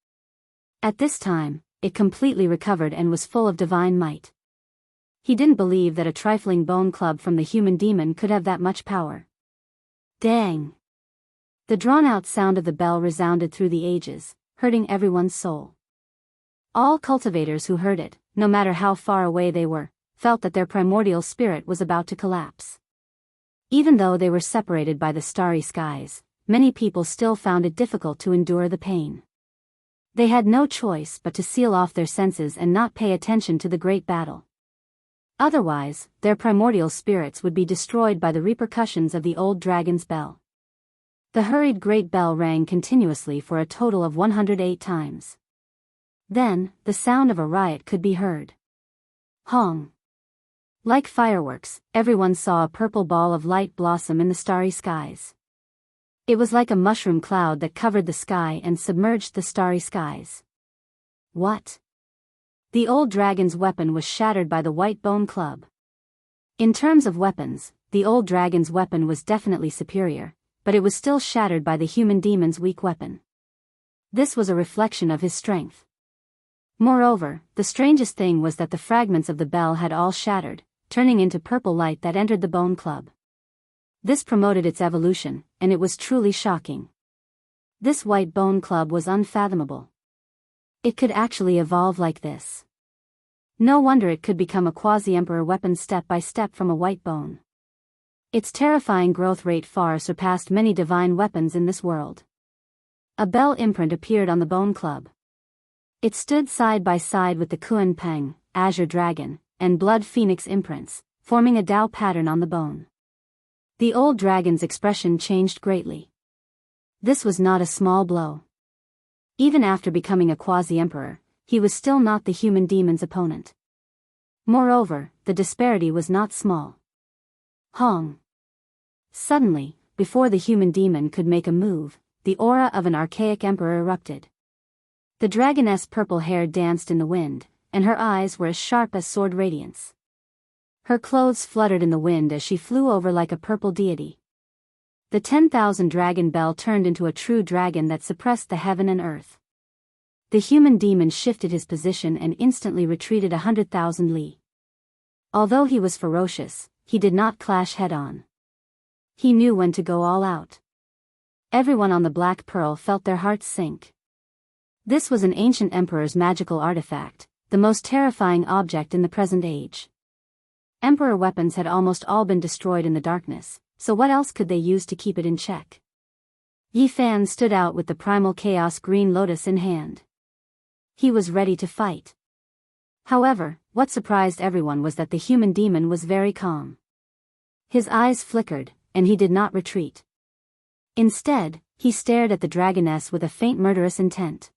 At this time, it completely recovered and was full of divine might. He didn't believe that a trifling bone club from the human demon could have that much power. Dang! The drawn-out sound of the bell resounded through the ages, hurting everyone's soul. All cultivators who heard it, no matter how far away they were, felt that their primordial spirit was about to collapse. Even though they were separated by the starry skies, many people still found it difficult to endure the pain. They had no choice but to seal off their senses and not pay attention to the great battle. Otherwise, their primordial spirits would be destroyed by the repercussions of the old dragon's bell. The hurried great bell rang continuously for a total of 108 times. Then, the sound of a riot could be heard. Hong! Like fireworks, everyone saw a purple ball of light blossom in the starry skies. It was like a mushroom cloud that covered the sky and submerged the starry skies. What? The old dragon's weapon was shattered by the white bone club. In terms of weapons, the old dragon's weapon was definitely superior, but it was still shattered by the human demon's weak weapon. This was a reflection of his strength. Moreover, the strangest thing was that the fragments of the bell had all shattered, turning into purple light that entered the bone club. This promoted its evolution, and it was truly shocking. This white bone club was unfathomable. It could actually evolve like this. No wonder it could become a quasi-emperor weapon step by step from a white bone. Its terrifying growth rate far surpassed many divine weapons in this world. A bell imprint appeared on the bone club. It stood side by side with the Kuan Peng, Azure Dragon, and Blood Phoenix imprints, forming a Tao pattern on the bone. The old dragon's expression changed greatly. This was not a small blow. Even after becoming a quasi-emperor, he was still not the human demon's opponent. Moreover, the disparity was not small. Hong. Suddenly, before the human demon could make a move, the aura of an archaic emperor erupted. The dragoness' purple hair danced in the wind, and her eyes were as sharp as sword radiance. Her clothes fluttered in the wind as she flew over like a purple deity. The 10,000 dragon bell turned into a true dragon that suppressed the heaven and earth. The human demon shifted his position and instantly retreated 100,000 li. Although he was ferocious, he did not clash head-on. He knew when to go all out. Everyone on the Black Pearl felt their hearts sink. This was an ancient emperor's magical artifact, the most terrifying object in the present age. Emperor weapons had almost all been destroyed in the darkness, so what else could they use to keep it in check? Yi Fan stood out with the primal chaos green lotus in hand. He was ready to fight. However, what surprised everyone was that the human demon was very calm. His eyes flickered, and he did not retreat. Instead, he stared at the dragoness with a faint murderous intent.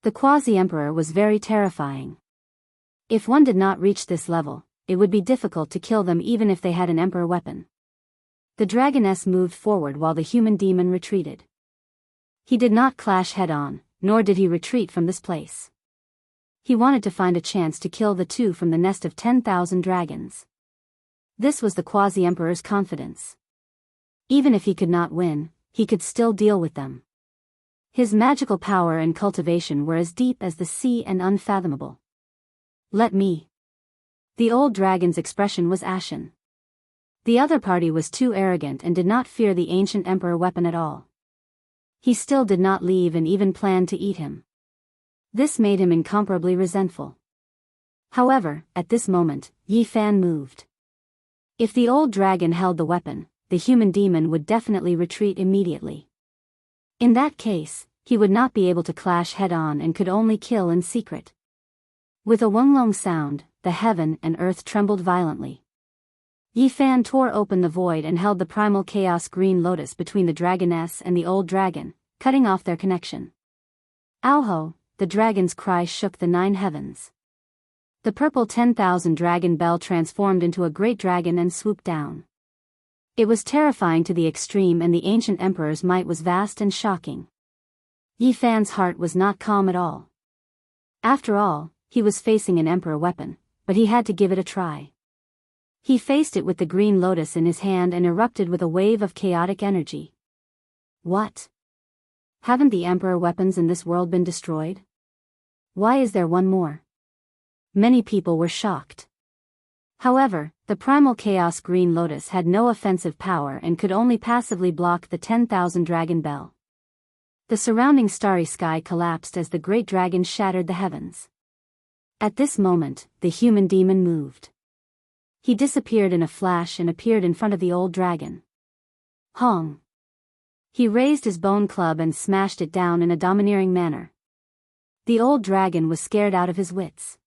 The quasi-emperor was very terrifying. If one did not reach this level, it would be difficult to kill them even if they had an emperor weapon. The dragoness moved forward while the human demon retreated. He did not clash head-on, nor did he retreat from this place. He wanted to find a chance to kill the two from the nest of 10,000 dragons. This was the quasi-emperor's confidence. Even if he could not win, he could still deal with them. His magical power and cultivation were as deep as the sea and unfathomable. Let me. The old dragon's expression was ashen. The other party was too arrogant and did not fear the ancient emperor weapon at all. He still did not leave and even planned to eat him. This made him incomparably resentful. However, at this moment, Yi Fan moved. If the old dragon held the weapon, the human demon would definitely retreat immediately. In that case, he would not be able to clash head-on and could only kill in secret. With a wonglong sound, the heaven and earth trembled violently. Yi Fan tore open the void and held the primal chaos green lotus between the dragoness and the old dragon, cutting off their connection. Auho, the dragon's cry shook the 9 heavens. The purple 10,000 dragon bell transformed into a great dragon and swooped down. It was terrifying to the extreme, and the ancient emperor's might was vast and shocking. Yi Fan's heart was not calm at all. After all, he was facing an emperor weapon, but he had to give it a try. He faced it with the green lotus in his hand and erupted with a wave of chaotic energy. What? Haven't the emperor weapons in this world been destroyed? Why is there one more? Many people were shocked. However, the primal chaos green lotus had no offensive power and could only passively block the 10,000 dragon bell. The surrounding starry sky collapsed as the great dragon shattered the heavens. At this moment, the human demon moved. He disappeared in a flash and appeared in front of the old dragon. Hong. He raised his bone club and smashed it down in a domineering manner. The old dragon was scared out of his wits.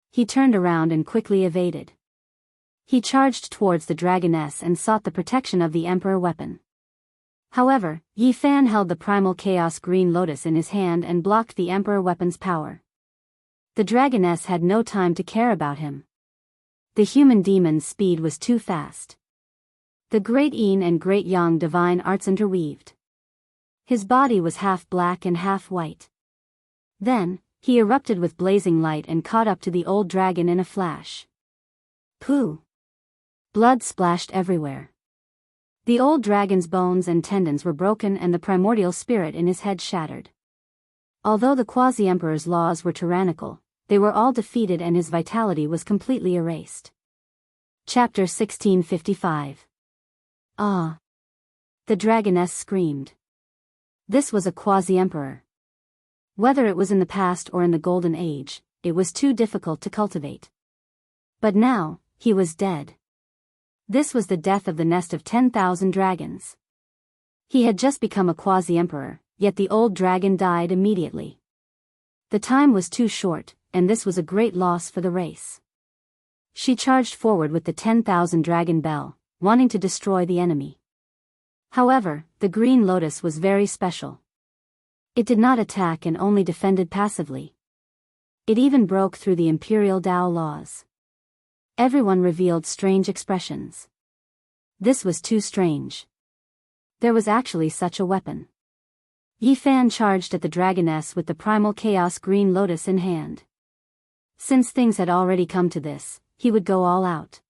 He turned around and quickly evaded. He charged towards the dragoness and sought the protection of the emperor weapon. However, Yi Fan held the primal chaos green lotus in his hand and blocked the emperor weapon's power. The dragoness had no time to care about him. The human demon's speed was too fast. The great yin and great yang divine arts interweaved. His body was half black and half white. Then, he erupted with blazing light and caught up to the old dragon in a flash. Pooh! Blood splashed everywhere. The old dragon's bones and tendons were broken and the primordial spirit in his head shattered. Although the quasi-emperor's laws were tyrannical, they were all defeated and his vitality was completely erased. Chapter 1655. Ah! The dragoness screamed. This was a quasi-emperor. Whether it was in the past or in the Golden Age, it was too difficult to cultivate. But now, he was dead. This was the death of the nest of 10,000 dragons. He had just become a quasi-emperor, yet the old dragon died immediately. The time was too short, and this was a great loss for the race. She charged forward with the 10,000 dragon bell, wanting to destroy the enemy. However, the green lotus was very special. It did not attack and only defended passively. It even broke through the imperial Tao laws. Everyone revealed strange expressions. This was too strange. There was actually such a weapon. Yi Fan charged at the dragoness with the primal chaos green lotus in hand. Since things had already come to this, he would go all out.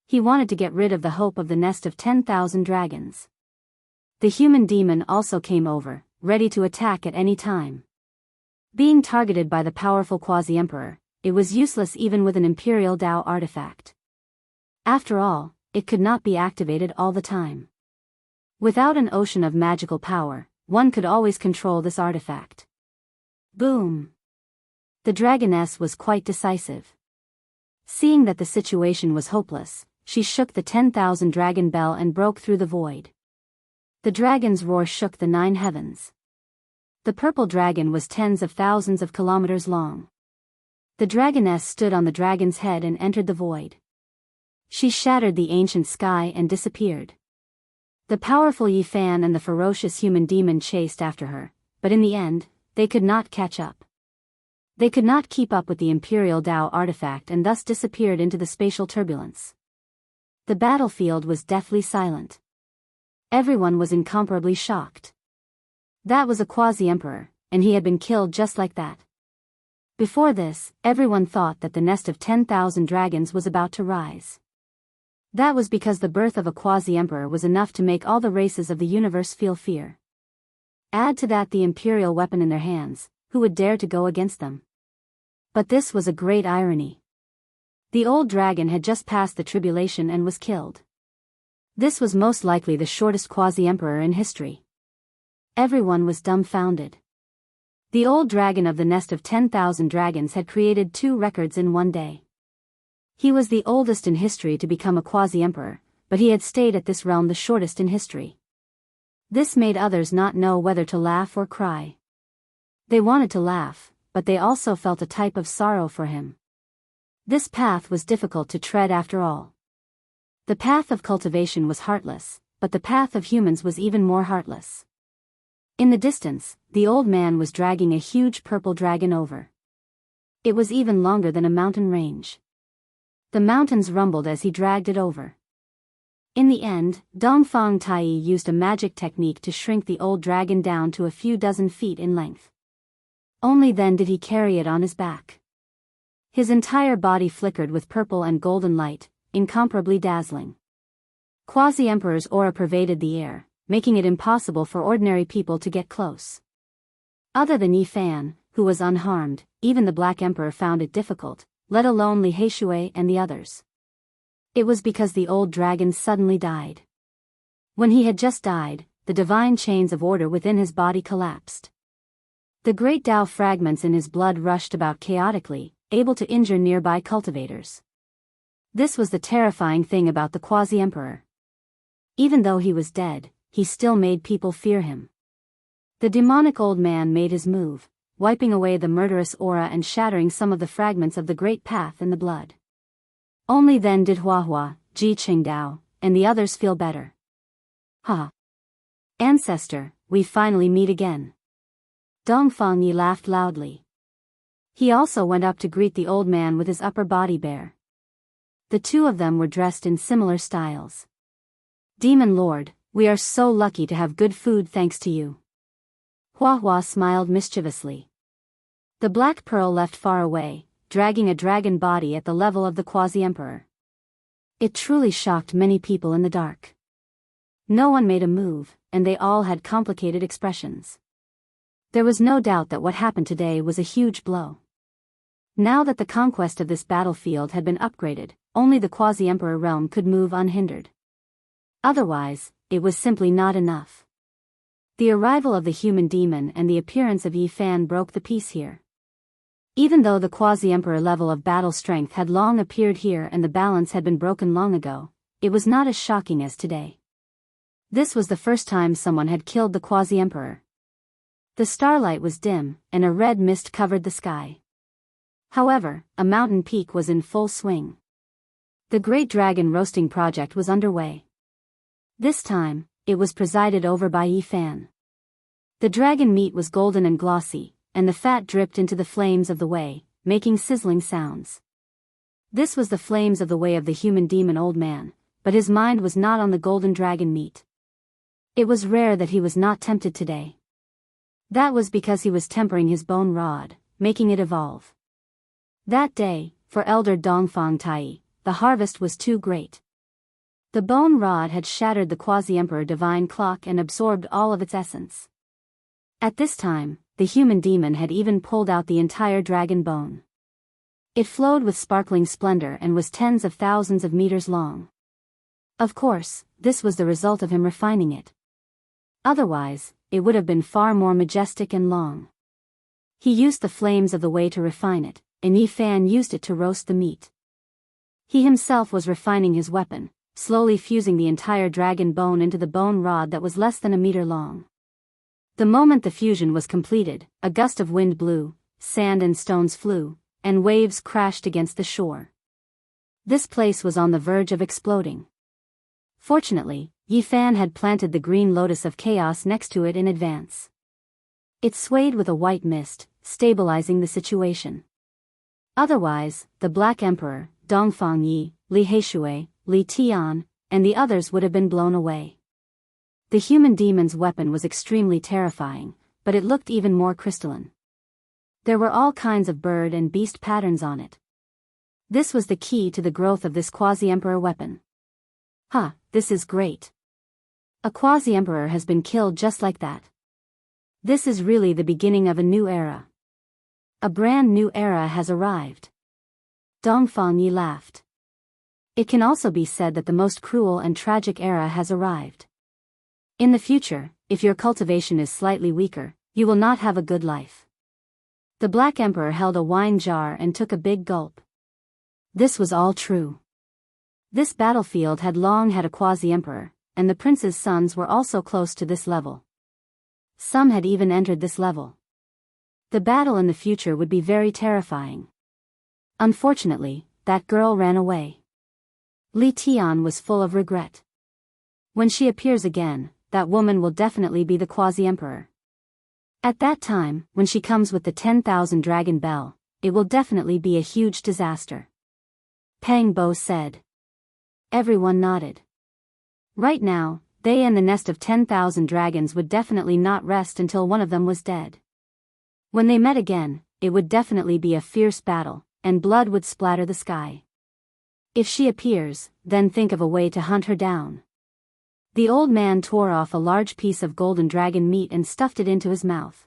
He wanted to get rid of the hope of the nest of 10,000 dragons. The human demon also came over, ready to attack at any time. Being targeted by the powerful quasi-emperor, it was useless even with an imperial Tao artifact. After all, it could not be activated all the time. Without an ocean of magical power, one could always control this artifact. Boom! The dragoness was quite decisive. Seeing that the situation was hopeless, she shook the 10,000 dragon bell and broke through the void. The dragon's roar shook the 9 heavens. The purple dragon was tens of thousands of kilometers long. The dragoness stood on the dragon's head and entered the void. She shattered the ancient sky and disappeared. The powerful Yi Fan and the ferocious human demon chased after her, but in the end, they could not catch up. They could not keep up with the imperial Tao artifact and thus disappeared into the spatial turbulence. The battlefield was deathly silent. Everyone was incomparably shocked. That was a quasi-emperor, and he had been killed just like that. Before this, everyone thought that the nest of 10,000 dragons was about to rise. That was because the birth of a quasi-emperor was enough to make all the races of the universe feel fear. Add to that the imperial weapon in their hands, who would dare to go against them? But this was a great irony. The old dragon had just passed the tribulation and was killed. This was most likely the shortest quasi-emperor in history. Everyone was dumbfounded. The old dragon of the nest of 10,000 dragons had created 2 records in one day. He was the oldest in history to become a quasi-emperor, but he had stayed at this realm the shortest in history. This made others not know whether to laugh or cry. They wanted to laugh, but they also felt a type of sorrow for him. This path was difficult to tread after all. The path of cultivation was heartless, but the path of humans was even more heartless. In the distance, the old man was dragging a huge purple dragon over. It was even longer than a mountain range. The mountains rumbled as he dragged it over. In the end, Dongfang Tai used a magic technique to shrink the old dragon down to a few dozen feet in length. Only then did he carry it on his back. His entire body flickered with purple and golden light, incomparably dazzling. Quasi-Emperor's aura pervaded the air, making it impossible for ordinary people to get close. Other than Yi Fan, who was unharmed, even the Black Emperor found it difficult, let alone Li Heishui and the others. It was because the old dragon suddenly died. When he had just died, the divine chains of order within his body collapsed. The great Tao fragments in his blood rushed about chaotically, able to injure nearby cultivators. This was the terrifying thing about the quasi-emperor. Even though he was dead, he still made people fear him. The demonic old man made his move, wiping away the murderous aura and shattering some of the fragments of the great path in the blood. Only then did Huahua, Ji Qingdao, and the others feel better. Ha! Ancestor, we finally meet again. Dongfang Yi laughed loudly. He also went up to greet the old man with his upper body bare. The two of them were dressed in similar styles. Demon Lord, we are so lucky to have good food thanks to you. Huahua smiled mischievously. The Black Pearl left far away, dragging a dragon body at the level of the quasi-emperor. It truly shocked many people in the dark. No one made a move, and they all had complicated expressions. There was no doubt that what happened today was a huge blow. Now that the conquest of this battlefield had been upgraded, only the quasi-emperor realm could move unhindered. Otherwise, it was simply not enough. The arrival of the human demon and the appearance of Yi Fan broke the peace here. Even though the quasi-emperor level of battle strength had long appeared here and the balance had been broken long ago, it was not as shocking as today. This was the first time someone had killed the quasi-emperor. The starlight was dim, and a red mist covered the sky. However, a mountain peak was in full swing. The Great Dragon Roasting Project was underway. This time, it was presided over by Yi Fan. The dragon meat was golden and glossy, and the fat dripped into the flames of the way, making sizzling sounds. This was the flames of the way of the human demon old man, but his mind was not on the golden dragon meat. It was rare that he was not tempted today. That was because he was tempering his bone rod, making it evolve. That day, for Elder Dongfang Tai, the harvest was too great. The bone rod had shattered the quasi-emperor divine clock and absorbed all of its essence. At this time, the human demon had even pulled out the entire dragon bone. It flowed with sparkling splendor and was tens of thousands of meters long. Of course, this was the result of him refining it. Otherwise, it would have been far more majestic and long. He used the flames of the way to refine it, and Yi Fan used it to roast the meat. He himself was refining his weapon, slowly fusing the entire dragon bone into the bone rod that was less than a meter long. The moment the fusion was completed, a gust of wind blew, sand and stones flew, and waves crashed against the shore. This place was on the verge of exploding. Fortunately, Yi Fan had planted the green lotus of chaos next to it in advance. It swayed with a white mist, stabilizing the situation. Otherwise, the Black Emperor, Dongfang Yi, Li Heishui, Li Tian, and the others would have been blown away. The human demon's weapon was extremely terrifying, but it looked even more crystalline. There were all kinds of bird and beast patterns on it. This was the key to the growth of this quasi-emperor weapon. This is great. A quasi-emperor has been killed just like that. This is really the beginning of a new era. A brand new era has arrived. Dongfang Yi laughed. It can also be said that the most cruel and tragic era has arrived. In the future, if your cultivation is slightly weaker, you will not have a good life. The Black Emperor held a wine jar and took a big gulp. This was all true. This battlefield had long had a quasi-emperor, and the prince's sons were also close to this level. Some had even entered this level. The battle in the future would be very terrifying. Unfortunately, that girl ran away. Li Tian was full of regret. When she appears again, that woman will definitely be the quasi-emperor. At that time, when she comes with the 10,000 dragon bell, it will definitely be a huge disaster. Pang Bo said. Everyone nodded. Right now, they and the nest of 10,000 dragons would definitely not rest until one of them was dead. When they met again, it would definitely be a fierce battle, and blood would splatter the sky. If she appears, then think of a way to hunt her down. The old man tore off a large piece of golden dragon meat and stuffed it into his mouth.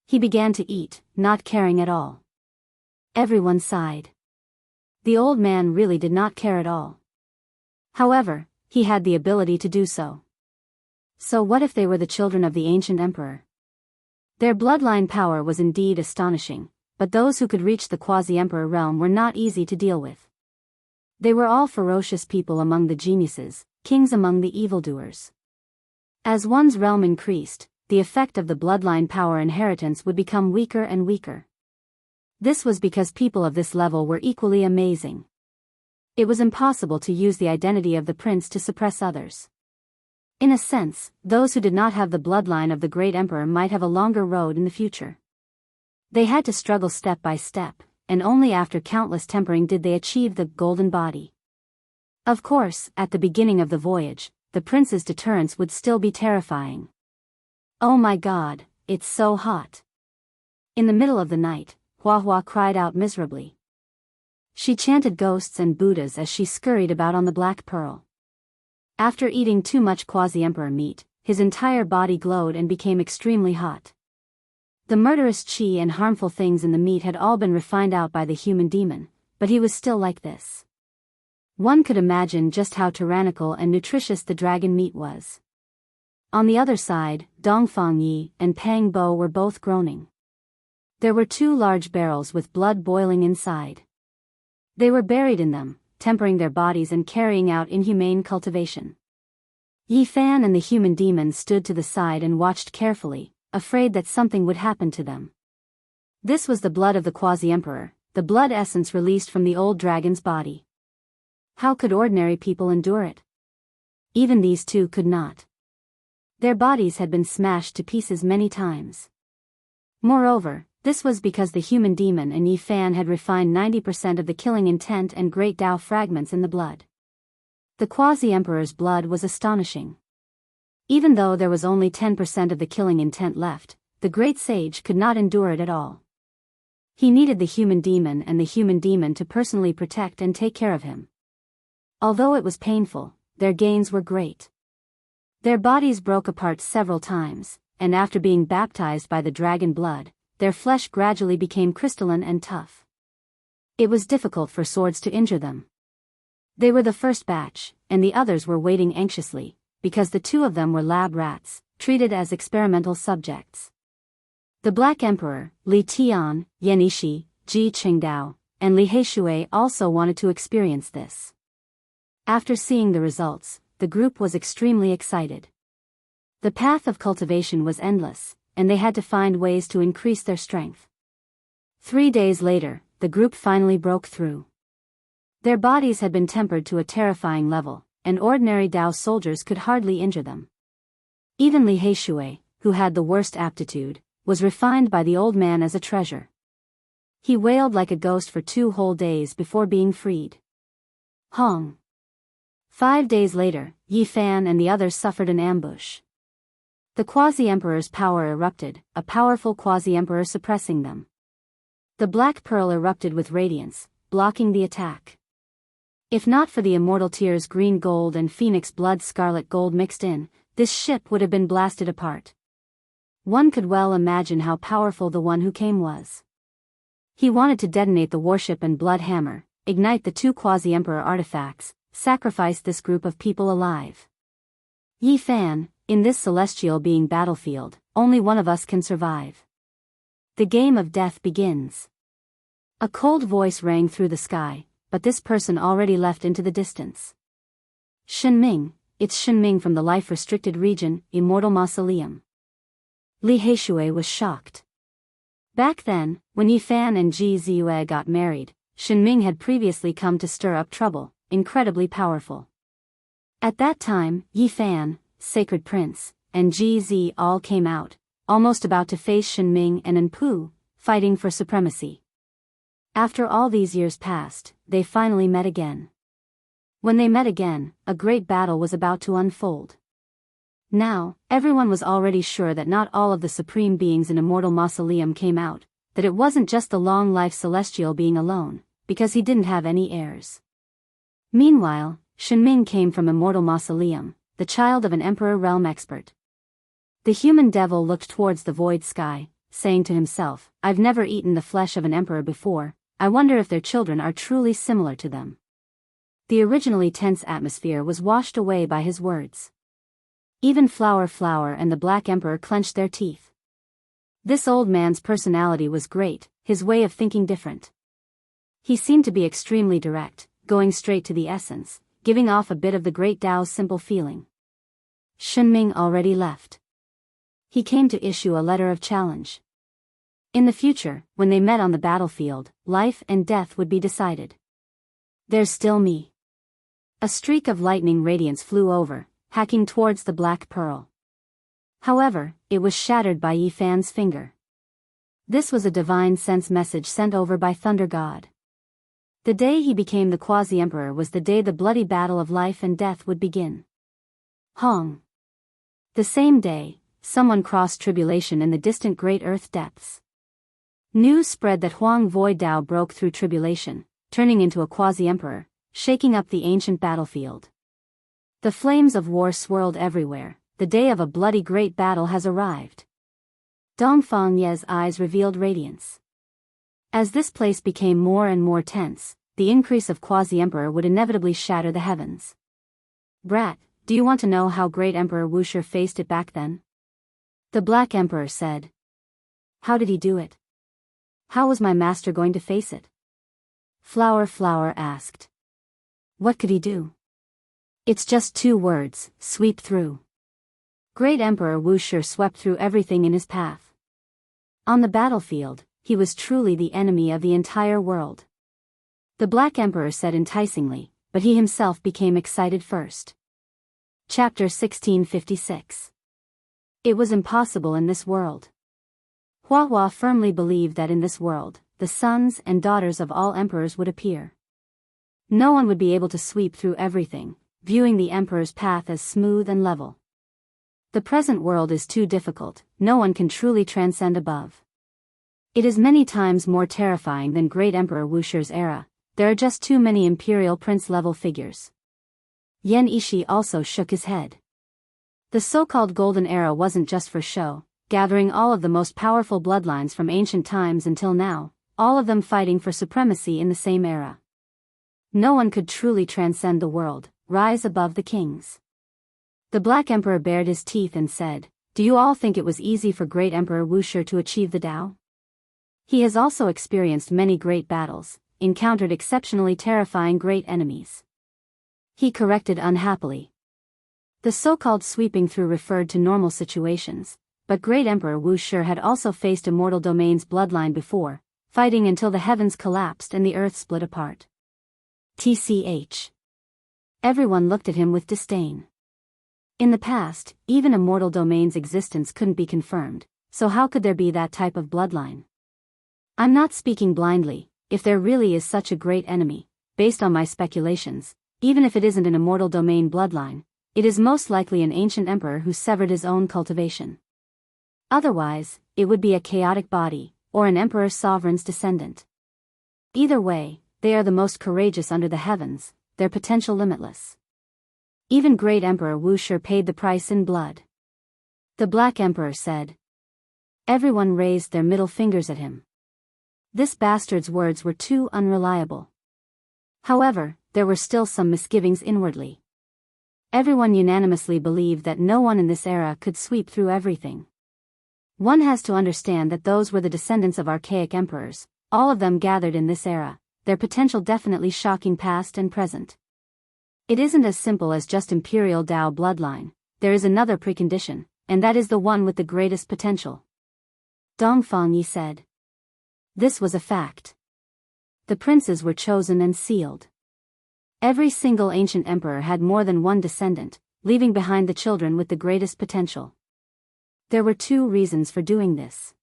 He began to eat, not caring at all. Everyone sighed. The old man really did not care at all. However, he had the ability to do so. So what if they were the children of the ancient emperor? Their bloodline power was indeed astonishing, but those who could reach the quasi-emperor realm were not easy to deal with. They were all ferocious people among the geniuses, kings among the evildoers. As one's realm increased, the effect of the bloodline power inheritance would become weaker and weaker. This was because people of this level were equally amazing. It was impossible to use the identity of the prince to suppress others. In a sense, those who did not have the bloodline of the great emperor might have a longer road in the future. They had to struggle step by step, and only after countless tempering did they achieve the golden body. Of course, at the beginning of the voyage, the prince's deterrence would still be terrifying. Oh my God, it's so hot. In the middle of the night, Hua Hua cried out miserably. She chanted ghosts and Buddhas as she scurried about on the Black Pearl. After eating too much quasi-emperor meat, his entire body glowed and became extremely hot. The murderous qi and harmful things in the meat had all been refined out by the human demon, but he was still like this. One could imagine just how tyrannical and nutritious the dragon meat was. On the other side, Dongfang Yi and Pang Bo were both groaning. There were 2 large barrels with blood boiling inside. They were buried in them, tempering their bodies and carrying out inhumane cultivation. Yi Fan and the human demon stood to the side and watched carefully, afraid that something would happen to them. This was the blood of the quasi-emperor, the blood essence released from the old dragon's body. How could ordinary people endure it? Even these 2 could not. Their bodies had been smashed to pieces many times. Moreover, this was because the human demon and Yi Fan had refined 90% of the killing intent and great Tao fragments in the blood. The quasi-emperor's blood was astonishing. Even though there was only 10% of the killing intent left, the great sage could not endure it at all. He needed the human demon and the human demon to personally protect and take care of him. Although it was painful, their gains were great. Their bodies broke apart several times, and after being baptized by the dragon blood, their flesh gradually became crystalline and tough. It was difficult for swords to injure them. They were the first batch, and the others were waiting anxiously, because the 2 of them were lab rats, treated as experimental subjects. The Black Emperor, Li Tian, Yan Yishi, Ji Qingdao, and Li Heishui also wanted to experience this. After seeing the results, the group was extremely excited. The path of cultivation was endless, and they had to find ways to increase their strength. 3 days later, the group finally broke through. Their bodies had been tempered to a terrifying level, and ordinary Dao soldiers could hardly injure them. Even Li Heishui, who had the worst aptitude, was refined by the old man as a treasure. He wailed like a ghost for 2 whole days before being freed. Hong. 5 days later, Yi Fan and the others suffered an ambush. The quasi-emperor's power erupted, a powerful quasi-emperor suppressing them. The black pearl erupted with radiance, blocking the attack. If not for the immortal tears green gold and phoenix blood scarlet gold mixed in, this ship would have been blasted apart. One could well imagine how powerful the one who came was. He wanted to detonate the warship and blood hammer, ignite the 2 quasi-emperor artifacts, sacrifice this group of people alive. Yi Fan, in this celestial being battlefield, only one of us can survive. The game of death begins. A cold voice rang through the sky, but this person already left into the distance. Shenming, it's Shenming from the life-restricted region, Immortal Mausoleum. Li Heishui was shocked. Back then, when Yi Fan and Ji Ziyue got married, Shenming had previously come to stir up trouble, incredibly powerful. At that time, Yi Fan, Sacred Prince, and Ji Zi all came out, almost about to face Shenming and Enpu, fighting for supremacy. After all these years passed, they finally met again. When they met again, a great battle was about to unfold. Now, everyone was already sure that not all of the supreme beings in Immortal Mausoleum came out, that it wasn't just the long-life celestial being alone, because he didn't have any heirs. Meanwhile, Shenming came from Immortal Mausoleum, the child of an Emperor realm expert. The human devil looked towards the void sky, saying to himself, I've never eaten the flesh of an emperor before, I wonder if their children are truly similar to them. The originally tense atmosphere was washed away by his words. Even Flower and the Black Emperor clenched their teeth. This old man's personality was great, his way of thinking different. He seemed to be extremely direct, going straight to the essence, giving off a bit of the great Tao's simple feeling. Shenming already left. He came to issue a letter of challenge. In the future, when they met on the battlefield, life and death would be decided. There's still me. A streak of lightning radiance flew over, hacking towards the black pearl. However, it was shattered by Yi Fan's finger. This was a divine sense message sent over by Thunder God. The day he became the quasi-emperor was the day the bloody battle of life and death would begin. Hong. The same day, someone crossed tribulation in the distant great earth depths. News spread that Huang Void Dao broke through tribulation, turning into a quasi-emperor, shaking up the ancient battlefield. The flames of war swirled everywhere, the day of a bloody great battle has arrived. Dongfang Ye's eyes revealed radiance. As this place became more and more tense, the increase of quasi-emperor would inevitably shatter the heavens. Brat, do you want to know how great Emperor Wuxia faced it back then? The Black Emperor said. How did he do it? How was my master going to face it? Flower asked. What could he do? It's just 2 words, sweep through. Great Emperor Wuxia swept through everything in his path. On the battlefield, he was truly the enemy of the entire world. The Black Emperor said enticingly, but he himself became excited first. Chapter 1656. It was impossible in this world. Hua firmly believed that in this world, the sons and daughters of all emperors would appear. No one would be able to sweep through everything, viewing the emperor's path as smooth and level. The present world is too difficult, no one can truly transcend above. It is many times more terrifying than great Emperor Wuxia's era, there are just too many imperial prince-level figures. Yan Ishi also shook his head. The so-called Golden Era wasn't just for show, gathering all of the most powerful bloodlines from ancient times until now, all of them fighting for supremacy in the same era. No one could truly transcend the world, rise above the kings. The Black Emperor bared his teeth and said, do you all think it was easy for great Emperor Wuxia to achieve the Tao? He has also experienced many great battles, encountered exceptionally terrifying great enemies. He corrected unhappily. The so-called sweeping through referred to normal situations, but great Emperor Wuxia had also faced immortal domain's bloodline before, fighting until the heavens collapsed and the earth split apart. TCH. Everyone looked at him with disdain. In the past, even immortal domain's existence couldn't be confirmed, so how could there be that type of bloodline? I'm not speaking blindly, if there really is such a great enemy, based on my speculations, even if it isn't an immortal domain bloodline, it is most likely an ancient emperor who severed his own cultivation. Otherwise, it would be a chaotic body, or an emperor's sovereign's descendant. Either way, they are the most courageous under the heavens, their potential limitless. Even great Emperor Wuxia paid the price in blood. The Black Emperor said. Everyone raised their middle fingers at him. This bastard's words were too unreliable. However, there were still some misgivings inwardly. Everyone unanimously believed that no one in this era could sweep through everything. One has to understand that those were the descendants of archaic emperors, all of them gathered in this era, their potential definitely shocking past and present. It isn't as simple as just imperial Tao bloodline, there is another precondition, and that is the one with the greatest potential. Dongfang Yi said. This was a fact. The princes were chosen and sealed. Every single ancient emperor had more than one descendant, leaving behind the children with the greatest potential. There were 2 reasons for doing this.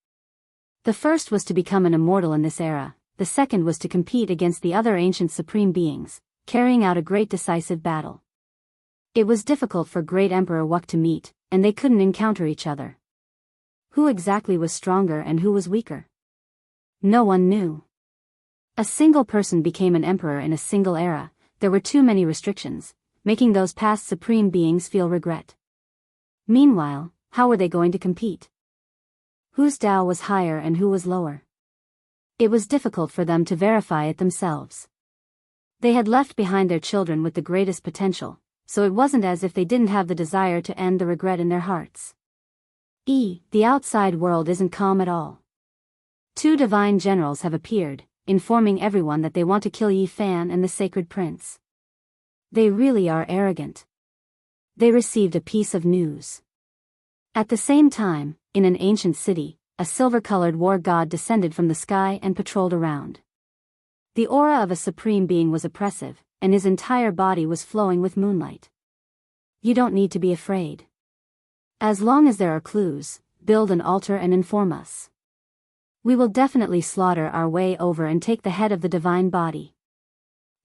The first was to become an immortal in this era, the second was to compete against the other ancient supreme beings, carrying out a great decisive battle. It was difficult for great Emperor Wuk to meet, and they couldn't encounter each other. Who exactly was stronger and who was weaker? No one knew. A single person became an emperor in a single era, there were too many restrictions, making those past supreme beings feel regret. Meanwhile, how were they going to compete? Whose Tao was higher and who was lower? It was difficult for them to verify it themselves. They had left behind their children with the greatest potential, so it wasn't as if they didn't have the desire to end the regret in their hearts. The outside world isn't calm at all. 2 divine generals have appeared, informing everyone that they want to kill Yi Fan and the sacred prince. They really are arrogant. They received a piece of news. At the same time, in an ancient city, a silver-colored war god descended from the sky and patrolled around. The aura of a supreme being was oppressive, and his entire body was flowing with moonlight. You don't need to be afraid. As long as there are clues, build an altar and inform us. We will definitely slaughter our way over and take the head of the divine body.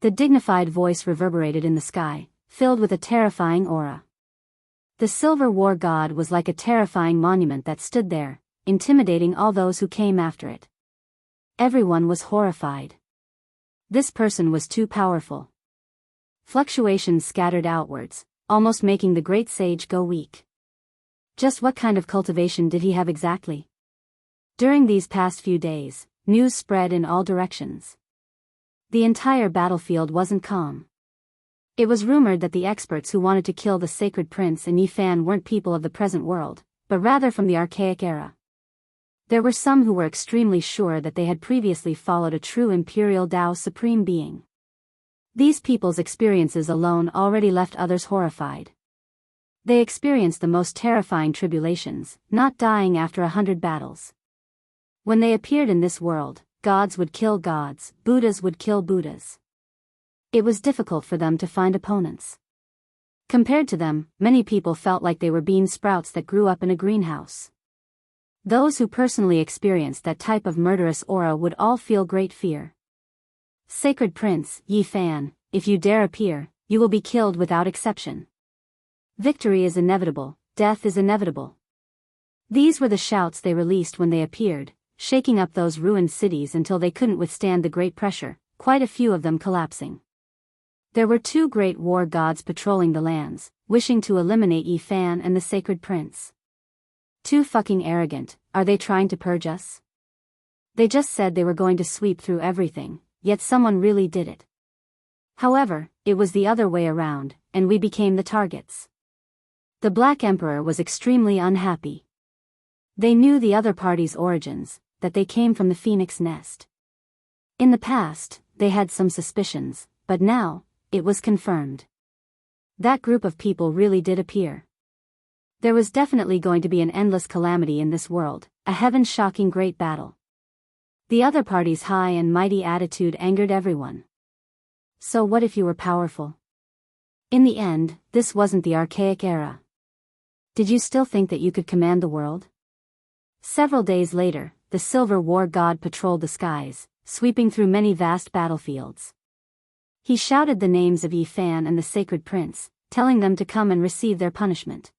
The dignified voice reverberated in the sky, filled with a terrifying aura. The silver war god was like a terrifying monument that stood there, intimidating all those who came after it. Everyone was horrified. This person was too powerful. Fluctuations scattered outwards, almost making the great sage go weak. Just what kind of cultivation did he have exactly? During these past few days, news spread in all directions. The entire battlefield wasn't calm. It was rumored that the experts who wanted to kill the sacred prince and Yifan weren't people of the present world, but rather from the archaic era. There were some who were extremely sure that they had previously followed a true imperial Tao supreme being. These people's experiences alone already left others horrified. They experienced the most terrifying tribulations, not dying after 100 battles. When they appeared in this world, gods would kill gods, Buddhas would kill Buddhas. It was difficult for them to find opponents. Compared to them, many people felt like they were bean sprouts that grew up in a greenhouse. Those who personally experienced that type of murderous aura would all feel great fear. Sacred Prince, Yifan, if you dare appear, you will be killed without exception. Victory is inevitable, death is inevitable. These were the shouts they released when they appeared, shaking up those ruined cities until they couldn't withstand the great pressure, quite a few of them collapsing. There were 2 great war gods patrolling the lands, wishing to eliminate Yifan and the Sacred Prince. Too fucking arrogant, are they trying to purge us? They just said they were going to sweep through everything, yet someone really did it. However, it was the other way around, and we became the targets. The Black Emperor was extremely unhappy. They knew the other party's origins, that they came from the Phoenix Nest. In the past, they had some suspicions, but now, it was confirmed. That group of people really did appear. There was definitely going to be an endless calamity in this world, a heaven-shocking great battle. The other party's high and mighty attitude angered everyone. So what if you were powerful? In the end, this wasn't the archaic era. Did you still think that you could command the world? Several days later, the Silver War God patrolled the skies, sweeping through many vast battlefields. He shouted the names of Yifan and the Sacred Prince, telling them to come and receive their punishment.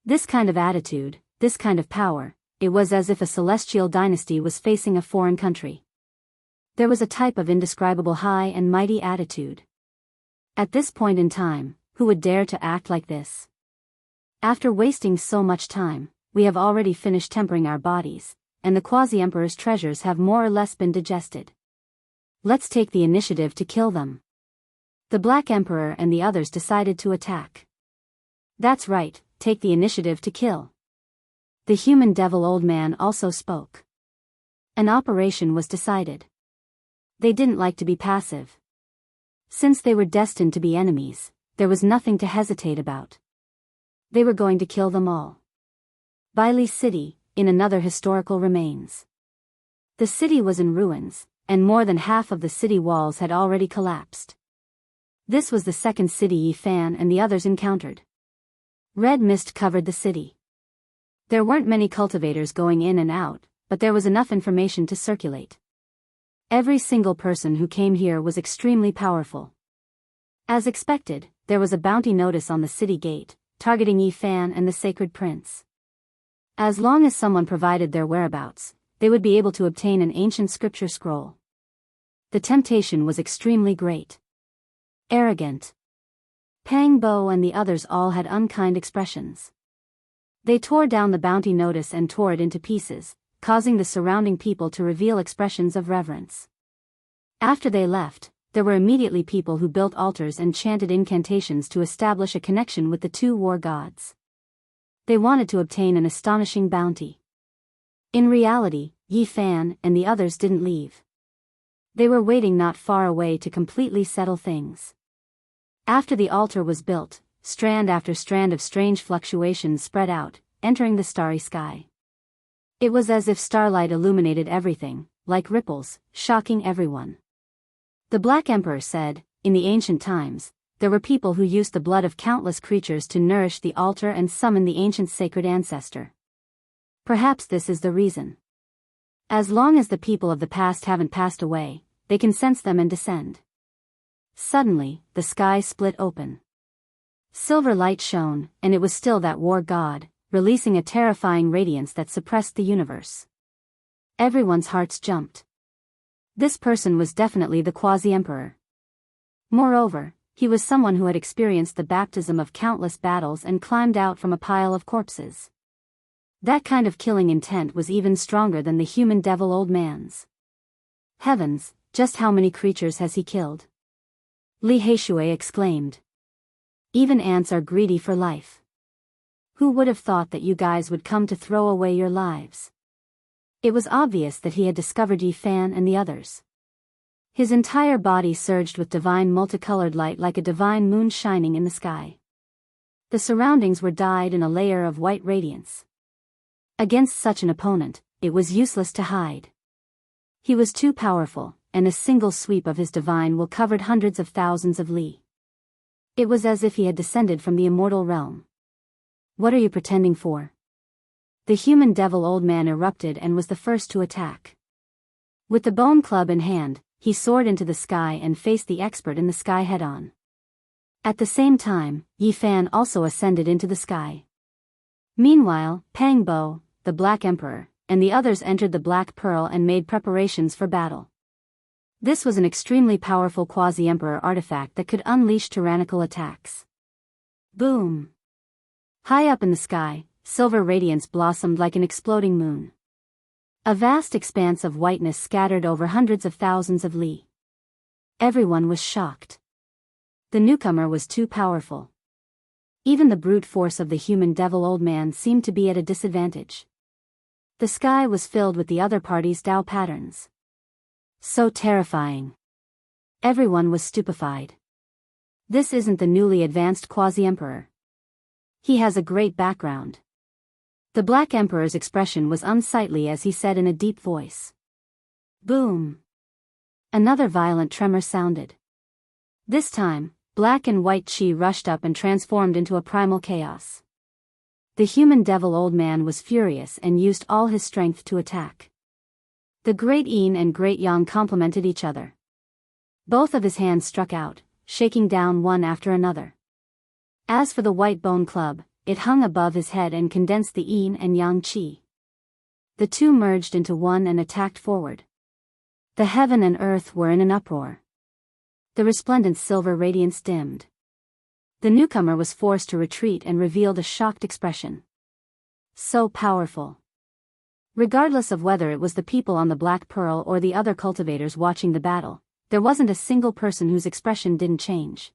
This kind of attitude, this kind of power, it was as if a celestial dynasty was facing a foreign country. There was a type of indescribable high and mighty attitude. At this point in time, who would dare to act like this? After wasting so much time, we have already finished tempering our bodies, and the Quasi-Emperor's treasures have more or less been digested. Let's take the initiative to kill them. The Black Emperor and the others decided to attack. That's right, take the initiative to kill. The human devil old man also spoke. An operation was decided. They didn't like to be passive. Since they were destined to be enemies, there was nothing to hesitate about. They were going to kill them all. Bailey City, in another historical remains. The city was in ruins, and more than half of the city walls had already collapsed. This was the second city Yifan and the others encountered. Red mist covered the city. There weren't many cultivators going in and out, but there was enough information to circulate. Every single person who came here was extremely powerful. As expected, there was a bounty notice on the city gate, targeting Yifan and the Sacred Prince. As long as someone provided their whereabouts, they would be able to obtain an ancient scripture scroll. The temptation was extremely great. Arrogant. Pang Bo and the others all had unkind expressions. They tore down the bounty notice and tore it into pieces, causing the surrounding people to reveal expressions of reverence. After they left, there were immediately people who built altars and chanted incantations to establish a connection with the 2 war gods. They wanted to obtain an astonishing bounty. In reality, Yifan and the others didn't leave. They were waiting not far away to completely settle things. After the altar was built, strand after strand of strange fluctuations spread out, entering the starry sky. It was as if starlight illuminated everything, like ripples, shocking everyone. The Black Emperor said, in the ancient times, there were people who used the blood of countless creatures to nourish the altar and summon the ancient sacred ancestor. Perhaps this is the reason. As long as the people of the past haven't passed away, they can sense them and descend. Suddenly, the sky split open. Silver light shone, and it was still that war god, releasing a terrifying radiance that suppressed the universe. Everyone's hearts jumped. This person was definitely the Quasi-Emperor. Moreover, he was someone who had experienced the baptism of countless battles and climbed out from a pile of corpses. That kind of killing intent was even stronger than the human devil old man's. Heavens, just how many creatures has he killed? Li Heishui exclaimed. Even ants are greedy for life. Who would have thought that you guys would come to throw away your lives? It was obvious that he had discovered Yi Fan and the others. His entire body surged with divine multicolored light like a divine moon shining in the sky. The surroundings were dyed in a layer of white radiance. Against such an opponent, it was useless to hide. He was too powerful, and a single sweep of his divine will covered hundreds of thousands of li. It was as if he had descended from the immortal realm. What are you pretending for? The human devil old man erupted and was the first to attack. With the bone club in hand, he soared into the sky and faced the expert in the sky head-on. At the same time, Yi Fan also ascended into the sky. Meanwhile, Pang Bo, the Black Emperor, and the others entered the Black Pearl and made preparations for battle. This was an extremely powerful quasi-emperor artifact that could unleash tyrannical attacks. Boom! High up in the sky, silver radiance blossomed like an exploding moon. A vast expanse of whiteness scattered over hundreds of thousands of li. Everyone was shocked. The newcomer was too powerful. Even the brute force of the human devil old man seemed to be at a disadvantage. The sky was filled with the other party's Tao patterns. So terrifying. Everyone was stupefied. This isn't the newly advanced quasi-emperor. He has a great background. The Black Emperor's expression was unsightly as he said in a deep voice. Boom! Another violent tremor sounded. This time, black and white chi rushed up and transformed into a primal chaos. The human devil old man was furious and used all his strength to attack. The Great Yin and Great Yang complemented each other. Both of his hands struck out, shaking down one after another. As for the white bone club, it hung above his head and condensed the yin and yang qi. The two merged into one and attacked forward. The heaven and earth were in an uproar. The resplendent silver radiance dimmed. The newcomer was forced to retreat and revealed a shocked expression. So powerful. Regardless of whether it was the people on the Black Pearl or the other cultivators watching the battle, there wasn't a single person whose expression didn't change.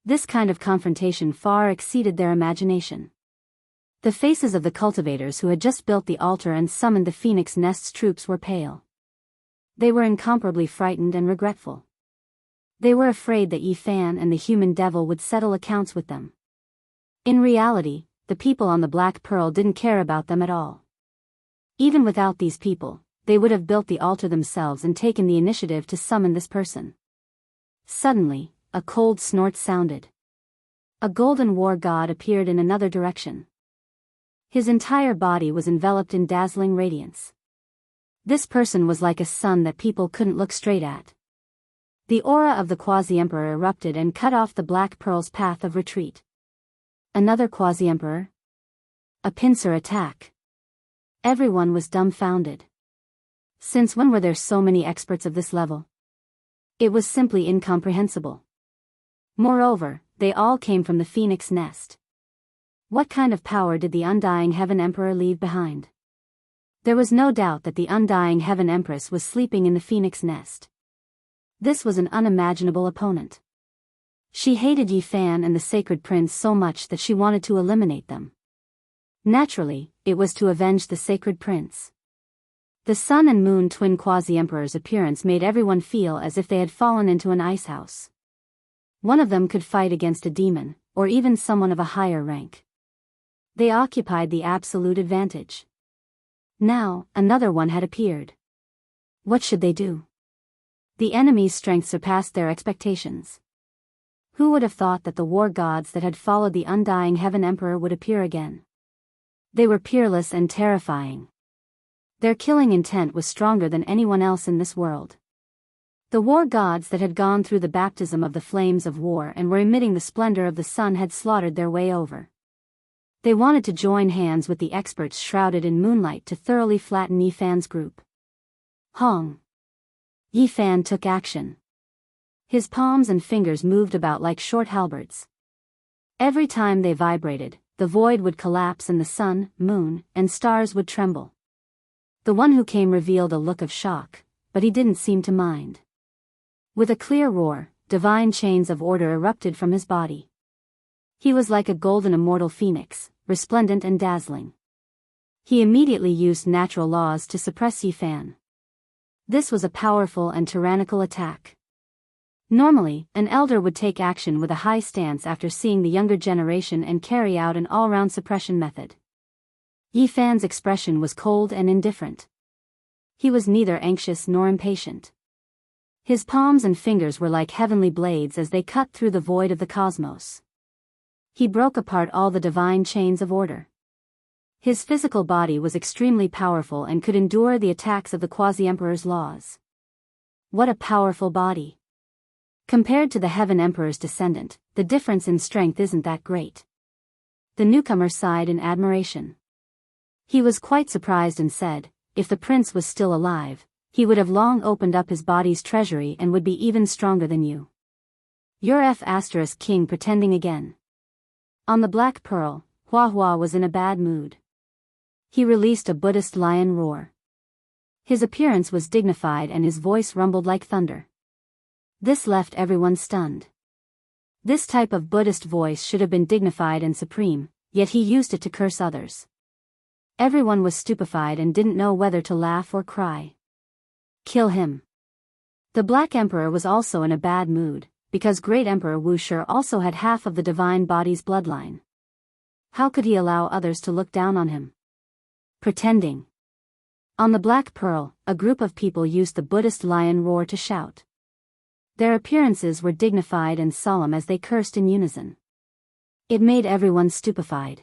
This kind of confrontation far exceeded their imagination. The faces of the cultivators who had just built the altar and summoned the Phoenix Nest's troops were pale. They were incomparably frightened and regretful. They were afraid that Yi Fan and the human devil would settle accounts with them. In reality, the people on the Black Pearl didn't care about them at all. Even without these people, they would have built the altar themselves and taken the initiative to summon this person. Suddenly, a cold snort sounded. A golden war god appeared in another direction. His entire body was enveloped in dazzling radiance. This person was like a sun that people couldn't look straight at. The aura of the quasi-emperor erupted and cut off the Black Pearl's path of retreat. Another quasi-emperor? A pincer attack. Everyone was dumbfounded. Since when were there so many experts of this level? It was simply incomprehensible. Moreover, they all came from the Phoenix Nest. What kind of power did the Undying Heaven Emperor leave behind? There was no doubt that the Undying Heaven Empress was sleeping in the Phoenix Nest. This was an unimaginable opponent. She hated Yi Fan and the Sacred Prince so much that she wanted to eliminate them. Naturally, it was to avenge the Sacred Prince. The Sun and Moon twin quasi-emperor's appearance made everyone feel as if they had fallen into an ice house. One of them could fight against a demon, or even someone of a higher rank. They occupied the absolute advantage. Now, another one had appeared. What should they do? The enemy's strength surpassed their expectations. Who would have thought that the war gods that had followed the Undying Heaven Emperor would appear again? They were peerless and terrifying. Their killing intent was stronger than anyone else in this world. The war gods that had gone through the baptism of the flames of war and were emitting the splendor of the sun had slaughtered their way over. They wanted to join hands with the experts shrouded in moonlight to thoroughly flatten Yi Fan's group. Hong. Yi Fan took action. His palms and fingers moved about like short halberds. Every time they vibrated, the void would collapse and the sun, moon, and stars would tremble. The one who came revealed a look of shock, but he didn't seem to mind. With a clear roar, divine chains of order erupted from his body. He was like a golden immortal phoenix, resplendent and dazzling. He immediately used natural laws to suppress Yifan. This was a powerful and tyrannical attack. Normally, an elder would take action with a high stance after seeing the younger generation and carry out an all-round suppression method. Yifan's expression was cold and indifferent. He was neither anxious nor impatient. His palms and fingers were like heavenly blades as they cut through the void of the cosmos. He broke apart all the divine chains of order. His physical body was extremely powerful and could endure the attacks of the Quasi-Emperor's laws. What a powerful body! Compared to the Heaven Emperor's descendant, the difference in strength isn't that great. The newcomer sighed in admiration. He was quite surprised and said, if the prince was still alive, he would have long opened up his body's treasury and would be even stronger than you. You're King pretending again. On the Black Pearl, Hua Hua was in a bad mood. He released a Buddhist lion roar. His appearance was dignified and his voice rumbled like thunder. This left everyone stunned. This type of Buddhist voice should have been dignified and supreme, yet he used it to curse others. Everyone was stupefied and didn't know whether to laugh or cry. Kill him. The Black Emperor was also in a bad mood, because Great Emperor Wu Shi also had half of the divine body's bloodline. How could he allow others to look down on him? Pretending. On the Black Pearl, a group of people used the Buddhist lion roar to shout. Their appearances were dignified and solemn as they cursed in unison. It made everyone stupefied.